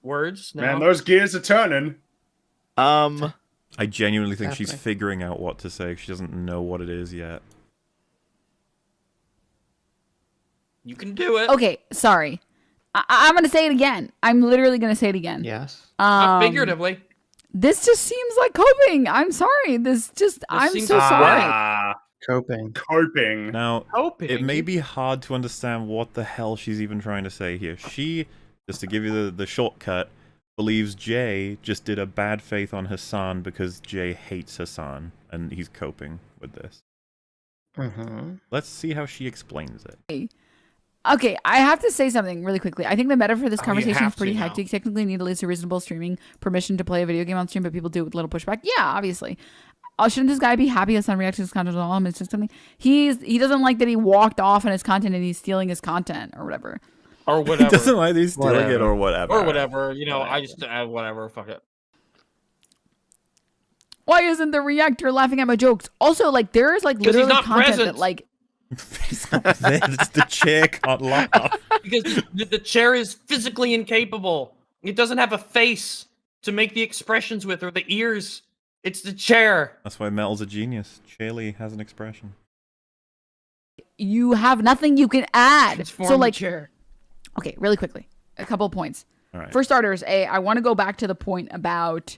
words now. Man, those gears are turning. I genuinely think she's figuring out what to say. She doesn't know what it is yet. You can do it. Okay, sorry. I'm going to say it again. I'm literally going to say it again. Yes. Not figuratively. This just seems like coping. I'm sorry. I'm so sorry. Coping. Now, Coping. it may be hard to understand what the hell she's even trying to say here. She, just to give you the shortcut, believes Jay just did a bad faith on Hassan because Jay hates Hassan, and he's coping with this. Let's see how she explains it. Okay, I have to say something really quickly. I think the meta for this conversation is pretty hectic. Technically, need at least a reasonable streaming permission to play a video game on stream, but people do it with little pushback. Yeah, obviously. Shouldn't this guy be happy Hassan reacts to his content at all? It's just something he doesn't like that he walked off on his content and he's stealing his content or whatever. Or whatever. He doesn't like he's stealing it or whatever. Or whatever. You know, whatever. I just whatever. Fuck it. Why isn't the reactor laughing at my jokes? Also, like there is like literally content present. That like. It's the chair can't laugh. Because the chair is physically incapable. It doesn't have a face to make the expressions with or the ears. It's the chair. That's why Metal's a genius. Chairly has an expression. You have nothing you can add. Transform so like, the chair. Okay, really quickly, a couple of points. All right. For starters, I want to go back to the point about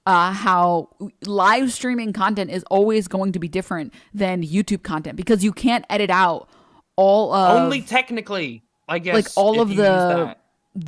how live streaming content is always going to be different than YouTube content because you can't edit out all of only technically, I guess, like all of the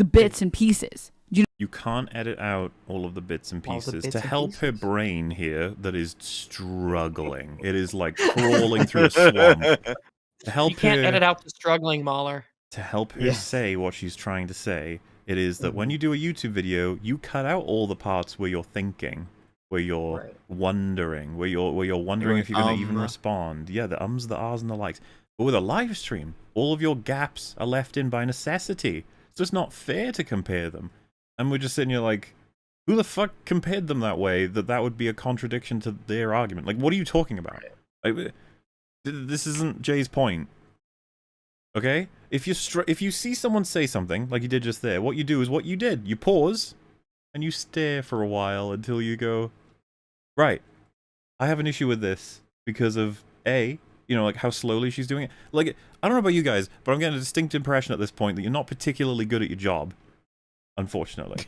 bits and pieces. You can't edit out all of the bits and pieces to help her brain here that is struggling. It is like crawling through a swamp. To help you can't edit out the struggling, Mahler. To help her say what she's trying to say, it is that when you do a YouTube video, you cut out all the parts where you're thinking, where you're wondering, where you're wondering if you're going to even respond. Yeah, the ums, the ahs, and the likes. But with a live stream, all of your gaps are left in by necessity. So it's not fair to compare them. And we're just sitting here like, who the fuck compared them that way? That would be a contradiction to their argument. Like, what are you talking about? Like, this isn't Jay's point. Okay? If you see someone say something, like you did just there, what you do is what you did. You pause, and you stare for a while until you go, right, I have an issue with this because of A, you know, like how slowly she's doing it. Like, I don't know about you guys, but I'm getting a distinct impression at this point that you're not particularly good at your job. Unfortunately.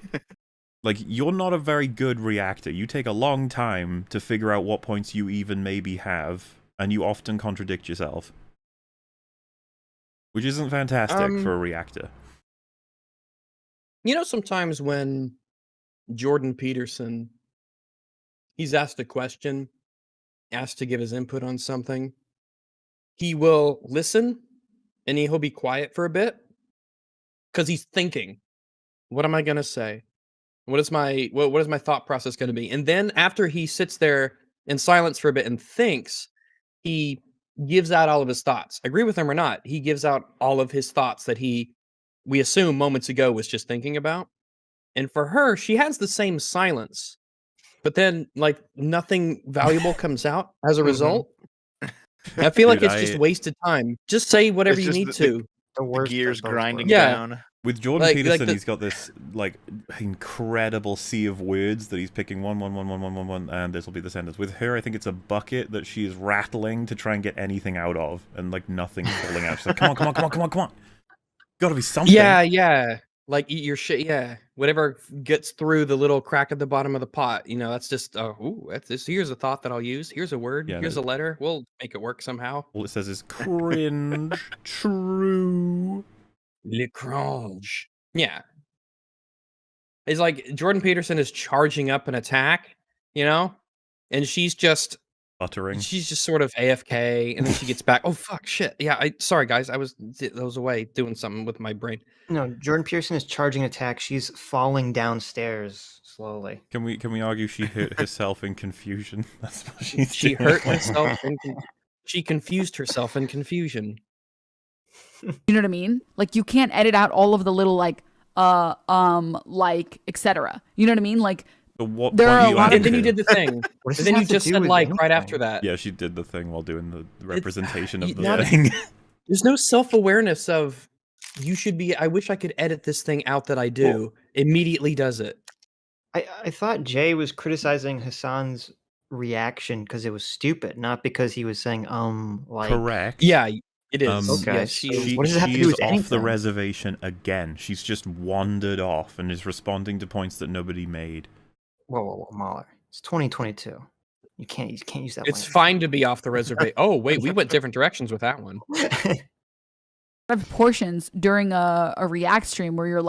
Like, you're not a very good reactor. You take a long time to figure out what points you even maybe have, and you often contradict yourself. Which isn't fantastic for a reactor. You know, sometimes when Jordan Peterson, he's asked a question, asked to give his input on something, he will listen, and he'll be quiet for a bit, because he's thinking. What am I going to say? What is my thought process going to be? And then after he sits there in silence for a bit and thinks, he gives out all of his thoughts. Agree with him or not, he gives out all of his thoughts that we assume moments ago was just thinking about. And for her, she has the same silence, but then like nothing valuable comes out as a result. I feel like it's just wasted time. Just say whatever you need to. The gears grinding down. With Jordan Peterson, he's got this like incredible sea of words that he's picking one, and this will be the sentence. With her, I think it's a bucket that she is rattling to try and get anything out of, and like nothing's falling out. She's like, come on. Got to be something. Yeah. Like eat your shit. Yeah, whatever gets through the little crack at the bottom of the pot. You know, that's just that's this. Here's a thought that I'll use. Here's a word. Yeah, here's a letter. We'll make it work somehow. All it says is cringe. True. L'écrange. Yeah. It's like Jordan Peterson is charging up an attack, you know? And she's just buttering. She's just sort of AFK, and then she gets back. Oh fuck, shit. Yeah, sorry guys, I was away doing something with my brain. No, Jordan Peterson is charging an attack. She's falling downstairs slowly. Can we argue she hurt herself in confusion? That's what she hurt herself she confused herself in confusion. You know what I mean? Like you can't edit out all of the little like etc. You know what I mean? Like there are a lot of. And then you did the thing. And then you just said like right after that. Yeah, she did the thing while doing the representation of the thing. There's no self-awareness of you should be. I wish I could edit this thing out that I do. Well, immediately does it. I thought Jay was criticizing Hassan's reaction because it was stupid, not because he was saying like correct. Yeah. It is. Okay. Yes, She what does it have to do is with off anything? the reservation again. She's just wandered off and is responding to points that nobody made. Whoa, Mahler. It's 2022. You can't use that. It's language. fine to be off the reservation. Oh wait, we went different directions with that one. Of portions during a React stream where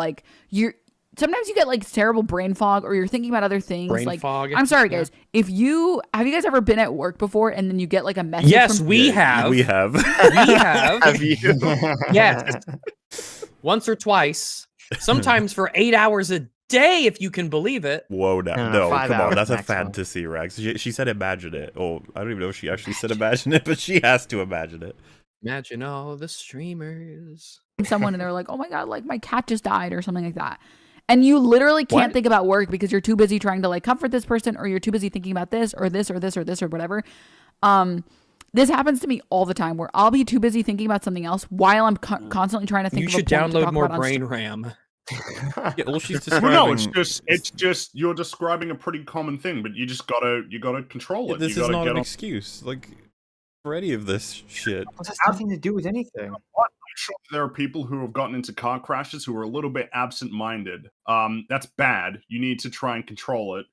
sometimes you get like terrible brain fog or you're thinking about other things. Brain fog. I'm sorry, guys. Have you guys ever been at work before and then you get like a message? Yes, we have. We have. We have. Have you? Yes. Once or twice. Sometimes for 8 hours a day, if you can believe it. Whoa, no, 5 come on. hours That's a maximum. fantasy, Rex. She said imagine it. Oh, I don't even know if she actually said imagine it, but she has to imagine it. Imagine all the streamers. Someone and they're like, oh my God, like my cat just died or something like that. And you literally can't think about work because you're too busy trying to like comfort this person or you're too busy thinking about this or this or this or this or whatever. This happens to me all the time where I'll be too busy thinking about something else while I'm constantly trying to think You of should a point to download talk more about on brain stream. RAM. Yeah, well, she's Well, describing. no, it's just you're describing a pretty common thing, but you just gotta control it. This you is gotta not get an on. excuse. Like for any of this shit. It has nothing to do with anything. I'm sure there are people who have gotten into car crashes who are a little bit absent-minded. That's bad. You need to try and control it.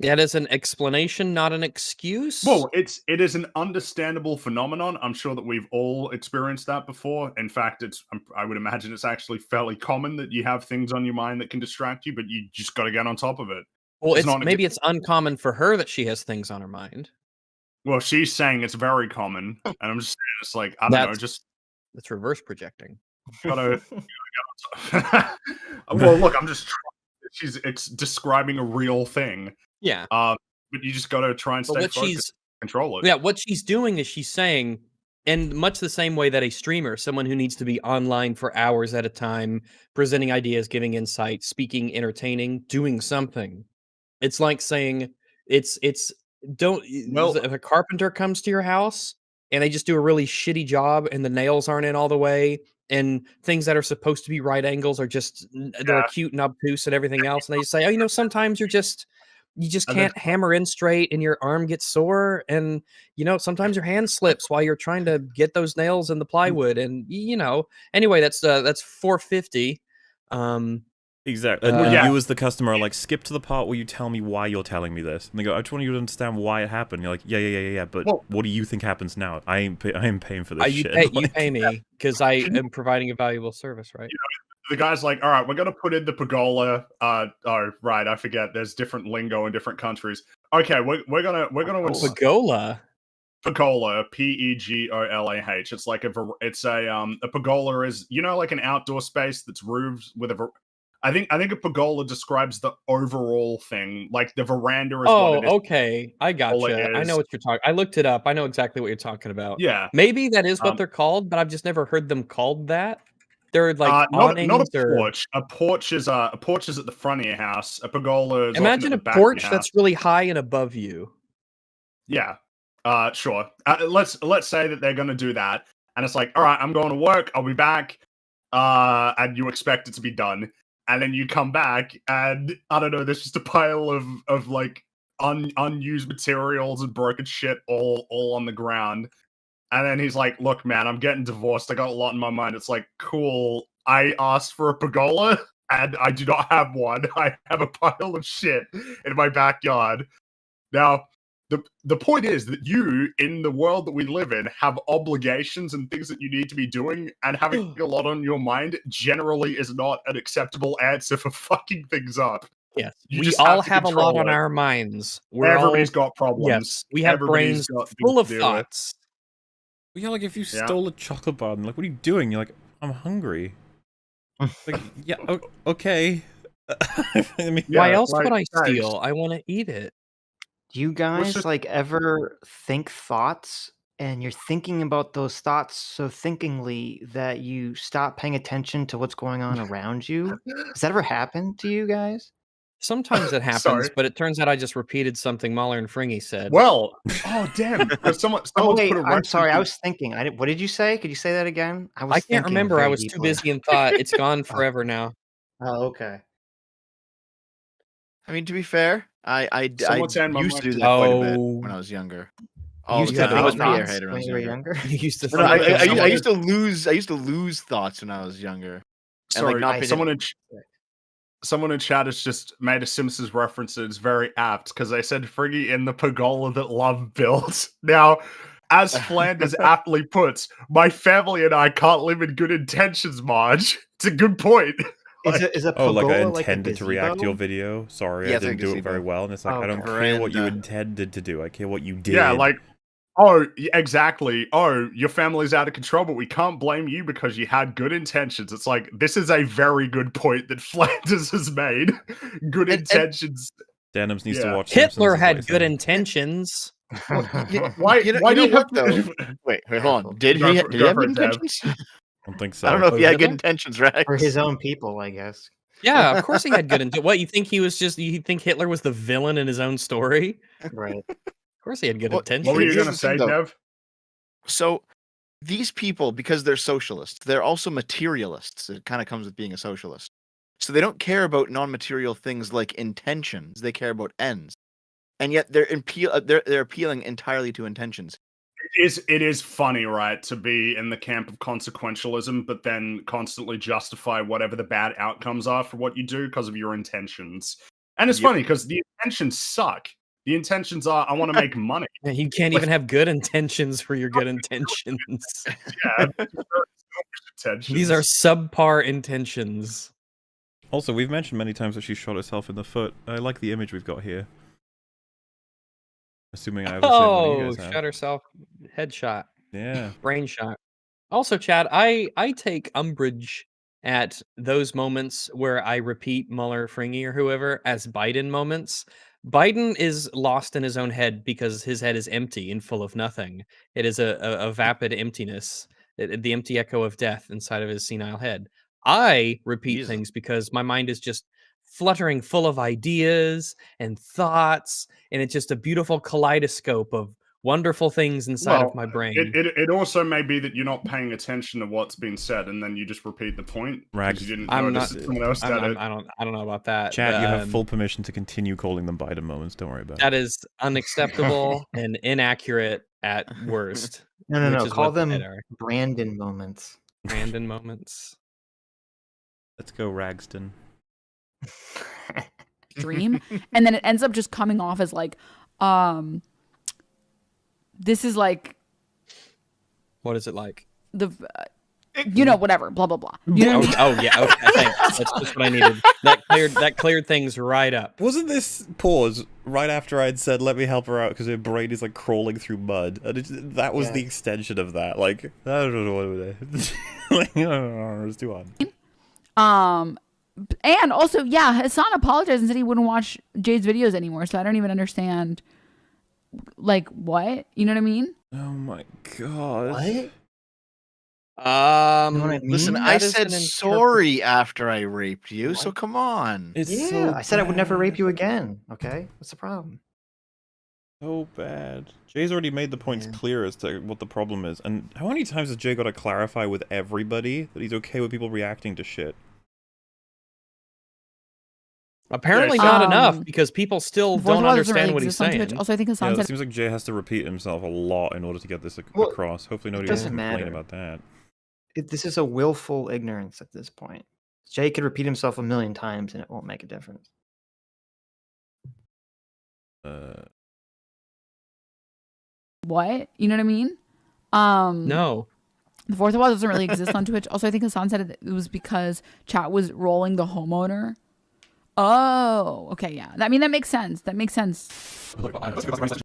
That is an explanation, not an excuse. Well, it is an understandable phenomenon. I'm sure that we've all experienced that before. In fact, I would imagine it's actually fairly common that you have things on your mind that can distract you, but you just got to get on top of it. Well, maybe it's uncommon for her that she has things on her mind. Well, she's saying it's very common, and I'm just saying it's like I don't know, just that's reverse projecting. Gotta get on top. Well, look, I'm just she's describing a real thing. Yeah. But you just got to try and stay focused, control it. Yeah, what she's doing is she's saying, in much the same way that a streamer, someone who needs to be online for hours at a time, presenting ideas, giving insight, speaking, entertaining, doing something. It's like saying if a carpenter comes to your house and they just do a really shitty job and the nails aren't in all the way and things that are supposed to be right angles are just they're cute and obtuse and everything else, and they say, oh, sometimes you just can't hammer in straight and your arm gets sore, and sometimes your hand slips while you're trying to get those nails in the plywood, and anyway, that's $450. Exactly. And you as the customer are like, skip to the part where you tell me why you're telling me this. And they go, I just want you to understand why it happened. You're like, yeah. But what do you think happens now? I am paying for this shit. You pay me because I am providing a valuable service, right? The guy's like, all right, we're going to put in the pergola. Oh, right. I forget. There's different lingo in different countries. Okay. We're going to pergola. Pergola, P-E-G-O-L-A-H. It's like a pergola is, like an outdoor space that's roofed with I think a pergola describes the overall thing. Like the veranda is what it is. Okay. I gotcha. I know what you're talking. I looked it up. I know exactly what you're talking about. Yeah. Maybe that is what they're called, but I've just never heard them called that. They're like not a porch. A porch is at the front of your house. A pergola is imagine a porch that's really high and above you. Yeah. Sure. Let's say that they're gonna do that, and it's like, all right, I'm going to work. I'll be back. And you expect it to be done, and then you come back, and I don't know. There's just a pile of like unused materials and broken shit all on the ground. And then he's like, look, man, I'm getting divorced. I got a lot in my mind. It's like, cool. I asked for a pergola, and I do not have one. I have a pile of shit in my backyard. Now, the point is that you, in the world that we live in, have obligations and things that you need to be doing, and having a lot on your mind generally is not an acceptable answer for fucking things up. Yes, we all have a lot on our minds. Everybody's got problems. Yes, we have brains full of thoughts. Yeah, like if you stole a chocolate bar, like, what are you doing? You're like, I'm hungry. Like, yeah, okay. I mean, why else would I steal? I want to eat it. Do you guys ever think thoughts and you're thinking about those thoughts so thinkingly that you stop paying attention to what's going on around you? Has that ever happened to you guys? Sometimes it happens, but it turns out I just repeated something Mahler and Fringy said. Well, oh damn! Someone's wait, put a I'm sorry. I was thinking. What did you say? Could you say that again? I can't remember. I was too busy in thought. It's gone forever now. Oh, okay. I mean, to be fair, I used to do that quite a bit when I was younger. all the time. I was pretty airheaded when you were younger. You used to. I used to lose. I used to lose thoughts when I was younger. Sorry, someone in chat has just made a Simpsons reference and it's very apt because they said Friggy in the pergola that love built. Now, as Flanders aptly puts, my family and I can't live in good intentions, Marge. It's a good point. Is a pergola I like intended to react to your video. Sorry, I didn't do it very well. And it's like, I don't care what you intended to do. I care what you did. Yeah, like, oh, exactly. Oh, your family's out of control, but we can't blame you because you had good intentions. It's like, this is a very good point that Flanders has made. Good intentions. Denims needs to watch Hitler had good intentions. Why do you have though? Wait, hold on. Did he have good intentions? I don't think so. I don't know if he had good intentions, right? For his own people, I guess. Yeah, of course he had good intentions. What, you think he was just? You think Hitler was the villain in his own story? Right. Of course he had good intentions. What were you going to say, Dev? So, these people, because they're socialists, they're also materialists. It kind of comes with being a socialist. So they don't care about non-material things like intentions. They care about ends. And yet they're appealing entirely to intentions. It is funny, right, to be in the camp of consequentialism, but then constantly justify whatever the bad outcomes are for what you do because of your intentions. And it's funny because the intentions suck. The intentions are, I want to make money. Yeah, you can't even have good intentions for your good intentions. Yeah, intentions. These are subpar intentions. Also, we've mentioned many times that she shot herself in the foot. I like the image we've got here. Assuming I have the same one you guys have. Shot herself. Headshot. Yeah. Brain shot. Also, Chad, I take umbrage at those moments where I repeat Mueller, Fringy, or whoever as Biden moments. Biden is lost in his own head because his head is empty and full of nothing. It is a vapid emptiness, the empty echo of death inside of his senile head. I repeat things because my mind is just fluttering full of ideas and thoughts, and it's just a beautiful kaleidoscope of wonderful things inside of my brain. It also may be that you're not paying attention to what's being said, and then you just repeat the point. Rags, you didn't notice that someone else said it. I don't know about that. Chad, you have full permission to continue calling them Biden moments. Don't worry about it. That is unacceptable and inaccurate at worst. No. Call them Brandon moments. Brandon moments. Let's go, Ragston. Dream, and then it ends up just coming off as like, this is like, what is it like? Whatever, blah blah blah. You know yeah, okay, thanks. That's just what I needed. That cleared things right up. Wasn't this pause right after I'd said, "Let me help her out" because her brain is like crawling through mud, and that was the extension of that. Like, I don't know what it was. Like, it was too odd. And also, Hassan apologized and said he wouldn't watch Jade's videos anymore. So I don't even understand, like, what? You know what I mean? Oh my god. What? Listen, I said sorry after I raped you, so come on. I said I would never rape you again. Okay, what's the problem? So bad. Jay's already made the points clear as to what the problem is. And how many times has Jay got to clarify with everybody that he's okay with people reacting to shit? Apparently not enough, because people still don't understand what he's saying. Also, I think Hassan it said seems like Jay has to repeat himself a lot in order to get this across. Hopefully nobody will complain about that. This is a willful ignorance at this point. Jay could repeat himself 1,000,000 times and it won't make a difference. What? You know what I mean? No. The fourth wall doesn't really exist on Twitch. Also, I think Hassan said it was because chat was rolling the homeowner. Oh, okay, yeah. I mean, that makes sense. That makes sense.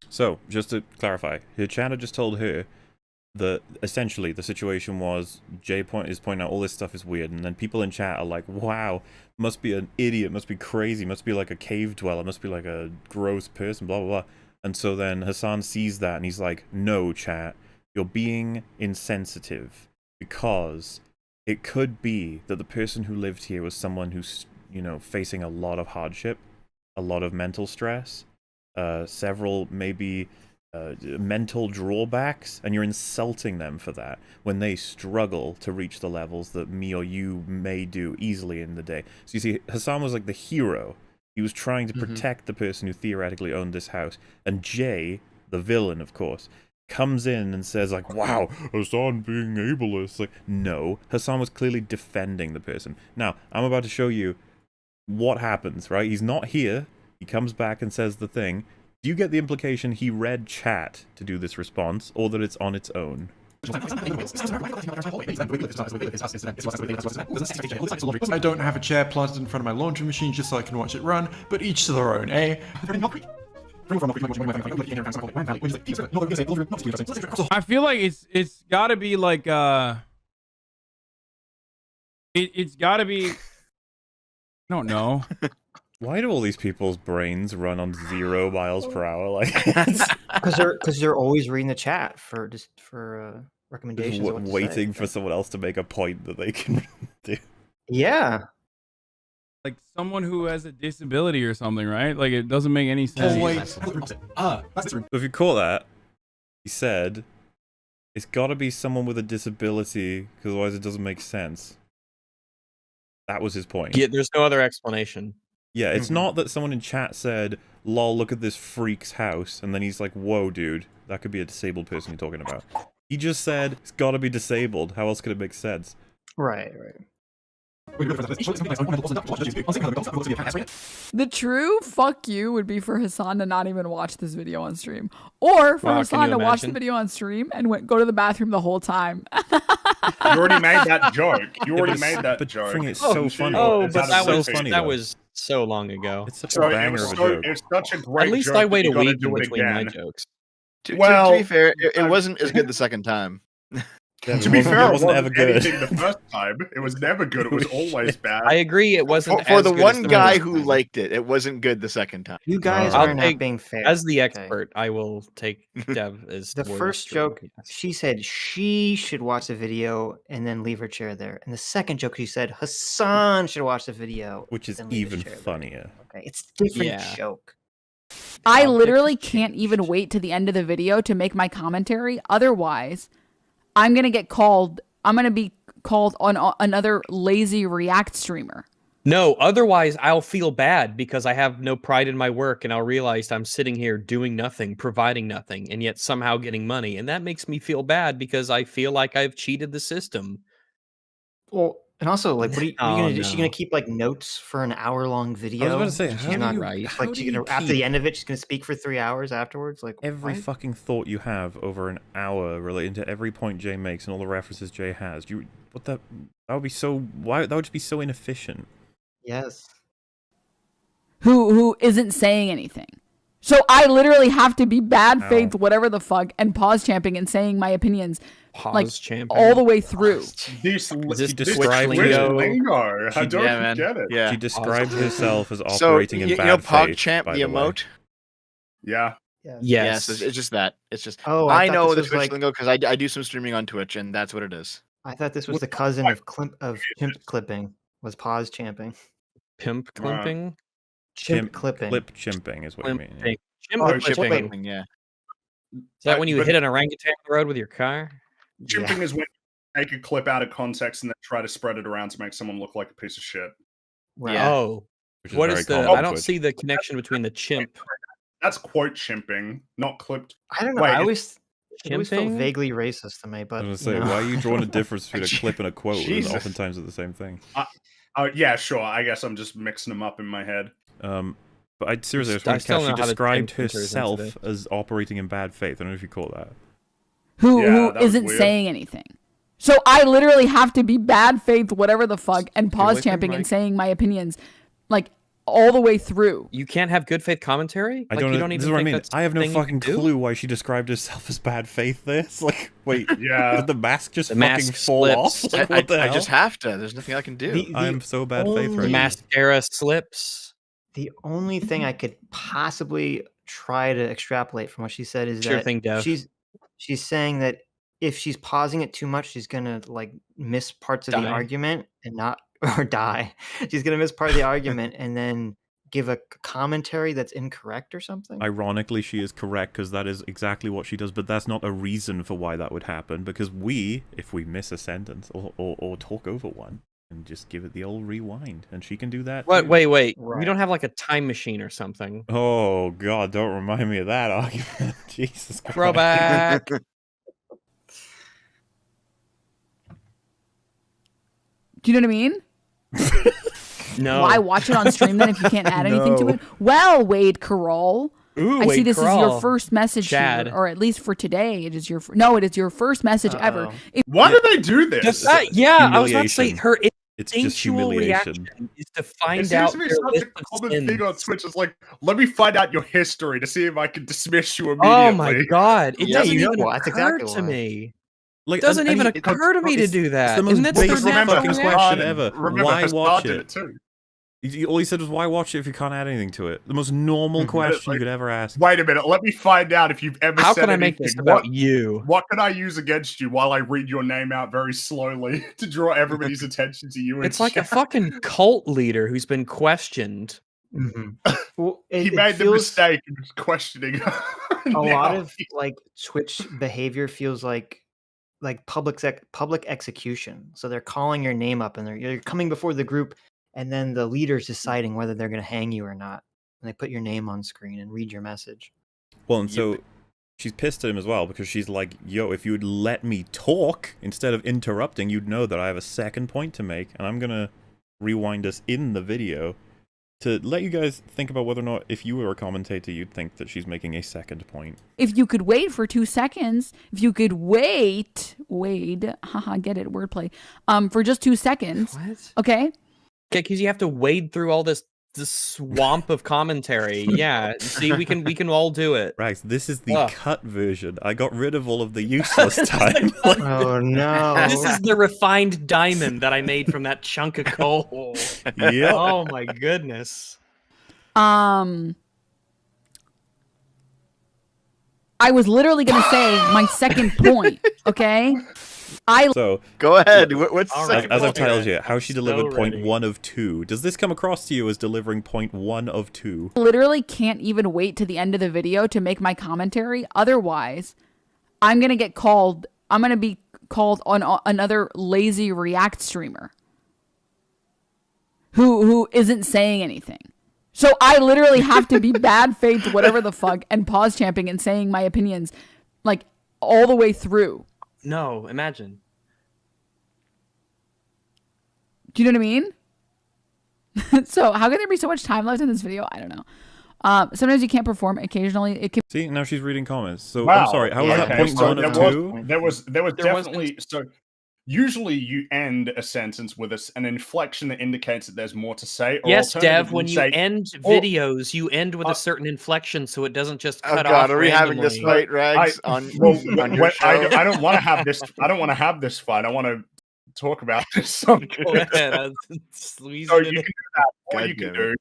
So, just to clarify, her chat had just told her that essentially the situation was Jay is pointing out all this stuff is weird, and then people in chat are like, wow, must be an idiot, must be crazy, must be like a cave dweller, must be like a gross person, blah, blah, blah. And so then Hassan sees that and he's like, no, chat, you're being insensitive, because it could be that the person who lived here was someone who's, facing a lot of hardship, a lot of mental stress, several maybe mental drawbacks, and you're insulting them for that when they struggle to reach the levels that me or you may do easily in the day. So you see, Hassan was like the hero. He was trying to protect the person who theoretically owned this house. And Jay, the villain, of course, comes in and says like, wow, Hassan being ableist. Like, no, Hassan was clearly defending the person. Now, I'm about to show you what happens, right? He's not here. He comes back and says the thing. Do you get the implication he read chat to do this response, or that it's on its own? I don't have a chair planted in front of my laundry machine just so I can watch it run, but each to their own, eh? I feel like it's gotta be like it's gotta be, I don't know. Why do all these people's brains run on 0 miles per hour? Like, because they're always reading the chat for recommendations. Waiting for someone else to make a point that they can do. Yeah. Like someone who has a disability or something, right? Like it doesn't make any sense. So if you call that, he said, it's got to be someone with a disability, because otherwise it doesn't make sense. That was his point. Yeah, there's no other explanation. Yeah, it's not that someone in chat said, lol, look at this freak's house, and then he's like, whoa, dude, that could be a disabled person you're talking about. He just said, it's gotta be disabled. How else could it make sense? Right. The true fuck you would be for Hassan to not even watch this video on stream. Or for Hassan to watch the video on stream and go to the bathroom the whole time. You already made that joke. You already made that joke. It's so funny. Oh, but that was so long ago. It's such a banger of a joke. It's such a great joke. At least I wait a week in between my jokes. To be fair, it wasn't as good the second time. To be fair, it wasn't ever good. The first time, it was never good. It was always bad. I agree. It wasn't for the one guy who liked it. It wasn't good the second time. You guys are not being fair. As the expert, I will take Dev as the first joke. She said she should watch the video and then leave her chair there. And the second joke, she said Hassan should watch the video, which is even funnier. Okay, it's a different joke. I literally can't even wait to the end of the video to make my commentary. Otherwise, I'm going to get called. I'm going to be called on another lazy React streamer. No, otherwise I'll feel bad because I have no pride in my work and I'll realize I'm sitting here doing nothing, providing nothing, and yet somehow getting money. And that makes me feel bad because I feel like I've cheated the system. Well, and also, like, what are you gonna do? Is she gonna keep like notes for an hour-long video? I was about to say, she's not right. Like, after the end of it, she's gonna speak for 3 hours afterwards. Like, every fucking thought you have over an hour relating to every point Jay makes and all the references Jay has. That would be so. Why that would just be so inefficient. Yes. Who isn't saying anything? So I literally have to be bad faith, whatever the fuck, and pause champing and saying my opinions, all the way through. This described lingo. I don't get it. Yeah. She described herself as operating in bad faith. Pog champ, the emote. Yeah. Yes. It's just that. It's just. Oh, I know the Twitch lingo because I do some streaming on Twitch, and that's what it is. I thought this was the cousin of pimp clipping. Was pause champing. Pimp clipping. Chimp clipping. Clip chimping is what you mean. Yeah. Chimp clipping, yeah. Is that when you hit an orangutan on the road with your car? Chimping is when you take a clip out of context and then try to spread it around to make someone look like a piece of shit. Right. Yeah. Oh. What is the... I don't see the connection between the chimp. That's quote chimping, not clipped. I don't know. I always felt vaguely racist to me, but... I was going to say, why are you drawing a difference between a clip and a quote? Oftentimes are the same thing. Yeah, sure. I guess I'm just mixing them up in my head. But seriously, she described herself as operating in bad faith. I don't know if you call that. Who isn't saying anything. So I literally have to be bad faith, whatever the fuck, and pause champing and saying my opinions, like, all the way through. You can't have good faith commentary? I don't know. This is what I mean. I have no fucking clue why she described herself as bad faith there. It's like, wait, did the mask just fucking fall off? Like, what the hell? I just have to. There's nothing I can do. I'm so bad faith right now. The mascara slips. The only thing I could possibly try to extrapolate from what she said is that she's saying that if she's pausing it too much, she's gonna like miss parts of the argument and not or die. She's gonna miss part of the argument and then give a commentary that's incorrect or something. Ironically, she is correct because that is exactly what she does, but that's not a reason for why that would happen. Because if we miss a sentence or talk over one, and just give it the old rewind, and she can do that. What? Too. Wait. Right. We don't have like a time machine or something. Oh God! Don't remind me of that argument. Jesus Christ. Throwback. Do you know what I mean? No. Why watch it on stream then if you can't add anything to it? Well, Wade Carroll. Ooh, I see Wade this Carroll. is your first message Chad. here, or at least for today. It is your it is your first message ever. Why do they do this? Yeah, I was about to say her It's just instinctual humiliation. reaction is to find It out seems to be their such list a of common sins. thing on Twitch. It's like, let me find out your history to see if I can dismiss you immediately. Oh my God! It Yeah, doesn't you know even what? That's occur exactly to why. me. Like, It doesn't I even mean, occur to me to do that. It's the And most that's their basic natural fucking reaction. question ever. Remember, Why Hassan watch did it? it too. All he said was, "Why watch it if you can't add anything to it?" The most normal question you could ever ask. Wait a minute. Let me find out if you've ever How said can I anything. make this about you? What can I use against you while I read your name out very slowly to draw everybody's attention to you? It's like a fucking cult leader who's been questioned. Well, He made the mistake of questioning. A lot of like Twitch behavior feels like public execution. So they're calling your name up and you're coming before the group, and then the leader's deciding whether they're going to hang you or not. And they put your name on screen and read your message. Well, and so she's pissed at him as well because she's like, "Yo, if you would let me talk instead of interrupting, you'd know that I have a second point to make, and I'm gonna rewind us in the video to let you guys think about whether or not, if you were a commentator, you'd think that she's making a second point." If you could wait for 2 seconds, if you could wait, haha, get it, wordplay, for just 2 seconds. What? Okay. Okay, because you have to wade through all this swamp of commentary. Yeah, see, we can all do it. Right, this is the cut version. I got rid of all of the useless time. Oh no! This is the refined diamond that I made from that chunk of coal. Yep. Oh my goodness. I was literally gonna say my second point. Okay. So go ahead. What's the second as I've point? titled you, how she delivered So point ready. 1 of 2. Does this come across to you as delivering point 1 of 2? Literally can't even wait to the end of the video to make my commentary. Otherwise, I'm gonna get called. I'm gonna be called on another lazy React streamer who isn't saying anything. So I literally have to be bad faith, whatever the fuck, and pause champing and saying my opinions like all the way through. No, imagine. Do you know what I mean? So how can there be so much time left in this video? I don't know. Sometimes you can't perform. Occasionally it can. See, now she's reading comments. So Wow. I'm sorry. How was that point so 1 of 2? There was definitely so. Usually, you end a sentence with an inflection that indicates that there's more to say. Or Yes, Dev. When you say, end videos, you end with a certain inflection, so it doesn't just cut Oh God, off. are we having this randomly. fight, Rags? On Well, your show? I don't want to have this. I don't want to have this fight. I want to talk about this. Go ahead. So you can do that. Or you can do.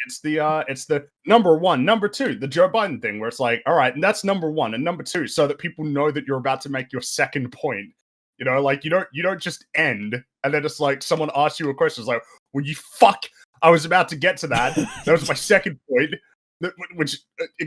It's the number 1, number 2, the Joe Biden thing, where it's like, all right, and that's number 1 and number 2, so that people know that you're about to make your second point. You know, like you don't just end and then it's like someone asks you a question. It's like, well, you fuck. I was about to get to that. That was my second point. Which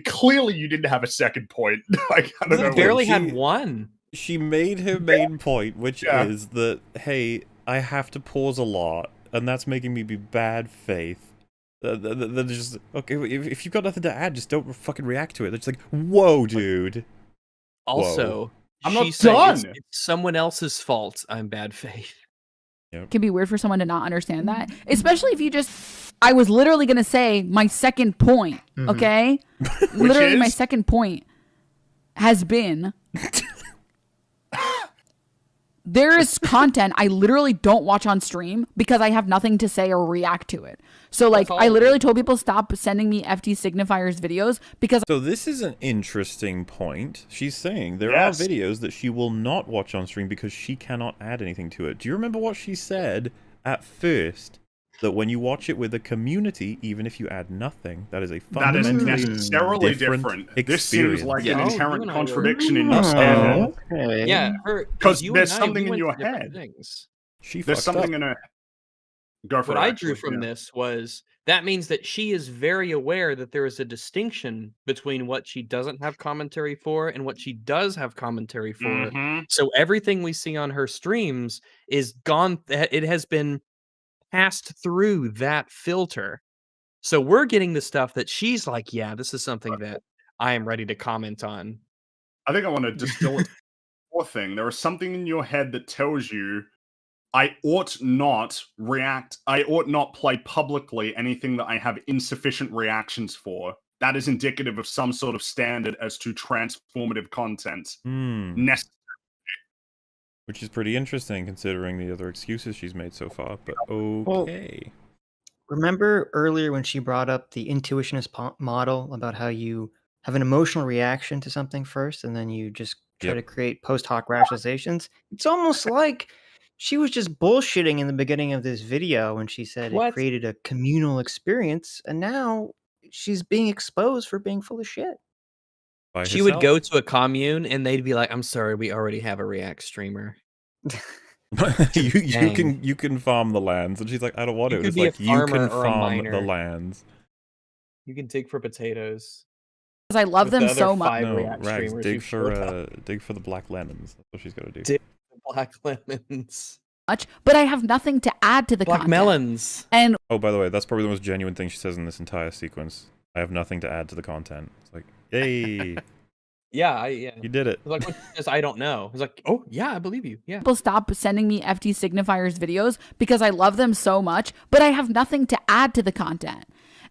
clearly you didn't have a second point. Like I don't know. Barely had one. She made her main point, which is that, hey, I have to pause a lot, and that's making me be bad faith. They're just okay. If you've got nothing to add, just don't fucking react to it. It's like, whoa, dude. Also, Whoa. I'm not said done. It's someone else's fault. I'm bad faith. It can be weird for someone to not understand that, especially if you just. I was literally gonna say my second point. Okay, literally my second point has been. There is content I literally don't watch on stream because I have nothing to say or react to it. So like I literally told people stop sending me FT signifiers videos because. So this is an interesting point. She's saying there are videos that she will not watch on stream because she cannot add anything to it. Do you remember what she said at first? That when you watch it with a community, even if you add nothing, that is a fundamentally necessarily different. This seems like an inherent contradiction in your standard. Yeah, because there's something in your head. There's something in her. Go for what it, I drew from this was that means that she is very aware that there is a distinction between what she doesn't have commentary for and what she does have commentary for. So everything we see on her streams is gone. It has been passed through that filter. So we're getting the stuff that she's like, yeah, this is something that I am ready to comment on. I think I want to distill it. Thing. There is something in your head that tells you I ought not react. I ought not play publicly anything that I have insufficient reactions for. That is indicative of some sort of standard as to transformative content. Which is pretty interesting considering the other excuses she's made so far, but okay. Well, remember earlier when she brought up the intuitionist model about how you have an emotional reaction to something first and then you just try to create post hoc rationalizations? It's almost like she was just bullshitting in the beginning of this video when she said it created a communal experience, and now she's being exposed for being full of shit. She would go to a commune and they'd be like, I'm sorry, we already have a React streamer. you can farm the lands, and she's like, I don't want to. It's like, you can farm the lands. You can dig for potatoes. Because I love them so much. No, Rags, dig for the black lemons. That's what she's got to do. Dig for black lemons. But I have nothing to add to the black content. melons. And oh, by the way, that's probably the most genuine thing she says in this entire sequence. I have nothing to add to the content. It's like, yay. Yeah. You did it. Like, I don't know. It's like, oh yeah, I believe you. Yeah. People stop sending me FT signifiers videos because I love them so much, but I have nothing to add to the content.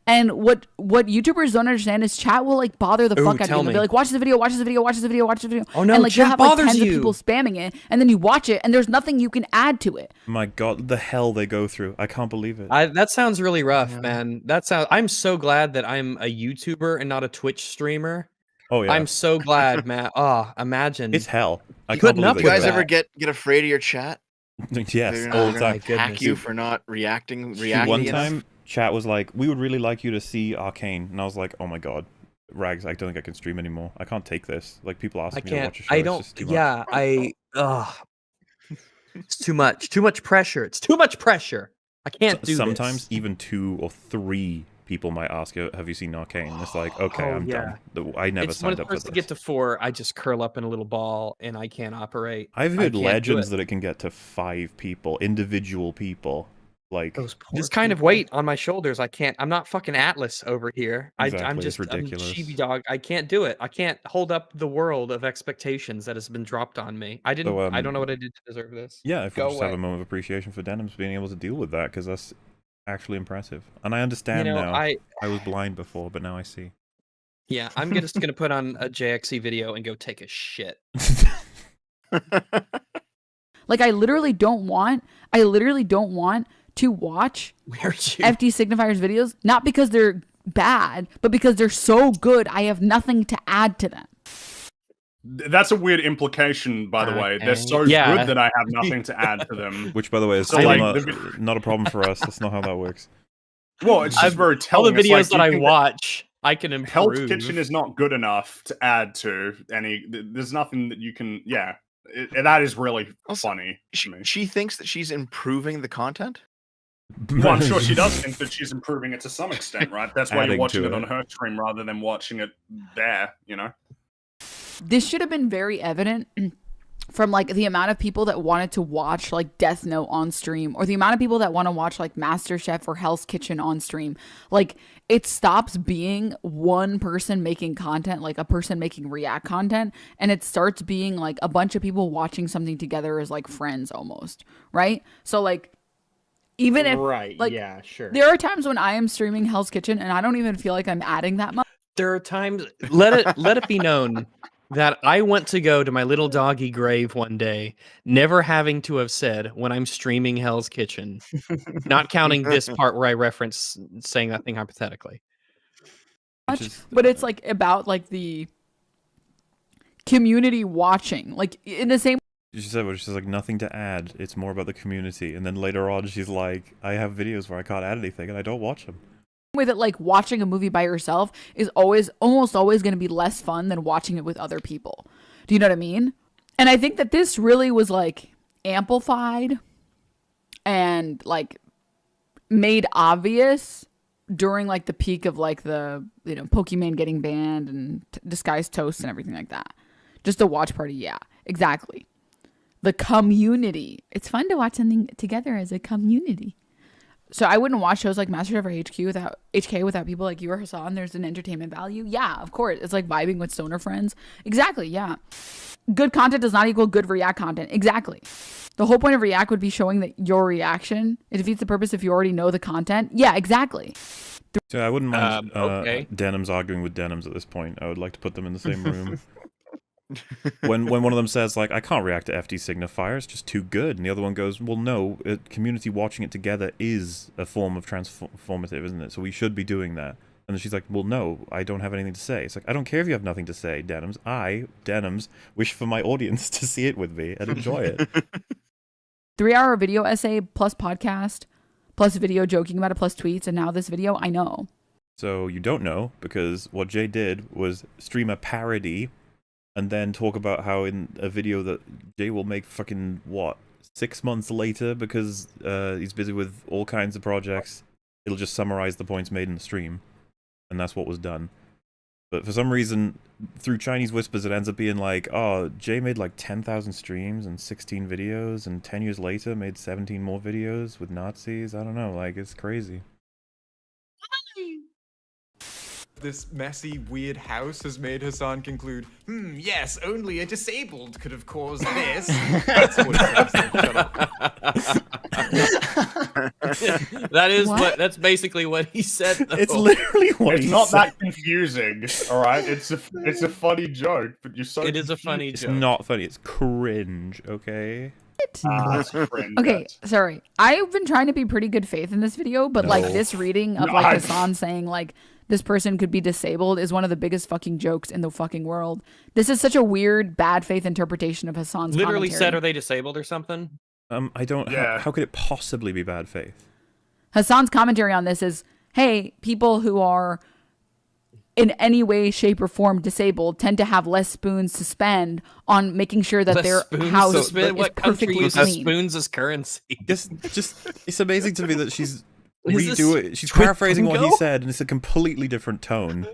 And what YouTubers don't understand is chat will like bother the fuck out of you. They'll be like, watch this video, watch this video, watch this video, watch this video. Oh no, and like chat have bothers like tens you. of people spamming it, and then you watch it, and there's nothing you can add to it. My God, the hell they go through! I can't believe it. That sounds really rough, man. I'm so glad that I'm a YouTuber and not a Twitch streamer. Oh yeah, I'm so glad, man. Oh, imagine it's hell. I couldn't up. You guys ever get afraid of your chat? Yes, all the time. Hack you for not reacting. One time, chat was like, "We would really like you to see Arcane," and I was like, "Oh my God, Rags, I don't think I can stream anymore. I can't take this. Like, people ask me to watch a show. I don't. It's just too much. It's too much. Too much pressure. It's too much pressure. I can't do Sometimes this. even 2 or 3 people might ask, "Have you seen Arcane?" And it's like, okay, I'm done. I never signed up for this. When it starts to get to 4, I just curl up in a little ball and I can't operate. I've heard legends that it can get to 5 people, individual people. Like this kind of weight on my shoulders, I can't. I'm not fucking Atlas over here. Exactly, I'm just ridiculous. I'm chibi dog. I can't do it. I can't hold up the world of expectations that has been dropped on me. I didn't. I don't know what I did to deserve this. Yeah, if we just have a moment of appreciation for Denims being able to deal with that, because that's actually impressive. And I understand now. I was blind before, but now I see. Yeah, I'm just gonna put on a JXE video and go take a shit. Like I literally don't want to watch FT signifiers videos, not because they're bad, but because they're so good. I have nothing to add to them. That's a weird implication, by the way. They're so good that I have nothing to add to them. Which, by the way, is still not a problem for us. That's not how that works. Well, it's just very telling. All the videos that I watch, I can improve. Hell's Kitchen is not good enough to add to any. There's nothing that you can. Yeah, that is really funny. She thinks that she's improving the content. Well, I'm sure she does think that she's improving it to some extent, right? That's why you're watching it on her stream rather than watching it there, you know? This should have been very evident from like the amount of people that wanted to watch like Death Note on stream, or the amount of people that want to watch like MasterChef or Hell's Kitchen on stream. Like it stops being one person making content, like a person making React content, and it starts being like a bunch of people watching something together as like friends almost, right? So like even if like, yeah, sure. There are times when I am streaming Hell's Kitchen and I don't even feel like I'm adding that much. There are times let it be known that I went to go to my little doggy grave one day, never having to have said when I'm streaming Hell's Kitchen, not counting this part where I reference saying that thing hypothetically. But it's like about like the community watching, like in the same. She said, she's like, nothing to add. It's more about the community. And then later on, she's like, I have videos where I can't add anything, and I don't watch them. Way that like watching a movie by yourself is almost always going to be less fun than watching it with other people. Do you know what I mean? And I think that this really was like amplified and like made obvious during like the peak of like the, you know, Pokemon getting banned and Disguised Toast and everything like that. Just a watch party. Yeah, exactly. The community. It's fun to watch something together as a community. So I wouldn't watch shows like MasterChef or HK without people like you or Hassan. There's an entertainment value. Yeah, of course. It's like vibing with stoner friends. Exactly, yeah. Good content does not equal good React content. Exactly. The whole point of React would be showing that your reaction. It defeats the purpose if you already know the content. Yeah, exactly. So I wouldn't mind Denims arguing with Denims at this point. I would like to put them in the same room. when one of them says, like, I can't react to FD signifier, it's just too good, and the other one goes, well, no, community watching it together is a form of transformative, isn't it? So we should be doing that. And then she's like, well, no, I don't have anything to say. It's like, I don't care if you have nothing to say, Denims. I, Denims, wish for my audience to see it with me and enjoy it. 3-hour video essay plus podcast plus video joking about it plus tweets, and now this video, I know. So you don't know, because what Jay did was stream a parody and then talk about how in a video that Jay will make fucking, what, 6 months later because he's busy with all kinds of projects, it'll just summarize the points made in the stream. And that's what was done. But for some reason, through Chinese whispers, it ends up being like, oh, Jay made like 10,000 streams and 16 videos, and 10 years later made 17 more videos with Nazis. I don't know, like, it's crazy. This messy, weird house has made Hassan conclude, yes, only a disabled could have caused this. That's what that's basically what he said, though. It's literally what it's not said. That confusing, alright? It's a funny joke, but you're so It is a funny joke. It's not funny, it's cringe, okay? Okay, sorry. I've been trying to be pretty good faith in this video, but like this reading of like Hassan saying like this person could be disabled is one of the biggest fucking jokes in the fucking world. This is such a weird, bad faith interpretation of Hassan's literally commentary. Said, are they disabled or something? I don't... Yeah. How could it possibly be bad faith? Hassan's commentary on this is, hey, people who are in any way, shape, or form disabled tend to have less spoons to spend on making sure that their house is perfectly clean. Spoons as currency. It's amazing to me that she's she's paraphrasing what he said, and it's a completely different tone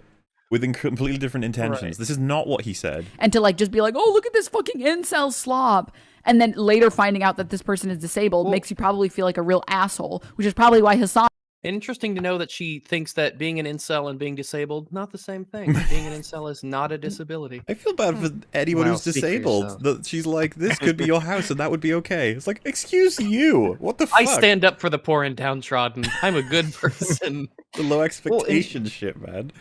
with completely different intentions. Right. This is not what he said. And to like just be like, oh, look at this fucking incel slob, and then later finding out that this person is disabled makes you probably feel like a real asshole, which is probably why Hassan. Interesting to know that she thinks that being an incel and being disabled, not the same thing. Being an incel is not a disability. I feel bad for anyone who's disabled. That she's like, this could be your house and that would be okay. It's like, excuse you. What the fuck? I stand up for the poor and downtrodden. I'm a good person. The low expectation shit, man.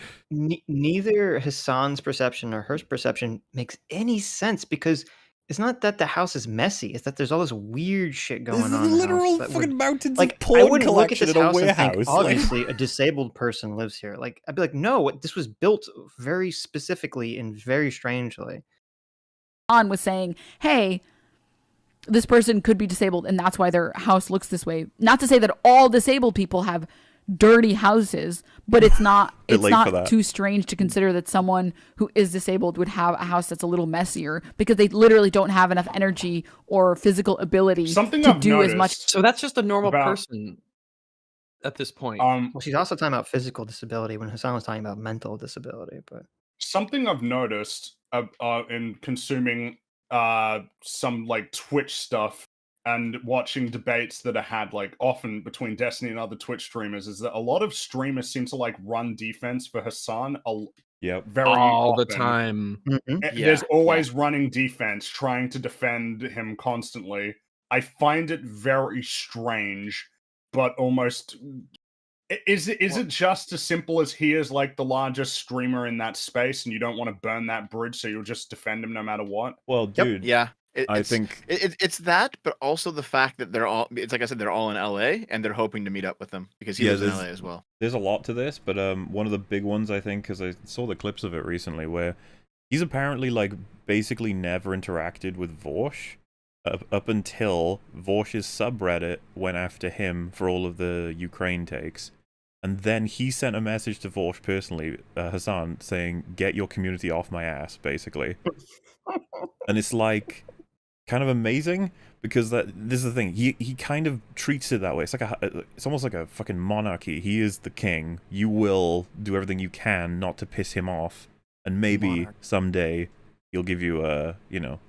Neither Hassan's perception or her perception makes any sense, because it's not that the house is messy. It's that there's all this weird shit going on. There's literal fucking mountains of porn I wouldn't look at collection this in a house and warehouse. think, obviously, a disabled person lives here. Like, I'd be like, no, this was built very specifically and very strangely. On was saying, hey, this person could be disabled, and that's why their house looks this way. Not to say that all disabled people have dirty houses, but it's not too strange to consider that someone who is disabled would have a house that's a little messier, because they literally don't have enough energy or physical ability to do as much. So that's just a normal person at this point. Well, she's also talking about physical disability when Hassan was talking about mental disability. But something I've noticed in consuming some like Twitch stuff and watching debates that are had like often between Destiny and other Twitch streamers is that a lot of streamers seem to like run defense for Hassan very all often. The time. There's always running defense, trying to defend him constantly. I find it very strange, but almost is it just as simple as he is like the largest streamer in that space and you don't want to burn that bridge, so you'll just defend him no matter what? Well, dude, yeah. I think it's that, but also the fact that it's like I said, they're all in LA and they're hoping to meet up with him because he lives in LA as well. There's a lot to this, but one of the big ones I think, because I saw the clips of it recently, where he's apparently like basically never interacted with Vorsh up until Vorsh's subreddit went after him for all of the Ukraine takes. And then he sent a message to Vorsh personally, Hassan, saying, "Get your community off my ass," basically. And it's like kind of amazing, because this is the thing. He kind of treats it that way. It's like it's almost like a fucking monarchy. He is the king. You will do everything you can not to piss him off, and maybe someday he'll give you a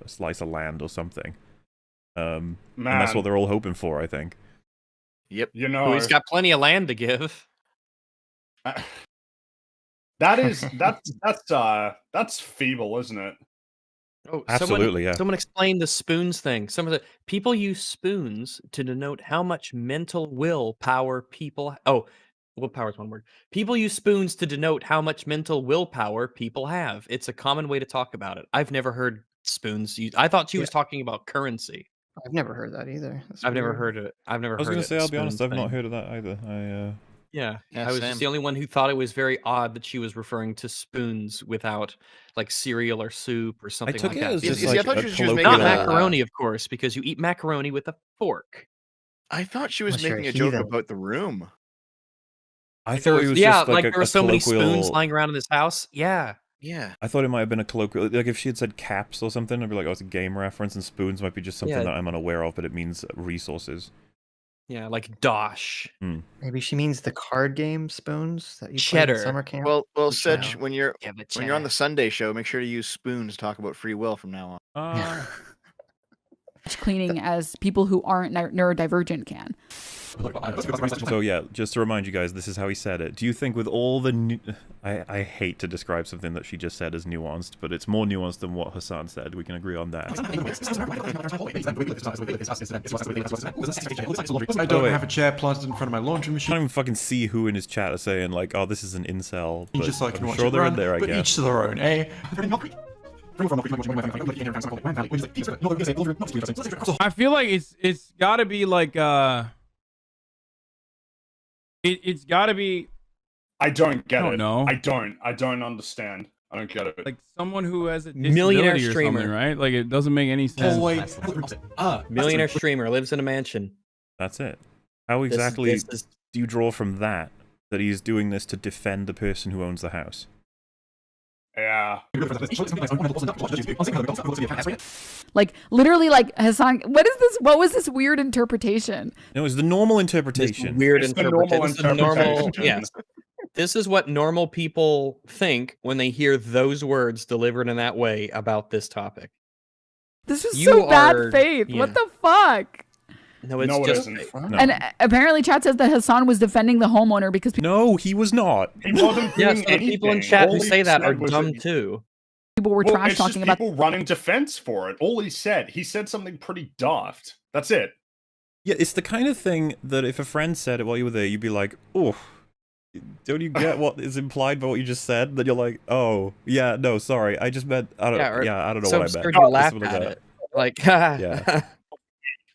slice of land or something. And that's what they're all hoping for, I think. Yep. You know, he's got plenty of land to give. That's feeble, isn't it? Oh, absolutely, yeah. Someone explain the spoons thing. People use spoons to denote how much mental willpower people. Oh, willpower is one word. People use spoons to denote how much mental willpower people have. It's a common way to talk about it. I've never heard spoons used. I thought she was talking about currency. I've never heard that either. I've never heard it. I've never. I was going to say, I'll be honest, I've not heard of that either. Yeah, I was just the only one who thought it was very odd that she was referring to spoons without like cereal or soup or something like that. I thought she was making not macaroni, of course, because you eat macaroni with a fork. I thought she was making a joke about the room. I thought it was just like there were so many spoons lying around in this house. Yeah. Yeah. I thought it might have been a colloquial, like if she had said caps or something, I'd be like, oh, it's a game reference, and spoons might be just something that I'm unaware of, but it means resources. Yeah, like dosh. Maybe she means the card game spoons that you Cheddar. play in summer camp. Well, Sedge, when you're on the Sunday show, make sure to use spoons to talk about free will from now on. Cleaning as people who aren't neurodivergent can. So yeah, just to remind you guys, this is how he said it. Do you think with all the I hate to describe something that she just said as nuanced, but it's more nuanced than what Hassan said. We can agree on that. I don't have a chair planted in front of my laundry machine. I can't even fucking see who in his chat are saying like, oh, this is an incel. But just like I'm sure they're in there, I but guess. each to their own, eh? I feel like it's got to be like it's got to be. I don't get it. I don't know. I don't understand. I don't get it. Like someone who has a disability millionaire or streamer, something, right? Like it doesn't make any sense. Millionaire streamer lives in a mansion. That's it. How exactly do you draw from that he's doing this to defend the person who owns the house? Yeah. Like literally, like Hassan. What is this? What was this weird interpretation? No, it's the normal interpretation. Weird interpretation. Normal. Yes. This is what normal people think when they hear those words delivered in that way about this topic. This is so bad faith. Yeah. What the fuck? No, it's just. No. And apparently, chat says that Hassan was defending the homeowner because. No, he was not. He wasn't doing anything. The people in chat who say that are dumb too. People were trash talking about people running defense for it. All he said something pretty daft. That's it. Yeah, it's the kind of thing that if a friend said it while you were there, you'd be like, "Oh, don't you get what is implied by what you just said?" Then you're like, "Oh, yeah, no, sorry, I just meant I don't know what I meant." You laugh at it, like, yeah.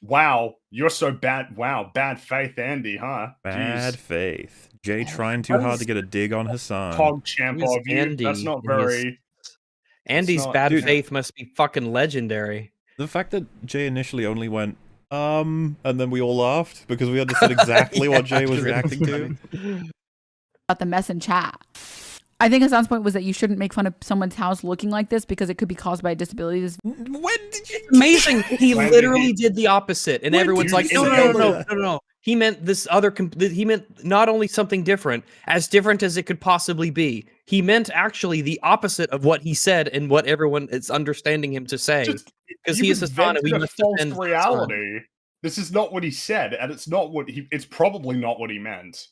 Wow, you're so bad. Wow, bad faith, Andy, huh? Bad faith. Jay trying too hard to get a dig on Hassan. Hog champ of you. Andy, that's not very. Andy's bad faith must be fucking legendary. The fact that Jay initially only went, and then we all laughed because we understood exactly what Jay was reacting to. About the mess in chat. I think Hassan's point was that you shouldn't make fun of someone's house looking like this because it could be caused by a disability. When did you? Amazing. He literally did the opposite, and everyone's like, "No. He meant this other. He meant not only something different, as different as it could possibly be. He meant actually the opposite of what he said and what everyone is understanding him to say. Because he is Hassan, and we must defend reality. This is not what he said, and it's not what he. It's probably not what he meant.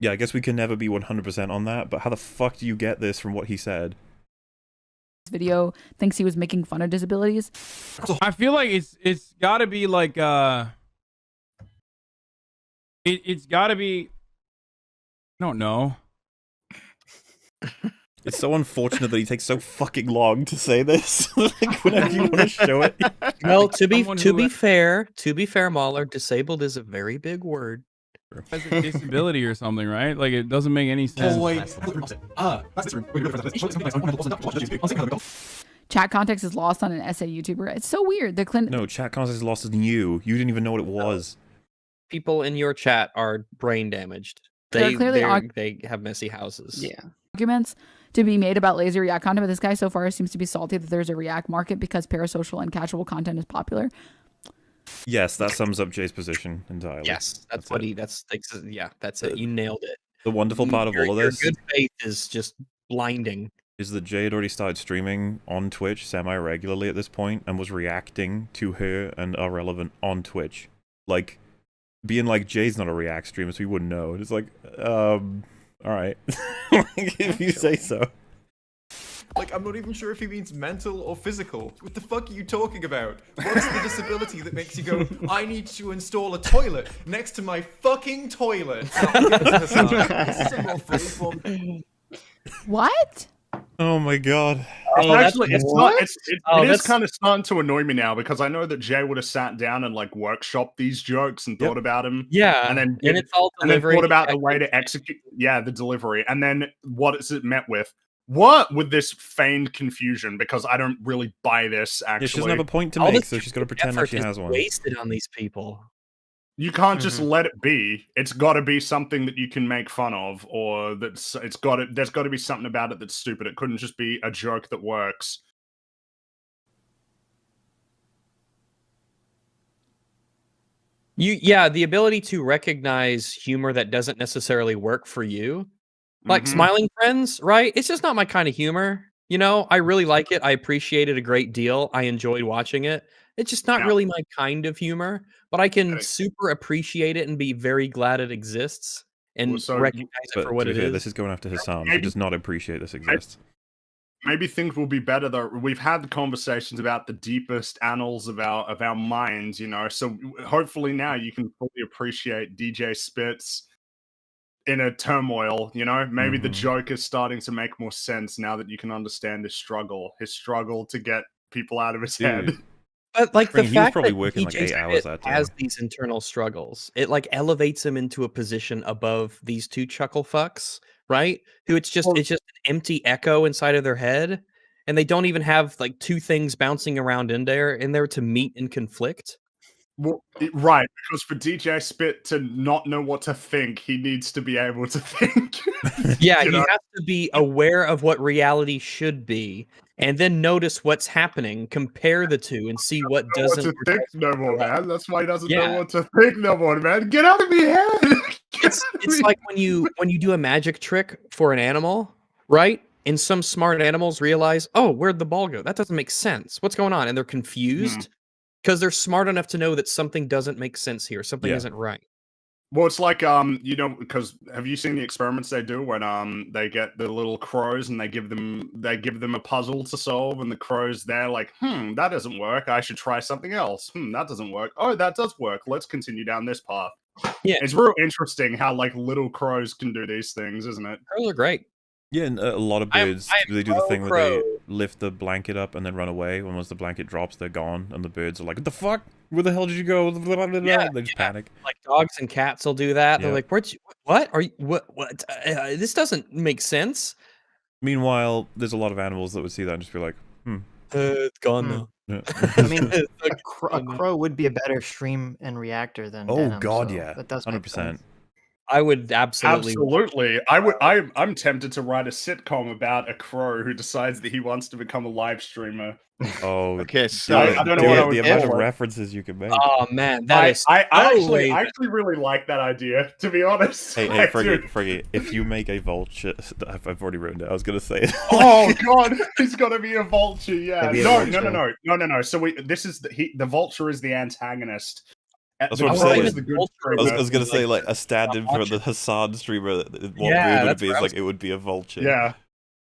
Yeah, I guess we can never be 100% on that, but how the fuck do you get this from what he said? This video thinks he was making fun of disabilities. I feel like it's got to be like it's got to be. I don't know. It's so unfortunate that he takes so fucking long to say this. Like whenever you want to show it. Well, to be fair, Mahler, disabled is a very big word. Has a disability or something, right? Like it doesn't make any sense. Chat context is lost on an essay YouTuber. It's so weird. No, chat context is lost on you. You didn't even know what it was. People in your chat are brain damaged. They have messy houses. Yeah. Arguments to be made about lazy React content, but this guy so far seems to be salty that there's a React market because parasocial and casual content is popular. Yes, that sums up Jay's position entirely. Yes, that's it. You nailed it. The wonderful part of all of this, your good faith is just blinding. Is that Jay had already started streaming on Twitch semi-regularly at this point and was reacting to her and Irrelevant on Twitch. Like, being like, Jay's not a React streamer, so he wouldn't know. It's like, all right, if you say so. Like, I'm not even sure if he means mental or physical. What the fuck are you talking about? What's the disability that makes you go, I need to install a toilet next to my fucking toilet? This is a more freeform. What? Oh my god. It is kind of starting to annoy me now, because I know that Jay would have sat down and like workshopped these jokes and thought about them. Yeah. And it's all delivery. thought about the way to execute. Yeah, the delivery. And then what is it met with? What with this feigned confusion? Because I don't really buy this, actually. Yeah, she doesn't have a point to make, so she's got to pretend like she has one. Wasted on these people. You can't just let it be. It's got to be something that you can make fun of, or there's got to be something about it that's stupid. It couldn't just be a joke that works. The ability to recognize humor that doesn't necessarily work for you. Like Smiling Friends, right? It's just not my kind of humor. You know, I really like it. I appreciate it a great deal. I enjoyed watching it. It's just not really my kind of humor, but I can super appreciate it and be very glad it exists and recognize it for what it is. This is going after Hassan. He does not appreciate this exists. Maybe things will be better though. We've had the conversations about the deepest annals of our minds, you know. So hopefully now you can fully appreciate DJ Spitz in a turmoil, you know. Maybe the joke is starting to make more sense now that you can understand his struggle to get people out of his head. But like the fact probably that working like 8 hours that day. has these internal struggles, it like elevates him into a position above these two chuckle fucks, right? Who it's just an empty echo inside of their head, and they don't even have like two things bouncing around in there to meet and conflict. Well, right, because for DJ Spit to not know what to think, he needs to be able to think. Yeah, he has to be aware of what reality should be, and then notice what's happening, compare the two, and see what doesn't. What to think no more, man. That's why he doesn't know what to think no more, man. Get out of my head. It's like when you do a magic trick for an animal, right? And some smart animals realize, oh, where'd the ball go? That doesn't make sense. What's going on? And they're confused. Because they're smart enough to know that something doesn't make sense here. Something isn't right. Well, it's like you know, because have you seen the experiments they do when they get the little crows and they give them a puzzle to solve, and the crows they're like, that doesn't work. I should try something else. That doesn't work. Oh, that does work. Let's continue down this path. Yeah, it's real interesting how like little crows can do these things, isn't it? Crows are great. Yeah, and a lot of birds, they do the thing where they lift the blanket up and then run away. And once the blanket drops, they're gone. And the birds are like, what the fuck? Where the hell did you go? They just panic. Like dogs and cats will do that. They're like, what? Are you, what? This doesn't make sense. Meanwhile, there's a lot of animals that would see that and just be like, it's gone now. Yeah. I mean, a crow would be a better stream and reactor than Venom, God, so yeah. that does 100%. I would absolutely. I'm tempted to write a sitcom about a crow who decides that he wants to become a live streamer. Oh, okay. So I don't know what I would the amount of references you can make. Oh man, I actually really like that idea. To be honest. Hey, Friggy, if you make a vulture, I've already written it. I was gonna say it. Oh God, he's gonna be a vulture. Yeah. No. So this is the vulture is the antagonist. That's what I'm saying. I was gonna say like a stand-in for the Hassan streamer. What mood would it be? It's like it would be a vulture. Yeah.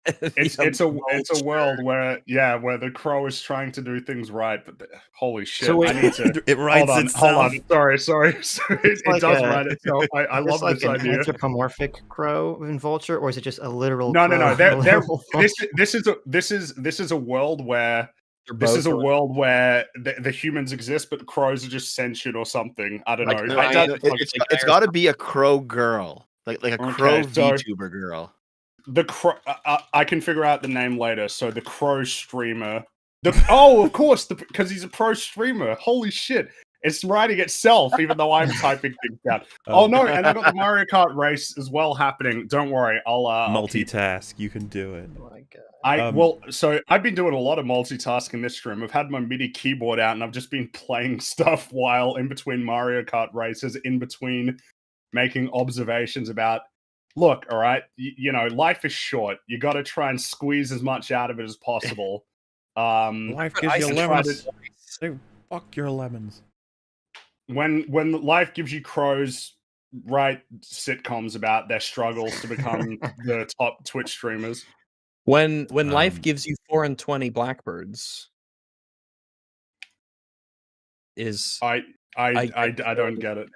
It's a world where the crow is trying to do things right, but holy shit! So I need to. It writes itself. Hold on. Sorry. It does write itself. I love like this an idea. Anthropomorphic crow in vulture, or is it just a literal? No. Crow? This is a world where. This is a world where the humans exist, but crows are just sentient or something. I don't know. It's got to be a crow girl, like a crow VTuber girl. The crow. I can figure out the name later. So the crow streamer. Of course, because he's a pro streamer. Holy shit! It's writing itself, even though I'm typing things down. Oh no! And I got the Mario Kart race as well happening. Don't worry, I'll multitask. You can do it. Oh my God. So I've been doing a lot of multitasking this stream. I've had my MIDI keyboard out, and I've just been playing stuff while in between Mario Kart races, in between making observations about. Look, all right, you know, life is short. You got to try and squeeze as much out of it as possible. Life gives you lemons. Fuck your lemons. when life gives you crows, write sitcoms about their struggles to become the top Twitch streamers. When life gives you 4 and 20 blackbirds, is I don't get it.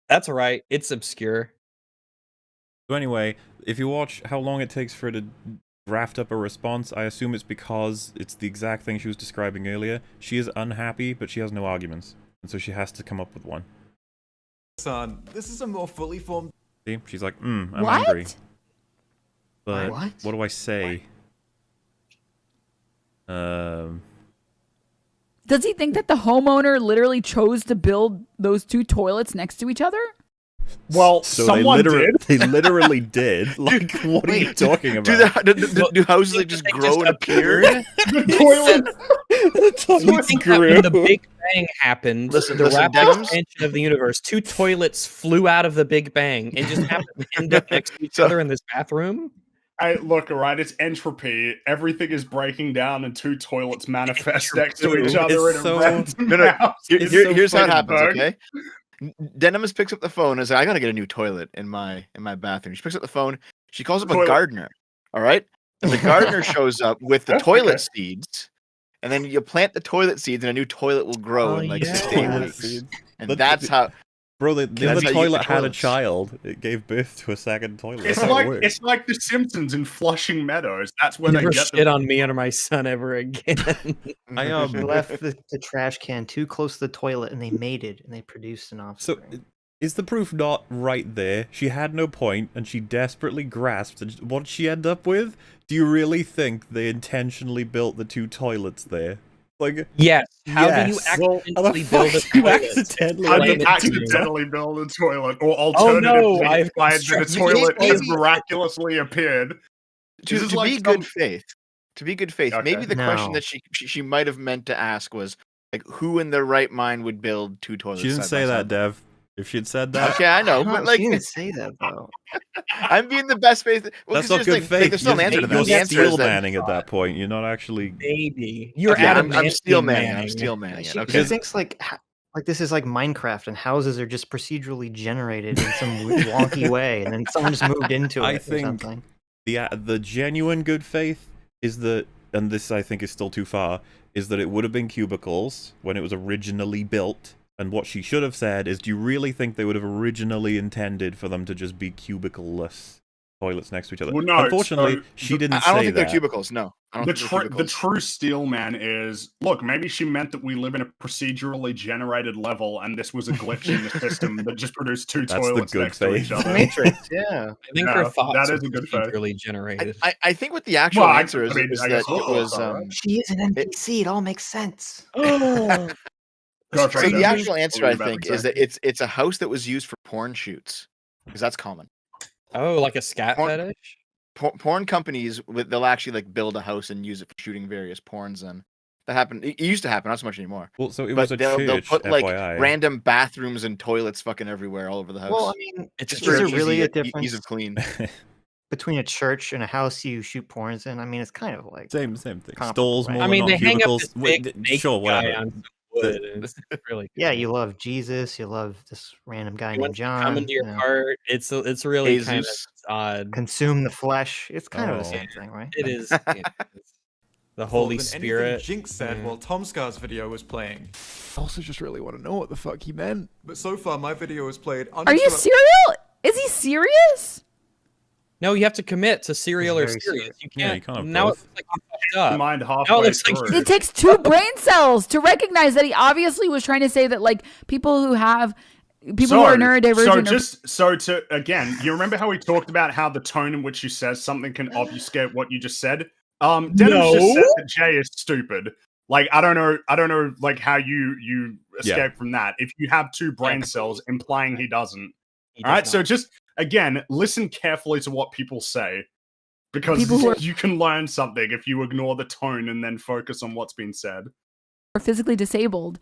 That's all right. It's obscure. So anyway, if you watch how long it takes for her to draft up a response, I assume it's because it's the exact thing she was describing earlier. She is unhappy, but she has no arguments, and so she has to come up with one. Son, this is a more fully formed. See, she's like, I'm angry. But what do I say? Does he think that the homeowner literally chose to build those 2 toilets next to each other? Well, so someone did. They literally did. Like, what are you talking about? Do houses like just grow and appear? The toilet. You think that when the Big Bang happened, the rapid Dems? expansion of the universe, 2 toilets flew out of the Big Bang and just happened to end up next to each other in this bathroom? Hey, look, all right, it's entropy. Everything is breaking down and 2 toilets manifest next to each other in a random house. Here's how it happens, okay? Denimus picks up the phone and says, I gotta get a new toilet in my bathroom. She picks up the phone, she calls up a gardener, all right? And the gardener shows up with the toilet seeds, and then you plant the toilet seeds and a new toilet will grow in like 6 to 8 weeks. And that's how... Bro, the other toilet had a child. It gave birth to a second toilet. It's like The Simpsons in Flushing Meadows. That's where Never they get shit on me or my son ever again. They left the trash can too close to the toilet, and they mated, and they produced an offspring. So, is the proof not right there? She had no point, and she desperately grasped. And what did she end up with? Do you really think they intentionally built the 2 toilets there? Like, yes. How do you accidentally build a toilet? How do you accidentally build a toilet? Or alternatively, find that a toilet has miraculously appeared. To be good faith, maybe the question that she might have meant to ask was, like, who in their right mind would build 2 toilets? She didn't say that, Dev. If she'd said that, okay, I know, but like, she didn't say that though. I'm being the best faith. Well, that's not good faith. Like, there's no answer to that. You're steel manning at that point. You're not actually. Maybe you're. Okay, I'm steel manning. I'm steel manning. She thinks like this is like Minecraft, and houses are just procedurally generated in some wonky way, and then someone just moved into it. I think the genuine good faith is that, and this I think is still too far, is that it would have been cubicles when it was originally built. And what she should have said is, do you really think they would have originally intended for them to just be cubicle-less toilets next to each other? Well, no, unfortunately, she didn't say that. I don't think they're cubicles, no. The true steel man is, look, maybe she meant that we live in a procedurally generated level, and this was a glitch in the system that just produced 2 toilets next to each other. Matrix, yeah. I think her thoughts that is a good procedurally generated. I think what the actual answer is that it was... she is an NPC, it all makes sense. So the actual answer, I think, is that it's a house that was used for porn shoots, because that's common. Oh, like a scat fetish? Porn companies, they'll actually like build a house and use it for shooting various porns. And that happened. It used to happen, not so much anymore. Well, so it was a church, they'll put like FYI. random bathrooms and toilets fucking everywhere all over the house. Well, I mean, it's is there really a difference ease of clean between a church and a house you shoot porns in? I mean, it's kind of like same thing. Stalls more. I mean, they hang up cubicles. this big Sure, whatever. Really yeah, you love Jesus, you love this random guy named John. Come into your heart. It's really kind of odd. Consume the flesh. It's kind of the same thing, right? It is. The Holy Spirit. Jinx said while Tom Scar's video was playing. I also just really want to know what the fuck he meant. But so far, my video was played. Are you serial? Is he serious? No, you have to commit to serial or serious. You can't. Yeah, you can't have now both. it's like you fucked up. Mind halfway through. It takes 2 brain cells to recognize that he obviously was trying to say that like people who are neurodivergent. Again, you remember how we talked about how the tone in which you says something can obfuscate what you just said? Dennis just said that Jay is stupid. Like I don't know like how you escape from that. If you have 2 brain cells implying he doesn't. All right, so just again, listen carefully to what people say, because you can learn something if you ignore the tone and then focus on what's being said. Or physically disabled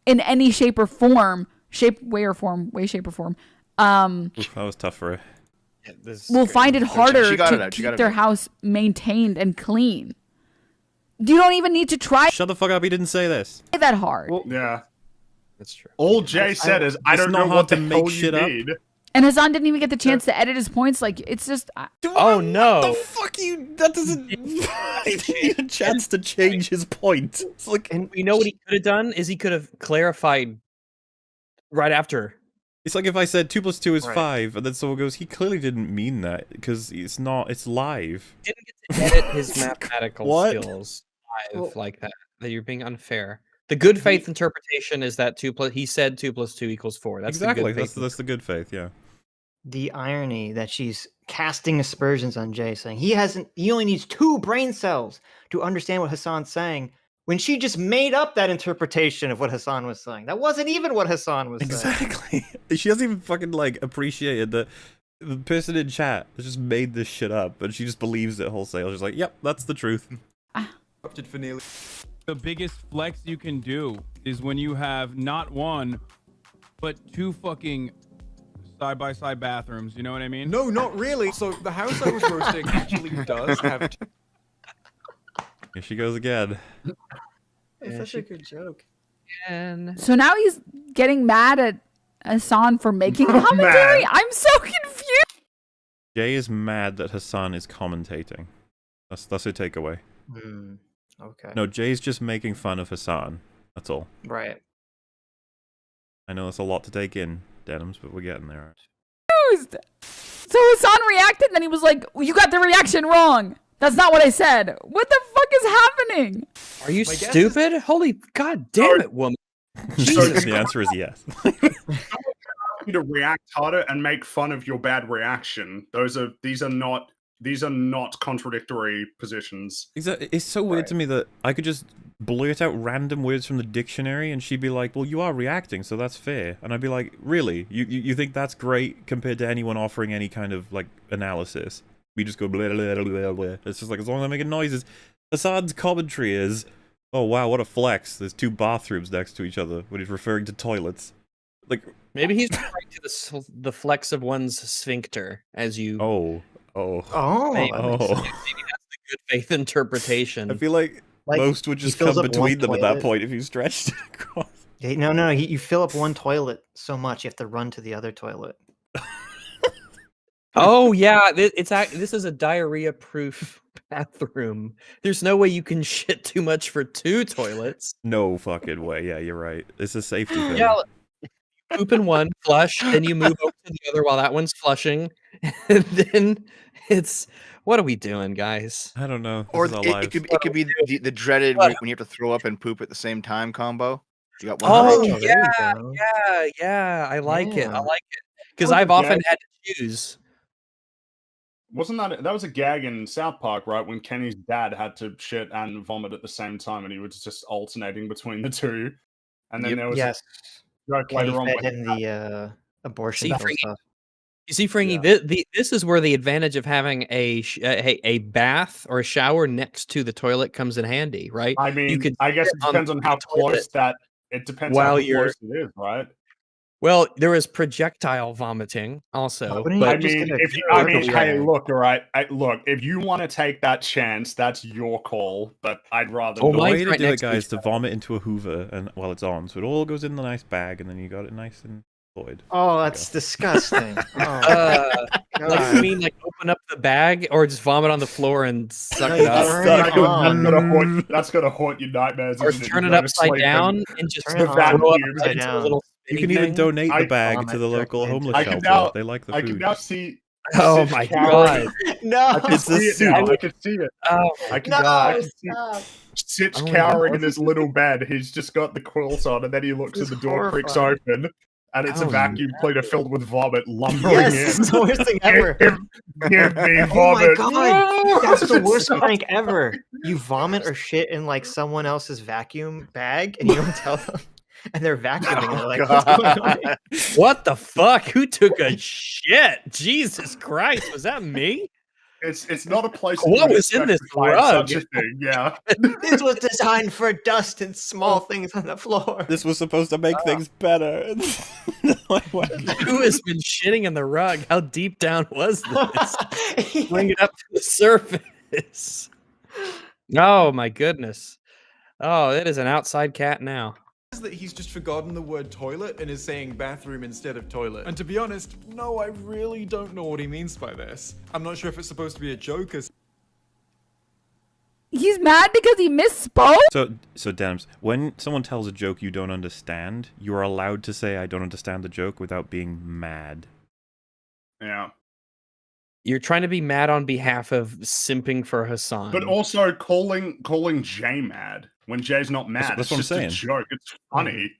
in any shape or form, way, shape or form. That was tough for her. Will find it harder to keep their house maintained and clean. You don't even need to try. Shut the fuck up! He didn't say this. That hard. Well, yeah, that's true. All Jay said is, "I don't know what the hell you need." And Hassan didn't even get the chance to edit his points. Like, it's just. Oh no! What the fuck you? That doesn't. He had a chance to change his point. It's like, and you know what he could have done is he could have clarified right after. It's like if I said 2 + 2 is 5, and then someone goes, "He clearly didn't mean that because it's not. It's live." He didn't get to edit his mathematical skills live like that. That you're being unfair. The good faith interpretation is that he said 2 + 2 = 4. That's exactly. The good that's the good faith. Yeah. The irony that she's casting aspersions on Jay, saying he only needs 2 brain cells to understand what Hassan's saying, when she just made up that interpretation of what Hassan was saying. That wasn't even what Hassan was saying. Exactly. She doesn't even fucking like appreciate it. The person in chat has just made this shit up, but she just believes it wholesale. She's like, "Yep, that's the truth." For nearly. The biggest flex you can do is when you have not 1, but 2 fucking side-by-side bathrooms. You know what I mean? No, not really. So the house I was roasting actually does have. Here she goes again. It's such a good joke. So now he's getting mad at Hassan for making commentary? I'm so confused. Jay is mad that Hassan is commentating. That's her takeaway. Okay. No, Jay's just making fun of Hassan. That's all. Right. I know that's a lot to take in, Denims, but we're getting there. So Hassan reacted, and then he was like, "You got the reaction wrong. That's not what I said." What the fuck is happening? Are you stupid? Holy god damn it, woman. Jesus. The answer is yes. You to react harder and make fun of your bad reaction. These are not contradictory positions. It's so weird to me that I could just blurt out random words from the dictionary and she'd be like, "Well, you are reacting, so that's fair." And I'd be like, "Really? You think that's great compared to anyone offering any kind of like analysis?" We just go blah, blah, blah, blah, blah. It's just like, as long as I'm making noises. Hassan's commentary is, "Oh wow, what a flex. There's 2 bathrooms next to each other," when he's referring to toilets. Like, maybe he's referring to the flex of one's sphincter as you. Maybe that's the good faith interpretation. I feel like most would just come between them at that point if you stretched it across. No. You fill up one toilet so much you have to run to the other toilet. Oh yeah, this is a diarrhea-proof bathroom. There's no way you can shit too much for 2 toilets. No fucking way. Yeah, you're right. It's a safety thing. Yeah, poop in one, flush, then you move over to the other while that one's flushing, and then it's. What are we doing, guys? I don't know. Or it could be the dreaded when you have to throw up and poop at the same time combo. You got one. Yeah. I like it. Because I've often had to choose. Wasn't that was a gag in South Park, right? When Kenny's dad had to shit and vomit at the same time, and he was just alternating between the 2. And then there was a joke later on in the abortion stuff. You see, Frankie, this is where the advantage of having a bath or a shower next to the toilet comes in handy, right? I mean, I guess it depends on how close it depends how close it is, right? Well, there is projectile vomiting also. Hey, look, all right. Look, if you want to take that chance, that's your call. But I'd rather. The way to do it, guys, to vomit into a Hoover and while it's on, so it all goes in the nice bag, and then you got it nice and void. Oh, that's disgusting. Like, you mean like open up the bag or just vomit on the floor and suck it up? That's gonna haunt your nightmares. Or turn it upside down and just throw up into a little. You can even donate the bag to the local homeless shelter. They like the food. I can now see. Oh my god! No, I can see it now. I can see it. Oh, I can see Sitch cowering in his little bed. He's just got the quilts on, and then he looks and the door creaks open. And it's a vacuum cleaner filled with vomit lumbering in. It's the worst thing ever. Give me vomit. Oh my god, that's the worst prank ever. You vomit or shit in like someone else's vacuum bag, and you don't tell them, and they're vacuuming. They're like, what's going on? What the fuck? Who took a shit? Jesus Christ, was that me? It's not a place. What was in this rug? Such a thing, yeah. This was designed for dust and small things on the floor. This was supposed to make things better. Who has been shitting in the rug? How deep down was this? Bring it up to the surface. Oh my goodness. Oh, it is an outside cat now. That he's just forgotten the word toilet and is saying bathroom instead of toilet. And to be honest, no, I really don't know what he means by this. I'm not sure if it's supposed to be a joke or... He's mad because he misspoke? So Dems, when someone tells a joke you don't understand, you are allowed to say I don't understand the joke without being mad. Yeah. You're trying to be mad on behalf of simping for Hassan. But also calling Jay mad when Jay's not mad. That's what I'm saying. It's just a joke. It's funny.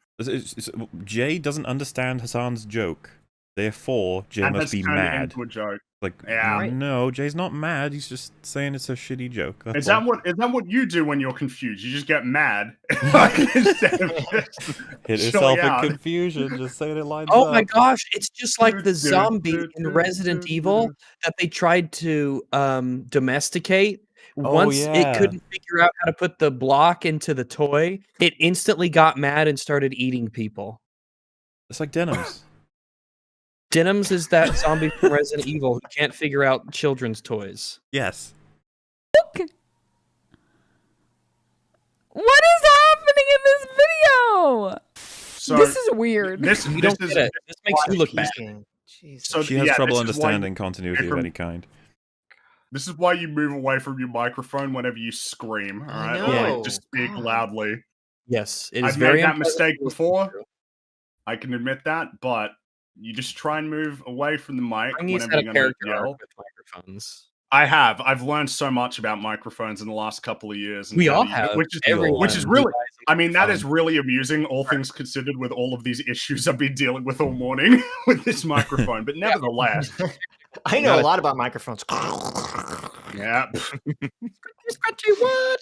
Jay doesn't understand Hassan's joke. Therefore, Jay must be mad. Into a joke. Like, no, Jay's not mad. He's just saying it's a shitty joke. Is that what you do when you're confused? You just get mad instead of just hit yourself in confusion. Just saying it lines up. Oh my gosh, it's just like the zombie in Resident Evil that they tried to domesticate. Once it couldn't figure out how to put the block into the toy, it instantly got mad and started eating people. It's like Denims. Denims is that zombie from Resident Evil who can't figure out children's toys. Yes. Okay. What is happening in this video? So, this is weird. This makes you look bad. So she has trouble understanding continuity of any kind. This is why you move away from your microphone whenever you scream. All right, like, just speak loudly. Yes, it is I've very made that mistake before. I can admit that, but you just try and move away from the mic whenever you're going to yell. With microphones. I've learned so much about microphones in the last couple of years. We all have. Which is really, I mean, that is really amusing, all things considered, with all of these issues I've been dealing with all morning with this microphone. But nevertheless, I know a lot about microphones. Yeah. Scratchy what?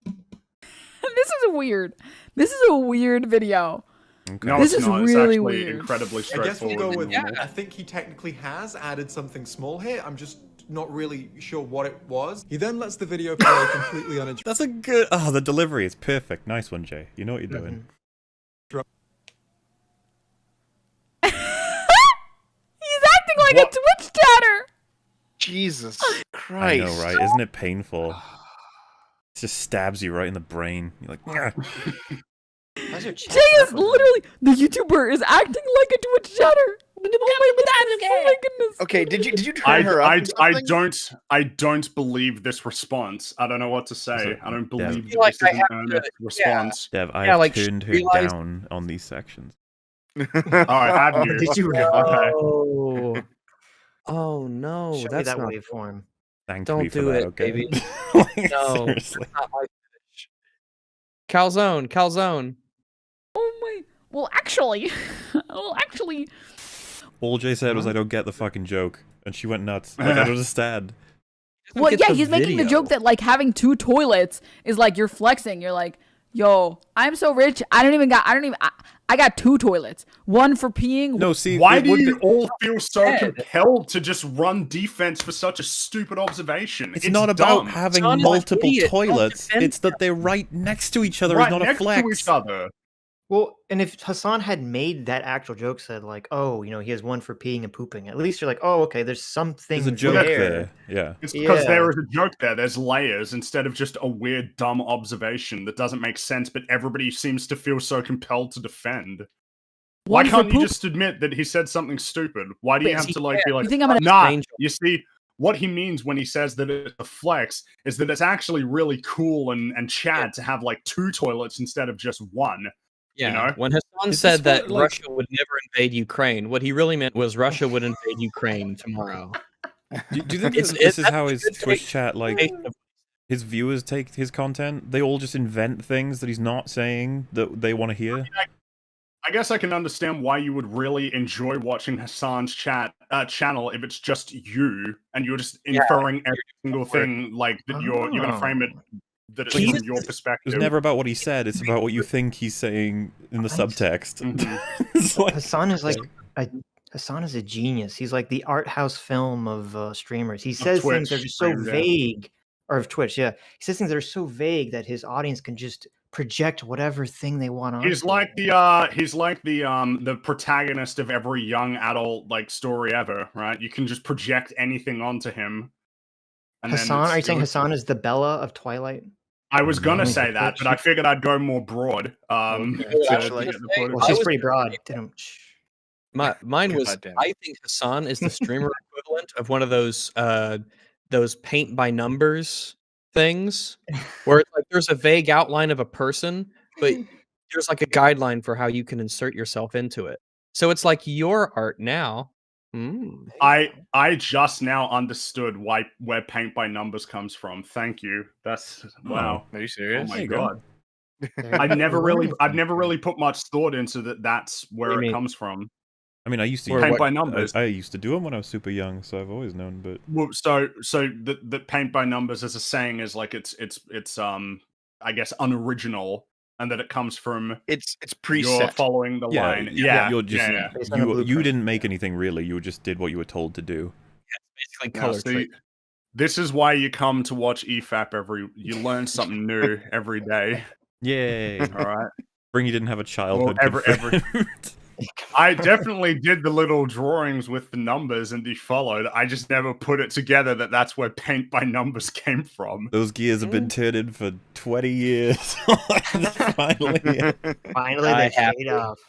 This is weird. This is a weird video. Okay. No, this it's is not. really it's weird. Incredibly I guess we'll straightforward. go with I think he technically has added something small here. I'm just not really sure what it was. He then lets the video play completely uninterrupted. That's a good... Oh, the delivery is perfect. Nice one, Jay. You know what you're doing. He's acting like a Twitch chatter. Jesus Christ. I know, right? Isn't it painful? It just stabs you right in the brain. You're like, Jay is literally the YouTuber is acting like a Twitch chatter. Oh my goodness. Okay, did you turn her up? I don't believe this response. I don't know what to say. I don't believe this is an earnest response. Dev, I have turned her down on these sections. Alright, have you? Did you? Okay. Oh no, Show that's me that not waveform. Don't do it, okay? baby. Like, No, seriously. not my fish. Calzone. Oh my. Well, actually. All Jay said was, I don't get the fucking joke. And she went nuts. Like, I don't understand. Well, yeah, he's making the joke that, like, having 2 toilets is like you're flexing. You're like, yo, I'm so rich. I got 2 toilets. One for peeing. No, see, why do you all feel so compelled to just run defense for such a stupid observation? It's not about having multiple toilets. It's that they're right next to each other. It's not a flex. To each other. Well, and if Hassan had made that actual joke, said like, "Oh, you know, he has one for peeing and pooping," at least you're like, "Oh, okay, there's something." There's a joke there. Yeah, it's because there is a joke there. There's layers instead of just a weird, dumb observation that doesn't make sense. But everybody seems to feel so compelled to defend. Why can't you just admit that he said something stupid? Why do you have to be like, nah? You see, what he means when he says that it's a flex is that it's actually really cool and Chad to have like 2 toilets instead of just 1. Yeah, you know? when Hassan said that Russia would never invade Ukraine, what he really meant was Russia would invade Ukraine tomorrow. Do you think this is how his Twitch chat, like, his viewers take his content? They all just invent things that he's not saying that they want to hear? I guess I can understand why you would really enjoy watching Hassan's channel if it's just you and you're just inferring every single thing like that you're going to frame it that it's from your perspective. It's never about what he said. It's about what you think he's saying in the subtext. Like, Hassan is like Hassan is a genius. He's like the art house film of streamers. He says things that are so vague, or of Twitch. Yeah, he says things that are so vague that his audience can just project whatever thing they want on. He's like the protagonist of every young adult like story ever, right? You can just project anything onto him. Hassan, are you saying Hassan is the Bella of Twilight? I was gonna say that, but I figured I'd go more broad. She's pretty broad. Mine was. I think Hassan is the streamer equivalent of one of those paint by numbers things, where it's like there's a vague outline of a person, but there's like a guideline for how you can insert yourself into it. So it's like your art now. I just now understood where paint by numbers comes from. Thank you. That's wow. Are you serious? Oh my god. I've never really put much thought into that. That's where it comes from. I mean, I used to paint by numbers. I used to do them when I was super young, so I've always known. But so the paint by numbers as a saying is like it's I guess unoriginal. And that it comes from it's preset. You're following the line. Yeah. You're just you didn't make anything really. You just did what you were told to do. Yeah, basically color trade. This is why you come to watch EFAP you learn something new every day. Yay! All right. Bring you didn't have a childhood. I definitely did the little drawings with the numbers and they followed. I just never put it together that's where paint by numbers came from. Those gears have been turning for 20 years. Finally they paid off.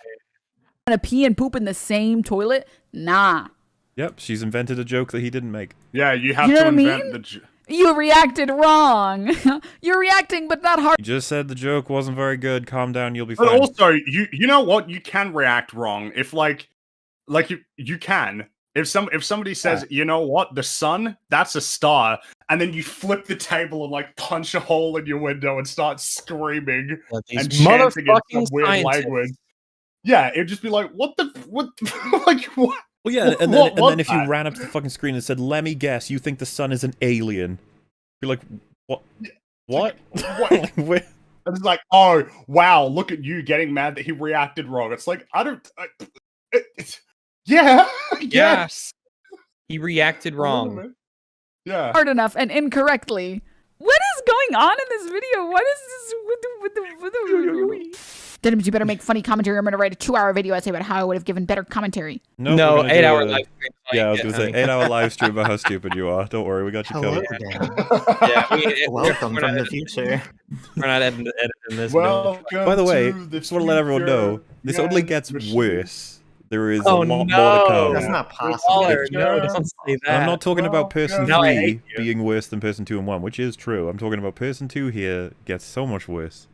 Gonna pee and poop in the same toilet? Nah. Yep, she's invented a joke that he didn't make. Yeah, you have to invent the joke. You reacted wrong. You're reacting, but not hard. You just said the joke wasn't very good. Calm down, you'll be fine. But also, you know what? You can react wrong if like you can. If somebody says, you know what, the sun, that's a star, and then you flip the table and like punch a hole in your window and start screaming and chanting in some weird language. Yeah, it'd just be like, what? Like what? Well, yeah, and then if you ran up to the fucking screen and said, "Let me guess, you think the sun is an alien?" You're like, "What? What?" And it's like, "Oh, wow! Look at you getting mad that he reacted wrong." It's like, yeah, yes, he reacted wrong. Yeah, hard enough and incorrectly. What is going on in this video? What is this with the Denims, you better make funny commentary. I'm going to write a 2-hour video essay about how I would have given better commentary. No, 8-hour live stream. Yeah, I was going to say 8-hour live stream about how stupid you are. Don't worry, we got you covered. Welcome from the future. We're not editing this. By the way, just want to let everyone know, this only gets worse. There is a lot more to come. That's not possible. No, don't say that. I'm not talking about person 3 being worse than person 2 and 1, which is true. I'm talking about person 2 here gets so much worse.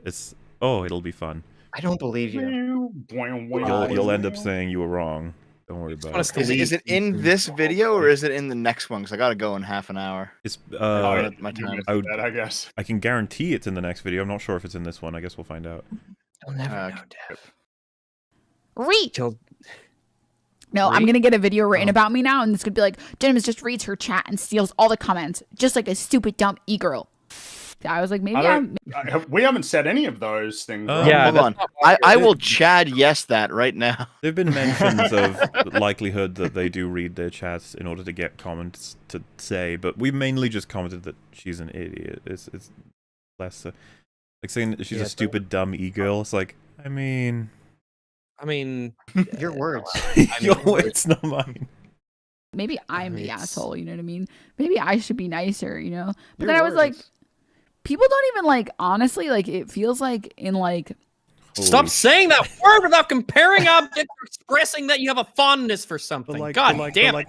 It'll be fun. I don't believe you. You'll end up saying you were wrong. Don't worry about it. Is it in this video or is it in the next one? Because I gotta go in half an hour. It's my time. I guess I can guarantee it's in the next video. I'm not sure if it's in this one. I guess we'll find out. I'll never know, Dev. Reach. No, I'm gonna get a video written about me now, and it's gonna be like, Jennifer just reads her chat and steals all the comments, just like a stupid dumb e-girl. I was like, maybe we haven't said any of those things. Yeah, hold on. I will Chad yes that right now. There've been mentions of the likelihood that they do read their chats in order to get comments to say, but we mainly just commented that she's an idiot. It's less like saying that she's a stupid dumb e-girl. It's like, I mean, your words. Your words, not mine. Maybe I'm the asshole, you know what I mean? Maybe I should be nicer, you know? But then I was like, people don't even like, honestly, like it feels like in like... Stop saying that word without comparing objects or expressing that you have a fondness for something. God damn it.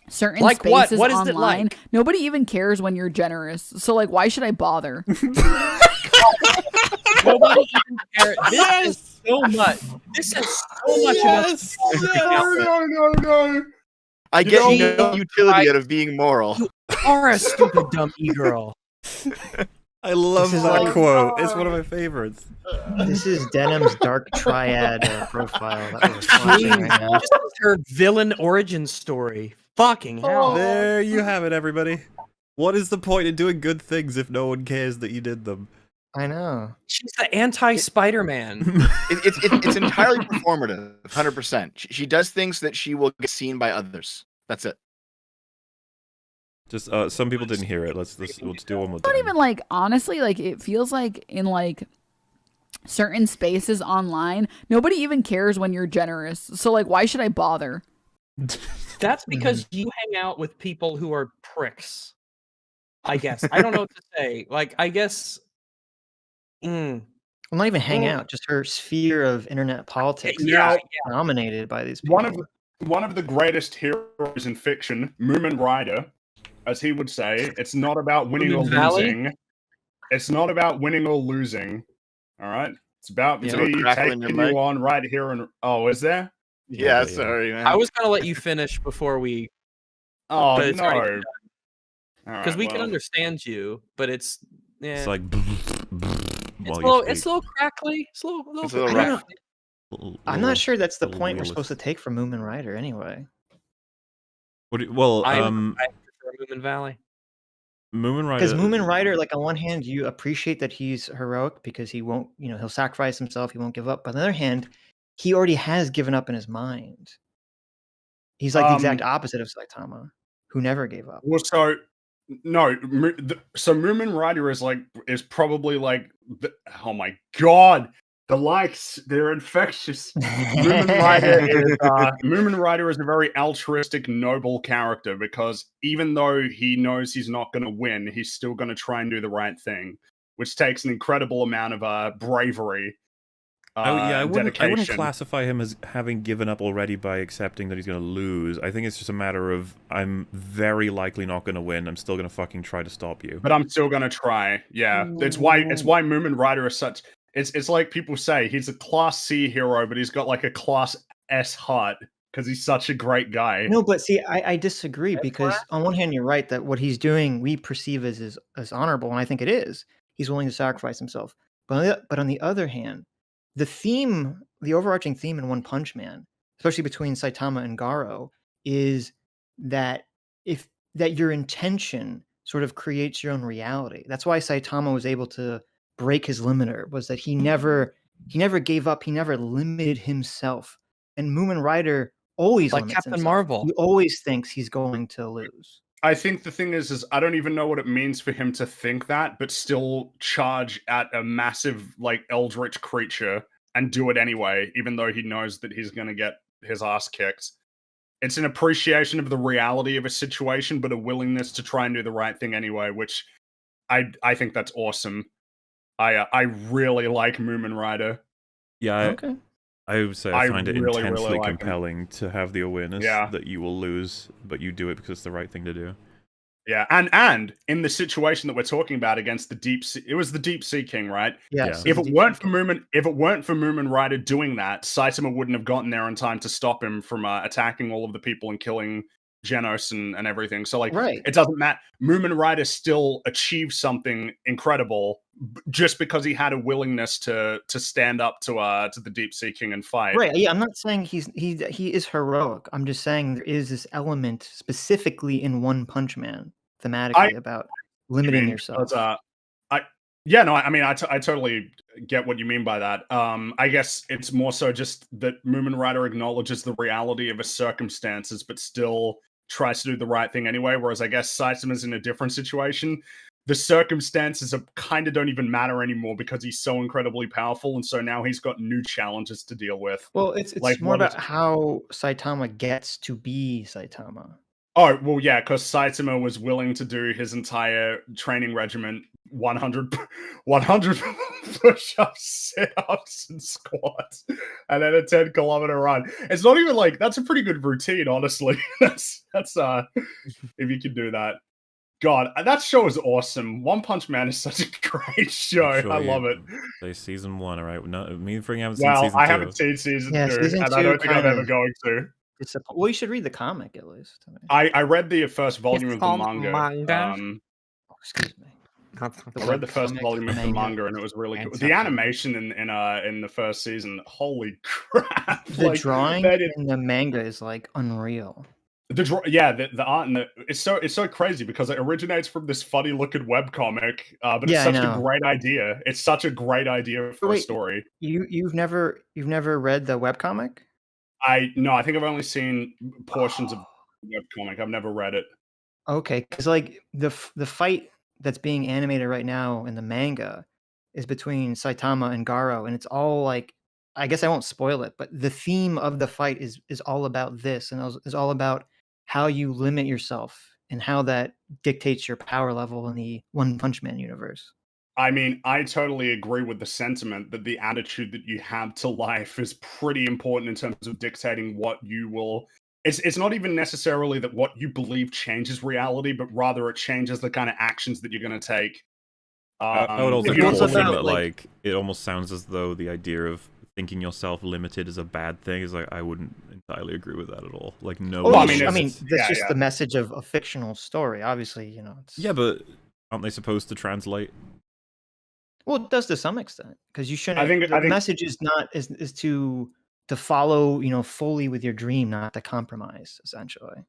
Certain spaces what is online, it like? Nobody even cares when you're generous. So like, why should I bother? Nobody even cares. This is so much. This is so much No. I get no utility out of being moral. You are a stupid dumb e-girl. I love that quote. It's one of my favorites. This is Denim's dark triad profile. That was watching right now. This is her villain origin story. Fucking hell. There you have it, everybody. What is the point in doing good things if no one cares that you did them? I know. She's the anti-Spider-Man. It's entirely performative, 100%. She does things that she will get seen by others. That's it. Just some people didn't hear it. Let's do one more time. Not even like, honestly, like it feels like in like certain spaces online, nobody even cares when you're generous. So like, why should I bother? That's because you hang out with people who are pricks. I guess. I don't know what to say. Like, I guess. Well, not even hang out. Just her sphere of internet politics is dominated by these people. One of the greatest heroes in fiction, Moomin Rider, as he would say, it's not about winning or losing. It's not about winning or losing. All right? It's about me taking you on right here. And is there? Yeah, sorry, man. I was going to let you finish before we... Oh, no. Because we can understand you, but it's... Yeah. It's like... It's a little crackly. It's a little crackly. I'm not sure that's the point we're supposed to take from Moomin Rider anyway. I prefer Moomin Valley. Moomin Rider. Because Moomin Rider, like, on one hand, you appreciate that he's heroic because he won't, he'll sacrifice himself, he won't give up. But on the other hand, he already has given up in his mind. He's like the exact opposite of Saitama, who never gave up. Well, so Moomin Rider is probably like, oh my god, the likes, they're infectious. Moomin Rider is a very altruistic, noble character because even though he knows he's not going to win, he's still going to try and do the right thing, which takes an incredible amount of bravery. I wouldn't classify him as having given up already by accepting that he's going to lose. I think it's just a matter of, I'm very likely not going to win. I'm still going to fucking try to stop you. But I'm still going to try. Yeah, it's why Moomin Rider is such... It's like people say, he's a Class C hero, but he's got like a Class S heart because he's such a great guy. No, but see, I disagree because on one hand, you're right that what he's doing we perceive as honorable, and I think it is. He's willing to sacrifice himself. But on the other hand, the overarching theme in One Punch Man, especially between Saitama and Garo, is that your intention sort of creates your own reality. That's why Saitama was able to break his limiter, was that he never gave up, he never limited himself. And Moomin Rider always like Captain Marvel. He always thinks he's going to lose. I think the thing is I don't even know what it means for him to think that, but still charge at a massive, like, eldritch creature and do it anyway, even though he knows that he's going to get his ass kicked. It's an appreciation of the reality of a situation, but a willingness to try and do the right thing anyway, which I think that's awesome. I really like Moomin Rider. Yeah, I would say I find it intensely compelling to have the awareness that you will lose, but you do it because it's the right thing to do. Yeah, and in the situation that we're talking about against the Deep Sea, it was the Deep Sea King, right? Yeah. If it weren't for Moomin Rider doing that, Saitama wouldn't have gotten there in time to stop him from attacking all of the people and killing Genos and everything. So, like, It doesn't matter. Moomin Rider still achieved something incredible just because he had a willingness to stand up to the Deep Sea King and fight. Right. Yeah, I'm not saying he is heroic. I'm just saying there is this element specifically in One Punch Man thematically about limiting yourself. I totally get what you mean by that. I guess it's more so just that Moomin Rider acknowledges the reality of his circumstances, but still tries to do the right thing anyway, whereas I guess Saitama's in a different situation. The circumstances kind of don't even matter anymore because he's so incredibly powerful, and so now he's got new challenges to deal with. Well, it's like, more about how Saitama gets to be Saitama. Oh, well, yeah, because Saitama was willing to do his entire training regimen 100 push-ups, sit-ups, and squats, and then a 10-kilometer run. It's not even like, that's a pretty good routine, honestly. that's if you can do that. God, that show is awesome. One Punch Man is such a great show. I love it. Say season 1, all right? No, me and Frank haven't seen season 2. I haven't seen season 2, and I don't think I'm ever going to. Well, you should read the comic at least. I read the first volume of the manga. Excuse me. I read the first volume of the manga, and it was really cool. The animation in the first season, holy crap! The drawing in the manga is like unreal. The art and it's so crazy because it originates from this funny looking webcomic, but it's such a great idea. It's such a great idea for a story. You've never read the webcomic? I think I've only seen portions of the webcomic. I've never read it. Okay, because like the fight that's being animated right now in the manga is between Saitama and Garo, and it's all like I guess I won't spoil it, but the theme of the fight is all about this, and is all about how you limit yourself and how that dictates your power level in the One Punch Man universe. I mean, I totally agree with the sentiment that the attitude that you have to life is pretty important in terms of dictating what you will. It's not even necessarily that what you believe changes reality, but rather it changes the kind of actions that you're going to take. I would also caution that, like, it almost sounds as though the idea of thinking yourself limited is a bad thing. Is like, I wouldn't entirely agree with that at all. Like, no. Well, I mean, that's just the message of a fictional story. Obviously, you know. Yeah, but aren't they supposed to translate? Well, it does to some extent, because you shouldn't. I think the message is not is to follow, you know, fully with your dream, not to compromise, essentially.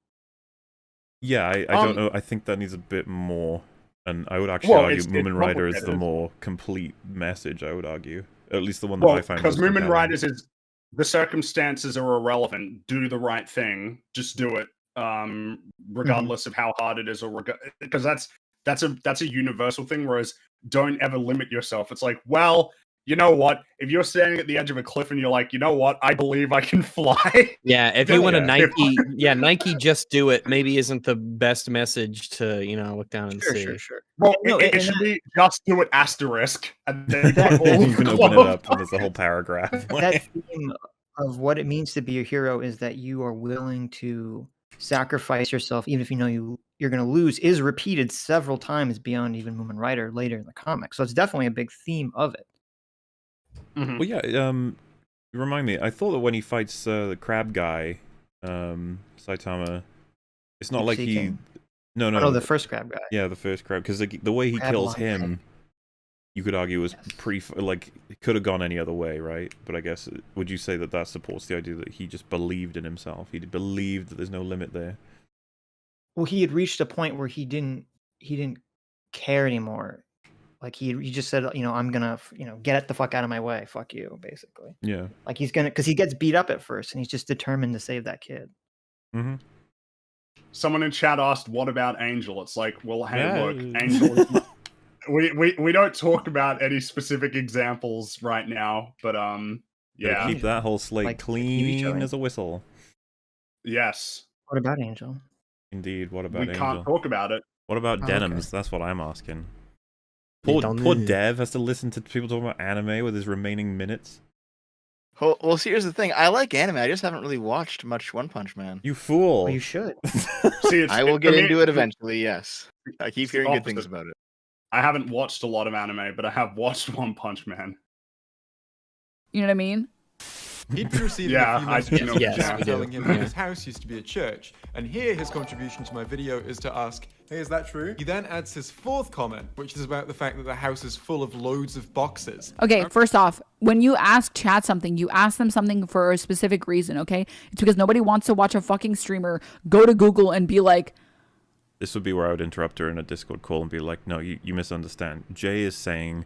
Yeah, I don't know. I think that needs a bit more, and I would actually argue Moomin Rider is the more complete message. I would argue, at least the one that I find. Because Moomin Riders is the circumstances are irrelevant. Do the right thing. Just do it, regardless of how hard it is, or because that's a universal thing. Whereas, don't ever limit yourself. It's like, well, you know what? If you're standing at the edge of a cliff and you're like, you know what? I believe I can fly. Yeah, if you want a Nike, Nike just do it. Maybe isn't the best message to, you know, look down and see. Sure. Well, it should be just do it asterisk, and then you can open it up and there's a whole paragraph. That theme of what it means to be a hero is that you are willing to sacrifice yourself, even if you know you're going to lose, is repeated several times beyond even Moomin Rider later in the comic. So it's definitely a big theme of it. Mm-hmm. Well, yeah. You remind me. I thought that when he fights the crab guy, Saitama, it's not like he. No, the first crab guy. Yeah, the first crab, because the way he kills him, you could argue was like it could have gone any other way, right? But I guess would you say that supports the idea that he just believed in himself? He believed that there's no limit there. Well, he had reached a point where he didn't care anymore. Like he just said, you know, I'm gonna, you know, get the fuck out of my way. Fuck you, basically. Yeah. Like he's gonna, because he gets beat up at first, and he's just determined to save that kid. Mm-hmm. Someone in chat asked, "What about Angel?" It's like, well, hey, look, Angel. we don't talk about any specific examples right now, but yeah, keep that whole slate like clean as a whistle. Yes. What about Angel? Indeed. What about Angel? We can't talk about it. What about Denims? Okay. That's what I'm asking. Poor Dev has to listen to people talking about anime with his remaining minutes. Well, see, here's the thing. I like anime. I just haven't really watched much One Punch Man. You fool. Well, you should. See, I will get into it eventually, yes. I keep hearing good things about it. I haven't watched a lot of anime, but I have watched One Punch Man. You know what I mean? He'd been receiving a few messages telling him that his house used to be a church, and here his contribution to my video is to ask, hey, is that true? He then adds his fourth comment, which is about the fact that the house is full of loads of boxes. Okay, first off, when you ask chat something, you ask them something for a specific reason, okay? It's because nobody wants to watch a fucking streamer go to Google and be like... This would be where I would interrupt her in a Discord call and be like, no, you misunderstand. Jay is saying,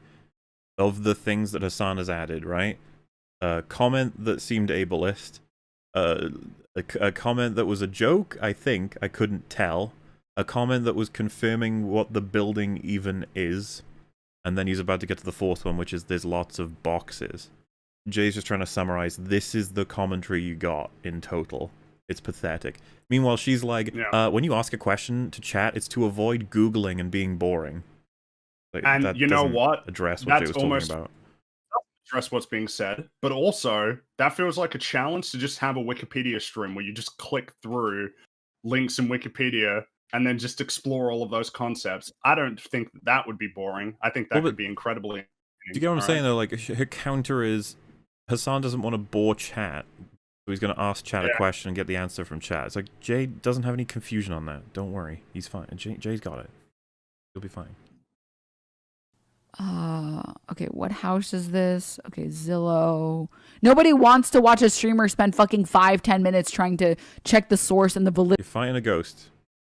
of the things that Hassan has added, right? A comment that seemed ableist, a comment that was a joke, I think, I couldn't tell, a comment that was confirming what the building even is, and then he's about to get to the fourth one, which is there's lots of boxes. Jay's just trying to summarize, this is the commentary you got in total. It's pathetic. Meanwhile, she's like, when you ask a question to chat, it's to avoid Googling and being boring. Like, and that you know what? Address what Jay was talking about. Address what's being said, but also that feels like a challenge to just have a Wikipedia stream where you just click through links in Wikipedia and then just explore all of those concepts. I don't think that would be boring. I think that would be incredibly. Do you get what I'm saying though? Like her counter is Hassan doesn't want to bore chat, so he's going to ask chat a question and get the answer from chat. It's like Jay doesn't have any confusion on that. Don't worry, he's fine. Jay's got it. He'll be fine. Okay, what house is this? Okay, Zillow. Nobody wants to watch a streamer spend fucking 5-10 minutes trying to check the source and the validity. You're fighting a ghost.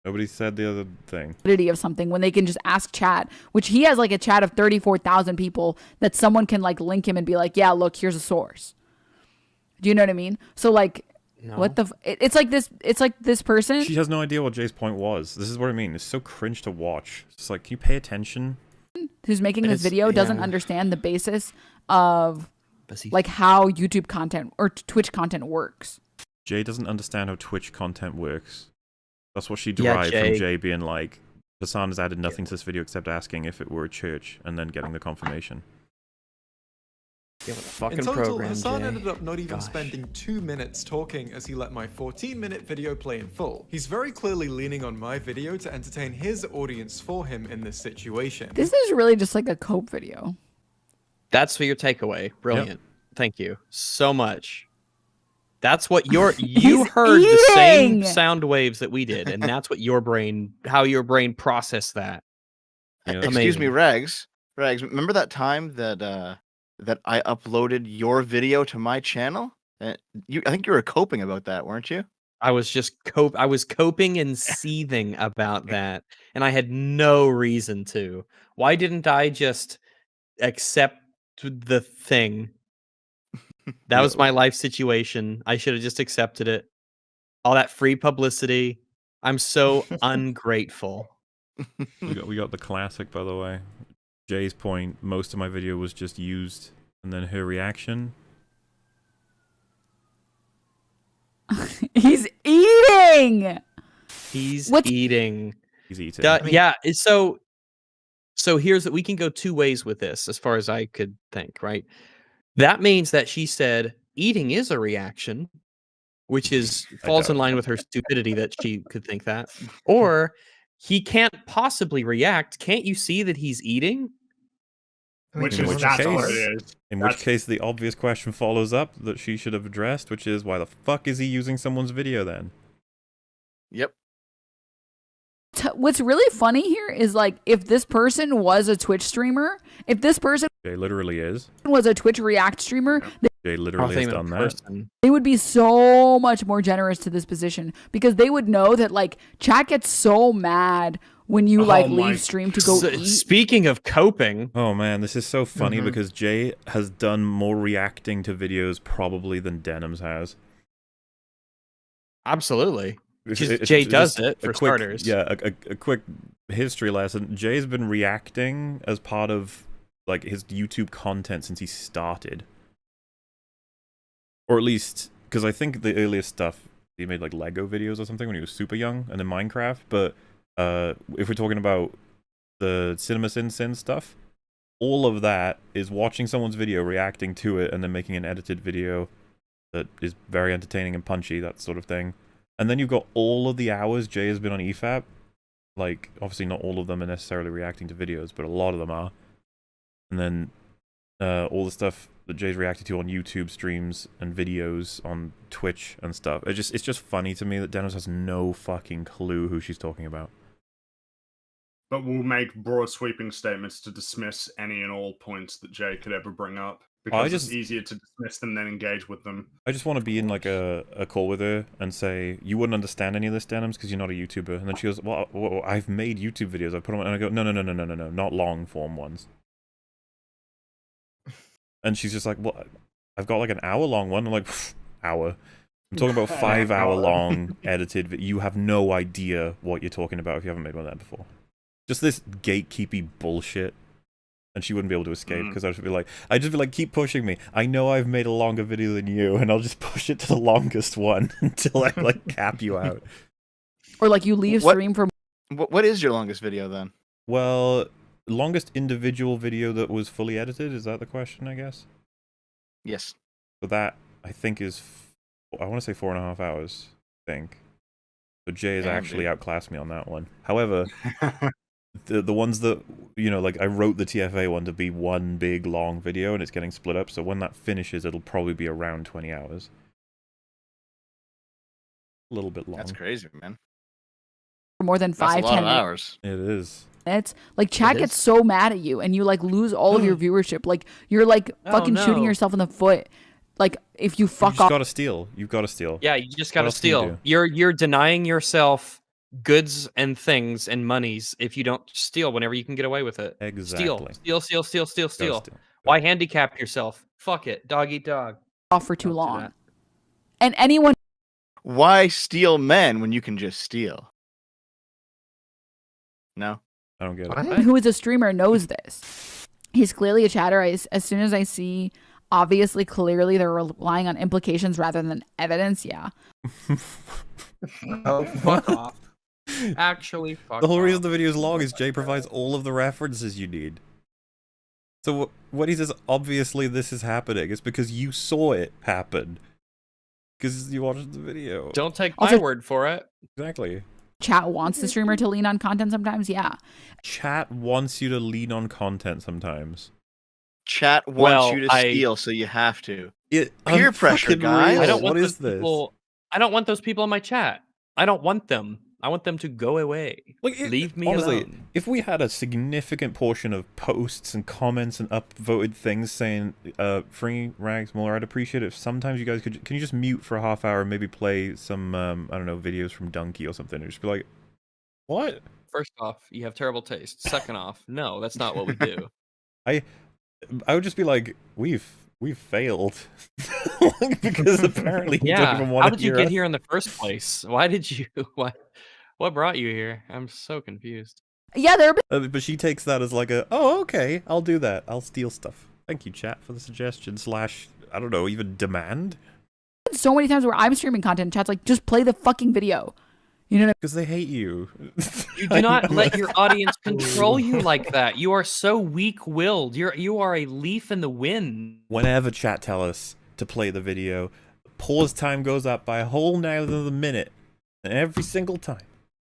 Nobody said the other thing. Validity of something when they can just ask chat, which he has like a chat of 34,000 people that someone can like link him and be like, yeah, look, here's a source. Do you know what I mean? So like, what the? It's like this. It's like this person. She has no idea what Jay's point was. This is what I mean. It's so cringe to watch. It's like, can you pay attention? Who's making this video doesn't understand the basis of like how YouTube content or Twitch content works. Jay doesn't understand how Twitch content works. That's what she derived from Jay being like, Hassan has added nothing to this video except asking if it were a church and then getting the confirmation. In total, Hassan ended up not even spending 2 minutes talking as he let my 14-minute video play in full. He's very clearly leaning on my video to entertain his audience for him in this situation. This is really just like a cope video. That's your takeaway. Brilliant. Yep. Thank you so much. That's what you heard the same sound waves that we did, and that's what how your brain processed that. Excuse me, Rags. Remember that time that that I uploaded your video to my channel? I think you were coping about that, weren't you? I was just I was coping and seething about that, and I had no reason to. Why didn't I just accept the thing? That was my life situation. I should have just accepted it. All that free publicity. I'm so ungrateful. We got the classic, by the way. Jay's point, most of my video was just used, and then her reaction. He's eating! He's eating. He's eating. Yeah, so here's we can go two ways with this, as far as I could think, right? That means that she said eating is a reaction, which falls in line with her stupidity that she could think that. Or he can't possibly react. Can't you see that he's eating? In which case, the obvious question follows up that she should have addressed, which is, why the fuck is he using someone's video then? Yep. What's really funny here is, like, if this person was a Twitch streamer, if this person Jay literally is was a Twitch React streamer, Jay literally has done that. They would be so much more generous to this position, because they would know that, like, chat gets so mad when you leave stream to go eat. Speaking of coping, oh man, this is so funny because Jay has done more reacting to videos probably than Denims has. Absolutely. Jay does it for starters. Yeah, a quick history lesson. Jay's been reacting as part of like his YouTube content since he started, or at least because I think the earliest stuff he made like Lego videos or something when he was super young, and then Minecraft. But if we're talking about the Cinema Sin stuff, all of that is watching someone's video, reacting to it, and then making an edited video that is very entertaining and punchy, that sort of thing. And then you've got all of the hours Jay has been on EFAP. Like, obviously not all of them are necessarily reacting to videos, but a lot of them are. And then all the stuff that Jay's reacted to on YouTube streams and videos on Twitch and stuff. It's just funny to me that Dennis has no fucking clue who she's talking about. But we'll make broad sweeping statements to dismiss any and all points that Jay could ever bring up. Because it's easier to dismiss them than engage with them. I just want to be in like a call with her and say, you wouldn't understand any of this, Denims, because you're not a YouTuber. And then she goes, well, I've made YouTube videos. I put them on, and I go, no, not long form ones. And she's just like, well, I've got like an hour long one. I'm like, hour. I'm talking about 5 hour long edited. You have no idea what you're talking about if you haven't made one of that before. Just this gatekeepy bullshit. And she wouldn't be able to escape because I'd just be like, keep pushing me. I know I've made a longer video than you, and I'll just push it to the longest one until I like cap you out. Or like you leave stream for. What is your longest video then? Well, longest individual video that was fully edited, is that the question, I guess? Yes. So that I think is, I want to say 4.5 hours. I think. So Jay has actually outclassed me on that one. However. The ones that, you know, like I wrote the TFA one to be one big long video and it's getting split up, so when that finishes it'll probably be around 20 hours. A little bit long. That's crazy, man. For more than 5-10 hours. It is. It's like chat gets so mad at you and you like lose all of your viewership. Like you're like fucking shooting yourself in the foot. Like if you fuck off. You've got to steal. Yeah, you just got to steal. You're denying yourself goods and things and monies if you don't steal whenever you can get away with it. Exactly. Steal. Why handicap yourself? Fuck it. Dog eat dog. Off for too long. And anyone. Why steal men when you can just steal? No? I don't get it. Who is a streamer knows this. He's clearly a chatter. As soon as I see obviously, clearly, they're relying on implications rather than evidence. Yeah. Oh, fuck off. Actually, fuck The whole off. reason the video is long is Jay provides all of the references you need. So when he says, obviously this is happening, it's because you saw it happen. Because you watched the video. Don't take my word for it. Exactly. Chat wants the streamer to lean on content sometimes, yeah. Chat wants you to lean on content sometimes. Chat wants you to steal, so you have to. Peer pressure, guys. I don't want what is this? I don't want those people in my chat. I don't want them. I want them to go away. Leave me alone. If we had a significant portion of posts and comments and upvoted things saying free rags more, I'd appreciate it if sometimes you guys can you just mute for a half hour and maybe play some I don't know, videos from Donkey or something and just be like, what? First off, you have terrible taste. Second off, no, that's not what we do. I would just be like, we've failed. Because apparently you don't even want to. How did you get here in the first place? Why did you what brought you here? I'm so confused. Yeah, but she takes that as like oh, okay, I'll do that. I'll steal stuff. Thank you, chat, for the suggestion / I don't know, even demand. So many times where I'm streaming content, chat's like, just play the fucking video. You know what I mean? Because they hate you. You do not let your audience control you like that. You are so weak-willed. You are a leaf in the wind. Whenever chat tell us to play the video, pause time goes up by a whole another minute. And every single time.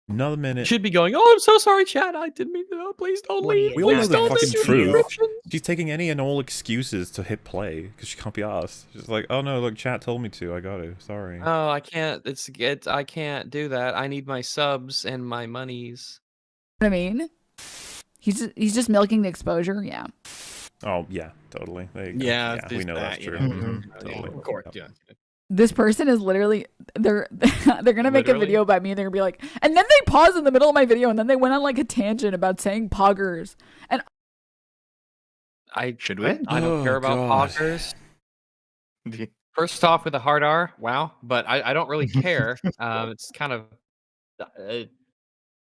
Another minute. Should be going, oh, I'm so sorry, chat. I didn't mean to. Please don't leave. We all know Please the don't fucking listen to truth. directions. She's taking any and all excuses to hit play because she can't be asked. She's like, oh no, look, chat told me to. I got to. Sorry. Oh, I can't. I can't do that. I need my subs and my monies. You know what I mean? He's just milking the exposure. Yeah. Oh yeah, totally. There you go. Yeah, we know that's true. Totally. Of course, yeah. This person is literally they're gonna make a video about me and they're gonna be like, and then they pause in the middle of my video and then they went on like a tangent about saying poggers and I don't care about poggers. First off, with a hard R, wow, but I don't really care. It's kind of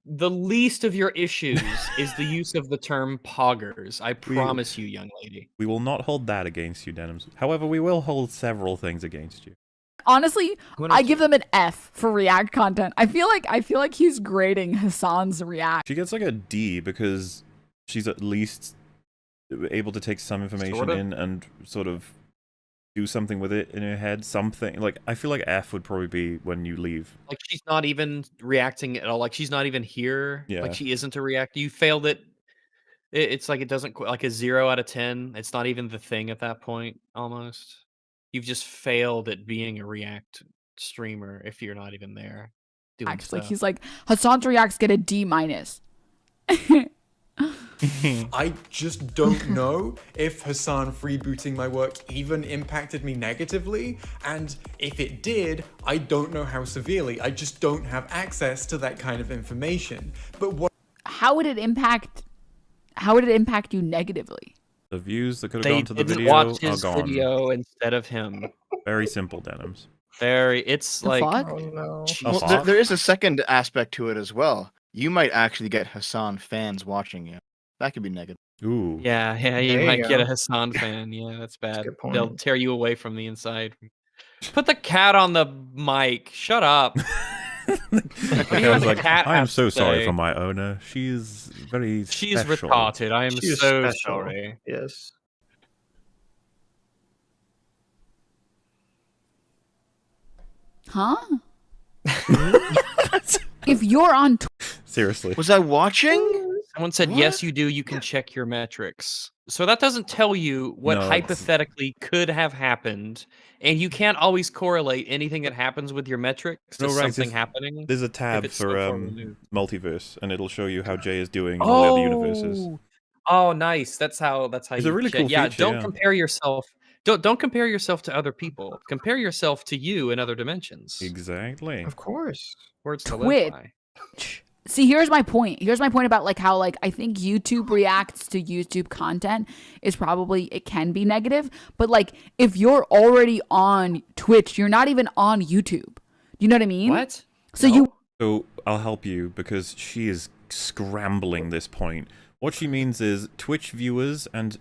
the least of your issues is the use of the term poggers. I promise you, young lady. We will not hold that against you, Denims. However, we will hold several things against you. Honestly, I give them an F for React content. I feel like he's grading Hassan's React. She gets like a D because she's at least able to take some information in and sort of do something with it in her head. Something like I feel like F would probably be when you leave. Like she's not even reacting at all. Like she's not even here. Yeah. Like she isn't a react. You failed it. It's like it doesn't like a 0 out of 10. It's not even the thing at that point. Almost. You've just failed at being a React streamer if you're not even there. Actually, he's like, Hassan's Reacts get a D-. I just don't know if Hassan freebooting my work even impacted me negatively, and if it did, I don't know how severely. I just don't have access to that kind of information. But how would it impact you negatively? The views that could have gone to the video video watch his are gone. Video instead of him. Very simple, Denims. It's like well, there is a second aspect to it as well. You might actually get Hassan fans watching you. That could be negative. Ooh. Yeah, you might get a Hassan fan. Yeah, that's bad. They'll tear you away from the inside. Put the cat on the mic. Shut up. I was like, I am so sorry for my owner. She's very She's special. retarded. I am so sorry. Yes. Huh? If you're on Seriously. Was I watching? Someone said, yes, you do. You can check your metrics. So that doesn't tell you what hypothetically could have happened. And you can't always correlate anything that happens with your metrics to something happening. There's a tab for multiverse, and it'll show you how Jay is doing in all the other universes. Oh, nice. That's how It's you a really cool yeah, feature, don't compare yourself. Don't compare yourself to other people. Compare yourself to you in other dimensions. Exactly. Of course. Words to live by. See, here's my point. Here's my point about like how like I think YouTube reacts to YouTube content is probably it can be negative, but like if you're already on Twitch, you're not even on YouTube. You know what I mean? What? So So I'll help you because she is scrambling this point. What she means is Twitch viewers and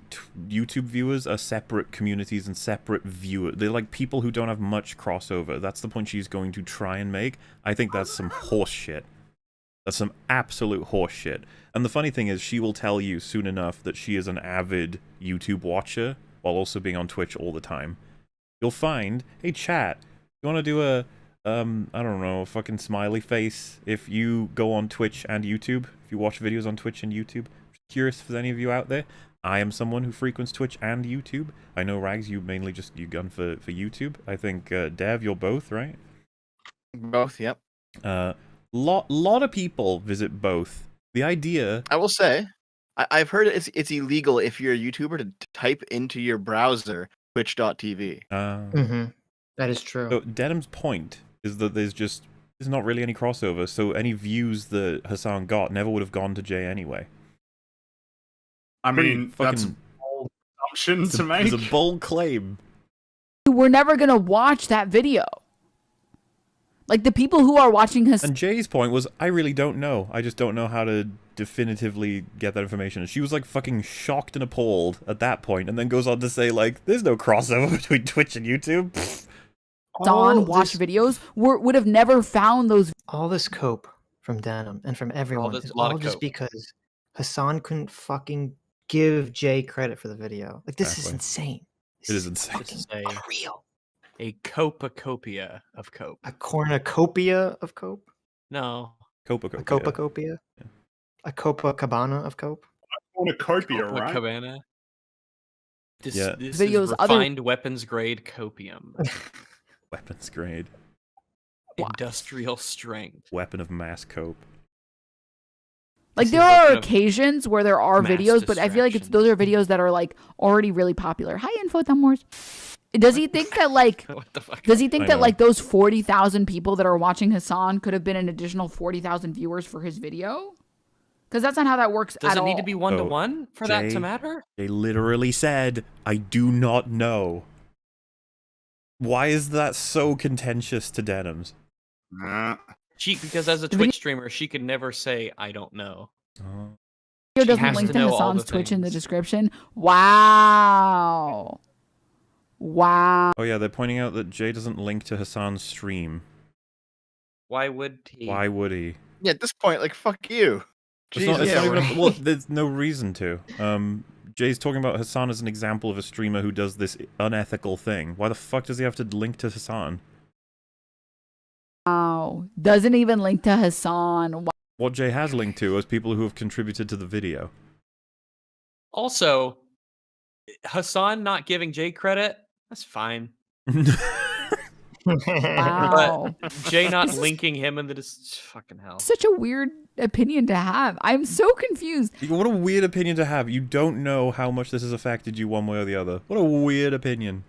YouTube viewers are separate communities and separate viewers. They're like people who don't have much crossover. That's the point she's going to try and make. I think that's some horse shit. That's some absolute horse shit. And the funny thing is, she will tell you soon enough that she is an avid YouTube watcher while also being on Twitch all the time. You'll find, hey chat, you want to do a, I don't know, a fucking smiley face if you go on Twitch and YouTube? If you watch videos on Twitch and YouTube? Curious if there's any of you out there. I am someone who frequents Twitch and YouTube. I know, Rags, you mainly just gun for YouTube. I think, Dev, you're both, right? Both, yep. Lot of people visit both. The idea... I will say, I've heard it's illegal if you're a YouTuber to type into your browser twitch.tv. That is true. So Denim's point is that there's not really any crossover, so any views that Hassan got never would have gone to Jay anyway. I mean, that's a bold assumption to make. It's a bold claim. We're never going to watch that video. Like, the people who are watching his... And Jay's point was, I really don't know. I just don't know how to definitively get that information. And she was, like, fucking shocked and appalled at that point, and then goes on to say, like, there's no crossover between Twitch and YouTube. Dawn watch videos would have never found those... All this cope from Denim and from everyone is all just because Hassan couldn't fucking give Jay credit for the video. Like, this is insane. It is insane. This is real. A copacopia of cope. A cornucopia of cope? No. Copacopia. A copacopia? Yeah. A Copacabana of cope? A cornucopia, right? Copacabana. This videos is refined weapons grade copium. Weapons grade. Industrial strength. Weapon of mass cope. Like, there are occasions where there are videos, but I feel like those are videos that are, like, already really popular. Hi, Info Thumb Wars. Does he think that, like, those 40,000 people that are watching Hassan could have been an additional 40,000 viewers for his video? Because that's not how that works at all. Does it need to be one-to-one for that to matter? They literally said, I do not know. Why is that so contentious to Denims? Because as a Twitch streamer, she could never say, I don't know. Video doesn't link to Hassan's Twitch in the description. Wow. Wow. Oh yeah, they're pointing out that Jay doesn't link to Hassan's stream. Why would he? Why would he? Yeah, at this point, like, fuck you. It's not even well, there's no reason to. Jay's talking about Hassan as an example of a streamer who does this unethical thing. Why the fuck does he have to link to Hassan? Wow. Doesn't even link to Hassan. Wow. What Jay has linked to is people who have contributed to the video. Also, Hassan not giving Jay credit, that's fine. Wow. But Jay not linking him in the fucking hell. Such a weird opinion to have. I'm so confused. What a weird opinion to have. You don't know how much this has affected you one way or the other. What a weird opinion.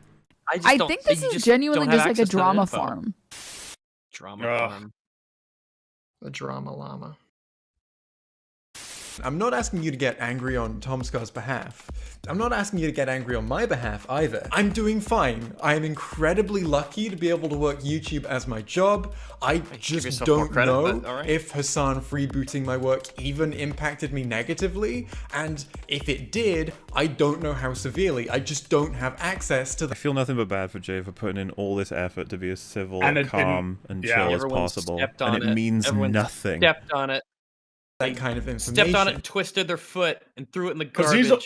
I think this is genuinely just like a drama farm. Drama farm. The drama llama. I'm not asking you to get angry on Tomskar's behalf. I'm not asking you to get angry on my behalf either. I'm doing fine. I am incredibly lucky to be able to work YouTube as my job. I just don't know if Hassan freebooting my work even impacted me negatively, and if it did, I don't know how severely. I just don't have access to the— I feel nothing but bad for Jay for putting in all this effort to be as civil, calm, and chill as possible, and it means nothing. Stepped on it. That kind of information. Stepped on it, and twisted their foot, and threw it in the garbage.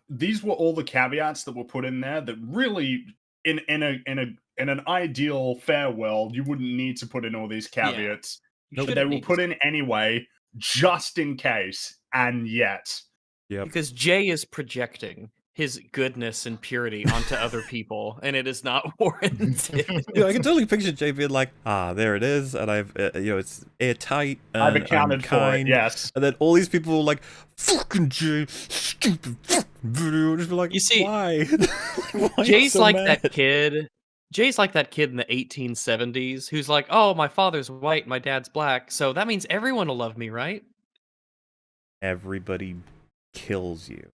These were all the caveats that were put in there that really, in an ideal fair world, you wouldn't need to put in all these caveats. Yeah. But they were put in anyway, just in case. And yet, because Jay is projecting his goodness and purity onto other people, and it is not warranted. I can totally picture Jay being like, there it is, and I've, it's airtight, and I've accounted for it, yes. And then all these people were like, fucking Jay, stupid video, just be like, you see, why? Why Jay's so like mad? that kid. Jay's like that kid in the 1870s who's like, oh, my father's white, my dad's black, so that means everyone will love me, right? Everybody kills you.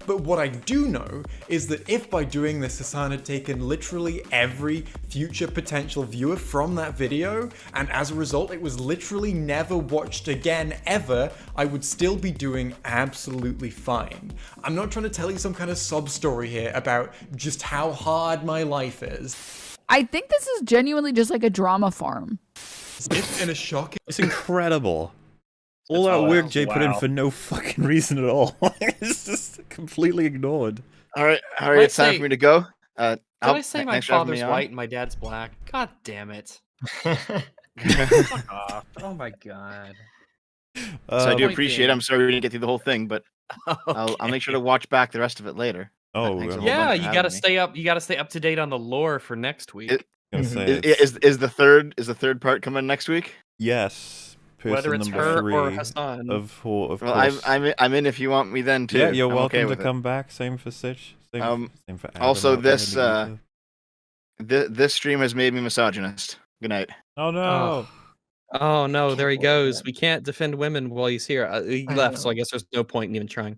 But what I do know is that if by doing this Hassan had taken literally every future potential viewer from that video, and as a result it was literally never watched again ever, I would still be doing absolutely fine. I'm not trying to tell you some kind of sob story here about just how hard my life is. I think this is genuinely just like a drama farm. It's in a shocking... It's incredible. All that work Jay put in for no fucking reason at all. It's just completely ignored. All right, it's time for me to go. Did I say my father's white and my dad's black? God damn it. Fuck off. Oh my god. So I do appreciate it. I'm sorry we didn't get through the whole thing, but I'll make sure to watch back the rest of it later. Oh, yeah, you gotta stay up. You gotta stay up to date on the lore for next week. Is the third part coming next week? Yes. Whether it's her or Hassan. Of course. I'm in if you want me then too. Yeah, you're welcome to come back. Same for Sitch. Same for Adam. Also, this stream has made me misogynist. Good night. Oh no. Oh no, there he goes. We can't defend women while he's here. He left, so I guess there's no point in even trying.